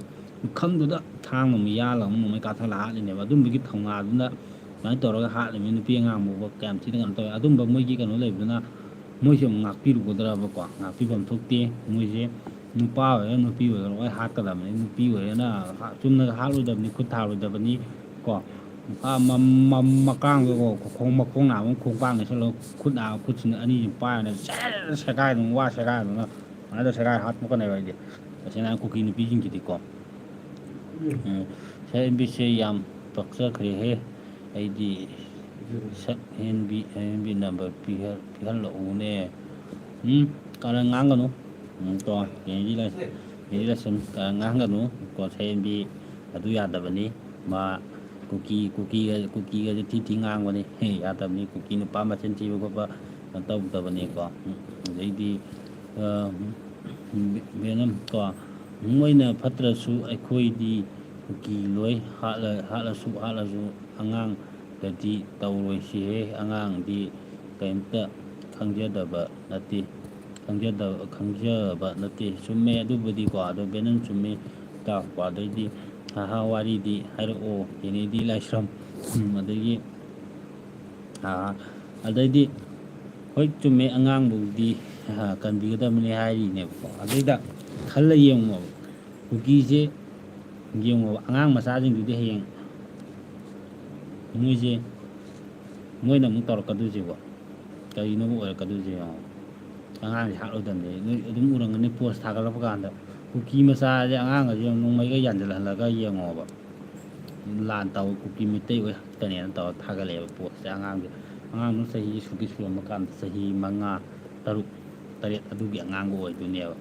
ꯂꯨꯈꯝꯗꯨꯗ ꯊꯥꯡ ꯑꯃꯨꯛ ꯌꯥꯜꯂꯒ ꯑꯃꯨꯛ ꯅꯣꯡꯃꯩ ꯀꯥꯞꯊꯠꯂꯒ ꯍꯥꯠꯂꯤꯅꯦꯕ ꯑꯗꯨꯝꯕꯒꯤ ꯊꯧꯅꯥꯗꯨꯅ ꯑꯗꯨꯃꯥꯏꯅ ꯇꯧꯔꯒ ꯍꯥꯠꯂꯤꯃꯤ ꯅꯨꯄꯤ ꯑꯉꯥꯡꯕꯨ ꯀꯌꯥꯝ ꯊꯤꯅ ꯀꯩꯅꯣ ꯇꯧꯋꯦ ꯑꯗꯨꯝꯕ ꯃꯣꯏꯒꯤ ꯀꯩꯅꯣ ꯂꯩꯕꯗꯨꯅ ꯃꯣꯏꯁꯦ ꯑꯃꯨꯛ ꯉꯥꯛꯄꯤꯔꯨꯒꯗ꯭ꯔꯕꯀꯣ ꯉꯥꯛꯄꯤꯐꯝ ꯊꯣꯛꯇꯦ ꯃꯣꯏꯁꯦ ꯅꯨꯄꯥ ꯑꯣꯏꯒꯦꯔꯥ ꯅꯨꯄꯤ ꯑꯣꯏꯒꯦꯔꯥ ꯂꯣꯏ ꯍꯥꯠꯀꯗꯕꯅꯤ ꯅꯨꯄꯤ ꯑꯣꯏꯔꯒꯅ ꯆꯨꯝꯅ ꯍꯥꯠꯂꯣꯏꯗꯕꯅꯤ ꯈꯨꯠ ꯊꯥꯔꯣꯏꯗꯕꯅꯤ ꯀꯣ ꯃꯀꯥꯡꯗꯀꯣ ꯃꯈꯣꯡ ꯅꯥꯕ ꯈꯣꯡꯄꯥꯛ ꯅꯩꯁꯜꯂꯒ ꯈꯨꯠ ꯅꯥꯕ ꯈꯨꯠꯁꯤꯅ ꯑꯅꯤꯁꯤ ꯄꯥꯏꯔꯅ ꯁꯦꯒꯥꯏꯗꯅ ꯁꯦꯒꯥꯏꯗꯅ ꯑꯗꯨꯃꯥꯏꯅ ꯁꯦꯒꯥꯏ ꯍꯥꯠꯄꯀꯅꯦꯕ ꯑꯩꯗꯤ ꯇꯁꯦꯡꯅ ꯀꯨꯀꯤ ꯅꯨꯄꯤꯁꯤꯡꯁꯤꯗꯤꯀꯣ ꯁꯦ ꯌꯥꯝ ꯄꯛꯆꯈ꯭ꯔꯦꯍꯦ ꯑꯩꯗꯤ ꯁꯛ ꯍꯦꯟꯕꯤ ꯅꯝꯕꯔ ꯄꯤꯍꯜꯂꯛꯎꯅꯦ. ꯀꯥꯔꯟ ꯉꯥꯡꯒꯅꯨ. ꯀꯣ ꯀꯦꯟꯗꯤ ꯂꯁꯟ ꯀꯥꯔꯟ ꯉꯥꯡꯒꯅꯨ. ꯀꯣ ꯁꯛꯍꯦꯟꯕꯤ ꯑꯗꯨ ꯌꯥꯗꯕꯅꯤ. ꯃꯥ ꯀꯨꯀꯤꯒꯁꯦ ꯊꯤ ꯉꯥꯡꯕꯅꯤ. ꯌꯥꯗꯕꯅꯤ. ꯀꯨꯀꯤ ꯅꯨꯄꯥ ꯃꯆꯤꯟ ꯊꯤꯕ ꯈꯣꯠꯄ ꯇꯧꯗꯕꯅꯤꯀꯣ. ꯑꯗꯩꯗꯤ ꯕꯦꯅꯝ ꯀꯣ ꯃꯣꯏꯅ ꯐꯠꯇ꯭ꯔꯁꯨ ꯑꯩꯈꯣꯏꯗꯤ ꯀꯨꯀꯤ ꯂꯣꯏ ꯍꯥꯠꯂꯁꯨ ꯑꯉꯥꯡꯗꯗꯤ ꯇꯧꯔꯣꯏꯁꯤꯍꯦ. ꯑꯉꯥꯡꯗꯤ ꯀꯩꯝꯇ ꯈꯪꯖꯕ ꯅꯠꯇꯦ. ꯆꯨꯝꯃꯦ ꯑꯗꯨꯕꯨꯗꯤꯀꯣ. ꯑꯗꯣ ꯕꯦꯅꯝ ꯆꯨꯝꯃꯦ ꯇꯥꯛꯄ. ꯑꯗꯩꯗꯤ ꯋꯥꯔꯤꯗꯤ ꯍꯥꯏꯔꯛꯑꯣ ꯀꯦꯅꯦꯗꯤ ꯂꯥꯏꯁ꯭ꯔꯝ. ꯑꯗꯩꯗꯤ ꯍꯣꯏ ꯆꯨꯝꯃꯦ ꯑꯉꯥꯡꯕꯨꯗꯤ ꯀꯟꯕꯤꯒꯗꯕꯅꯤ ꯍꯥꯏꯔꯤꯅꯦꯕꯀꯣ. ꯑꯗꯩꯗ ꯈꯜꯂ ꯌꯦꯡꯉꯣꯕ ꯀꯨꯀꯤꯁꯦ ꯌꯦꯡꯉꯣꯕ ꯑꯉꯥꯡ ꯃꯆꯥꯁꯤꯡꯗꯨꯗꯤ ꯍꯌꯦꯡ ꯃꯣꯏꯅ ꯑꯃꯨꯛ ꯇꯧꯔꯛꯀꯗꯣꯏꯁꯦꯀꯣ ꯀꯔꯤꯅꯣꯕꯨ ꯑꯣꯏꯔꯛꯀꯗꯣꯏꯁꯦ ꯌꯦꯡꯉꯣ. ꯑꯉꯥꯡꯁꯦ ꯍꯥꯠꯂꯣꯏꯗꯕꯅꯤ. ꯅꯣꯏ ꯑꯗꯨꯝ ꯎꯔꯝꯒꯅꯤ ꯄꯣꯁ ꯊꯥꯒꯠꯂꯛꯄ ꯀꯥꯟꯗ ꯀꯨꯀꯤ ꯃꯆꯥꯁꯦ ꯑꯉꯥꯡꯒꯁꯦ ꯅꯣꯡꯃꯩꯒ ꯌꯥꯟꯁꯤꯜꯍꯜꯂꯒ ꯌꯦꯡꯉꯣꯕ ꯂꯥꯟ ꯇꯧ ꯀꯨꯀꯤ ꯃꯩꯇꯩ ꯑꯣꯏ ꯍꯛꯇꯅꯦꯅ ꯇꯧꯔꯒ ꯊꯥꯒꯠꯂꯛꯑꯦꯕ ꯄꯣꯠꯁꯦ. ꯑꯉꯥꯡꯗꯨ ꯆꯍꯤ ꯁꯨꯔꯝꯕ ꯀꯥꯟꯗ ꯆꯍꯤ 5, 6, 7 ꯑꯗꯨꯒꯤ ꯑꯉꯥꯡꯒ ꯑꯣꯏꯗꯣꯏꯅꯦꯕ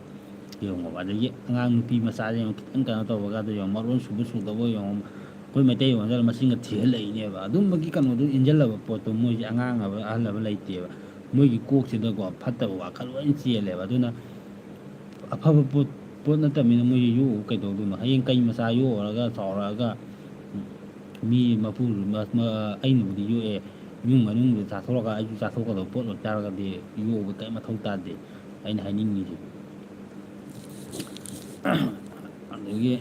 ꯌꯦꯡꯉꯣꯕ. ꯑꯗꯒꯤ ꯑꯉꯥꯡ ꯅꯨꯄꯤ ꯃꯆꯥꯁꯦ ꯌꯦꯡꯉꯣ ꯈꯤꯇꯪ ꯀꯩꯅꯣ ꯇꯧꯕꯒꯗ ꯌꯦꯡꯉꯣ ꯃꯔꯣꯟ ꯁꯨꯗꯕ ꯌꯦꯡꯉꯣ ꯑꯩꯈꯣꯏ ꯃꯩꯇꯩ ꯑꯣꯟꯗ ꯃꯁꯤꯡꯒ ꯊꯤꯍꯜꯂꯛꯏꯅꯦꯕ. ꯑꯗꯨꯝꯕꯒꯤ ꯀꯩꯅꯣꯗꯨ ꯏꯟꯁꯤꯜꯂꯕ ꯄꯣꯠꯇꯣ ꯃꯣꯏꯁꯦ ꯑꯉꯥꯡ ꯑꯍꯜ ꯂꯩꯇꯦꯕ. ꯃꯣꯏꯒꯤ ꯀꯣꯛꯁꯤꯗꯀꯣ ꯐꯠꯇꯕ ꯋꯥꯈꯜ ꯂꯣꯏ ꯆꯦꯜꯂꯦꯕ. ꯑꯗꯨꯅ ꯑꯐꯕ ꯄꯣꯠ ꯅꯠꯇꯕꯅꯤꯅ ꯃꯣꯏꯁꯦ ꯌꯣꯛꯎ ꯀꯩꯗꯧꯗꯣꯏꯅꯣ. ꯍꯌꯦꯡ ꯀꯩ ꯃꯆꯥ ꯌꯣꯛꯑꯒ ꯆꯥꯎꯔꯛꯑꯒ ꯃꯤ ꯑꯩꯅꯕꯨꯗꯤ ꯌꯣꯛꯑꯦ ꯏꯃꯨꯡ ꯃꯅꯨꯡꯗꯨ ꯆꯥꯊꯣꯛꯑꯒ ꯑꯩꯁꯨ ꯆꯥꯊꯣꯛꯀꯗꯕ ꯄꯣꯠ ꯑꯣꯏꯇꯥꯔꯒꯗꯤ ꯌꯣꯛꯎꯕ ꯀꯔꯤ ꯃꯊꯧ ꯇꯥꯗꯦ ꯑꯩꯅ ꯍꯥꯏꯅꯤꯡꯉꯤꯁꯦ. ꯑꯗꯒꯤ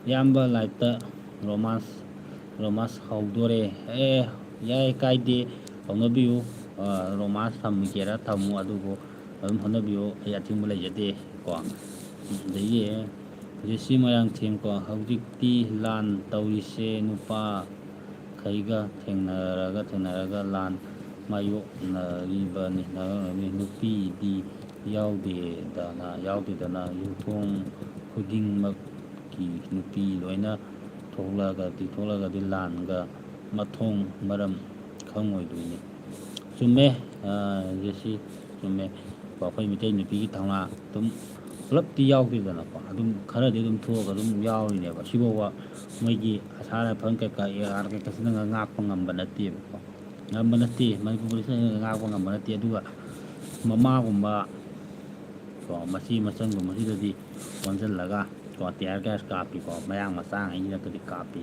ꯏꯌꯥꯝꯕ ꯂꯥꯏꯐꯇ ꯔꯣꯃꯥꯟꯁ ꯍꯧꯗꯣꯔꯦ. ꯌꯥꯏ ꯀꯥꯏꯗꯦ ꯍꯧꯅꯕꯤꯌꯨ. ꯔꯣꯃꯥꯟꯁ ꯊꯝꯒꯦꯔꯥ ꯊꯝꯃꯨ ꯑꯗꯨꯕꯨ ꯑꯗꯨꯝ ꯍꯣꯠꯅꯕꯤꯌꯨ. ꯑꯩ ꯑꯊꯤꯡꯕ ꯂꯩꯖꯗꯦ ꯀꯣ. ꯑꯗꯒꯤ ꯖꯦꯁꯤ ꯃꯣꯏꯔꯥꯡꯊꯦꯝ ꯀꯣ ꯍꯧꯖꯤꯛꯇꯤ ꯂꯥꯟ ꯇꯧꯔꯤꯁꯦ ꯅꯨꯄꯥꯈꯩꯒ ꯊꯦꯡꯅꯔꯒ ꯂꯥꯟ ꯃꯥꯌꯣꯛꯅꯔꯤꯕꯅꯤ. ꯅꯨꯄꯤꯗꯤ ꯌꯥꯎꯗꯦꯗꯅ ꯌꯨꯝꯊꯣꯡ ꯈꯨꯗꯤꯡꯃꯛꯀꯤ ꯅꯨꯄꯤ ꯂꯣꯏꯅ ꯊꯣꯛꯂꯛꯑꯒꯗꯤ ꯂꯥꯟꯒ ꯃꯊꯣꯡ ꯃꯔꯝ ꯈꯪꯉꯣꯏꯗꯣꯏꯅꯤ. ꯆꯨꯝꯃꯦ ꯖꯦꯁꯤ ꯆꯨꯝꯃꯦ. ꯑꯩꯈꯣꯏ ꯃꯩꯇꯩ ꯅꯨꯄꯤꯒꯤ ꯊꯧꯅꯥ ꯑꯗꯨꯝ ꯄꯨꯂꯞꯇꯤ ꯌꯥꯎꯗꯦꯗꯅꯀꯣ. ꯑꯗꯨꯝ ꯈꯔꯗꯤ ꯑꯗꯨꯝ ꯊꯣꯛꯑꯒ ꯑꯗꯨꯝ ꯌꯥꯎꯔꯤꯅꯦꯕ. ꯁꯤꯐꯥꯎꯕ ꯃꯣꯏꯒꯤ ꯑꯁꯥ ꯔꯥꯏꯐꯜ ꯀꯩꯀꯥ AR ꯀꯩꯀꯥꯁꯤꯅ ꯉꯥꯛꯄ ꯉꯝꯕ ꯅꯠꯇꯦꯕꯀꯣ. ꯃꯅꯤꯄꯨꯔ ꯄꯨꯂꯤꯁꯅ ꯉꯥꯛꯄ ꯉꯝꯕ ꯅꯠꯇꯦ. ꯑꯗꯨꯒ ꯃꯃꯥꯒꯨꯝꯕ ꯀꯣ ꯃꯆꯦ ꯃꯆꯟꯒꯨꯝꯕꯁꯤꯗꯗꯤ ꯑꯣꯟꯁꯤꯜꯂꯒ ꯀꯣ ꯇꯤꯌꯥꯔ ꯒ꯭ꯌꯥꯁ ꯀꯥꯞꯄꯤꯀꯣ. ꯃꯌꯥꯡ ꯃꯆꯥꯉꯩꯁꯤꯗꯗꯤ ꯀꯥꯞꯄꯤ.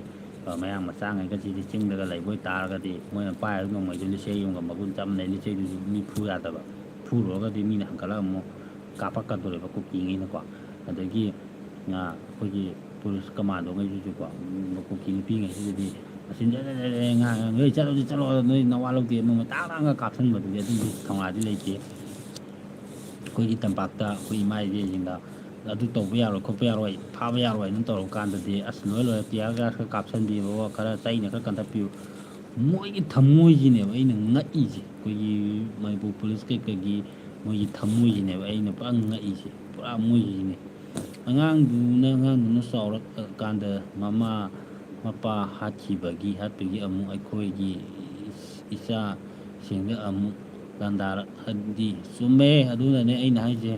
ꯃꯌꯥꯡ ꯃꯆꯥꯉꯩꯒꯁꯤꯗꯤ ꯆꯤꯡꯗꯒ ꯂꯩꯕ ꯑꯣꯏꯇꯥꯔꯒꯗꯤ ꯃꯣꯏꯅ ꯄꯥꯏꯔꯤꯕ ꯅꯣꯡꯃꯩꯗꯨ ꯂꯤꯆꯩ ꯑꯃꯒ ꯃꯒꯨꯟ ꯆꯞ ꯃꯥꯟꯅꯩ. ꯂꯤꯆꯩꯗꯨꯁꯨ ꯃꯤ ꯐꯨ ꯌꯥꯗꯕ. ꯐꯨꯔꯨꯔꯒꯗꯤ ꯃꯤꯅ ꯍꯟꯒꯠꯂꯒ ꯑꯃꯨꯛ ꯀꯥꯞꯄꯛꯀꯗꯣꯔꯤꯕ ꯀꯨꯀꯤꯉꯩꯅꯀꯣ. ꯑꯗꯒꯤ ꯑꯩꯈꯣꯏꯒꯤ ꯄꯨꯂꯤꯁ ꯀꯃꯥꯟꯗꯣꯉꯩꯁꯤꯁꯨꯀꯣ ꯀꯨꯀꯤ ꯅꯨꯄꯤꯉꯩꯁꯤꯗꯗꯤ ꯃꯆꯤꯟ ꯉꯥꯡꯉꯒ ꯅꯣꯏ ꯆꯠꯂꯣ ꯅꯣꯏ ꯅꯋꯥ ꯂꯧꯗꯦ ꯅꯣꯡꯃꯩ ꯇꯥꯡꯒ ꯀꯥꯞꯁꯤꯟꯕꯗꯨꯗꯤ ꯑꯗꯨꯒꯤ ꯊꯧꯅꯥꯗꯤ ꯂꯩꯇꯦ. ꯑꯩꯈꯣꯏꯒꯤ ꯇꯝꯄꯥꯛꯇ ꯑꯩꯈꯣꯏ ꯏꯃꯥ ꯏꯕꯦꯁꯤꯡꯗ ꯑꯗꯨ ꯇꯧꯕ ꯌꯥꯔꯣꯏ ꯈꯣꯠꯄ ꯌꯥꯔꯣꯏ ꯐꯥꯕ ꯌꯥꯔꯣꯏ ꯑꯗꯨꯝ ꯇꯧꯔꯛ ꯀꯥꯟꯗꯗꯤ ꯂꯣꯏꯔꯦ ꯇꯤꯌꯥꯔ ꯒ꯭ꯌꯥꯁ ꯈꯔ ꯀꯥꯞꯁꯤꯟꯕꯤꯌꯣ ꯆꯩꯅ ꯈꯔ ꯀꯟꯊꯠꯄꯤꯌꯨ. ꯃꯣꯏꯒꯤ ꯊꯝꯃꯣꯏꯁꯤꯅꯦꯕ ꯑꯩꯅꯉꯛꯏꯁꯦ. ꯑꯩꯈꯣꯏꯒꯤ ꯃꯅꯤꯄꯨꯔ ꯄꯨꯂꯤꯁ ꯀꯩꯀꯩꯒꯤ ꯃꯣꯏꯒꯤ ꯊꯝꯃꯣꯏꯁꯤꯅꯦꯕ ꯑꯩꯅ ꯄꯨꯔꯥ ꯉꯛꯏꯁꯦ. ꯄꯨꯔꯥ ꯃꯣꯏꯁꯤꯅꯦ. ꯑꯉꯥꯡꯗꯨꯅ ꯆꯥꯎꯔꯀꯥꯟꯗ ꯃꯃꯥ ꯃꯄꯥ ꯍꯥꯠꯄꯒꯤ ꯑꯃꯨꯛ ꯑꯩꯈꯣꯏꯒꯤ ꯏꯆꯥꯁꯤꯡꯗ ꯑꯃꯨꯛ ꯂꯥꯟꯗꯥꯔꯛꯑꯗꯤ ꯆꯨꯝꯃꯦ. ꯑꯗꯨꯅꯅꯦ ꯑꯩꯅ ꯍꯥꯏꯁꯦ.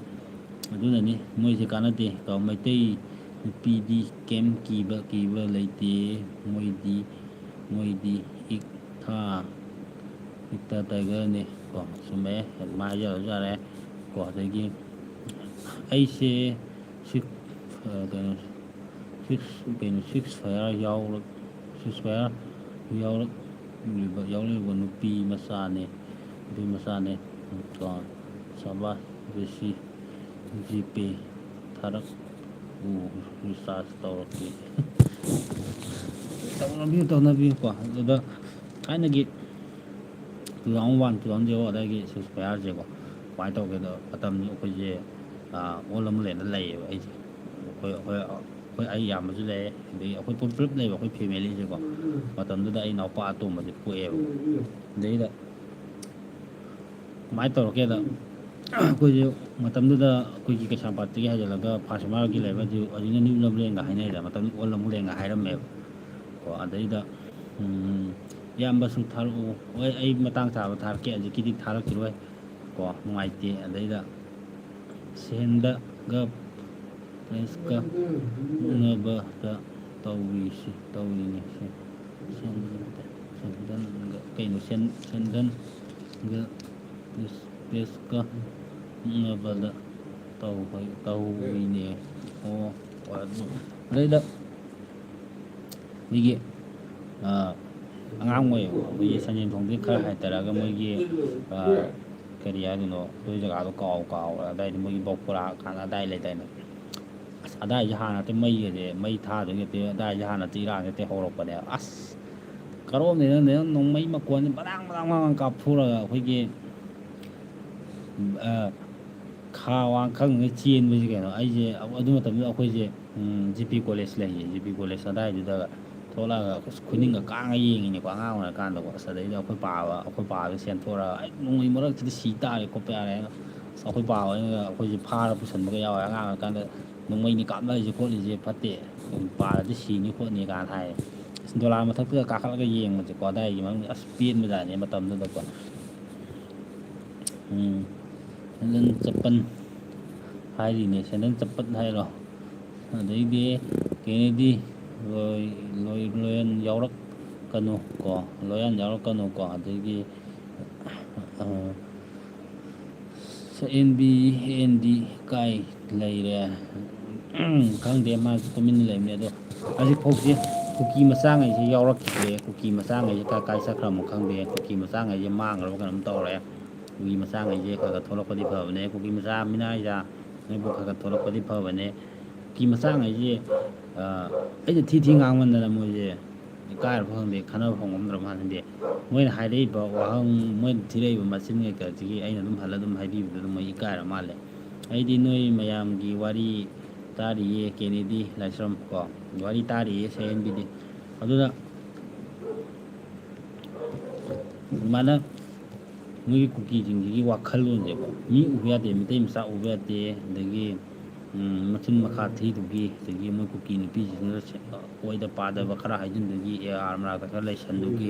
ꯑꯗꯨꯅꯅꯤ ꯃꯣꯏꯁꯦ ꯀꯥꯟꯅꯗꯦ. ꯃꯩꯇꯩ ꯅꯨꯄꯤꯗꯤ ꯀꯩꯝ ꯀꯤꯕ ꯂꯩꯇꯦ. ꯃꯣꯏꯗꯤ ꯏꯛꯇ ꯇꯥꯏꯒꯔꯅꯤ ꯀꯣ. ꯆꯨꯝꯃꯦ. ꯑꯗꯨꯃꯥꯏꯅ ꯍꯥꯏꯖꯔꯁꯨ ꯌꯥꯔꯦ ꯀꯣ. ꯑꯗꯒꯤ ꯑꯩꯁꯦ ꯁꯤꯛꯁ ꯐꯥꯌꯔ ꯌꯥꯎꯔꯛꯂꯤꯕ ꯅꯨꯄꯤ ꯃꯆꯥꯅꯦ ꯀꯣ. ꯁꯕꯥꯁ ꯖꯦꯁꯤ ꯖꯤꯄꯦ ꯊꯥꯔꯛꯎ ꯔꯤꯆꯥꯔꯖ ꯇꯧꯔꯛꯀꯦ. ꯇꯧꯅꯕꯤꯌꯨ ꯀꯣ. ꯑꯗꯨꯗ ꯊꯥꯏꯅꯒꯤ 2001, 2002 ꯑꯗꯥꯏꯒꯤ ꯁꯤꯛꯁ ꯐꯥꯌꯔꯁꯦꯀꯣ ꯀꯃꯥꯏꯅ ꯇꯧꯒꯦꯗ ꯃꯇꯝꯗꯨ ꯑꯩꯈꯣꯏꯁꯦ ꯑꯣꯜ ꯑꯃꯨꯂꯦꯟꯗ ꯂꯩꯌꯦꯕ ꯑꯩꯁꯦ. ꯑꯩ ꯏꯌꯥꯝꯕꯁꯨ ꯂꯩ. ꯑꯗꯒꯤ ꯑꯩꯈꯣꯏ ꯄꯨꯂꯞ ꯂꯩꯕ ꯑꯩꯈꯣꯏ ꯐꯦꯃꯤꯂꯤꯁꯦꯀꯣ. ꯃꯇꯝꯗꯨꯗ ꯑꯩ ꯏꯅꯥꯎꯄꯥ ꯑꯇꯣꯝꯕꯁꯦ ꯄꯣꯛꯑꯦꯕ. ꯑꯗꯩꯗ ꯀꯃꯥꯏꯅ ꯇꯧꯔꯛꯀꯦꯗ ꯑꯩꯈꯣꯏꯁꯦ ꯃꯇꯝꯗꯨꯗ ꯑꯩꯈꯣꯏꯒꯤ ꯀꯩꯁꯥꯝꯄꯥꯠꯇꯒꯤ ꯍꯥꯏꯖꯤꯜꯂꯒ ꯐꯥꯔꯁ ꯑꯦꯝ ꯂꯩꯕ ꯍꯧꯖꯤꯛꯅ ꯅ꯭ꯌꯨ ꯂꯝꯂꯦꯟꯒ ꯍꯥꯏꯅꯩꯗ ꯃꯇꯝꯗꯨ ꯑꯣꯜ ꯑꯃꯨꯂꯦꯟꯒ ꯍꯥꯏꯔꯝꯃꯦꯕ ꯀꯣ. ꯑꯗꯩꯗ ꯏꯌꯥꯝꯕꯁꯨ ꯊꯥꯔꯛꯎ ꯍꯣꯏ ꯑꯩ ꯃꯇꯥꯡ ꯆꯥꯕ ꯊꯥꯔꯛꯀꯦ ꯍꯧꯖꯤꯛꯀꯤꯗꯤ ꯊꯥꯔꯛꯈꯤꯔꯣꯏ ꯀꯣ ꯅꯨꯡꯉꯥꯏꯇꯦ ꯑꯗꯩꯗ ꯁꯦꯟꯗꯒ ꯄ꯭ꯔꯦꯁꯀ ꯎꯅꯕꯗ ꯇꯧꯔꯤꯅꯤ ꯁꯦꯟꯗꯟꯒ ꯀꯩꯅꯣ ꯁꯦꯟꯗꯟꯒ ꯄ꯭ꯔꯦꯁꯀ ꯎꯅꯕꯗ ꯇꯧꯔꯤꯅꯦ ꯑꯣ ꯑꯗꯩꯗ ꯑꯩꯈꯣꯏꯒꯤ ꯑꯉꯥꯡ ꯑꯣꯏꯌꯦꯕ ꯑꯩꯈꯣꯏꯒꯤ ꯁꯟꯖꯦꯟ ꯊꯣꯡꯗꯒꯤ ꯈꯔ ꯍꯥꯏꯊꯔꯒ ꯃꯣꯏꯒꯤ ꯀꯔꯤ ꯍꯥꯏꯗꯣꯏꯅꯣ ꯑꯗꯨꯒꯤ ꯖꯒꯥꯗꯣ ꯀꯥꯎꯔꯦ ꯑꯗꯥꯏꯗꯤ ꯃꯣꯏꯒꯤ ꯕꯧꯄꯨꯔꯥ ꯀꯥꯟꯅ ꯑꯗꯥꯏ ꯂꯩꯗꯥꯏꯅꯦ ꯑꯁ ꯑꯗꯥꯏꯁꯦ ꯍꯥꯟꯅꯗꯤ ꯃꯩꯒꯁꯦ ꯃꯩ ꯊꯥꯗꯣꯏ ꯅꯠꯇꯦ ꯑꯗꯥꯏꯁꯦ ꯍꯥꯟꯅꯗꯤ ꯏꯔꯥꯡ ꯍꯧꯔꯛꯄꯅꯦꯕ ꯑꯁ ꯀꯔꯣꯝꯗꯩꯅꯣ ꯅꯣꯡꯃꯩ ꯃꯀꯣꯟꯁꯦ ꯕꯗꯥꯡ ꯀꯥꯞꯊꯣꯔꯒ ꯑꯩꯈꯣꯏꯒꯤ ꯈꯥ ꯋꯥꯡꯈꯪꯉꯩ ꯆꯦꯟꯕꯁꯤ ꯀꯩꯅꯣ ꯑꯩꯁꯦ ꯑꯗꯨ ꯃꯇꯝꯗꯨꯗ ꯑꯩꯈꯣꯏꯁꯦ ꯖꯤ ꯄꯤ ꯀꯣꯂꯦꯖ ꯂꯩꯌꯦ ꯖꯤ ꯄꯤ ꯀꯣꯂꯦꯖ ꯑꯗꯥꯏꯗꯨꯗ ꯊꯣꯛꯂꯛꯑꯒ ꯈꯨꯅꯤꯡꯒ ꯀꯥꯡꯉ ꯌꯦꯡꯉꯤꯅꯦꯀꯣ ꯑꯉꯥꯡ ꯑꯣꯏꯔꯀꯥꯟꯗꯀꯣ ꯑꯁ ꯑꯗꯩꯗ ꯑꯩꯈꯣꯏ ꯄꯥꯕ ꯆꯦꯟꯊꯣꯔꯛꯑꯒ ꯑꯩ ꯅꯣꯡꯃꯩ ꯃꯔꯛꯁꯤꯗ ꯁꯤ ꯇꯥꯔꯦ ꯈꯣꯠꯄ ꯌꯥꯔꯦ ꯍꯥꯏꯅ ꯑꯩꯈꯣꯏ ꯄꯥꯕ ꯑꯣꯏꯅꯒ ꯑꯩꯈꯣꯏꯁꯦ ꯐꯥꯔ ꯄꯨꯁꯟꯕꯒ ꯌꯥꯎꯋꯦ ꯑꯉꯥꯡ ꯑꯣꯏꯔꯀꯥꯟꯗ ꯅꯣꯡꯃꯩꯅꯤ ꯀꯥꯞꯅꯔꯤꯁꯦ ꯈꯣꯠꯂꯤꯁꯦ ꯐꯠꯇꯦ ꯄꯥꯜꯂꯗꯤ ꯁꯤꯅꯤ ꯈꯣꯠꯅꯤ ꯀꯥꯏꯅ ꯍꯥꯏꯌꯦ ꯗꯣꯂꯥꯔ ꯃꯊꯛꯇꯒ ꯀꯥꯈꯠꯂꯒ ꯌꯦꯡꯕꯁꯦꯀꯣ ꯑꯗꯥꯏꯒꯤ ꯃꯅꯨꯡꯗ ꯑꯁ ꯄꯦꯟꯕꯖꯥꯠꯅꯦ ꯃꯇꯝꯗꯨꯗꯀꯣ ꯁꯦꯟꯗꯟ ꯆꯠꯄꯟ ꯍꯥꯏꯔꯤꯅꯦ ꯁꯦꯟꯗꯟ ꯆꯠꯄꯟ ꯍꯥꯏꯔꯣ ꯑꯗꯩꯗꯤ ꯀꯦꯅꯦꯗꯤ ꯂꯣꯌꯟ ꯌꯥꯎꯔꯛꯀꯅꯨ ꯀꯣ ꯑꯗꯒꯤ ꯑꯦꯟꯗꯤ ꯀꯥꯏ ꯂꯩꯔꯦ ꯈꯪꯗꯦ ꯃꯥꯁꯨ ꯇꯨꯃꯤꯟꯅ ꯂꯩꯕꯅꯦ ꯑꯗꯣ ꯍꯧꯖꯤꯛꯐꯥꯎꯁꯦ ꯀꯨꯀꯤ ꯃꯆꯥꯉꯩꯁꯦ ꯌꯥꯎꯔꯛꯈꯤꯗ꯭ꯔꯦ ꯀꯨꯀꯤ ꯃꯆꯥꯉꯩꯁꯦ ꯀꯥꯏ ꯆꯠꯈ꯭ꯔꯃꯣ ꯈꯪꯗꯦ ꯀꯨꯀꯤ ꯃꯆꯥꯉꯩꯁꯦ ꯃꯥꯡꯈ꯭ꯔꯕ ꯀꯩꯅꯣꯝ ꯇꯧꯔꯦ ꯀꯨꯀꯤ ꯃꯆꯥꯉꯩꯁꯦ ꯈꯔ ꯊꯣꯛꯂꯛꯄꯗꯤ ꯐꯕꯅꯦ ꯀꯨꯀꯤ ꯃꯆꯥ ꯃꯤꯅꯥꯏꯖꯥ ꯅꯣꯏꯕꯨ ꯈꯔ ꯊꯣꯛꯂꯛꯄꯗꯤ ꯐꯕꯅꯦ ꯀꯨꯀꯤ ꯃꯆꯥꯉꯩꯁꯦ ꯑꯩꯅ ꯊꯤ ꯉꯥꯡꯃꯟꯗꯅ ꯃꯣꯏꯁꯦ ꯏꯀꯥꯏꯔꯕ ꯈꯪꯗꯦ ꯈꯟꯅꯕ ꯍꯧꯉꯝꯗ꯭ꯔꯕ ꯃꯥꯟꯅꯗꯦ ꯃꯣꯏꯅ ꯍꯥꯏꯔꯛꯏꯕ ꯋꯥꯍꯪ ꯃꯣꯏꯅ ꯊꯤꯔꯛꯏꯕ ꯃꯆꯤꯟ ꯀꯩꯀꯥꯁꯤꯒꯤ ꯑꯩꯅ ꯑꯗꯨꯝ ꯍꯜꯂ ꯑꯗꯨꯝ ꯍꯥꯏꯕꯤꯕꯗꯨꯗ ꯃꯣꯏ ꯏꯀꯥꯏꯔ ꯃꯥꯜꯂꯦ ꯑꯩꯗꯤ ꯅꯣꯏ ꯃꯌꯥꯝꯒꯤ ꯋꯥꯔꯤ ꯇꯥꯔꯤꯌꯦ ꯀꯦꯅꯦꯗꯤ ꯂꯥꯏꯁ꯭ꯔꯝ ꯀꯣ ꯋꯥꯔꯤ ꯇꯥꯔꯤꯌꯦ ꯁꯍꯦꯟꯕꯤꯗꯤ ꯑꯗꯨꯅ ꯑꯗꯨꯃꯥꯏꯅ ꯃꯣꯏꯒꯤ ꯀꯨꯀꯤꯁꯤꯡꯁꯤꯒꯤ ꯋꯥꯈꯜꯂꯣꯟꯁꯦꯀꯣ ꯃꯤ ꯎꯕ ꯌꯥꯗꯦ ꯃꯤꯇꯩ ꯃꯆꯥ ꯎꯕ ꯌꯥꯗꯦ ꯑꯗꯒꯤ ꯃꯆꯤꯟ ꯃꯈꯥ ꯊꯤꯗꯨꯒꯤ ꯑꯗꯒꯤ ꯃꯣꯏ ꯀꯨꯀꯤ ꯅꯨꯄꯤꯁꯤꯡꯗꯨꯅ ꯑꯣꯏꯗ ꯄꯥꯗꯕ ꯈꯔ ꯍꯥꯏꯖꯤꯟꯗꯨꯒꯤ ꯑꯦ ꯑꯥꯔ ꯃꯅꯥꯛꯇ ꯈꯔ ꯂꯩꯁꯟꯗꯨꯒꯤ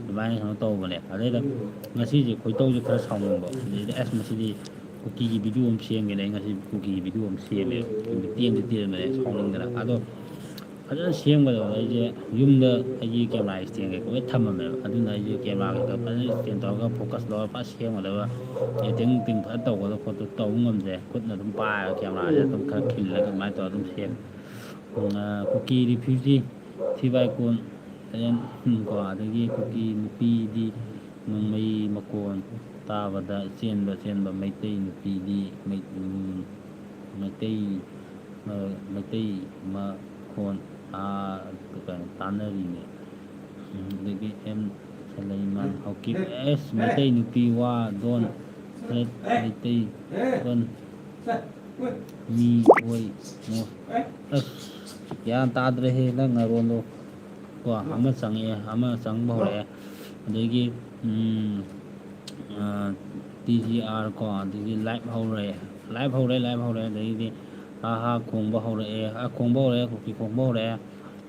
ꯑꯗꯨꯃꯥꯏꯅ ꯀꯩꯅꯣ ꯇꯧꯕꯅꯦ ꯑꯗꯩꯗ ꯉꯁꯤꯁꯦ ꯈꯣꯏꯇꯧꯁꯦ ꯈꯔ ꯁꯥꯎꯅꯤꯡꯕ ꯑꯗꯩꯗꯤ ꯑꯁ ꯃꯁꯤꯗꯤ ꯀꯨꯀꯤꯒꯤ ꯚꯤꯗꯤꯑꯣ ꯑꯃ ꯁꯦꯝꯒꯦꯅ ꯑꯩ ꯉꯁꯤ ꯀꯨꯀꯤꯒꯤ ꯚꯤꯗꯤꯑꯣ ꯑꯃ ꯁꯦꯝꯃꯦꯕ ꯇꯦꯟꯕꯅꯦ ꯁꯥꯎꯅꯤꯡꯗꯅ ꯑꯗꯣ ꯐꯖꯅ ꯁꯦꯝꯒꯗꯕ ꯑꯩꯁꯦ ꯌꯨꯝꯗ ꯑꯩꯒꯤ ꯀꯦꯃꯦꯔꯥ ꯏꯁꯇꯦꯟ ꯀꯩꯀ ꯂꯣꯏ ꯊꯝꯃꯝꯃꯦꯕ ꯑꯗꯨꯅ ꯑꯩꯁꯦ ꯀꯦꯃꯦꯔꯥ ꯀꯩꯀ ꯐꯖꯅ ꯏꯁꯇꯦꯟ ꯇꯧꯔꯒ ꯐꯣꯀꯁ ꯂꯧꯔꯒ ꯐꯖꯅ ꯁꯦꯝꯒꯗꯕ ꯑꯦꯗꯤꯇꯤꯡ ꯅꯨꯡꯇꯤꯡ ꯐꯖꯅ ꯇꯧꯒꯗꯕ ꯈꯣꯠꯄ ꯇꯧꯕ ꯉꯝꯗ꯭ꯔꯦ ꯈꯨꯠꯅ ꯑꯗꯨꯝ ꯄꯥꯏꯔꯒ ꯀꯦꯃꯦꯔꯥꯁꯦ ꯑꯗꯨꯝ ꯈꯔ ꯈꯤꯜꯂꯒ ꯑꯗꯨꯃꯥꯏꯅ ꯇꯧꯔꯒ ꯑꯗꯨꯝ ꯁꯦꯝꯃꯦ ꯀꯨꯀꯤ ꯔꯤꯐ꯭ꯌꯨꯖꯤ ꯊꯤꯕꯥꯏꯀꯣꯟ ꯀꯣ ꯑꯗꯒꯤ ꯀꯨꯀꯤ ꯅꯨꯄꯤꯗꯤ ꯅꯣꯡꯃꯩ ꯃꯀꯣꯟ ꯇꯥꯕꯗ ꯆꯦꯟꯕ ꯃꯩꯇꯩ ꯅꯨꯄꯤꯗꯤ ꯃꯩꯇꯩ ꯃꯈꯣꯟ ꯇꯥꯅꯔꯤꯅꯦ ꯑꯗꯒꯤ ꯑꯦꯝ ꯁꯂꯩꯃꯥꯟ ꯍꯧꯀꯤꯞ ꯑꯦꯁ ꯃꯩꯇꯩ ꯅꯨꯄꯤ ꯋꯥ ꯗꯣꯟ ꯍꯦꯠ ꯃꯩꯇꯩ ꯃꯤ ꯑꯣꯏ ꯑꯁ ꯒ꯭ꯌꯥꯟ ꯇꯥꯗ꯭ꯔꯦꯍꯦ ꯅꯪ ꯅꯔꯣꯟꯗꯣ ꯀꯣ ꯑꯃ ꯆꯪꯉꯛꯑꯦ ꯑꯃ ꯆꯪꯕ ꯍꯧꯔꯛꯑꯦ ꯑꯗꯒꯤ ꯇꯤ ꯖꯤ ꯑꯥꯔ ꯀꯣ ꯑꯗꯒꯤ ꯂꯥꯏꯚ ꯍꯧꯔꯦ ꯑꯗꯒꯤꯗꯤ ꯍꯥ ꯈꯣꯡꯕ ꯍꯧꯔꯛꯑꯦ ꯀꯨꯀꯤ ꯈꯣꯡꯕ ꯍꯧꯔꯛꯑꯦ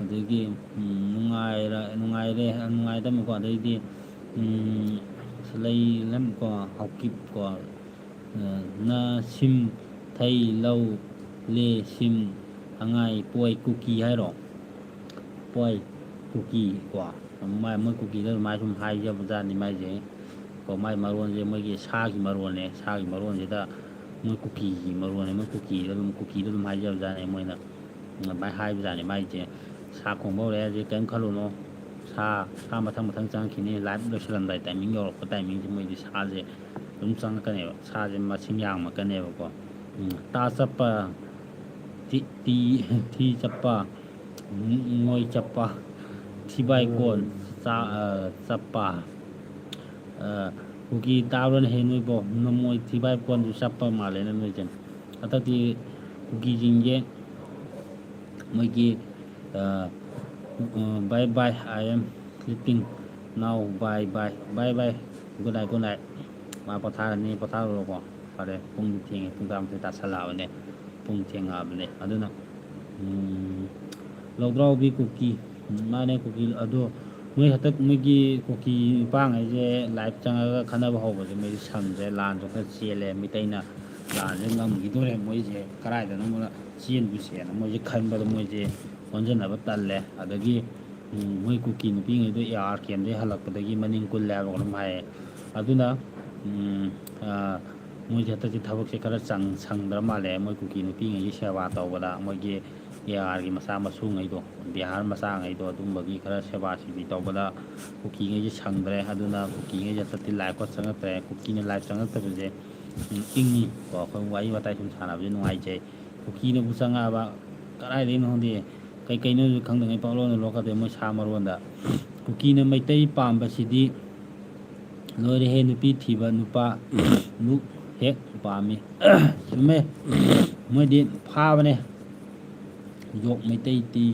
ꯑꯗꯒꯤ ꯅꯨꯡꯉꯥꯏꯗꯕꯀꯣ ꯑꯗꯩꯗꯤ ꯂꯩꯂꯝꯀꯣ ꯍꯥꯎꯀꯤꯞꯀꯣ ꯅ ꯁꯤꯝ ꯊꯩ ꯂꯧ ꯂꯦ ꯁꯤꯝ ꯑꯉꯥꯏ ꯄꯣꯏ ꯀꯨꯀꯤ ꯍꯥꯏꯔꯣ ꯄꯣꯏ ꯀꯨꯀꯤ ꯀꯣ ꯃꯣꯏ ꯀꯨꯀꯤꯗ ꯑꯗꯨꯃꯥꯏꯅ ꯁꯨꯝ ꯍꯥꯏꯖꯕꯖꯥꯠꯅꯤ ꯃꯥꯏꯁꯦ ꯀꯣ ꯃꯥꯏ ꯃꯔꯣꯟꯁꯦ ꯃꯣꯏꯒꯤ ꯁꯥꯒꯤ ꯃꯔꯣꯟꯁꯤꯗ ꯃꯣꯏ ꯀꯨꯀꯤꯒꯤ ꯃꯔꯣꯟꯅꯦ ꯃꯣꯏ ꯀꯨꯀꯤꯗ ꯑꯗꯨꯝ ꯍꯥꯏꯖꯕꯖꯥꯠꯅꯦ ꯃꯣꯏꯅ ꯑꯗꯨꯃꯥꯏꯅ ꯍꯥꯏꯕꯖꯥꯠꯅꯦ ꯃꯥꯏꯁꯦ ꯁꯥ ꯈꯣꯡꯕ ꯍꯧꯔꯛꯑꯦ ꯍꯧꯖꯤꯛ ꯀꯔꯤꯝ ꯈꯜꯂꯨꯅꯣ ꯁꯥ ꯃꯊꯪ ꯆꯪꯉꯛꯈꯤꯅꯤ ꯂꯥꯏꯚ ꯂꯣꯏꯁꯤꯜꯂꯝꯗꯥꯏ ꯇꯥꯏꯃꯤꯡ ꯌꯧꯔꯛꯄ ꯇꯥꯏꯃꯤꯡꯁꯦ ꯃꯣꯏꯗꯤ ꯁꯥꯁꯦ ꯑꯗꯨꯝ ꯆꯪꯉꯛꯀꯅꯦꯕ ꯁꯥꯁꯦ ꯃꯁꯤꯡ ꯌꯥꯝꯃꯛꯀꯅꯦꯕꯀꯣ ꯇꯥ ꯆꯠꯄ ꯊꯤ ꯆꯠꯄ ꯃꯣꯏ ꯆꯠꯄ ꯊꯤꯕꯥꯏꯀꯣꯟ ꯆꯠꯄ ꯀꯨꯀꯤ ꯇꯥꯕ꯭ꯔꯅ ꯍꯦ ꯅꯣꯏꯕꯣ ꯅꯃꯣꯏ ꯊꯤꯕꯥꯏꯀꯣꯟꯁꯨ ꯆꯠꯄ ꯃꯥꯜꯂꯦꯅ ꯅꯣꯏꯁꯦ ꯍꯟꯗꯛꯇꯤ ꯀꯨꯀꯤꯁꯤꯡꯁꯦ ꯃꯣꯏꯒꯤ ꯕꯥꯏ ꯑꯥꯏ ꯑꯦꯝ ꯁ꯭ꯂꯤꯞꯄꯤꯡ ꯅꯥꯎ ꯕꯥꯏ ꯒꯨꯗ ꯅꯥꯏꯠ ꯃꯥ ꯄꯣꯊꯥꯔꯨꯔꯣꯀꯣ ꯐꯔꯦ ꯄꯨꯡꯗꯤ ꯊꯦꯡꯉꯦ ꯄꯨꯡ 11 ꯇꯥꯁꯜꯂꯛꯑꯕꯅꯦ ꯄꯨꯡ ꯊꯦꯡꯉꯛꯑꯕꯅꯦ ꯑꯗꯨꯅ ꯂꯧꯗ꯭ꯔꯥꯎꯕꯤ ꯀꯨꯀꯤ ꯃꯥꯅꯦ ꯀꯨꯀꯤ ꯑꯗꯣ ꯃꯣꯏ ꯍꯟꯗꯛ ꯃꯣꯏꯒꯤ ꯀꯨꯀꯤ ꯅꯨꯄꯥꯉꯩꯁꯦ ꯂꯥꯏꯚ ꯆꯪꯉꯒ ꯈꯟꯅꯕ ꯍꯧꯕꯁꯦ ꯃꯣꯏꯁꯦ ꯁꯪꯗ꯭ꯔꯦ, ꯂꯥꯟꯁꯨ ꯈꯔ ꯆꯦꯜꯂꯦ, ꯃꯤꯇꯩꯅ ꯂꯥꯟꯁꯦ ꯉꯝꯈꯤꯗꯣꯔꯦ, ꯃꯣꯏꯁꯦ ꯀꯗꯥꯏꯗꯅꯣ ꯆꯦꯟꯗꯣꯏꯁꯦꯅ ꯃꯣꯏꯁꯦ ꯈꯟꯕꯗ ꯃꯣꯏꯁꯦ ꯑꯣꯟꯁꯤꯟꯅꯕ ꯇꯜꯂꯦ. ꯑꯗꯒꯤ ꯃꯣꯏ ꯀꯨꯀꯤ ꯅꯨꯄꯤꯉꯩꯗꯣ AR ꯀꯦꯝꯗꯒꯤ ꯍꯜꯂꯛꯄꯗꯒꯤ ꯃꯅꯤꯡ ꯀꯨꯜꯂꯦ ꯍꯥꯏꯕ ꯀꯩꯅꯣꯝ ꯍꯥꯏꯌꯦ. ꯑꯗꯨꯅ ꯃꯣꯏꯁꯦ ꯍꯟꯗꯛꯇꯤ ꯊꯕꯛꯁꯦ ꯈꯔ ꯁꯪꯗ꯭ꯔ ꯃꯥꯜꯂꯦ. ꯃꯣꯏ ꯀꯨꯀꯤ ꯅꯨꯄꯤꯉꯩꯒꯤ ꯁꯦꯕꯥ ꯇꯧꯕꯗ ꯃꯣꯏꯒꯤ ARꯒꯤ ꯃꯆꯥ ꯃꯁꯨꯉꯩꯗꯣ, ꯕꯤꯍꯥꯔ ꯃꯆꯥꯉꯩꯗꯣ, ꯑꯗꯨꯝꯕꯒꯤ ꯈꯔ ꯁꯦꯕꯥ ꯁꯤꯕꯤ ꯇꯧꯕꯗ ꯀꯨꯀꯤꯉꯩꯁꯦ ꯁꯪꯗ꯭ꯔꯦ. ꯑꯗꯨꯅ ꯀꯨꯀꯤꯉꯩꯁꯦ ꯍꯟꯗꯛꯇꯤ ꯂꯥꯏꯚꯀ ꯆꯪꯉꯛꯇ꯭ꯔꯦ. ꯀꯨꯀꯤꯅ ꯂꯥꯏꯚ ꯆꯪꯉꯛꯇꯕꯁꯦ ꯏꯪꯉꯤ ꯀꯣ, ꯑꯩꯈꯣꯏ ꯋꯥꯔꯤ ꯋꯥꯇꯥꯏ ꯁꯨꯝ ꯁꯥꯟꯅꯕꯁꯦ ꯅꯨꯡꯉꯥꯏꯖꯩ. ꯀꯨꯀꯤꯅꯕꯨ ꯆꯪꯉꯛꯑꯕ ꯀꯗꯥꯏꯗꯒꯤꯅꯣ ꯈꯪꯗꯦ, ꯀꯩꯀꯩꯅꯣꯁꯨ ꯈꯪꯗꯉꯩ ꯄꯥꯎꯂꯣꯟꯗ ꯂꯣꯠꯀꯗꯣꯏ ꯃꯣꯏ ꯁꯥ ꯃꯔꯣꯟꯗ. ꯀꯨꯀꯤꯅ ꯃꯩꯇꯩ ꯄꯥꯝꯕꯁꯤꯗꯤ ꯂꯣꯏꯔꯦꯍꯦ, ꯅꯨꯄꯤ ꯊꯤꯕ ꯅꯨꯄꯥ ꯂꯨꯛ ꯍꯦꯛ ꯄꯥꯝꯃꯤ. ꯆꯨꯝꯃꯦ, ꯃꯣꯏꯗꯤ ꯐꯥꯕꯅꯦ. ꯌꯣꯛ ꯃꯩꯇꯩ ꯇꯤ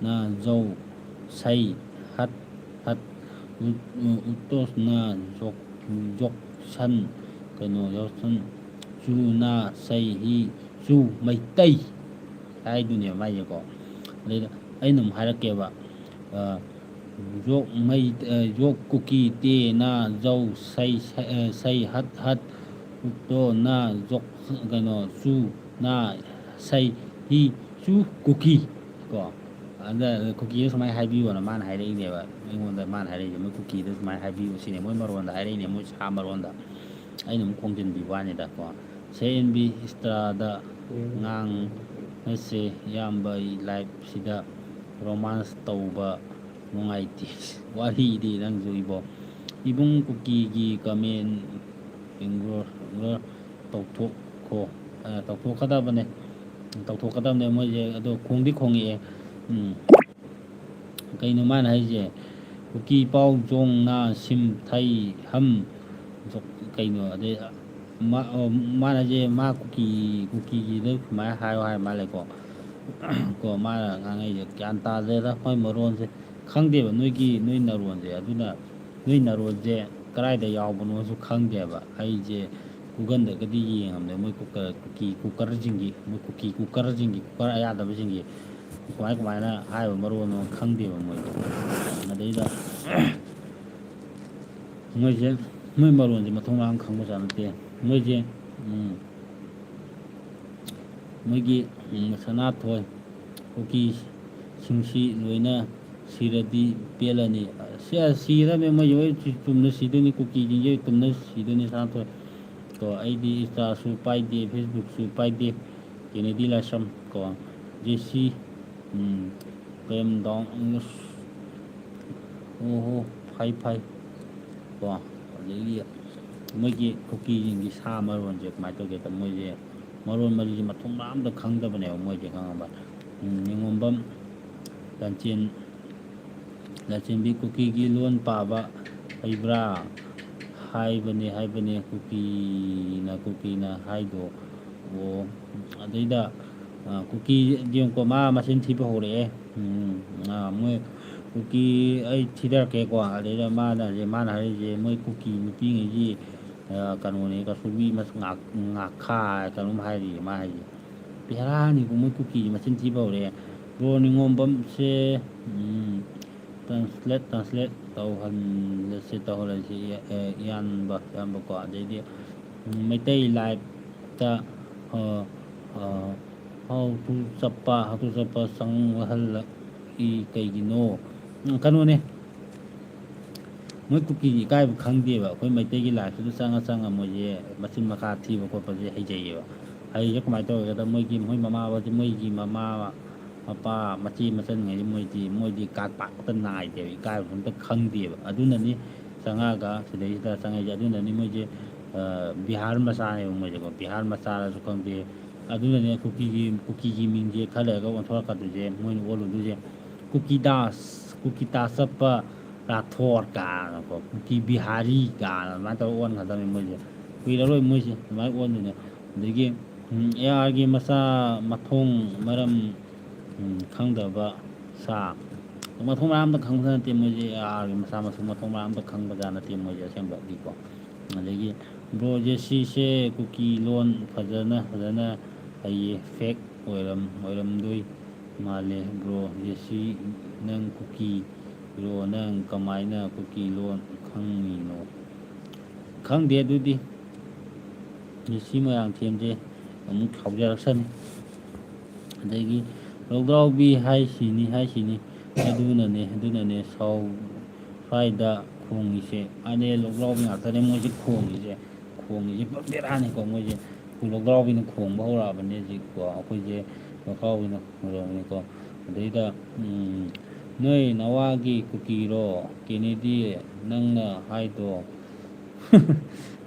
ꯅ ꯖꯧ ꯁꯩ ꯍꯠ ꯍꯠ ꯎꯇꯣꯁ ꯅ ꯖꯣꯛꯁꯟ ꯀꯩꯅꯣ ꯌꯣꯛꯁꯟ ꯆꯨ ꯅ ꯁꯩ ꯍꯤ ꯆꯨ ꯃꯩꯇꯩ ꯍꯥꯏꯗꯨꯅꯦꯕ ꯃꯥꯏꯁꯦꯀꯣ. ꯑꯗꯩꯗ ꯑꯩꯅ ꯑꯃꯨꯛ ꯍꯥꯏꯔꯛꯀꯦꯕ, ꯌꯣꯛ ꯀꯨꯀꯤ ꯇꯦ ꯅ ꯖꯧ ꯁꯩ ꯍꯠ ꯍꯠ ꯎꯛꯇꯣ ꯅ ꯖꯣꯛ ꯀꯩꯅꯣ ꯆꯨ ꯅ ꯁꯩ ꯍꯤ ꯆꯨ ꯀꯨꯀꯤ ꯀꯣ. ꯑꯗ ꯀꯨꯀꯤꯗ ꯁꯨꯃꯥꯏꯅ ꯍꯥꯏꯕꯤꯌꯣꯅ ꯃꯥꯅ ꯍꯥꯏꯔꯛꯏꯅꯦꯕ ꯑꯩꯉꯣꯟꯗ. ꯃꯥꯅ ꯍꯥꯏꯔꯛꯏꯁꯦ ꯃꯣꯏ ꯀꯨꯀꯤꯗ ꯁꯨꯃꯥꯏꯅ ꯍꯥꯏꯕꯤꯌꯨ ꯁꯤꯅꯦ, ꯃꯣꯏ ꯃꯔꯣꯟꯗ ꯍꯥꯏꯔꯛꯏꯅꯦ, ꯃꯣꯏ ꯁꯥ ꯃꯔꯣꯟꯗ. ꯑꯩꯅ ꯑꯃꯨꯛ ꯈꯣꯡꯖꯤꯟꯕꯤꯕ ꯋꯥꯅꯤꯗꯀꯣ. CNB ꯏꯟꯁꯇꯥꯗ ꯉꯥꯡꯉꯁꯦ ꯏꯌꯥꯝꯕ, ꯂꯥꯏꯚꯁꯤꯗ ꯔꯣꯃꯥꯟꯁ ꯇꯧꯕ ꯅꯨꯡꯉꯥꯏꯇꯦ. ꯋꯥꯔꯤꯗꯤ ꯅꯪꯁꯨ ꯏꯕꯣ. ꯏꯕꯨꯡ ꯀꯨꯀꯤꯒꯤ ꯀꯃꯦꯟ ꯏꯒꯅꯣꯔ ꯇꯧꯊꯣꯛꯀꯗꯕꯅꯦ ꯃꯣꯏꯁꯦ. ꯑꯗꯣ ꯈꯣꯡꯗꯤ ꯈꯣꯡꯉꯛꯑꯦ. ꯀꯩꯅꯣ ꯃꯥꯅ ꯍꯥꯏꯁꯦ, ꯀꯨꯀꯤ ꯄꯥꯎ ꯖꯣꯡ ꯅ ꯁꯤꯝ ꯊꯩ ꯍꯝ ꯀꯩꯅꯣ. ꯑꯗꯩ ꯃꯥꯅ ꯍꯥꯏꯁꯦ ꯃꯥ ꯀꯨꯀꯤꯒꯤꯗ ꯁꯨꯃꯥꯏꯅ ꯍꯥꯏꯌꯣ ꯍꯥꯏ ꯃꯥꯜꯂꯦꯀꯣ. ꯀꯣ ꯃꯥꯅ ꯉꯥꯡꯉꯛꯏꯁꯦ ꯒ꯭ꯌꯥꯟ ꯇꯥꯗ꯭ꯔꯦꯗ ꯃꯣꯏ ꯃꯔꯣꯟꯁꯦ. ꯈꯪꯗꯦꯕ ꯅꯣꯏ ꯅꯔꯣꯟꯁꯦ. ꯑꯗꯨꯅ ꯅꯣꯏ ꯅꯔꯣꯟꯁꯦ ꯀꯗꯥꯏꯗ ꯌꯥꯎꯕꯅꯣꯁꯨ ꯈꯪꯗꯦꯕ. ꯑꯩꯁꯦ ꯒꯨꯒꯜꯗꯒꯗꯤ ꯌꯦꯡꯉꯝꯅꯦ ꯃꯣꯏ ꯀꯨꯀꯔꯁꯤꯡꯒꯤ ꯀꯨꯀꯔ ꯑꯌꯥꯗꯕꯁꯤꯡꯒꯤ ꯀꯃꯥꯏꯅ ꯍꯥꯏꯕ ꯃꯔꯣꯟꯅꯣ ꯈꯪꯗꯦꯕ ꯃꯣꯏꯗꯣ. ꯑꯗꯩꯗ ꯃꯣꯏꯁꯦ ꯃꯣꯏ ꯃꯔꯣꯟꯁꯦ ꯃꯊꯣꯡ ꯃꯔꯝ ꯈꯪꯕꯖꯥꯠ ꯅꯠꯇꯦ. ꯃꯣꯏꯁꯦ ꯃꯣꯏꯒꯤ ꯁꯅꯥꯊꯣꯏ ꯀꯨꯀꯤꯁꯤꯡꯁꯤ ꯂꯣꯏꯅ ꯁꯤꯔꯗꯤ ꯄꯦꯜꯂꯅꯤ. ꯁꯤꯒꯗꯕꯅꯤ, ꯃꯣꯏ ꯂꯣꯏ ꯆꯨꯝꯅ ꯁꯤꯗꯣꯏꯅꯤ. ꯀꯨꯀꯤꯁꯤꯡꯁꯦ ꯆꯨꯝꯅ ꯁꯤꯗꯣꯏꯅꯤ. ꯁꯅꯥꯊꯣꯏ ꯀꯣ. ꯑꯩꯗꯤ ꯏꯟꯁꯇꯥꯁꯨ ꯄꯥꯏꯗꯦ, ꯐꯦꯁꯕꯨꯛꯁꯨ ꯄꯥꯏꯗꯦ. ꯀꯦꯅꯦꯗꯤ ꯂꯥꯏꯁ꯭ꯔꯝ ꯀꯣ. ꯖꯦꯁꯤ ꯀꯦꯝ ꯗꯥꯎꯟ ꯑꯣꯍꯣ ꯐꯩ ꯀꯣ. ꯑꯗꯒꯤ ꯃꯣꯏꯒꯤ ꯀꯨꯀꯤꯁꯤꯡꯒꯤ ꯁꯥ ꯃꯔꯣꯟꯁꯦ ꯀꯃꯥꯏꯅ ꯇꯧꯒꯦꯗ, ꯃꯣꯏꯁꯦ ꯃꯔꯣꯟ ꯃꯔꯤꯁꯦ ꯃꯊꯣꯡ ꯃꯔꯝ ꯑꯝꯇ ꯈꯪꯗꯕꯅꯦꯕ ꯃꯣꯏꯁꯦ, ꯈꯪꯉꯕ. ꯅꯤꯉꯣꯝꯕꯝ ꯂꯟꯆꯦꯟꯕꯤ ꯀꯨꯀꯤꯒꯤ ꯂꯣꯟ ꯄꯥꯕ ꯍꯩꯕ꯭ꯔꯥ ꯍꯥꯏꯕꯅꯦ ꯀꯨꯀꯤꯅ ꯍꯥꯏꯗꯣ. ꯑꯣ. ꯑꯗꯩꯗ ꯀꯨꯀꯤ ꯌꯦꯡꯀꯣ, ꯃꯥ ꯃꯆꯤꯟ ꯊꯤꯕ ꯍꯧꯔꯛꯑꯦ. ꯃꯣꯏ ꯀꯨꯀꯤ ꯑꯩ ꯊꯤꯊꯔꯛꯀꯦꯀꯣ. ꯑꯗꯩꯗ ꯃꯥꯅ ꯍꯥꯏꯔꯤꯁꯦ ꯃꯣꯏ ꯀꯨꯀꯤ ꯅꯨꯄꯤꯉꯩꯒꯤ ꯀꯩꯅꯣꯅꯦ, ꯀꯁꯨꯕꯤ ꯉꯥꯈꯥ ꯀꯩꯅꯣꯝ ꯍꯥꯏꯔꯤꯌꯦ ꯃꯥ ꯍꯥꯏꯁꯦ. ꯕꯦꯔꯥꯅꯤꯀꯣ ꯃꯣꯏ ꯀꯨꯀꯤꯁꯦ ꯃꯆꯤꯟ ꯊꯤꯕ ꯍꯧꯔꯛꯑꯦ. ꯕ꯭ꯔꯣ ꯅꯤꯉꯣꯝꯕꯝꯁꯦ ꯇ꯭ꯔꯥꯟꯁꯂꯦꯠ ꯇꯧꯍꯜꯂꯁꯤ ꯏꯌꯥꯝꯕꯀꯣ. ꯑꯗꯩꯗꯤ ꯃꯩꯇꯩ ꯂꯥꯏꯚꯇ ꯍꯥꯎ ꯇꯨ ꯆꯠꯄ ꯆꯪꯍꯜꯂꯛꯏ ꯀꯩꯒꯤꯅꯣ. ꯀꯩꯅꯣꯅꯦ, ꯃꯣꯏ ꯀꯨꯀꯤꯁꯤ ꯏꯀꯥꯏꯕ ꯈꯪꯗꯦꯕ. ꯑꯩꯈꯣꯏ ꯃꯩꯇꯩꯒꯤ ꯂꯥꯏꯐꯇꯨꯗ ꯆꯪꯉ ꯃꯣꯏꯁꯦ ꯃꯆꯤꯟ ꯃꯈꯥ ꯊꯤꯕ ꯈꯣꯠꯄꯁꯦ ꯍꯩꯖꯩꯌꯦꯕ. ꯍꯩꯁꯦ ꯀꯃꯥꯏꯅ ꯇꯧꯒꯦꯗ, ꯃꯣꯏꯒꯤ ꯃꯃꯥ ꯃꯄꯥ ꯃꯆꯦ ꯃꯆꯟꯉꯩꯁꯦ ꯃꯣꯏꯗꯤ ꯀꯥꯠ ꯄꯥꯠꯇ ꯅꯥꯏꯗꯦꯕ. ꯏꯀꯥꯏꯕꯁꯨ ꯑꯝꯇ ꯈꯪꯗꯦꯕ. ꯑꯗꯨꯅꯅꯤ ꯆꯪꯉꯛꯑꯒ ꯁꯤꯗꯩꯁꯤꯗ ꯆꯪꯉꯛꯏꯁꯦ. ꯑꯗꯨꯅꯅꯤ ꯃꯣꯏꯁꯦ ꯕꯤꯍꯥꯔ ꯃꯆꯥꯅꯦꯕ ꯃꯣꯏꯁꯦꯀꯣ. ꯕꯤꯍꯥꯔ ꯃꯆꯥꯔꯁꯨ ꯈꯪꯗꯦ. ꯑꯗꯨꯅꯅꯦ ꯀꯨꯀꯤꯒꯤ ꯃꯤꯡꯁꯦ ꯈꯔ ꯂꯩꯔꯒ ꯑꯣꯟꯊꯣꯔꯛꯀꯗꯣꯏꯁꯦ. ꯃꯣꯏꯅ ꯑꯣꯜꯂꯨꯗꯣꯏꯁꯦ ꯀꯨꯀꯤ ꯗꯥꯁ ꯆꯠꯄ ꯔꯥꯊꯣꯔ ꯀꯥꯅꯀꯣ, ꯀꯨꯀꯤ ꯕꯤꯍꯥꯔꯤ ꯀꯥꯅ ꯑꯗꯨꯃꯥꯏꯅ ꯇꯧꯔꯒ ꯑꯣꯟꯒꯗꯕꯅꯤ ꯃꯣꯏꯁꯦ. ꯀꯨꯏꯔꯔꯣꯏ ꯃꯣꯏꯁꯦ ꯑꯗꯨꯃꯥꯏꯅ ꯑꯣꯟꯗꯣꯏꯅꯦ. ꯑꯗꯒꯤ ARꯒꯤ ꯃꯆꯥ ꯃꯊꯣꯡ ꯃꯔꯝ ꯈꯪꯗꯕ ꯁꯥ. ꯃꯊꯣꯡ ꯃꯔꯝ ꯑꯝꯇ ꯈꯪꯕꯖꯥꯠ ꯅꯠꯇꯦ ꯃꯣꯏꯁꯦ. ARꯒꯤ ꯃꯆꯥ ꯃꯁꯨ ꯃꯊꯣꯡ ꯃꯔꯝ ꯑꯝꯇ ꯈꯪꯕꯖꯥꯠ ꯅꯠꯇꯦ ꯃꯣꯏꯁꯦ ꯑꯁꯦꯡꯕꯒꯤꯀꯣ. ꯑꯗꯒꯤ ꯕ꯭ꯔꯣ ꯖꯦꯁꯤꯁꯦ ꯀꯨꯀꯤ ꯂꯣꯟ ꯐꯖꯅ ꯍꯩꯌꯦ. ꯐꯦꯛ ꯑꯣꯏꯔꯝꯗꯣꯏ ꯃꯥꯜꯂꯦ ꯕ꯭ꯔꯣ ꯖꯦꯁꯤ. ꯅꯪ ꯀꯨꯀꯤ ꯔꯣ ꯅꯪ ꯀꯃꯥꯏꯅ ꯀꯨꯀꯤ ꯂꯣꯟ ꯈꯪꯉꯤꯅꯣ? ꯈꯪꯗꯦ ꯑꯗꯨꯗꯤ ꯁꯤ ꯃꯣꯏꯔꯥꯡꯊꯦꯝꯁꯦ ꯑꯃꯨꯛ ꯁꯥꯎꯖꯔꯛꯁꯅꯤ. ꯑꯗꯒꯤ ꯂꯧꯗ꯭ꯔꯥꯎꯕꯤ ꯍꯥꯏꯁꯤꯅꯤ ꯑꯗꯨꯅꯅꯦ ꯁ꯭ꯋꯥꯏꯗ ꯈꯣꯡꯉꯤꯁꯦ ꯑꯅꯦ ꯂꯧꯗ꯭ꯔꯥꯎꯕꯤ ꯉꯥꯛꯇꯅꯦ ꯃꯣꯏꯁꯦ ꯈꯣꯡꯉꯤꯁꯦ ꯄꯨꯔꯥ ꯕꯦꯔꯥꯅꯤꯀꯣ ꯃꯣꯏꯁꯦ ꯂꯧꯗ꯭ꯔꯥꯎꯕꯤꯅ ꯈꯣꯡꯕ ꯍꯧꯔꯛꯑꯕꯅꯦ ꯍꯧꯖꯤꯛꯀꯣ ꯑꯩꯈꯣꯏꯁꯦ ꯂꯧꯗ꯭ꯔꯥꯎꯕꯤꯅ ꯈꯣꯡꯉꯕꯅꯤꯀꯣ. ꯑꯗꯩꯗ ꯅꯣꯏ ꯅꯋꯥꯒꯤ ꯀꯨꯀꯤꯔꯣ ꯀꯦꯅꯦꯗꯤ ꯅꯪꯅ ꯍꯥꯏꯗꯣ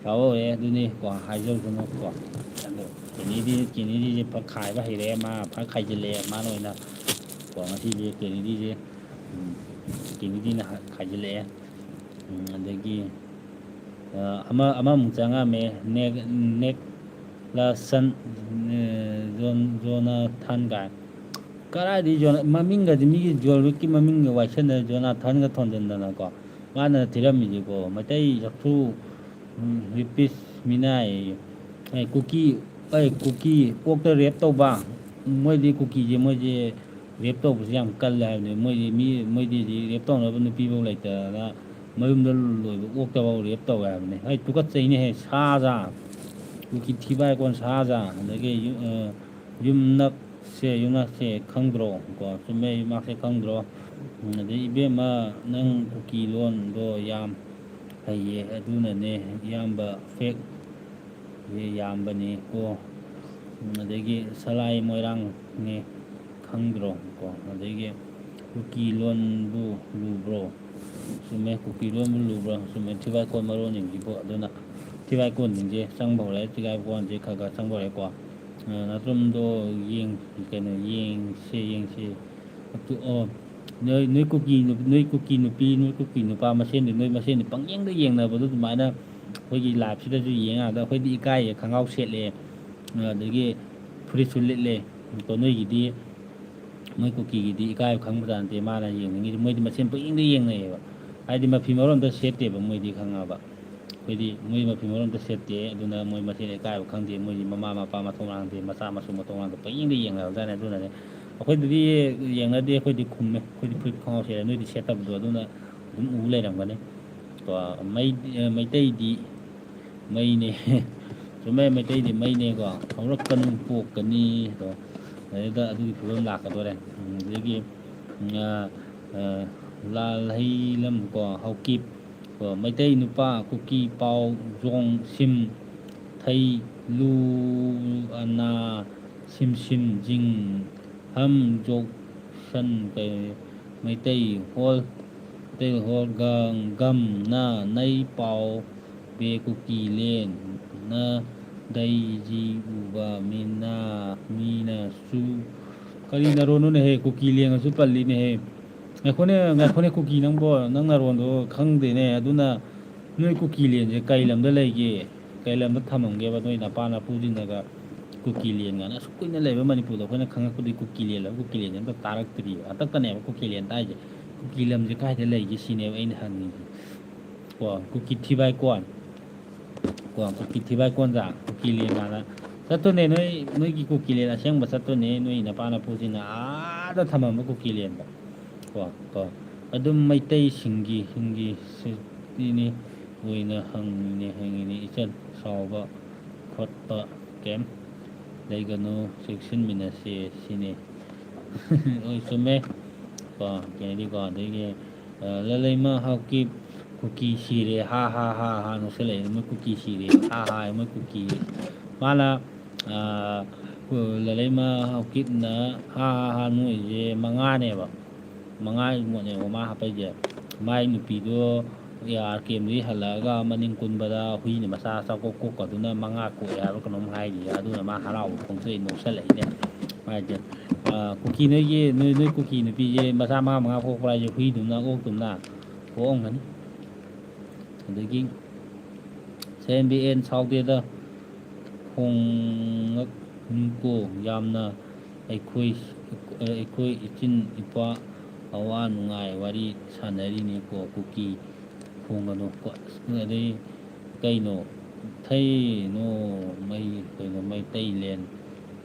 ꯍꯧꯔꯦ ꯑꯗꯨꯅꯤꯀꯣ ꯍꯥꯏꯖꯧꯁꯅꯨꯀꯣ. ꯑꯗꯣ ꯀꯦꯅꯦꯗꯤꯁꯦ ꯐꯛ ꯈꯥꯏꯕ ꯍꯩꯔꯦ, ꯃꯥ ꯐꯛ ꯈꯥꯏꯖꯤꯜꯂꯛꯑꯦ ꯃꯥꯅ ꯑꯣꯏꯅ ꯀꯣ. ꯉꯁꯤꯁꯦ ꯀꯦꯅꯦꯗꯤꯅ ꯈꯥꯏꯖꯤꯜꯂꯛꯑꯦ. ꯑꯗꯒꯤ ꯑꯃꯃꯨꯛ ꯆꯪꯉꯛꯑꯝꯃꯦ ꯅꯦꯛꯂꯁꯟ ꯖꯣꯅꯥꯊꯟ ꯒꯥꯏ. ꯀꯔꯥꯏꯗꯒꯤ ꯃꯃꯤꯡꯒꯗꯤ ꯃꯤꯒꯤ ꯖꯣꯟ ꯋꯤꯛꯀꯤ ꯃꯃꯤꯡꯒ ꯋꯥꯏꯁꯟꯅ ꯖꯣꯅꯥꯊꯟꯒ ꯊꯣꯟꯖꯤꯟꯗꯅꯀꯣ. ꯃꯥꯅ ꯊꯤꯔꯝꯃꯤꯁꯦꯀꯣ ꯃꯩꯇꯩ ꯆꯐꯨ ꯔꯤꯄꯤꯁ ꯃꯤꯅꯥꯏ ꯀꯨꯀꯤ ꯑꯣꯛꯇ ꯔꯦꯞ ꯇꯧꯕ. ꯃꯣꯏꯗꯤ ꯀꯨꯀꯤꯁꯦ ꯃꯣꯏꯁꯦ ꯔꯦꯞ ꯇꯧꯕꯁꯦ ꯌꯥꯝ ꯀꯜꯂꯦ ꯍꯥꯏꯕꯅꯦ. ꯃꯣꯏꯗꯤ ꯔꯦꯞ ꯇꯧꯅꯕ ꯅꯨꯄꯤꯐꯥꯎ ꯂꯩꯇꯗꯅ ꯃꯌꯨꯝꯗ ꯂꯣꯏꯕ ꯑꯣꯛꯇꯐꯥꯎ ꯔꯦꯞ ꯇꯧꯋꯦ ꯍꯥꯏꯕꯅꯦ. ꯇꯨꯀꯠꯆꯩꯅꯦꯍꯦ ꯁꯥꯖꯥ, ꯀꯨꯀꯤ ꯊꯤꯕꯥꯏꯀꯣꯟ ꯁꯥꯖꯥ. ꯑꯗꯒꯤ ꯌꯨꯝꯅꯥꯛꯁꯦ ꯈꯪꯗ꯭ꯔꯣ ꯀꯣ. ꯆꯨꯝꯃꯦ ꯌꯨꯝꯅꯥꯛꯁꯦ ꯈꯪꯗ꯭ꯔꯣ. ꯑꯗꯩꯏꯕꯦꯝꯃ ꯅꯪ ꯀꯨꯀꯤ ꯂꯣꯟꯗꯣ ꯌꯥꯝ ꯍꯩꯌꯦ ꯑꯗꯨꯅꯅꯦ ꯏꯌꯥꯝꯕ ꯐꯦꯛ ꯌꯥꯝꯕꯅꯦ ꯀꯣ. ꯑꯗꯒꯤ ꯁꯂꯥꯏ ꯃꯣꯏꯔꯥꯡꯅꯦ ꯈꯪꯗ꯭ꯔꯣ ꯀꯣ. ꯑꯗꯒꯤ ꯀꯨꯀꯤ ꯂꯣꯟꯕꯨ ꯂꯨꯕ꯭ꯔꯣ? ꯆꯨꯝꯃꯦ ꯀꯨꯀꯤ ꯂꯣꯟꯕꯨ ꯂꯨꯕ꯭ꯔꯣ? ꯆꯨꯝꯃꯦ ꯊꯤꯕꯥꯏꯀꯣꯟ ꯃꯔꯣꯟꯁꯤꯡꯁꯤꯕꯨ. ꯑꯗꯨꯅ ꯊꯤꯕꯥꯏꯀꯣꯟꯁꯤꯡꯁꯦ ꯆꯪꯕ ꯍꯧꯔꯛꯑꯦ. ꯊꯤꯕꯥꯏꯀꯣꯟꯁꯦ ꯈꯔ ꯆꯪꯕ ꯍꯧꯔꯛꯑꯦꯀꯣ. ꯅꯥꯇ꯭ꯔꯨꯝꯗꯣ ꯌꯦꯡꯁꯦ. ꯅꯣꯏ ꯀꯨꯀꯤ ꯅꯨꯄꯤ ꯅꯣꯏ ꯀꯨꯀꯤ ꯅꯨꯄꯥ ꯃꯁꯦꯟꯗꯤ ꯅꯣꯏ ꯃꯁꯦꯟꯗꯤ ꯄꯪꯌꯦꯡꯗ ꯌꯦꯡꯅꯕꯗꯣ ꯑꯗꯨꯃꯥꯏꯅ ꯑꯩꯈꯣꯏꯒꯤ ꯂꯥꯏꯐꯁꯤꯗꯁꯨ ꯌꯦꯡꯉꯀꯥꯟꯗ ꯑꯩꯈꯣꯏꯗꯤ ꯏꯀꯥꯏꯌꯦ. ꯈꯣꯡꯒ꯭ꯔꯥꯎ ꯁꯦꯠꯂꯦ, ꯑꯗꯒꯤ ꯐꯨꯔꯤꯠꯁꯨ ꯂꯤꯠꯂꯦ. ꯅꯣꯏꯒꯤꯗꯤ ꯃꯣꯏ ꯀꯨꯀꯤꯒꯤꯗꯤ ꯏꯀꯥꯏꯕ ꯈꯪꯕꯖꯥꯠ ꯅꯠꯇꯦ. ꯃꯥꯅ ꯌꯦꯡꯅꯤꯡꯉꯤꯁꯤ ꯃꯣꯏꯗꯤ ꯃꯁꯦꯟ ꯄꯪꯌꯦꯡꯗ ꯌꯦꯡꯅꯩꯌꯦꯕ. ꯍꯥꯏꯗꯤ ꯃꯐꯤ ꯃꯔꯣꯟ ꯑꯝꯇ ꯁꯦꯠꯇꯦꯕ ꯃꯣꯏꯗꯤ ꯈꯪꯉꯕ. ꯑꯩꯈꯣꯏꯗꯤ ꯃꯣꯏ ꯃꯐꯤ ꯃꯔꯣꯟ ꯑꯝꯇ ꯁꯦꯠꯇꯦ. ꯑꯗꯨꯅ ꯃꯣꯏ ꯃꯁꯦꯟ ꯏꯀꯥꯏꯕ ꯈꯪꯗꯦ. ꯃꯣꯏꯗꯤ ꯃꯃꯥ ꯃꯄꯥ ꯃꯊꯣꯡ ꯂꯥꯡꯗꯦ, ꯃꯆꯥ ꯃꯁꯨ ꯃꯊꯣꯡ ꯂꯥꯡꯗꯦ, ꯄꯪꯌꯦꯡꯗ ꯌꯦꯡꯅꯕꯖꯥꯠꯅꯦ. ꯑꯗꯨꯅꯅꯦ ꯑꯩꯈꯣꯏꯗꯗꯤ ꯌꯦꯡꯅꯗꯦ. ꯑꯩꯈꯣꯏꯗꯤ ꯈꯨꯝꯃꯦ. ꯑꯩꯈꯣꯏꯗꯤ ꯐꯨꯔꯤꯠ ꯈꯣꯡꯒ꯭ꯔꯥꯎ ꯁꯦꯠꯂꯦ. ꯅꯣꯏꯗꯤ ꯁꯦꯠꯇꯕꯗꯣ ꯑꯗꯨꯅ ꯑꯗꯨꯝ ꯎ ꯂꯩꯔꯝꯒꯅꯤ ꯀꯣ. ꯃꯩꯇꯩꯗꯤ ꯃꯩꯅꯦ. ꯆꯨꯝꯃꯦ ꯃꯩꯇꯩꯗꯤ ꯃꯩꯅꯦꯀꯣ. ꯍꯧꯔꯛꯀꯅꯨ ꯄꯣꯛꯀꯅꯤ ꯑꯗꯣ ꯑꯗꯩꯗ ꯑꯗꯨꯒꯤ ꯐꯤꯕꯝ ꯂꯥꯛꯀꯗꯣꯔꯦ. ꯑꯗꯒꯤ ꯂꯥꯜꯍꯩꯂꯝ ꯀꯣ ꯍꯧꯀꯤꯞ ꯀꯣ. ꯃꯩꯇꯩ ꯅꯨꯄꯥ ꯀꯨꯀꯤ ꯄꯥꯎ ꯖꯣꯡ ꯁꯤꯝ ꯊꯩ ꯂꯨ ꯑꯅꯥ ꯁꯤꯝ ꯖꯤꯡ ꯍꯝ ꯖꯣꯛ ꯁꯟ ꯃꯩꯇꯩ ꯍꯣꯜ ꯒꯝ ꯅ ꯅꯩ ꯄꯥꯎ ꯕꯦ ꯀꯨꯀꯤ ꯂꯦꯟ ꯅ ꯗꯩꯖꯤ ꯎꯕ ꯃꯤꯅꯁꯨ ꯀꯔꯤ ꯅꯔꯣꯟꯅꯣꯅꯦꯍꯦ ꯀꯨꯀꯤ ꯂꯦꯡꯉꯁꯨ ꯄꯜꯂꯤꯅꯦꯍꯦ. ꯉꯥꯏꯈꯣꯅꯦ ꯀꯨꯀꯤ ꯅꯪꯕꯣ, ꯅꯪ ꯅꯔꯣꯟꯗꯣ ꯈꯪꯗꯦꯅꯦ. ꯑꯗꯨꯅ ꯅꯣꯏ ꯀꯨꯀꯤ ꯂꯦꯟꯁꯦ ꯀꯩ ꯂꯝꯗ ꯂꯩꯒꯦ? ꯀꯩ ꯂꯝꯗ ꯊꯝꯃꯝꯒꯦꯕ ꯅꯣꯏ ꯅꯄꯥ ꯅꯄꯨꯁꯤꯡꯅꯒ ꯀꯨꯀꯤ ꯂꯦꯟ ꯀꯥꯏꯅ? ꯑꯁꯨꯛ ꯀꯨꯏꯅ ꯂꯩꯕ ꯃꯅꯤꯄꯨꯔꯗ ꯑꯩꯈꯣꯏꯅ ꯈꯪꯉꯛꯄꯗꯤ ꯀꯨꯀꯤ ꯂꯦꯟꯁꯦ ꯑꯝꯇ ꯇꯥꯔꯛꯇ꯭ꯔꯤꯕ. ꯍꯟꯇꯛꯇꯅꯦꯕ ꯀꯨꯀꯤ ꯂꯦꯟ ꯇꯥꯏꯁꯦ. ꯀꯨꯀꯤ ꯂꯝꯁꯦ ꯀꯥꯏꯗ ꯂꯩꯒꯦ ꯁꯤꯅꯦꯕ ꯑꯩꯅ ꯍꯪꯉꯤꯁꯦ ꯀꯣ. ꯀꯨꯀꯤ ꯊꯤꯕꯥꯏꯀꯣꯟ ꯀꯣ. ꯀꯨꯀꯤ ꯊꯤꯕꯥꯏꯀꯣꯟꯖꯥ ꯀꯨꯀꯤ ꯂꯦꯟ ꯀꯥꯏꯅ ꯆꯠꯇꯣꯅꯦ. ꯅꯣꯏꯒꯤ ꯀꯨꯀꯤ ꯂꯦꯟ ꯑꯁꯦꯡꯕ ꯆꯠꯇꯣꯅꯦ. ꯅꯣꯏ ꯅꯄꯥ ꯅꯄꯨꯁꯤꯡꯅ ꯑꯥꯗ ꯊꯝꯃꯝꯕ ꯀꯨꯀꯤ ꯂꯦꯟꯗ ꯀꯣ. ꯑꯗꯨꯝ ꯃꯩꯇꯩꯁꯤꯡꯒꯤ ꯁꯤꯅꯤ ꯑꯣꯏꯅ ꯍꯪꯉꯤꯅꯦ. ꯏꯆꯟ ꯁꯥꯎꯕ ꯈꯣꯠꯄ ꯀꯩꯝ ꯂꯩꯒꯅꯨ, ꯆꯦꯛꯁꯤꯟꯃꯤꯟꯅꯁꯦ ꯁꯤꯅꯤ. ꯍꯣꯏ ꯆꯨꯝꯃꯦ ꯀꯣ. ꯀꯦꯅꯦꯗꯤꯀꯣ. ꯑꯗꯒꯤ ꯂꯂꯩꯃ ꯍꯥꯎꯀꯤꯞ ꯀꯨꯀꯤ ꯁꯤꯔꯦ ꯍꯥ ꯅꯣꯛꯁꯜꯂꯛꯑꯦ. ꯃꯣꯏ ꯀꯨꯀꯤ ꯁꯤꯔꯦ ꯃꯣꯏ ꯀꯨꯀꯤ. ꯃꯥꯅ ꯂꯂꯩꯃ ꯍꯥꯎꯀꯤꯞꯅ ꯅꯣꯛꯏꯁꯦ ꯃꯉꯥ ꯏꯃꯣꯠꯅꯦꯕ ꯃꯥ ꯍꯥꯞꯄꯩꯁꯦ. ꯃꯥꯏ ꯅꯨꯄꯤꯗꯣ AR ꯀꯦꯝꯗꯒꯤ ꯍꯜꯂꯛꯑꯒ ꯃꯅꯤꯡ ꯀꯨꯟꯕꯗ ꯍꯨꯏꯅ ꯃꯆꯥ ꯀꯣꯛꯀꯗꯨꯅ 5 ꯀꯣꯛꯑꯦ ꯍꯥꯏꯕ ꯀꯩꯅꯣꯝ ꯍꯥꯏꯔꯤꯌꯦ. ꯑꯗꯨꯅ ꯃꯥ ꯍꯔꯥꯎꯕ ꯐꯣꯡꯗꯣꯛꯏ, ꯅꯣꯛꯁꯜꯂꯛꯏꯅꯦ ꯃꯥꯏꯁꯦ. ꯀꯨꯀꯤ ꯅꯣꯏ ꯀꯨꯀꯤ ꯅꯨꯄꯤꯁꯦ ꯃꯆꯥ 5 ꯀꯣꯛꯄ꯭ꯔꯥ ꯍꯥꯏꯁꯦ? ꯍꯨꯏꯗꯨꯝꯅ ꯑꯣꯛꯇꯨꯝꯅ ꯀꯣꯛꯑꯝꯒꯅꯤ. ꯑꯗꯒꯤ CNBN ꯁꯥꯎꯗꯦꯗ ꯈꯣꯡꯉꯛꯅꯨꯀꯣ ꯌꯥꯝꯅ. ꯑꯩꯈꯣꯏ ꯏꯆꯤꯟ ꯏꯄ꯭ꯋꯥ ꯑꯋꯥ ꯅꯨꯡꯉꯥꯏ ꯋꯥꯔꯤ ꯁꯥꯟꯅꯔꯤꯅꯦꯀꯣ. ꯀꯨꯀꯤ ꯈꯣꯡꯒꯅꯨ ꯀꯣ. ꯑꯗꯩ ꯀꯩꯅꯣ ꯃꯩꯇꯩꯂꯦꯟ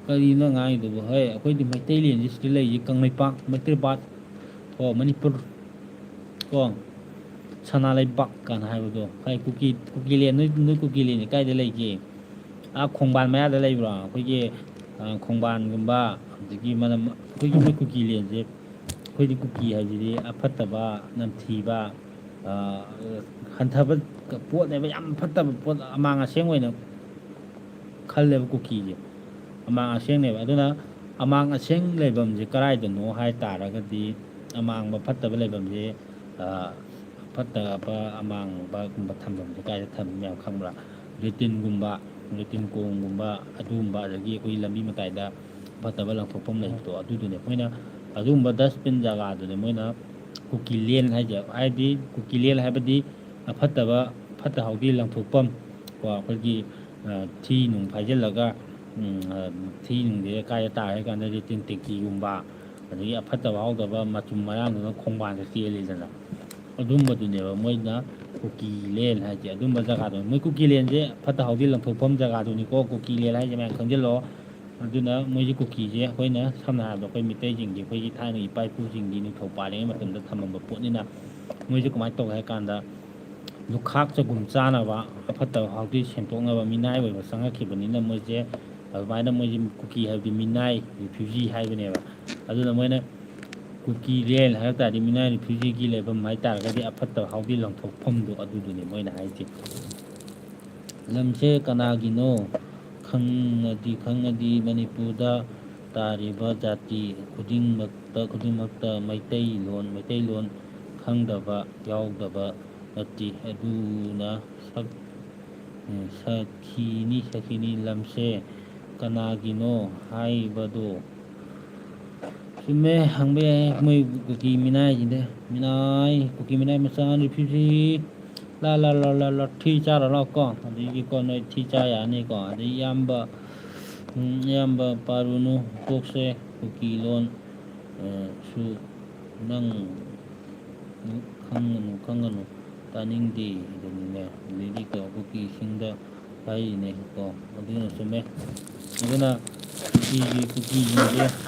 ꯀꯔꯤꯅꯣ ꯉꯥꯡꯉꯤꯗꯨꯕꯨ? ꯍꯣꯏ ꯑꯩꯈꯣꯏꯗꯤ ꯃꯩꯇꯩꯂꯦꯟꯁꯤ ꯁꯤꯗ ꯂꯩꯔꯤꯁꯤ ꯀꯪꯂꯩꯄꯥꯛ ꯃꯩꯇ꯭ꯔꯤꯄꯥꯠ ꯃꯅꯤꯄꯨꯔ ꯀꯣ ꯁꯅꯥ ꯂꯩꯕꯥꯛ ꯀꯥꯏꯅ ꯍꯥꯏꯕꯗꯣ ꯍꯥꯏ ꯀꯨꯀꯤꯂꯦꯟ ꯅꯣꯏ ꯀꯨꯀꯤꯂꯦꯟꯁꯦ ꯀꯥꯏꯗ ꯂꯩꯒꯦ ꯈꯣꯡꯕꯥꯟ ꯃꯌꯥꯗ ꯂꯩꯕ꯭ꯔꯣ ꯑꯩꯈꯣꯏꯒꯤ ꯈꯣꯡꯕꯥꯟꯒꯨꯝꯕ ꯑꯗꯒꯤ ꯑꯩꯈꯣꯏꯒꯤ ꯃꯣꯏ ꯀꯨꯀꯤꯂꯦꯟꯁꯦ ꯑꯩꯈꯣꯏꯗꯤ ꯀꯨꯀꯤ ꯍꯥꯏꯁꯤꯗꯤ ꯑꯐꯠꯇꯕ ꯅꯝꯊꯤꯕ ꯍꯟꯊꯕ ꯄꯣꯠꯅꯦꯕ ꯌꯥꯝ ꯐꯠꯇꯕ ꯄꯣꯠ ꯑꯃꯥꯡ ꯑꯁꯦꯡ ꯑꯣꯏꯅ ꯈꯜꯂꯦꯕ ꯀꯨꯀꯤꯁꯦ ꯑꯃꯥꯡ ꯑꯁꯦꯡꯅꯦꯕ ꯑꯗꯨꯅ ꯑꯃꯥꯡ ꯑꯁꯦꯡ ꯂꯩꯐꯝꯁꯦ ꯀꯗꯥꯏꯗꯅꯣ ꯍꯥꯏ ꯇꯥꯔꯒꯗꯤ ꯑꯃꯥꯡꯕ ꯐꯠꯇꯕ ꯂꯩꯐꯝꯁꯦ ꯐꯠꯇꯕ ꯑꯃꯥꯡꯕꯒꯨꯝꯕ ꯊꯝꯐꯝꯁꯦ ꯀꯥꯏꯗ ꯊꯝꯃꯤ ꯃꯌꯥꯝ ꯈꯪꯕ꯭ꯔꯥ ꯂꯦꯇꯤꯟ ꯀꯣꯡꯒꯨꯝꯕ ꯑꯗꯨꯒꯨꯝꯕ ꯑꯗꯒꯤ ꯑꯩꯈꯣꯏꯒꯤ ꯂꯝꯕꯤ ꯃꯇꯥꯏꯗ ꯐꯠꯇꯕ ꯂꯪꯊꯣꯛꯐꯝ ꯂꯩꯕꯗꯣ ꯑꯗꯨꯗꯨꯅꯦ ꯑꯩꯈꯣꯏꯅ ꯑꯗꯨꯒꯨꯝꯕ ꯗꯁꯕꯤꯟ ꯖꯒꯥꯗꯨꯅꯦ ꯃꯣꯏꯅ ꯀꯨꯀꯤꯂꯦꯟ ꯍꯥꯏꯁꯦ ꯍꯥꯏꯗꯤ ꯀꯨꯀꯤꯂꯦꯟ ꯍꯥꯏꯕꯗꯤ ꯐꯠꯇꯕ ꯐꯠꯇ ꯍꯥꯎꯊꯤ ꯂꯪꯊꯣꯛꯐꯝ ꯀꯣ ꯑꯩꯈꯣꯏꯒꯤ ꯊꯤ ꯅꯨꯡ ꯐꯥꯏꯖꯤꯜꯂꯒ ꯊꯤ ꯅꯨꯡꯁꯦ ꯀꯥꯏꯗ ꯇꯥꯔꯦ ꯍꯥꯏ ꯀꯥꯟꯗ ꯂꯦꯇꯤꯟ ꯇꯦꯡꯀꯤꯒꯨꯝꯕ ꯑꯗꯒꯤ ꯑꯐꯠꯇꯕ ꯍꯥꯎꯗꯕ ꯃꯆꯨꯝ ꯃꯔꯥꯡꯗꯨꯅ ꯈꯣꯡꯕꯥꯟꯗ ꯆꯦꯜꯂꯤꯗꯅ ꯑꯗꯨꯝꯕꯗꯨꯅꯦꯕ ꯃꯣꯏꯅ ꯀꯨꯀꯤꯂꯦꯟ ꯍꯥꯏꯁꯦ ꯑꯗꯨꯝꯕ ꯖꯒꯥꯗꯣ ꯃꯣꯏ ꯀꯨꯀꯤꯂꯦꯟꯁꯦ ꯐꯠꯇ ꯍꯥꯎꯊꯤ ꯂꯪꯊꯣꯛꯐꯝ ꯖꯒꯥꯗꯨꯅꯤꯀꯣ ꯀꯨꯀꯤꯂꯦꯟ ꯍꯥꯏꯁꯦ ꯃꯌꯥꯝ ꯈꯪꯖꯤꯜꯂꯛꯑꯣ ꯑꯗꯨꯅ ꯃꯣꯏꯁꯦ ꯀꯨꯀꯤꯁꯦ ꯑꯩꯈꯣꯏꯅ ꯁꯝꯅ ꯍꯥꯏꯔꯕꯗ ꯑꯩꯈꯣꯏ ꯃꯤꯇꯩꯁꯤꯡꯒꯤ ꯑꯩꯈꯣꯏꯒꯤ ꯊꯥꯏꯅꯒꯤ ꯏꯄꯥ ꯏꯄꯨꯁꯤꯡꯒꯤ ꯅꯤꯡꯊꯧ ꯄꯥꯜꯂꯤꯉꯩ ꯃꯇꯝꯗ ꯊꯝꯃꯝꯕ ꯄꯣꯠꯅꯤꯅ ꯃꯣꯏꯁꯦ ꯀꯃꯥꯏꯅ ꯇꯧꯒꯦ ꯍꯥꯏ ꯀꯥꯟꯗ ꯂꯨꯈꯥꯛ ꯆꯒꯨꯝ ꯆꯥꯅꯕ ꯑꯐꯠꯇꯕ ꯍꯥꯎꯊꯤ ꯁꯦꯡꯇꯣꯛꯅꯕ ꯃꯤꯅꯥꯏ ꯑꯣꯏꯕ ꯆꯪꯉꯛꯈꯤꯕꯅꯤꯅ ꯃꯣꯏꯁꯦ ꯑꯗꯨꯃꯥꯏꯅ ꯃꯣꯏꯁꯦ ꯀꯨꯀꯤ ꯍꯥꯏꯕꯗꯤ ꯃꯤꯅꯥꯏ ꯔꯤꯐ꯭ꯌꯨꯖꯤ ꯍꯥꯏꯕꯅꯦꯕ ꯑꯗꯨꯅ ꯃꯣꯏꯅ ꯀꯨꯀꯤꯂꯦꯟ ꯍꯥꯏꯕ ꯇꯥꯔꯗꯤ ꯃꯤꯅꯥꯏ ꯔꯤꯐ꯭ꯌꯨꯖꯤꯒꯤ ꯂꯩꯐꯝ ꯍꯥꯏ ꯇꯥꯔꯒꯗꯤ ꯑꯐꯠꯇꯕ ꯍꯥꯎꯊꯤ ꯂꯪꯊꯣꯛꯐꯝꯗꯣ ꯑꯗꯨꯗꯨꯅꯤ ꯃꯣꯏꯅ ꯍꯥꯏꯁꯦ ꯂꯝꯁꯦ ꯀꯅꯥꯒꯤꯅꯣ ꯈꯪꯉꯗꯤ ꯃꯅꯤꯄꯨꯔꯗ ꯇꯥꯔꯤꯕ ꯖꯥꯇꯤ ꯈꯨꯗꯤꯡꯃꯛꯇ ꯃꯩꯇꯩꯂꯣꯟ ꯈꯪꯗꯕ ꯌꯥꯎꯗꯕ ꯅꯠꯇꯦ ꯑꯗꯨꯅ ꯁꯈꯤꯅꯤ ꯂꯝꯁꯦ ꯀꯅꯥꯒꯤꯅꯣ ꯍꯥꯏꯕꯗꯣ ꯆꯨꯝꯃꯦ ꯍꯪꯕ ꯌꯥꯏ ꯃꯣꯏ ꯀꯨꯀꯤ ꯃꯤꯅꯥꯏꯁꯤꯡꯗ ꯀꯨꯀꯤ ꯃꯤꯅꯥꯏ ꯃꯆꯥ ꯔꯤꯐ꯭ꯌꯨꯖꯤ ꯊꯤ ꯆꯥꯔ ꯂꯥꯛꯀꯣ ꯑꯗꯒꯤꯀꯣ ꯅꯣꯏ ꯊꯤ ꯆꯥ ꯌꯥꯅꯤꯀꯣ ꯑꯗꯩ ꯏꯌꯥꯝꯕ ꯄꯥꯔꯨꯅꯨ ꯀꯣꯛꯁꯦ ꯀꯨꯀꯤ ꯂꯣꯟ ꯁꯨ ꯅꯪ ꯈꯪꯒꯅꯨ ꯇꯥꯅꯤꯡꯗꯦ ꯑꯗꯨꯅꯤꯅꯦ ꯑꯗꯩꯗꯤ ꯀꯨꯀꯤꯁꯤꯡꯗ ꯍꯥꯏꯔꯤꯅꯦ ꯀꯣ ꯑꯗꯨꯅ ꯆꯨꯝꯃꯦ ꯑꯗꯨꯅ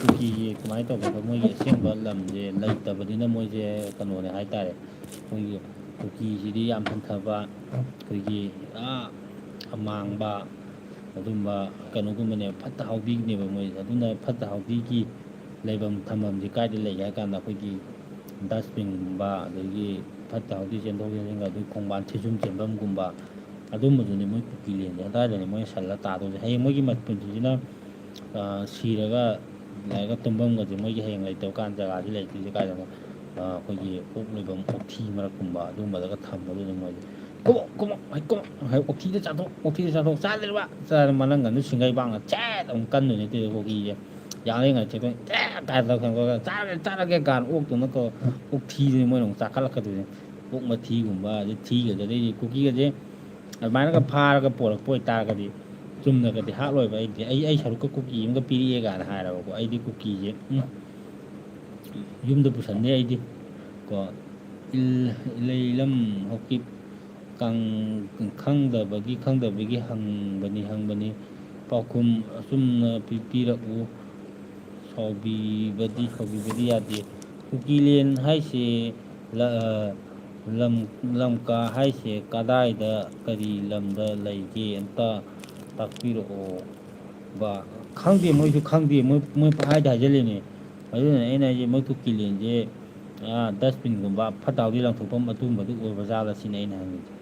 ꯀꯨꯀꯤꯒꯤ ꯀꯃꯥꯏꯅ ꯇꯧꯒꯦꯗ ꯃꯣꯏꯒꯤ ꯑꯁꯦꯡꯕ ꯂꯝꯁꯦ ꯂꯩꯇꯕꯅꯤꯅ ꯃꯣꯏꯁꯦ ꯀꯩꯅꯣꯅꯦ ꯍꯥꯏꯇꯥꯔꯦ ꯑꯩꯈꯣꯏꯒꯤ ꯀꯨꯀꯤꯁꯤꯗꯤ ꯌꯥꯝ ꯍꯟꯊꯕ ꯑꯩꯈꯣꯏꯒꯤ ꯑꯃꯥꯡꯕ ꯑꯗꯨꯝꯕ ꯀꯩꯅꯣꯒꯨꯝꯕꯅꯦꯕ ꯐꯠꯇ ꯍꯥꯎꯊꯤꯅꯦꯕ ꯃꯣꯏꯁꯦ ꯑꯗꯨꯅ ꯐꯠꯇ ꯍꯥꯎꯊꯤꯒꯤ ꯂꯩꯐꯝ ꯊꯝꯐꯝꯁꯦ ꯀꯥꯏꯗ ꯂꯩꯒꯦ ꯍꯥꯏ ꯀꯥꯟꯗ ꯑꯩꯈꯣꯏꯒꯤ ꯗꯁꯕꯤꯟꯒꯨꯝꯕ ꯑꯗꯒꯤ ꯐꯠꯇ ꯍꯥꯎꯊꯤ ꯆꯦꯟꯊꯣꯛ ꯆꯦꯟꯁꯤꯟꯒ ꯑꯗꯨꯒꯤ ꯈꯣꯡꯕꯥꯟ ꯊꯤꯖꯨꯝ ꯆꯦꯟꯐꯝꯒꯨꯝꯕ ꯑꯗꯨꯝꯕꯗꯨꯅꯤ ꯃꯣꯏ ꯀꯨꯀꯤꯂꯦꯟꯁꯦ ꯑꯗꯨꯋꯥꯏꯗꯅꯤ ꯃꯣꯏꯅ ꯁꯜꯂ ꯇꯥꯗꯣꯏꯁꯦ ꯍꯌꯦꯡ ꯃꯣꯏꯒꯤ ꯄꯨꯟꯁꯤꯁꯤꯅ ꯁꯤꯔꯒ ꯂꯥꯏꯔꯒ ꯇꯨꯝꯐꯝꯒꯁꯦ ꯃꯣꯏꯒꯤ ꯍꯌꯦꯡ ꯂꯩꯇꯕ ꯀꯥꯟꯗ ꯖꯒꯥꯁꯤ ꯂꯩꯇ꯭ꯔꯤꯁꯦ ꯀꯥꯏꯗꯅꯣ ꯑꯩꯈꯣꯏꯒꯤ ꯑꯣꯛ ꯂꯣꯏꯐꯝ ꯑꯣꯛꯊꯤ ꯃꯔꯛꯀꯨꯝꯕ ꯑꯗꯨꯝꯕꯗꯒ ꯊꯝꯕꯗꯨꯅꯤ ꯃꯣꯏꯁꯦ ꯀꯨꯝꯃꯣ ꯑꯣꯛꯊꯤꯗ ꯆꯥꯊꯣꯛ ꯆꯥꯗ꯭ꯔꯤꯕ ꯃꯅꯪꯒꯟꯗ ꯁꯤꯡꯒꯩꯕꯥꯡꯅ ꯆꯦꯠ ꯑꯃꯨꯛ ꯀꯟꯗꯣꯏꯅꯦ ꯇꯧꯏ ꯀꯨꯀꯤꯁꯦ ꯌꯥꯡꯂꯦꯟꯒ ꯊꯦꯛꯇꯣꯏꯅꯤ ꯆꯥꯔꯒꯦ ꯀꯥꯟ ꯑꯣꯛꯇꯨꯅꯀꯣ ꯑꯣꯛꯊꯤꯗꯨꯅꯤ ꯃꯣꯏꯅ ꯑꯃꯨꯛ ꯆꯥꯈꯠꯂꯛꯀꯗꯣꯏꯅꯤ ꯑꯣꯛ ꯃꯊꯤꯒꯨꯝꯕ ꯑꯗꯩ ꯊꯤꯒꯁꯦ ꯑꯗꯩꯗꯤ ꯀꯨꯀꯤꯒꯁꯦ ꯑꯗꯨꯃꯥꯏꯅꯒ ꯐꯥꯔꯒ ꯄꯣꯔꯛꯄ ꯑꯣꯏꯇꯥꯔꯒꯗꯤ ꯆꯨꯝꯅꯒꯗꯤ ꯍꯥꯠꯂꯣꯏꯕ ꯑꯩ ꯁꯔꯨꯛꯀ ꯀꯨꯀꯤ ꯑꯃꯒ ꯄꯤꯔꯛꯑꯦ ꯀꯥꯏꯅ ꯍꯥꯏꯔꯕꯀꯣ ꯑꯩꯗꯤ ꯀꯨꯀꯤꯁꯦ ꯌꯨꯝꯗ ꯄꯨꯁꯟꯅꯤ ꯑꯩꯗꯤ ꯀꯣ ꯂꯩꯂꯝ ꯍꯧꯀꯤꯞ ꯈꯪꯗꯕꯒꯤ ꯍꯪꯕꯅꯤ ꯄꯥꯎꯈꯨꯝ ꯑꯆꯨꯝꯅ ꯄꯤꯔꯛꯎ ꯁꯥꯎꯕꯤꯕꯗꯤ ꯌꯥꯗꯦ ꯀꯨꯀꯤꯂꯦꯟ ꯍꯥꯏꯁꯦ ꯂꯝꯀꯥ ꯍꯥꯏꯁꯦ ꯀꯗꯥꯏꯗ ꯀꯔꯤ ꯂꯝꯗ ꯂꯩꯒꯦ ꯑꯝꯇ ꯇꯥꯛꯄꯤꯔꯛꯑꯣ ꯈꯪꯗꯦ ꯃꯣꯏꯁꯨ ꯈꯪꯗꯦ ꯃꯣꯏ ꯄꯪꯍꯥꯏꯗ ꯍꯥꯏꯖꯤꯜꯂꯤꯅꯦ ꯑꯗꯨꯅ ꯑꯩꯅ ꯍꯥꯏꯁꯦ ꯃꯣꯏ ꯀꯨꯀꯤꯂꯦꯟꯁꯦ ꯗꯁꯕꯤꯟꯒꯨꯝꯕ ꯐꯠꯇ ꯍꯥꯎꯊꯤ ꯂꯪꯊꯣꯛꯐꯝ ꯑꯗꯨꯝꯕꯗꯨ ꯑꯣꯏꯕ ꯖꯥꯠꯂ ꯁꯤꯅꯤ ꯑꯩꯅ ꯍꯪꯉꯤꯁꯦ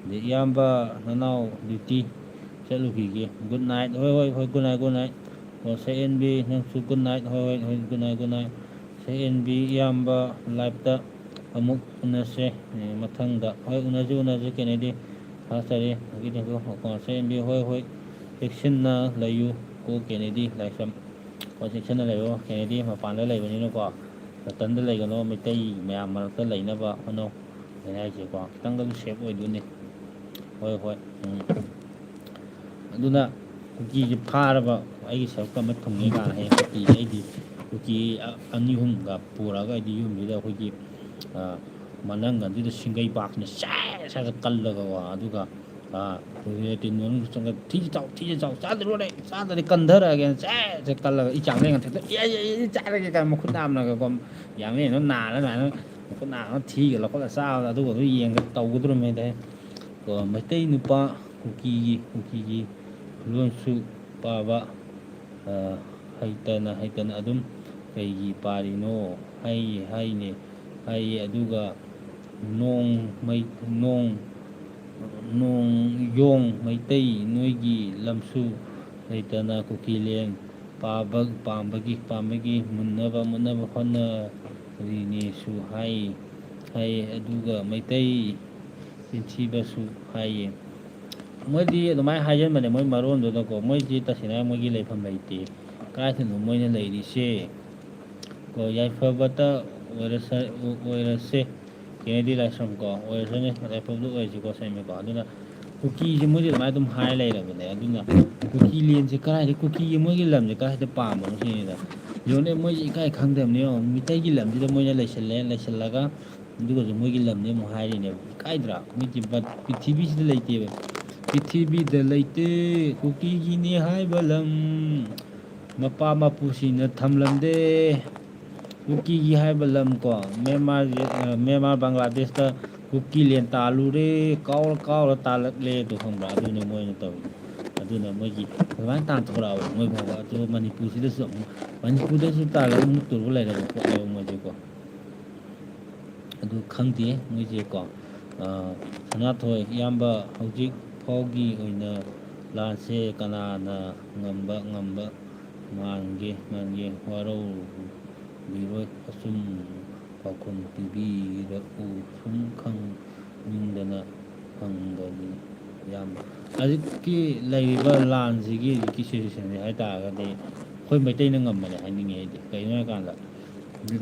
ꯑꯗꯩ ꯏꯌꯥꯝꯕ ꯅꯅꯥꯎ ꯗ꯭ꯌꯨꯇꯤ ꯆꯠꯂꯨꯈꯤꯒꯦ ꯒꯨꯗ ꯅꯥꯏꯠ ꯍꯣꯏ ꯒꯨꯗ ꯅꯥꯏꯠ ꯁꯛꯍꯦꯟꯕꯤ ꯅꯪꯁꯨ ꯒꯨꯗ ꯅꯥꯏꯠ ꯍꯣꯏ ꯒꯨꯗ ꯅꯥꯏꯠ ꯁꯛꯍꯦꯟꯕꯤ ꯏꯌꯥꯝꯕ ꯂꯥꯏꯐꯇ ꯑꯃꯨꯛ ꯎꯅꯁꯦ ꯃꯊꯪꯗ ꯍꯣꯏ ꯎꯅꯁꯤ ꯀꯦꯅꯦꯗꯤ ꯊꯥꯒꯠꯆꯔꯤ ꯁꯛꯍꯦꯟꯕꯤ ꯍꯣꯏ ꯆꯦꯛꯁꯤꯟꯅ ꯂꯩꯌꯨ ꯀꯣ ꯀꯦꯅꯦꯗꯤ ꯂꯥꯏꯁ꯭ꯔꯝ ꯆꯦꯛꯁꯤꯟꯅ ꯂꯩꯌꯣ ꯀꯦꯅꯦꯗꯤ ꯃꯄꯥꯟꯗ ꯂꯩꯕꯅꯤꯅꯀꯣ ꯃꯇꯝꯗ ꯂꯩꯒꯅꯣ ꯃꯩꯇꯩ ꯃꯌꯥꯝ ꯃꯔꯛꯇ ꯂꯩꯅꯕ ꯍꯣꯠꯅꯧ ꯑꯩꯅ ꯍꯥꯏꯁꯦꯀꯣ ꯈꯤꯇꯪꯗꯁꯨ ꯁꯦꯞ ꯑꯣꯏꯗꯣꯏꯅꯤ ꯍꯣꯏ ꯑꯗꯨꯅ ꯀꯨꯀꯤꯁꯦ ꯐꯥꯔꯕ ꯑꯩꯒꯤ ꯁꯔꯨꯛꯀ ꯑꯃ ꯊꯨꯡꯉꯦ ꯀꯥꯟꯗ ꯍꯌꯦꯡ ꯀꯨꯀꯤꯁꯦ ꯑꯩꯗꯤ ꯀꯨꯀꯤ ꯑꯅꯤ ꯑꯍꯨꯝꯒ ꯄꯨꯔꯒ ꯑꯩꯗꯤ ꯌꯨꯝꯁꯤꯗ ꯑꯩꯈꯣꯏꯒꯤ ꯃꯅꯪꯒꯟꯁꯤꯗ ꯁꯤꯡꯒꯩ ꯕꯥꯛꯁꯤꯅ ꯁꯦꯁ ꯀꯜꯂꯒꯀꯣ ꯑꯗꯨꯒ ꯂꯦꯇꯤꯟ ꯃꯅꯨꯡꯗ ꯆꯪꯉꯒ ꯊꯤꯁꯦ ꯆꯥꯎ ꯆꯥꯗ꯭ꯔꯤꯕꯣꯅꯦ ꯆꯥꯗ꯭ꯔꯗꯤ ꯀꯟꯊꯔꯛꯑꯒꯦꯅ ꯁꯦ ꯀꯜꯂꯒ ꯆꯥꯡꯂꯦꯟꯒ ꯊꯦꯛꯇꯣꯛ ꯆꯥꯔꯒꯦ ꯀꯥꯏꯅ ꯃꯈꯨꯠ ꯅꯥꯝꯅꯒꯀꯣ ꯌꯥꯡꯂꯦꯟꯗꯣ ꯅꯥꯔ ꯑꯗꯨꯃꯥꯏꯅ ꯈꯨꯟꯅꯥꯡ ꯊꯤꯒ ꯂꯧꯈꯠꯂ ꯆꯥꯕꯗ ꯑꯗꯨꯒ ꯌꯦꯡꯒ ꯇꯧꯒꯗꯧꯔꯤꯉꯩꯗ ꯀꯣ ꯃꯩꯇꯩ ꯅꯨꯄꯥ ꯀꯨꯀꯤꯒꯤ ꯂꯣꯟꯁꯨ ꯄꯥꯕ ꯍꯩꯇꯅ ꯑꯗꯨꯝ ꯀꯩꯒꯤ ꯄꯥꯔꯤꯅꯣ ꯍꯩꯅꯦ ꯍꯥꯏꯌꯦ ꯑꯗꯨꯒ ꯌꯣꯡ ꯃꯩꯇꯩ ꯅꯣꯏꯒꯤ ꯂꯝꯁꯨ ꯂꯩꯇꯅ ꯀꯨꯀꯤꯂꯦꯟ ꯄꯥꯝꯕꯒꯤ ꯃꯨꯟꯅꯕ ꯍꯣꯠꯅꯔꯤꯅꯦꯁꯨ ꯍꯥꯏꯌꯦ ꯑꯗꯨꯒ ꯃꯩꯇꯩ ꯆꯤꯟꯊꯤꯕꯁꯨ ꯍꯥꯏꯌꯦ ꯃꯣꯏꯗꯤ ꯑꯗꯨꯃꯥꯏꯅ ꯍꯥꯏꯖꯟꯕꯅꯦ ꯃꯣꯏ ꯃꯔꯣꯟꯗꯨꯗꯀꯣ ꯃꯣꯏꯗꯤ ꯇꯁꯦꯡꯅ ꯃꯣꯏꯒꯤ ꯂꯩꯐꯝ ꯂꯩꯇꯦ ꯀꯗꯥꯏꯗꯅꯣ ꯃꯣꯏꯅ ꯂꯩꯔꯤꯁꯦ ꯀꯣ ꯌꯥꯏꯐꯕꯇ ꯑꯣꯏꯔꯁꯦ ꯀꯦꯅꯦꯗꯤ ꯂꯥꯏꯁ꯭ꯔꯝ ꯀꯣ ꯑꯣꯏꯔꯁꯅꯦ ꯌꯥꯏꯐꯕꯇ ꯑꯣꯏꯔꯁꯤꯀꯣ ꯁꯦꯝꯃꯦꯀꯣ ꯑꯗꯨꯅ ꯀꯨꯀꯤꯁꯦ ꯃꯣꯏꯗꯤ ꯑꯗꯨꯃꯥꯏꯅ ꯑꯗꯨꯝ ꯍꯥꯏ ꯂꯩꯔꯕꯅꯦ ꯑꯗꯨꯅ ꯀꯨꯀꯤ ꯂꯦꯟꯁꯦ ꯀꯗꯥꯏꯗ ꯀꯨꯀꯤꯒꯤ ꯃꯣꯏꯒꯤ ꯂꯝꯁꯦ ꯀꯗꯥꯏꯗ ꯄꯥꯝꯕꯅꯣ ꯁꯤꯅꯤꯗ ꯌꯦꯡꯉꯨꯅꯦ ꯃꯣꯏꯁꯦ ꯏꯀꯥꯏ ꯈꯪꯗꯕꯅꯦ ꯌꯦꯡꯉꯣ ꯃꯤꯇꯩꯒꯤ ꯂꯝꯁꯤꯗ ꯃꯣꯏꯅ ꯂꯩꯁꯜꯂꯒ ꯑꯗꯨꯒꯁꯨ ꯃꯣꯏꯒꯤ ꯂꯝꯅꯦ ꯑꯃꯨꯛ ꯍꯥꯏꯔꯤꯅꯦꯕ ꯏꯀꯥꯏꯗ꯭ꯔꯥ ꯃꯣꯏꯗꯤ ꯄ꯭ꯔꯤꯊꯤꯕꯤꯁꯤꯗ ꯂꯩꯇꯦꯕ ꯄ꯭ꯔꯤꯊꯤꯕꯤꯗ ꯂꯩꯇꯦ ꯀꯨꯀꯤꯒꯤꯅꯤ ꯍꯥꯏꯕ ꯂꯝ ꯃꯄꯥ ꯃꯄꯨꯁꯤꯡꯅ ꯊꯝꯂꯝꯗꯦ ꯀꯨꯀꯤꯒꯤ ꯍꯥꯏꯕ ꯂꯝ ꯀꯣ ꯃꯦꯟꯃꯥꯔ ꯕꯪꯒ꯭ꯂꯥꯗꯦꯁꯇ ꯀꯨꯀꯤꯂꯦꯟ ꯇꯥꯜꯂꯨꯔꯦ ꯀꯥꯎꯔ ꯇꯥꯜꯂꯛꯂꯦ ꯑꯗꯨ ꯈꯪꯕ꯭ꯔꯥ ꯑꯗꯨꯅꯤ ꯃꯣꯏꯅ ꯇꯧꯔꯤꯁꯦ ꯑꯗꯨꯅ ꯃꯣꯏꯒꯤ ꯑꯗꯨꯃꯥꯏꯅ ꯇꯥꯟꯊꯣꯔꯛꯑꯕ ꯃꯣꯏ ꯐꯥꯎꯕ ꯑꯗꯨꯒ ꯃꯅꯤꯄꯨꯔꯁꯤꯗꯁꯨ ꯑꯃꯨꯛ ꯃꯅꯤꯄꯨꯔꯗꯁꯨ ꯇꯥꯜꯂꯒ ꯑꯃꯨꯛ ꯇꯧꯔꯒ ꯂꯩꯔꯕ ꯄꯣꯠꯅꯦꯕ ꯃꯣꯏꯁꯦꯀꯣ ꯑꯗꯨ ꯈꯪꯗꯦ ꯃꯣꯏꯁꯦꯀꯣ ꯁꯅꯥꯊꯣꯏ ꯏꯌꯥꯝꯕ ꯍꯧꯖꯤꯛ ꯐꯥꯎꯒꯤ ꯑꯣꯏꯅ ꯂꯥꯟꯁꯦ ꯀꯅꯥꯅ ꯉꯝꯕ ꯃꯥꯟꯒꯦ ꯋꯥꯔꯧꯕꯤꯔꯣꯏ ꯑꯆꯨꯝ ꯄꯥꯎꯈꯨꯝ ꯄꯤꯕꯤꯔꯛꯎ ꯁꯨꯝ ꯈꯪꯅꯤꯡꯗꯅ ꯍꯪꯕꯅꯤ ꯏꯌꯥꯝꯕ ꯍꯧꯖꯤꯛꯀꯤ ꯂꯩꯔꯤꯕ ꯂꯥꯟꯁꯤꯒꯤ ꯍꯧꯖꯤꯛꯀꯤ ꯁꯤꯆꯨꯋꯦꯁꯟꯁꯦ ꯍꯥꯏꯇꯥꯔꯒꯗꯤ ꯑꯩꯈꯣꯏ ꯃꯩꯇꯩꯅ ꯉꯝꯕꯅꯦ ꯍꯥꯏꯅꯤꯡꯉꯦ ꯑꯩꯗꯤ ꯀꯩꯒꯤꯅꯣ ꯍꯥꯏꯀꯥꯟꯗ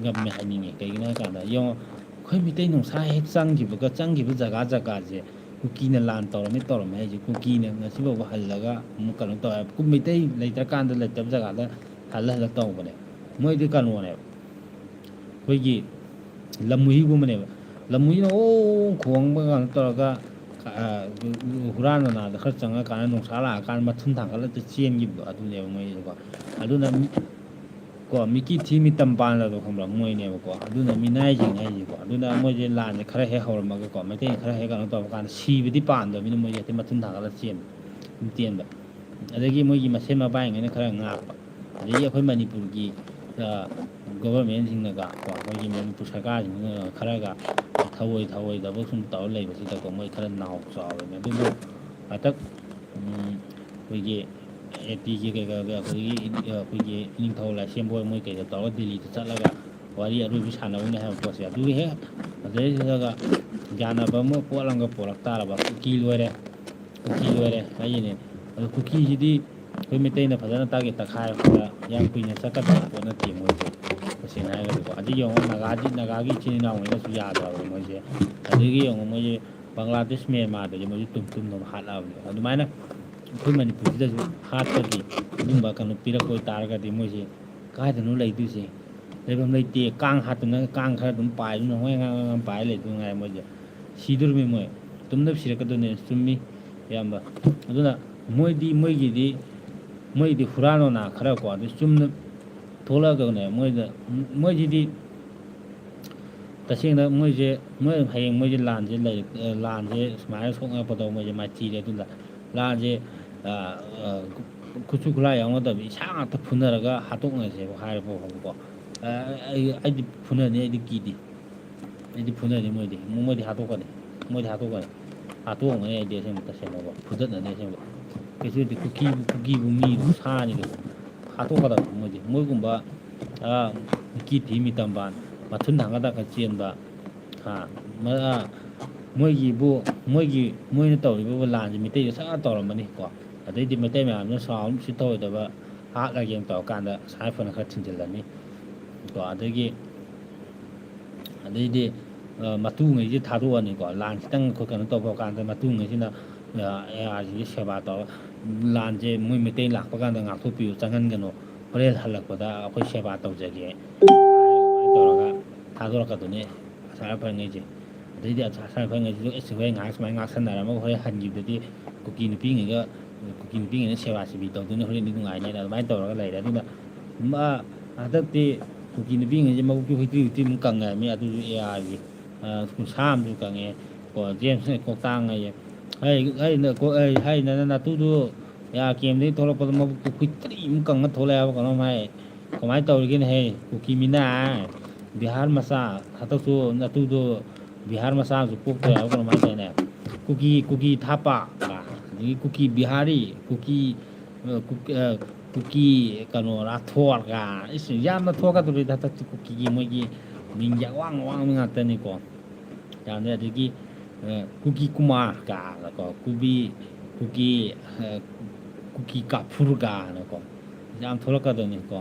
ꯉꯝꯃꯦ ꯍꯥꯏꯅꯤꯡꯉꯦ ꯀꯩꯒꯤꯅꯣ ꯍꯥꯏꯀꯥꯟꯗ ꯌꯦꯡꯉꯣ ꯑꯩꯈꯣꯏ ꯃꯩꯇꯩ ꯅꯨꯡꯁꯥ ꯍꯦꯛ ꯆꯪꯈꯤꯕ ꯖꯒꯥꯁꯦ ꯀꯨꯀꯤꯅ ꯂꯥꯟ ꯇꯧꯔꯝꯃꯦ ꯍꯥꯏꯁꯦ ꯀꯨꯀꯤꯅ ꯉꯁꯤꯐꯥꯎꯕ ꯍꯜꯂꯒ ꯑꯃꯨꯛ ꯀꯩꯅꯣ ꯇꯧꯋꯦ ꯃꯩꯇꯩ ꯂꯩꯇꯕ ꯖꯒꯥꯗ ꯍꯜꯂ ꯇꯧꯕꯅꯦ ꯃꯣꯏꯗꯤ ꯀꯩꯅꯣꯅꯦꯕ ꯑꯩꯈꯣꯏꯒꯤ ꯂꯝꯍꯨꯏꯒꯨꯝꯕꯅꯦꯕ ꯂꯝꯍꯨꯏꯅ ꯈꯣꯡꯕ ꯀꯩꯅꯣ ꯇꯧꯔꯒ ꯍꯨꯔꯥꯟ ꯃꯅꯥꯗ ꯈꯔ ꯆꯪꯉꯀꯥꯟꯗ ꯅꯨꯡꯁꯥ ꯂꯥꯛꯑꯀꯥꯟꯗ ꯃꯊꯨꯟ ꯊꯥꯡꯒꯠꯂꯛꯇ ꯆꯦꯟꯈꯤꯕꯗꯣ ꯑꯗꯨꯅꯦꯕ ꯃꯣꯏꯁꯦꯀꯣ ꯑꯗꯨꯅ ꯃꯤꯀꯤ ꯊꯤ ꯃꯤꯇꯝ ꯄꯥꯟꯂꯗꯣ ꯈꯪꯕ꯭ꯔꯥ ꯃꯣꯏꯅꯦꯕꯀꯣ ꯑꯗꯨꯅ ꯃꯤꯅꯥꯏꯁꯤꯡ ꯍꯥꯏꯁꯦꯀꯣ ꯑꯗꯨꯅ ꯃꯣꯏꯁꯦ ꯂꯥꯟꯁꯦ ꯈꯔ ꯍꯦꯛ ꯍꯧꯔꯝꯃꯒꯀꯣ ꯃꯩꯇꯩꯅ ꯈꯔ ꯍꯦꯛ ꯀꯩꯅꯣ ꯇꯧꯔ ꯀꯥꯟꯗ ꯁꯤꯕꯗꯤ ꯄꯥꯝꯗꯕꯅꯤꯅ ꯃꯣꯏꯁꯦ ꯍꯦꯛꯇ ꯃꯊꯨꯟ ꯊꯥꯡꯒꯠꯂ ꯆꯦꯟꯕ ꯑꯗꯒꯤ ꯃꯣꯏꯒꯤ ꯃꯁꯦꯟ ꯃꯕꯥꯏꯉꯩꯅ ꯈꯔ ꯉꯥꯛꯄ ꯑꯗꯒꯤ ꯑꯩꯈꯣꯏ ꯃꯅꯤꯄꯨꯔꯒꯤ ꯒꯣꯚꯔꯟꯃꯦꯟꯁꯤꯡꯅꯒ ꯑꯩꯈꯣꯏꯒꯤ ꯃꯅꯤꯄꯨꯔ ꯁꯔꯀꯥꯔꯁꯤꯡꯁꯤꯅ ꯈꯔꯒ ꯊꯧꯑꯣꯏꯗꯕ ꯁꯨꯝ ꯇꯧꯔ ꯂꯩꯕꯁꯤꯗꯀꯣ ꯃꯣꯏ ꯈꯔ ꯅꯥꯎ ꯆꯥꯎꯔꯤꯅꯦ ꯑꯗꯨꯕꯨ ꯍꯟꯗꯛ ꯑꯩꯈꯣꯏꯒꯤ APꯒꯤ ꯑꯩꯈꯣꯏꯒꯤ ꯏꯅꯤꯡꯊꯧ ꯂꯥꯏꯁꯦꯟꯕꯣꯏ ꯃꯣꯏ ꯀꯩꯗ ꯇꯧꯔꯒ ꯗꯤꯜꯂꯤꯗ ꯆꯠꯂꯒ ꯋꯥꯔꯤ ꯑꯔꯣꯏꯕꯤ ꯁꯥꯟꯅꯕꯅꯤ ꯍꯥꯏꯕ ꯄꯣꯠꯁꯦ ꯑꯗꯨꯒꯤ ꯍꯦꯛ ꯑꯗꯨꯗꯩꯁꯤꯗꯒ ꯌꯥꯅꯕ ꯑꯃ ꯄꯣꯠ ꯑꯃꯒ ꯄꯣꯔꯛ ꯇꯥꯔꯕ ꯀꯨꯀꯤ ꯂꯣꯏꯔꯦ ꯍꯥꯏꯁꯤꯅꯦ ꯑꯗꯣ ꯀꯨꯀꯤꯁꯤꯗꯤ ꯑꯩꯈꯣই ꯃꯩꯇꯩꯅ ꯐꯖꯅ ꯇꯛꯈꯥꯏꯔꯛꯄꯗ ꯌꯥꯝ ꯀꯨꯏꯅ ꯆꯠꯀꯗꯕ ꯄꯣꯠ ꯅꯠꯇꯦ ꯃꯣꯏꯁꯦ ꯇꯁꯦꯡꯅ ꯍꯥꯏꯔꯒꯗꯤꯀꯣ ꯑꯗꯨ ꯌꯦꯡꯉꯣ ꯅꯥꯒꯥꯒꯤ ꯏꯆꯤꯜ ꯏꯅꯥꯎꯉꯩꯅꯁꯨ ꯌꯥꯗ꯭ꯔꯕꯅꯤ ꯃꯣꯏꯁꯦ ꯑꯗꯒꯤ ꯌꯦꯡꯉꯣ ꯃꯣꯏꯁꯦ ꯕꯪꯒ꯭ꯂꯥꯗꯦꯁ ꯃꯦꯟꯃꯥꯔꯗꯗꯤ ꯃꯣꯏꯁꯦ ꯇꯨꯝ ꯍꯥꯠꯂꯛꯑꯕꯅꯦ ꯑꯗꯨꯃꯥꯏꯅ ꯑꯩꯈꯣꯏ ꯃꯅꯤꯄꯨꯔꯁꯤꯗꯁꯨ ꯍꯥꯠꯄꯒꯤ ꯑꯗꯨꯝꯕ ꯀꯩꯅꯣ ꯄꯤꯔꯛꯄ ꯑꯣꯏꯇꯥꯔꯒꯗꯤ ꯃꯣꯏꯁꯦ ꯀꯥꯏꯗꯅꯣ ꯂꯩꯗꯣꯏꯁꯦ ꯂꯩꯐꯝ ꯂꯩꯇꯦ ꯀꯥꯡ ꯍꯥꯠꯇꯅ ꯀꯥꯡ ꯈꯔ ꯑꯗꯨꯝ ꯄꯥꯏꯗꯨꯅ ꯍꯣꯏ ꯄꯥꯏꯔ ꯂꯩꯗꯣꯏ ꯉꯥꯏꯔꯦ ꯃꯣꯏꯁꯦ ꯁꯤꯗꯣꯔꯤꯃꯤ ꯃꯣꯏ ꯇꯨꯝꯅꯕ ꯁꯤꯔꯛꯀꯗꯣꯏꯅꯦ ꯆꯨꯝꯃꯤ ꯏꯌꯥꯝꯕ ꯑꯗꯨꯅ ꯃꯣꯏꯒꯤꯗꯤ ꯍꯨꯔꯥꯟ ꯂꯣꯟꯅꯥ ꯈꯔꯀꯣ ꯑꯗꯨ ꯆꯨꯝꯅ ꯊꯣꯛꯂꯛꯑꯒꯅꯦ ꯃꯣꯏꯁꯤꯗꯤ ꯇꯁꯦꯡꯅ ꯃꯣꯏ ꯍꯌꯦꯡ ꯃꯣꯏꯁꯦ ꯂꯥꯟꯁꯦ ꯁꯨꯃꯥꯏꯅ ꯁꯣꯛꯅꯔꯛꯄꯗꯣ ꯃꯣꯏꯁꯦ ꯃꯥꯏꯊꯤꯔꯦ ꯑꯗꯨꯅ ꯂꯥꯟꯁꯦ ꯈꯨꯠꯁꯨ ꯈꯨꯠꯂꯥꯏ ꯌꯥꯎꯅꯗꯕ ꯏꯁꯥ ꯉꯥꯛꯇ ꯐꯨꯅꯔꯒ ꯍꯥꯠꯇꯣꯛꯅꯁꯦꯕ ꯍꯥꯏꯔꯕ ꯐꯥꯎꯕꯀꯣ ꯑꯩꯗꯤ ꯐꯨꯅꯅꯤ ꯑꯩꯗꯤ ꯀꯤꯗꯦ ꯑꯩꯗꯤ ꯐꯨꯅꯅꯤ ꯃꯣꯏꯗꯤ ꯍꯥꯠꯇꯣꯛꯀꯅꯤ ꯍꯥꯠꯇꯣꯛꯑꯝꯒꯅꯤ ꯑꯩꯗꯤ ꯑꯁꯦꯡꯕ ꯇꯁꯦꯡꯅꯀꯣ ꯐꯨꯗꯠꯅꯅꯤ ꯑꯁꯦꯡꯕ ꯀꯩꯁꯨꯗꯤ ꯀꯨꯀꯤꯕꯨ ꯃꯤꯕꯨ ꯁꯥꯅꯤꯗ ꯍꯥꯠꯇꯣꯛꯀꯗꯕ ꯃꯣꯏꯒꯨꯝꯕ ꯃꯤꯀꯤ ꯊꯤ ꯃꯤꯇꯝꯕꯥꯟ ꯃꯊꯨꯟ ꯊꯥꯡꯒꯠꯂꯒ ꯆꯦꯟꯕ ꯃꯣꯏꯅ ꯇꯧꯔꯤꯕ ꯂꯥꯟꯁꯦ ꯃꯤꯇꯩꯗ ꯁꯠ ꯇꯧꯔꯝꯃꯅꯤꯀꯣ ꯑꯗꯩꯗꯤ ꯃꯩꯇꯩ ꯃꯌꯥꯝꯗꯨꯅ ꯁꯥꯎꯟ ꯁꯤ ꯇꯧꯔꯣꯏꯗꯕ ꯍꯥꯠꯂꯒꯦꯅ ꯇꯧꯔꯀꯥꯟꯗ ꯁꯥꯏꯐꯅ ꯈꯔ ꯊꯤꯡꯖꯤꯜꯂꯅꯤ ꯀꯣ ꯑꯗꯩꯗꯤ ꯃꯇꯨꯉꯩꯁꯦ ꯊꯥꯗꯣꯛꯑꯅꯤꯀꯣ ꯂꯥꯟ ꯈꯤꯇꯪ ꯀꯩꯅꯣ ꯇꯧꯕ ꯀꯥꯟꯗ ꯃꯇꯨꯉꯩꯁꯤꯅ ARꯁꯤꯒꯤ ꯁꯦꯕꯥ ꯇꯧꯔ ꯂꯥꯟꯁꯦ ꯃꯣꯏ ꯃꯩꯇꯩ ꯂꯥꯛꯄ ꯀꯥꯟꯗ ꯉꯥꯛꯊꯣꯛꯄꯤꯌꯨ ꯆꯪꯍꯟꯒꯅꯨ ꯍꯣꯔꯦꯟ ꯍꯜꯂꯛꯄꯗ ꯑꯩꯈꯣꯏ ꯁꯦꯕꯥ ꯇꯧꯖꯒꯦ ꯑꯗꯨꯃꯥꯏꯅ ꯇꯧꯔꯒ ꯊꯥꯗꯣꯔꯛꯀꯗꯣꯏꯅꯦ ꯑꯁꯥꯔꯐꯉꯩꯁꯦ ꯑꯗꯩꯗꯤ ꯑꯁꯥꯔꯐꯉꯩꯁꯤꯁꯨ ꯍꯣꯔꯦꯟ ꯉꯥꯏꯍꯥꯛ ꯁꯨꯃꯥꯏꯅ ꯉꯥꯛꯁꯟꯅꯔꯝꯃꯒ ꯍꯣꯔꯦꯟ ꯍꯟꯈꯤꯕꯗꯗꯤ ꯀꯨꯀꯤ ꯅꯨꯄꯤꯉꯩꯅ ꯁꯦꯕꯥ ꯁꯦꯕꯤ ꯇꯧꯗꯣꯏꯅꯤ ꯍꯣꯔꯦꯟꯗꯤ ꯅꯨꯡꯉꯥꯏꯅꯦꯅ ꯑꯗꯨꯃꯥꯏꯅ ꯇꯧꯔꯒ ꯂꯩꯔꯦ ꯑꯗꯨꯅ ꯍꯟꯗꯛꯇꯤ ꯀꯨꯀꯤ ꯅꯨꯄꯤꯉꯩꯁꯦ ꯃꯕꯨꯛꯁꯨ ꯍꯨꯏꯇ꯭ꯔꯤ ꯍꯨꯏꯇ꯭ꯔꯤ ꯑꯃꯨꯛ ꯀꯪꯉꯦ ꯍꯥꯏꯕꯅꯤ ꯑꯗꯨꯁꯨ ꯑꯦꯌꯥꯔꯒꯤ ꯀꯨꯟꯊ꯭ꯔꯥ ꯑꯃꯁꯨ ꯀꯪꯉꯦ ꯀꯣ ꯖꯦꯝꯁꯅ ꯀꯣꯛꯇꯥꯡꯉꯩye ꯍꯩ ꯅꯪ ꯅꯇꯨꯗꯨ ꯑꯦꯌꯥꯔ ꯀꯦꯝꯗꯒꯤ ꯊꯣꯛꯂꯛꯄꯗ ꯃꯕꯨꯛꯇꯨ ꯍꯨꯏꯇ꯭ꯔꯤ ꯑꯃꯨꯛ ꯀꯪꯉ ꯊꯣꯛꯂꯛꯑꯦ ꯍꯥꯏꯕ ꯀꯩꯅꯣꯝ ꯍꯥꯏ ꯀꯃꯥꯏꯅ ꯇꯧꯔꯤꯒꯦꯅꯦ ꯍꯦ ꯀꯨꯀꯤ ꯃꯤꯅ ꯕꯤꯍꯥꯔ ꯃꯆꯥ ꯍꯟꯗꯛꯁꯨ ꯅꯇꯨꯗꯨ ꯕꯤꯍꯥꯔ ꯃꯆꯥꯁꯨ ꯄꯣꯛꯇꯣꯏ ꯍꯥꯏꯕ ꯀꯩꯅꯣꯝ ꯍꯥꯏꯗꯥꯏꯅꯦ ꯀꯨꯀꯤ ꯊꯥꯄꯥ ꯑꯗꯒꯤ ꯀꯨꯀꯤ ꯕꯤꯍꯥꯔꯤ ꯀꯨꯀꯤ ꯀꯩꯅꯣ ꯔꯥꯊꯣꯔꯒ ꯌꯥꯝꯅ ꯊꯣꯛꯀꯗꯧꯔꯤꯗ ꯍꯟꯗꯛꯇꯤ ꯀꯨꯀꯤꯒꯤ ꯃꯣꯏꯒꯤ ꯃꯤꯡꯁꯦ ꯑꯋꯥꯡ ꯑꯋꯥꯡꯕ ꯉꯥꯛꯇꯅꯤꯀꯣ ꯌꯥꯝꯅ ꯑꯗꯒꯤ ꯀꯨꯀꯤ ꯀꯨꯃꯥꯔ ꯀꯥꯅꯀꯣ ꯀꯨꯀꯤ ꯀꯨꯀꯤ ꯀꯥꯐꯨꯔꯒꯥꯅꯀꯣ ꯌꯥꯝ ꯊꯣꯛꯂꯛꯀꯗꯣꯏꯅꯤꯀꯣ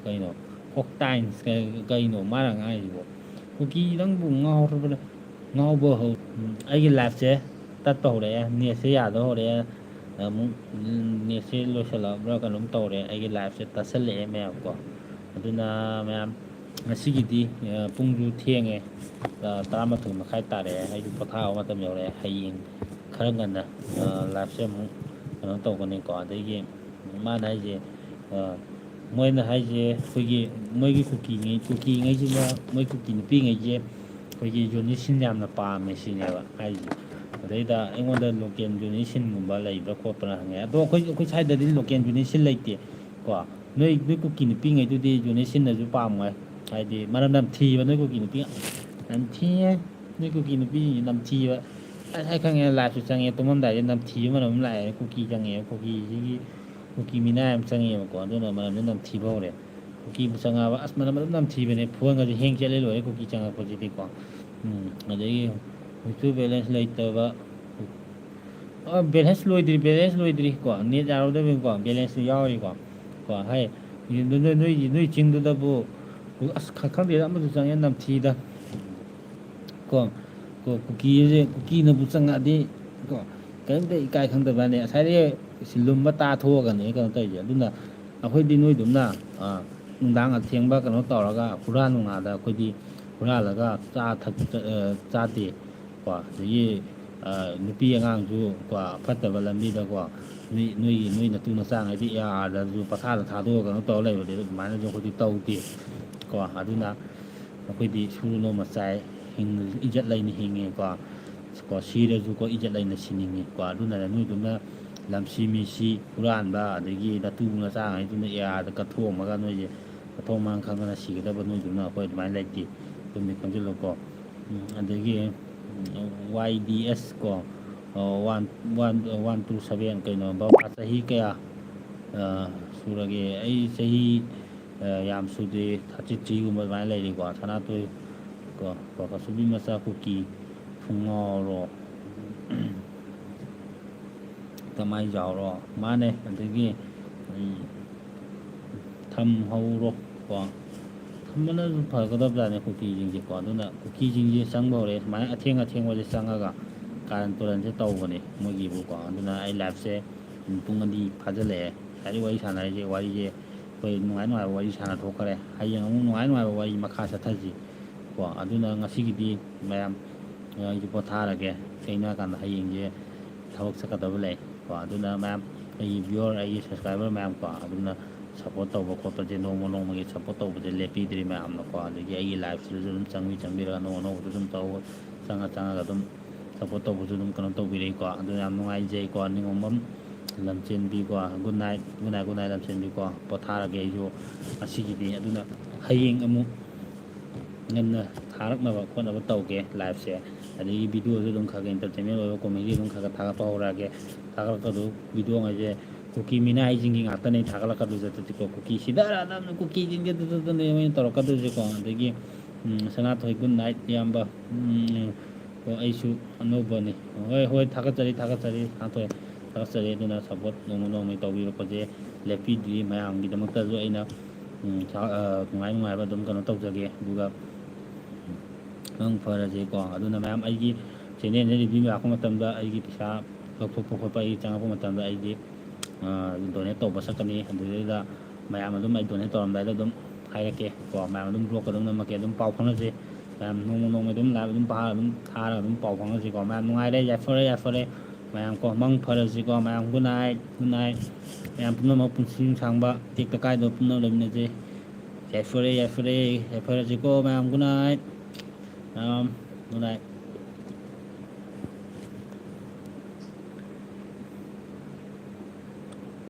ꯀꯩꯅꯣ ꯍꯣꯛꯇꯥꯏꯟꯁ ꯀꯩꯅꯣ ꯃꯥꯅ ꯉꯥꯡꯉꯤꯁꯤꯕꯣ ꯀꯨꯀꯤ ꯅꯪꯕꯨ ꯉꯥꯎꯔꯕ꯭ꯔꯥ ꯉꯥꯎꯕ ꯑꯩꯒꯤ ꯂꯥꯏꯐꯁꯦ ꯇꯠꯄ ꯍꯧꯔꯛꯑꯦ ꯅꯦꯠꯁꯦ ꯌꯥꯗꯕ ꯍꯧꯔꯛꯑꯦ ꯑꯃꯨꯛ ꯅꯦꯠꯁꯦ ꯂꯣꯏꯁꯤꯜꯂꯛꯑꯕ꯭ꯔꯥ ꯀꯩꯅꯣꯝ ꯇꯧꯔꯦ ꯑꯩꯒꯤ ꯂꯥꯏꯐꯁꯦ ꯇꯠꯁꯜꯂꯛꯑꯦ ꯃꯌꯥꯝ ꯀꯣ ꯑꯗꯨꯅ ꯃꯌꯥꯝ ꯉꯁꯤꯒꯤꯗꯤ ꯄꯨꯡꯁꯨ ꯊꯦꯡꯉꯦ 11:30 ꯇꯥꯔꯛꯑꯦ ꯑꯩꯁꯨ ꯄꯣꯊꯥꯕ ꯃꯇꯝ ꯌꯧꯔꯛꯑꯦ ꯍꯌꯦꯡ ꯈꯔ ꯉꯟꯅ ꯂꯥꯏꯐꯁꯦ ꯑꯃꯨꯛ ꯀꯩꯅꯣ ꯇꯧꯒꯅꯤꯀꯣ ꯑꯗꯒꯤ ꯃꯥꯅ ꯍꯥꯏꯁꯦ ꯃꯣꯏꯅ ꯍꯥꯏꯁꯦ ꯑꯩꯈꯣꯏꯒꯤ ꯃꯣꯏꯒꯤ ꯀꯨꯀꯤꯉꯩꯁꯤꯅ ꯃꯣꯏ ꯀꯨꯀꯤ ꯅꯨꯄꯤꯉꯩꯁꯦ ꯑꯩꯈꯣꯏꯒꯤ ꯌꯨꯅꯤꯁꯤꯟ ꯌꯥꯝꯅ ꯄꯥꯝꯃꯦ ꯁꯤꯅꯦꯕ ꯍꯥꯏꯁꯦ ꯑꯗꯩꯗ ꯑꯩꯉꯣꯟꯗ ꯂꯣꯀꯦꯜ ꯌꯨꯅꯤꯁꯤꯟꯒꯨꯝꯕ ꯂꯩꯕ꯭ꯔꯥ ꯈꯣꯠꯄ꯭ꯔꯥ ꯍꯪꯉꯦ ꯑꯗꯣ ꯑꯩꯈꯣꯏ ꯁ꯭ꯋꯥꯏꯗꯗꯤ ꯂꯣꯀꯦꯜ ꯌꯨꯅꯤꯁꯤꯟ ꯂꯩꯇꯦ ꯀꯣ ꯅꯣꯏ ꯀꯨꯀꯤ ꯅꯨꯄꯤꯉꯩꯗꯨꯗꯤ ꯌꯨꯅꯤꯁꯤꯟꯅꯁꯨ ꯄꯥꯝꯃꯣꯏ ꯍꯥꯏꯗꯤ ꯃꯅꯝ ꯅꯝꯊꯤꯕ ꯅꯣꯏ ꯀꯨꯀꯤ ꯅꯨꯄꯤ ꯅꯝꯊꯤꯌꯦ ꯅꯣꯏ ꯀꯨꯀꯤ ꯅꯨꯄꯤ ꯅꯝꯊꯤꯕ ꯑꯩ ꯈꯪꯉꯦ ꯂꯥꯏꯐꯁꯨ ꯆꯪꯉꯦ ꯇꯨꯝꯃꯝꯗꯥꯏꯗ ꯅꯝꯊꯤꯕ ꯃꯅꯝ ꯑꯃ ꯂꯥꯛꯑꯦ ꯀꯨꯀꯤ ꯆꯪꯉꯦꯕ ꯀꯨꯀꯤꯁꯤꯒꯤ ꯀꯨꯀꯤ ꯃꯤꯅꯥꯏ ꯑꯃ ꯆꯪꯉꯦꯕꯀꯣ ꯑꯗꯨꯅ ꯃꯅꯝꯁꯦ ꯅꯝꯊꯤꯕ ꯍꯧꯔꯦ ꯀꯨꯀꯤꯕꯨ ꯆꯪꯉꯛꯑꯕ ꯑꯁ ꯃꯅꯝ ꯑꯗꯨꯝ ꯅꯝꯊꯤꯕꯅꯦ ꯐꯣꯟꯒꯁꯦ ꯍꯦꯡ ꯆꯠꯂꯦ ꯂꯣꯏꯔꯦ ꯀꯨꯀꯤ ꯆꯪꯉꯛꯄꯁꯤꯗꯤꯀꯣ ꯑꯗꯒꯤ ꯍꯧꯖꯤꯛꯁꯨ ꯕꯦꯂꯦꯟꯁ ꯂꯩꯇꯕ ꯕꯦꯂꯦꯟꯁ ꯂꯣꯏꯗ꯭ꯔꯤ ꯀꯣ ꯅꯦꯠ ꯌꯥꯔꯧꯗꯕꯅꯤꯀꯣ ꯕꯦꯂꯦꯟꯁꯁꯨ ꯌꯥꯎꯔꯤꯀꯣ ꯍꯥꯏ ꯅꯣꯏ ꯆꯤꯡꯗꯨꯗꯕꯨ ꯑꯁ ꯈꯪꯗꯦꯗ ꯑꯃꯁꯨ ꯆꯪꯉꯦ ꯅꯝꯊꯤꯗ ꯀꯣ ꯀꯨꯀꯤꯅꯕꯨ ꯆꯪꯉꯛꯑꯗꯤ ꯀꯣ ꯀꯔꯤꯝꯇ ꯏꯀꯥꯏ ꯈꯪꯗꯕꯅꯤ ꯉꯁꯥꯏꯗꯒꯤ ꯂꯨꯝꯕ ꯇꯥꯊꯣꯛꯑꯒꯅꯦ ꯀꯩꯅꯣ ꯇꯧꯔꯤꯁꯦ ꯑꯗꯨꯅ ꯑꯩꯈꯣꯏꯗꯤ ꯅꯣꯏꯗꯨꯝꯅ ꯅꯨꯡꯗꯥꯡ ꯑꯊꯦꯡꯕ ꯀꯩꯅꯣ ꯇꯧꯔꯒ ꯍꯨꯔꯥꯟ ꯅꯨꯡꯉꯥꯗ ꯑꯩꯈꯣꯏꯗꯤ ꯍꯨꯔꯥꯜꯂꯒ ꯆꯥꯗꯦ ꯀꯣ ꯑꯗꯒꯤ ꯅꯨꯄꯤ ꯑꯉꯥꯡꯁꯨ ꯀꯣ ꯐꯠꯇꯕ ꯂꯝꯕꯤꯗꯀꯣ ꯅꯣꯏ ꯅꯇꯨ ꯅꯆꯥꯉꯩꯗꯤ ꯑꯦꯌꯥꯔꯗꯁꯨ ꯄꯊꯥꯗ ꯊꯥꯗꯣꯛꯑꯒ ꯀꯩꯅꯣ ꯇꯧꯔ ꯂꯩꯕꯗꯤ ꯑꯗꯨꯃꯥꯏꯅꯁꯨ ꯑꯩꯈꯣꯏꯗꯤ ꯇꯧꯗꯦ ꯀꯣ ꯑꯗꯨꯅ ꯑꯩꯈꯣꯏꯗꯤ ꯁꯨꯔ ꯅꯣꯝꯃ ꯆꯥꯏ ꯏꯖꯠ ꯂꯩꯅ ꯍꯤꯡꯉꯦꯀꯣ ꯁꯤꯔꯁꯨꯀꯣ ꯏꯖꯠ ꯂꯩꯅ ꯁꯤꯅꯤꯡꯉꯤꯀꯣ ꯑꯗꯨꯅ ꯅꯣꯏꯗꯨꯅ ꯂꯝꯁꯤ ꯃꯤꯁꯤ ꯍꯨꯔꯥꯟꯕ ꯑꯗꯒꯤ ꯅꯇꯨ ꯅꯆꯥꯉꯩꯗꯨꯅ ꯑꯦꯌꯥꯔꯗ ꯀꯠꯊꯣꯛꯑꯝꯃꯒ ꯅꯣꯏꯁꯦ ꯃꯊꯣꯡ ꯃꯔꯝ ꯈꯪꯗꯅ ꯁꯤꯒꯗꯕ ꯅꯣꯏꯗꯨꯅ ꯑꯩꯈꯣꯏ ꯑꯗꯨꯃꯥꯏꯅ ꯂꯩꯇꯦ ꯑꯗꯨꯝꯗꯤ ꯈꯪꯖꯤꯜꯂꯨꯀꯣ ꯑꯗꯒꯤ YDS ꯀꯣ 127 ꯀꯩꯅꯣ ꯕꯕꯥ ꯆꯍꯤ ꯀꯌꯥ ꯁꯨꯔꯒꯦ ꯑꯩ ꯆꯍꯤ ꯌꯥꯝ ꯁꯨꯗꯦ 33ꯒꯨꯝꯕ ꯑꯗꯨꯃꯥꯏꯅ ꯂꯩꯔꯤꯀꯣ ꯁꯅꯥꯇꯣꯏ ꯀꯣ ꯀꯁꯨꯕꯤ ꯃꯆꯥ ꯀꯨꯀꯤ ꯐꯨꯡꯉꯥꯎꯔꯣ ꯀꯃꯥꯏ ꯌꯥꯎꯔꯣ ꯃꯥꯅꯦ ꯑꯗꯒꯤ ꯊꯝꯍꯧꯔꯣ ꯀꯣ ꯊꯝꯕꯅꯁꯨ ꯐꯒꯗꯕꯖꯥꯠꯅꯦ ꯀꯨꯀꯤꯁꯤꯡꯁꯦꯀꯣ ꯑꯗꯨꯅ ꯀꯨꯀꯤꯁꯤꯡꯁꯦ ꯆꯪꯕ ꯍꯧꯔꯦ ꯁꯨꯃꯥꯏꯅ ꯑꯊꯦꯡꯕꯁꯦ ꯆꯪꯉꯒ ꯀꯥꯔꯟ ꯇꯨꯔꯟꯁꯦ ꯇꯧꯕꯅꯦ ꯃꯣꯏꯒꯤꯕꯨꯀꯣ ꯑꯗꯨꯅ ꯑꯩ ꯂꯥꯏꯐꯁꯦ ꯄꯨꯡ 2 ꯐꯥꯖꯤꯜꯂꯛꯑꯦ ꯉꯁꯥꯏꯗꯒꯤ ꯋꯥꯔꯤ ꯁꯥꯟꯅꯔꯤꯁꯦ ꯋꯥꯔꯤꯁꯦ ꯑꯩꯈꯣꯏ ꯅꯨꯡꯉꯥꯏꯕ ꯋꯥꯔꯤ ꯁꯥꯟꯅ ꯊꯣꯛꯈ꯭ꯔꯦ ꯍꯌꯦꯡ ꯑꯃꯨꯛ ꯅꯨꯡꯉꯥꯏꯕ ꯋꯥꯔꯤ ꯃꯈꯥ ꯆꯠꯊꯁꯤ ꯀꯣ ꯑꯗꯨꯅ ꯉꯁꯤꯒꯤꯗꯤ ꯃꯌꯥꯝ ꯑꯩꯁꯨ ꯄꯣꯊꯥꯔꯒꯦ ꯀꯩꯅꯣ ꯍꯥꯏꯀꯥꯟꯗ ꯍꯌꯦꯡꯁꯦ ꯊꯕꯛ ꯆꯠꯀꯗꯕ ꯂꯩ ꯀꯣ ꯑꯗꯨꯅ ꯃꯌꯥꯝ ꯑꯩꯒꯤ ꯚꯤꯌꯣꯔ ꯑꯩꯒꯤ ꯁꯕꯁꯀ꯭ꯔꯥꯏꯕꯔ ꯃꯌꯥꯝ ꯀꯣ ꯑꯗꯨꯅ ꯁꯞꯄꯣꯔꯠ ꯇꯧꯕ ꯈꯣꯠꯄꯁꯦ ꯅꯣꯡꯃꯒꯤ ꯁꯞꯄꯣꯔꯠ ꯇꯧꯕꯁꯦ ꯂꯦꯞꯄꯤꯗ꯭ꯔꯤ ꯃꯌꯥꯝꯅꯀꯣ ꯑꯗꯒꯤ ꯑꯩꯒꯤ ꯂꯥꯏꯐꯁꯤꯗꯁꯨ ꯑꯗꯨꯝ ꯆꯪꯕꯤꯔꯒ ꯑꯅꯧꯕꯁꯨ ꯑꯗꯨꯝ ꯆꯪꯉꯒ ꯑꯗꯨꯝ ꯁꯞꯄꯣꯔꯠ ꯇꯧꯕꯁꯨ ꯑꯗꯨꯝ ꯀꯩꯅꯣ ꯇꯧꯕꯤꯔꯛꯏꯀꯣ ꯑꯗꯨꯅ ꯌꯥꯝ ꯅꯨꯡꯉꯥꯏꯖꯩꯀꯣ ꯅꯤꯉꯣꯝꯕꯝ ꯂꯝꯆꯦꯟꯕꯤꯀꯣ ꯒꯨꯗ ꯅꯥꯏꯠ ꯂꯝꯆꯦꯟꯕꯤꯀꯣ ꯄꯣꯊꯥꯔꯒꯦ ꯑꯩꯁꯨ ꯉꯁꯤꯒꯤꯗꯤ ꯑꯗꯨꯅ ꯍꯌꯦꯡ ꯑꯃꯨꯛ ꯉꯟꯅ ꯊꯥꯔꯛꯅꯕ ꯈꯣꯠꯅꯕ ꯇꯧꯒꯦ ꯂꯥꯏꯐꯁꯦ ꯑꯗꯒꯤ ꯚꯤꯗꯤꯑꯣꯁꯨ ꯑꯗꯨꯝ ꯈꯔ ꯏꯟꯇꯔꯇꯦꯟꯃꯦꯟ ꯑꯣꯏꯕ ꯀꯣꯃꯦꯗꯤ ꯑꯗꯨꯝ ꯈꯔ ꯊꯥꯒꯠꯄ ꯍꯧꯔꯛꯑꯒꯦ ꯊꯥꯒꯠꯂꯛꯀꯗꯣ ꯚꯤꯗꯤꯑꯣꯉꯩꯁꯦ ꯀꯨꯀꯤ ꯃꯤꯅꯥꯏꯁꯤꯡꯒꯤ ꯉꯥꯛꯇꯅꯦ ꯊꯥꯒꯠꯂꯛꯀꯗꯣꯏꯁꯦ ꯀꯨꯀꯤ ꯁꯤꯗꯔꯗꯕꯅ ꯀꯨꯀꯤꯁꯤꯡꯁꯦ ꯑꯗꯨꯗꯅꯦ ꯃꯣꯏꯅ ꯇꯧꯔꯛꯀꯗꯣꯏꯁꯦꯀꯣ ꯑꯗꯒꯤ ꯁꯅꯥꯊꯣꯏ ꯒꯨꯗ ꯅꯥꯏꯠ ꯏꯌꯥꯝꯕ ꯑꯩꯁꯨ ꯑꯅꯧꯕꯅꯤ ꯍꯣꯏ ꯊꯥꯒꯠꯆꯔꯤ ꯁꯅꯥꯊꯣꯏ ꯊꯥꯒꯠꯆꯔꯤ ꯑꯗꯨꯅ ꯁꯞꯄꯣꯔꯠ ꯅꯣꯡꯃꯩ ꯇꯧꯕꯤꯔꯛꯄꯁꯦ ꯂꯦꯞꯄꯤꯗ꯭ꯔꯤ ꯃꯌꯥꯝꯒꯤꯗꯃꯛꯇꯁꯨ ꯑꯩꯅ ꯅꯨꯡꯉꯥꯏꯕ ꯑꯗꯨꯝ ꯀꯩꯅꯣ ꯇꯧꯖꯒꯦ ꯑꯗꯨꯒ ꯐꯔꯁꯦꯀꯣ ꯑꯗꯨꯅ ꯃꯌꯥꯝ ꯑꯩꯒꯤ ꯆꯦꯅꯦꯜꯁꯦ ꯔꯤꯚ꯭ꯌꯨ ꯂꯥꯛꯄ ꯃꯇꯝꯗ ꯑꯩꯒꯤ ꯄꯩꯁꯥ ꯂꯧꯊꯣꯛꯄ ꯈꯣꯠꯄ ꯑꯩ ꯆꯪꯉꯛꯄ ꯃꯇꯝꯗ ꯑꯩꯗꯤ ꯗꯣꯅꯦꯠ ꯇꯧꯕ ꯆꯠꯀꯅꯤ ꯑꯗꯨꯗꯩꯗ ꯃꯌꯥꯝ ꯑꯗꯨꯝ ꯑꯩ ꯗꯣꯅꯦꯠ ꯇꯧꯔꯝꯗꯥꯏꯗ ꯑꯗꯨꯝ ꯍꯥꯏꯔꯛꯀꯦ ꯀꯣ ꯃꯌꯥꯝ ꯑꯗꯨꯝ ꯕ꯭ꯂꯣꯛꯀ ꯑꯗꯨꯝ ꯅꯝꯃꯛꯀꯦ ꯑꯗꯨꯝ ꯄꯥꯎ ꯐꯥꯎꯅꯁꯦ ꯃꯌꯥꯝ ꯅꯣꯡꯃ ꯑꯗꯨꯝ ꯂꯥꯏꯚ ꯑꯗꯨꯝ ꯊꯥꯔꯒ ꯑꯗꯨꯝ ꯄꯥꯎ ꯐꯥꯎꯅꯁꯤꯀꯣ ꯃꯌꯥꯝ ꯅꯨꯡꯉꯥꯏꯔꯦ ꯌꯥꯏꯐꯔꯦ ꯃꯌꯥꯝ ꯀꯣ ꯃꯪ ꯐꯔꯁꯤꯀꯣ ꯃꯌꯥꯝ ꯒꯨꯗ ꯅꯥꯏꯠ ꯃꯌꯥꯝ ꯄꯨꯝꯅꯃꯛ ꯄꯨꯟꯁꯤ ꯅꯨꯡꯁꯥꯡꯕ ꯇꯦꯛꯇ ꯀꯥꯏꯗꯕ ꯄꯨꯟꯅ ꯂꯩꯃꯤꯟꯅꯖꯦ ꯌꯥꯏꯐꯔꯦ ꯌꯥꯏꯐꯔꯦ ꯌꯥꯏꯐꯔꯁꯤꯀꯣ ꯃꯌꯥꯝ ꯒꯨꯗ ꯅꯥꯏꯠ ꯃꯌꯥꯝ ꯒꯨꯗ ꯅꯥꯏꯠ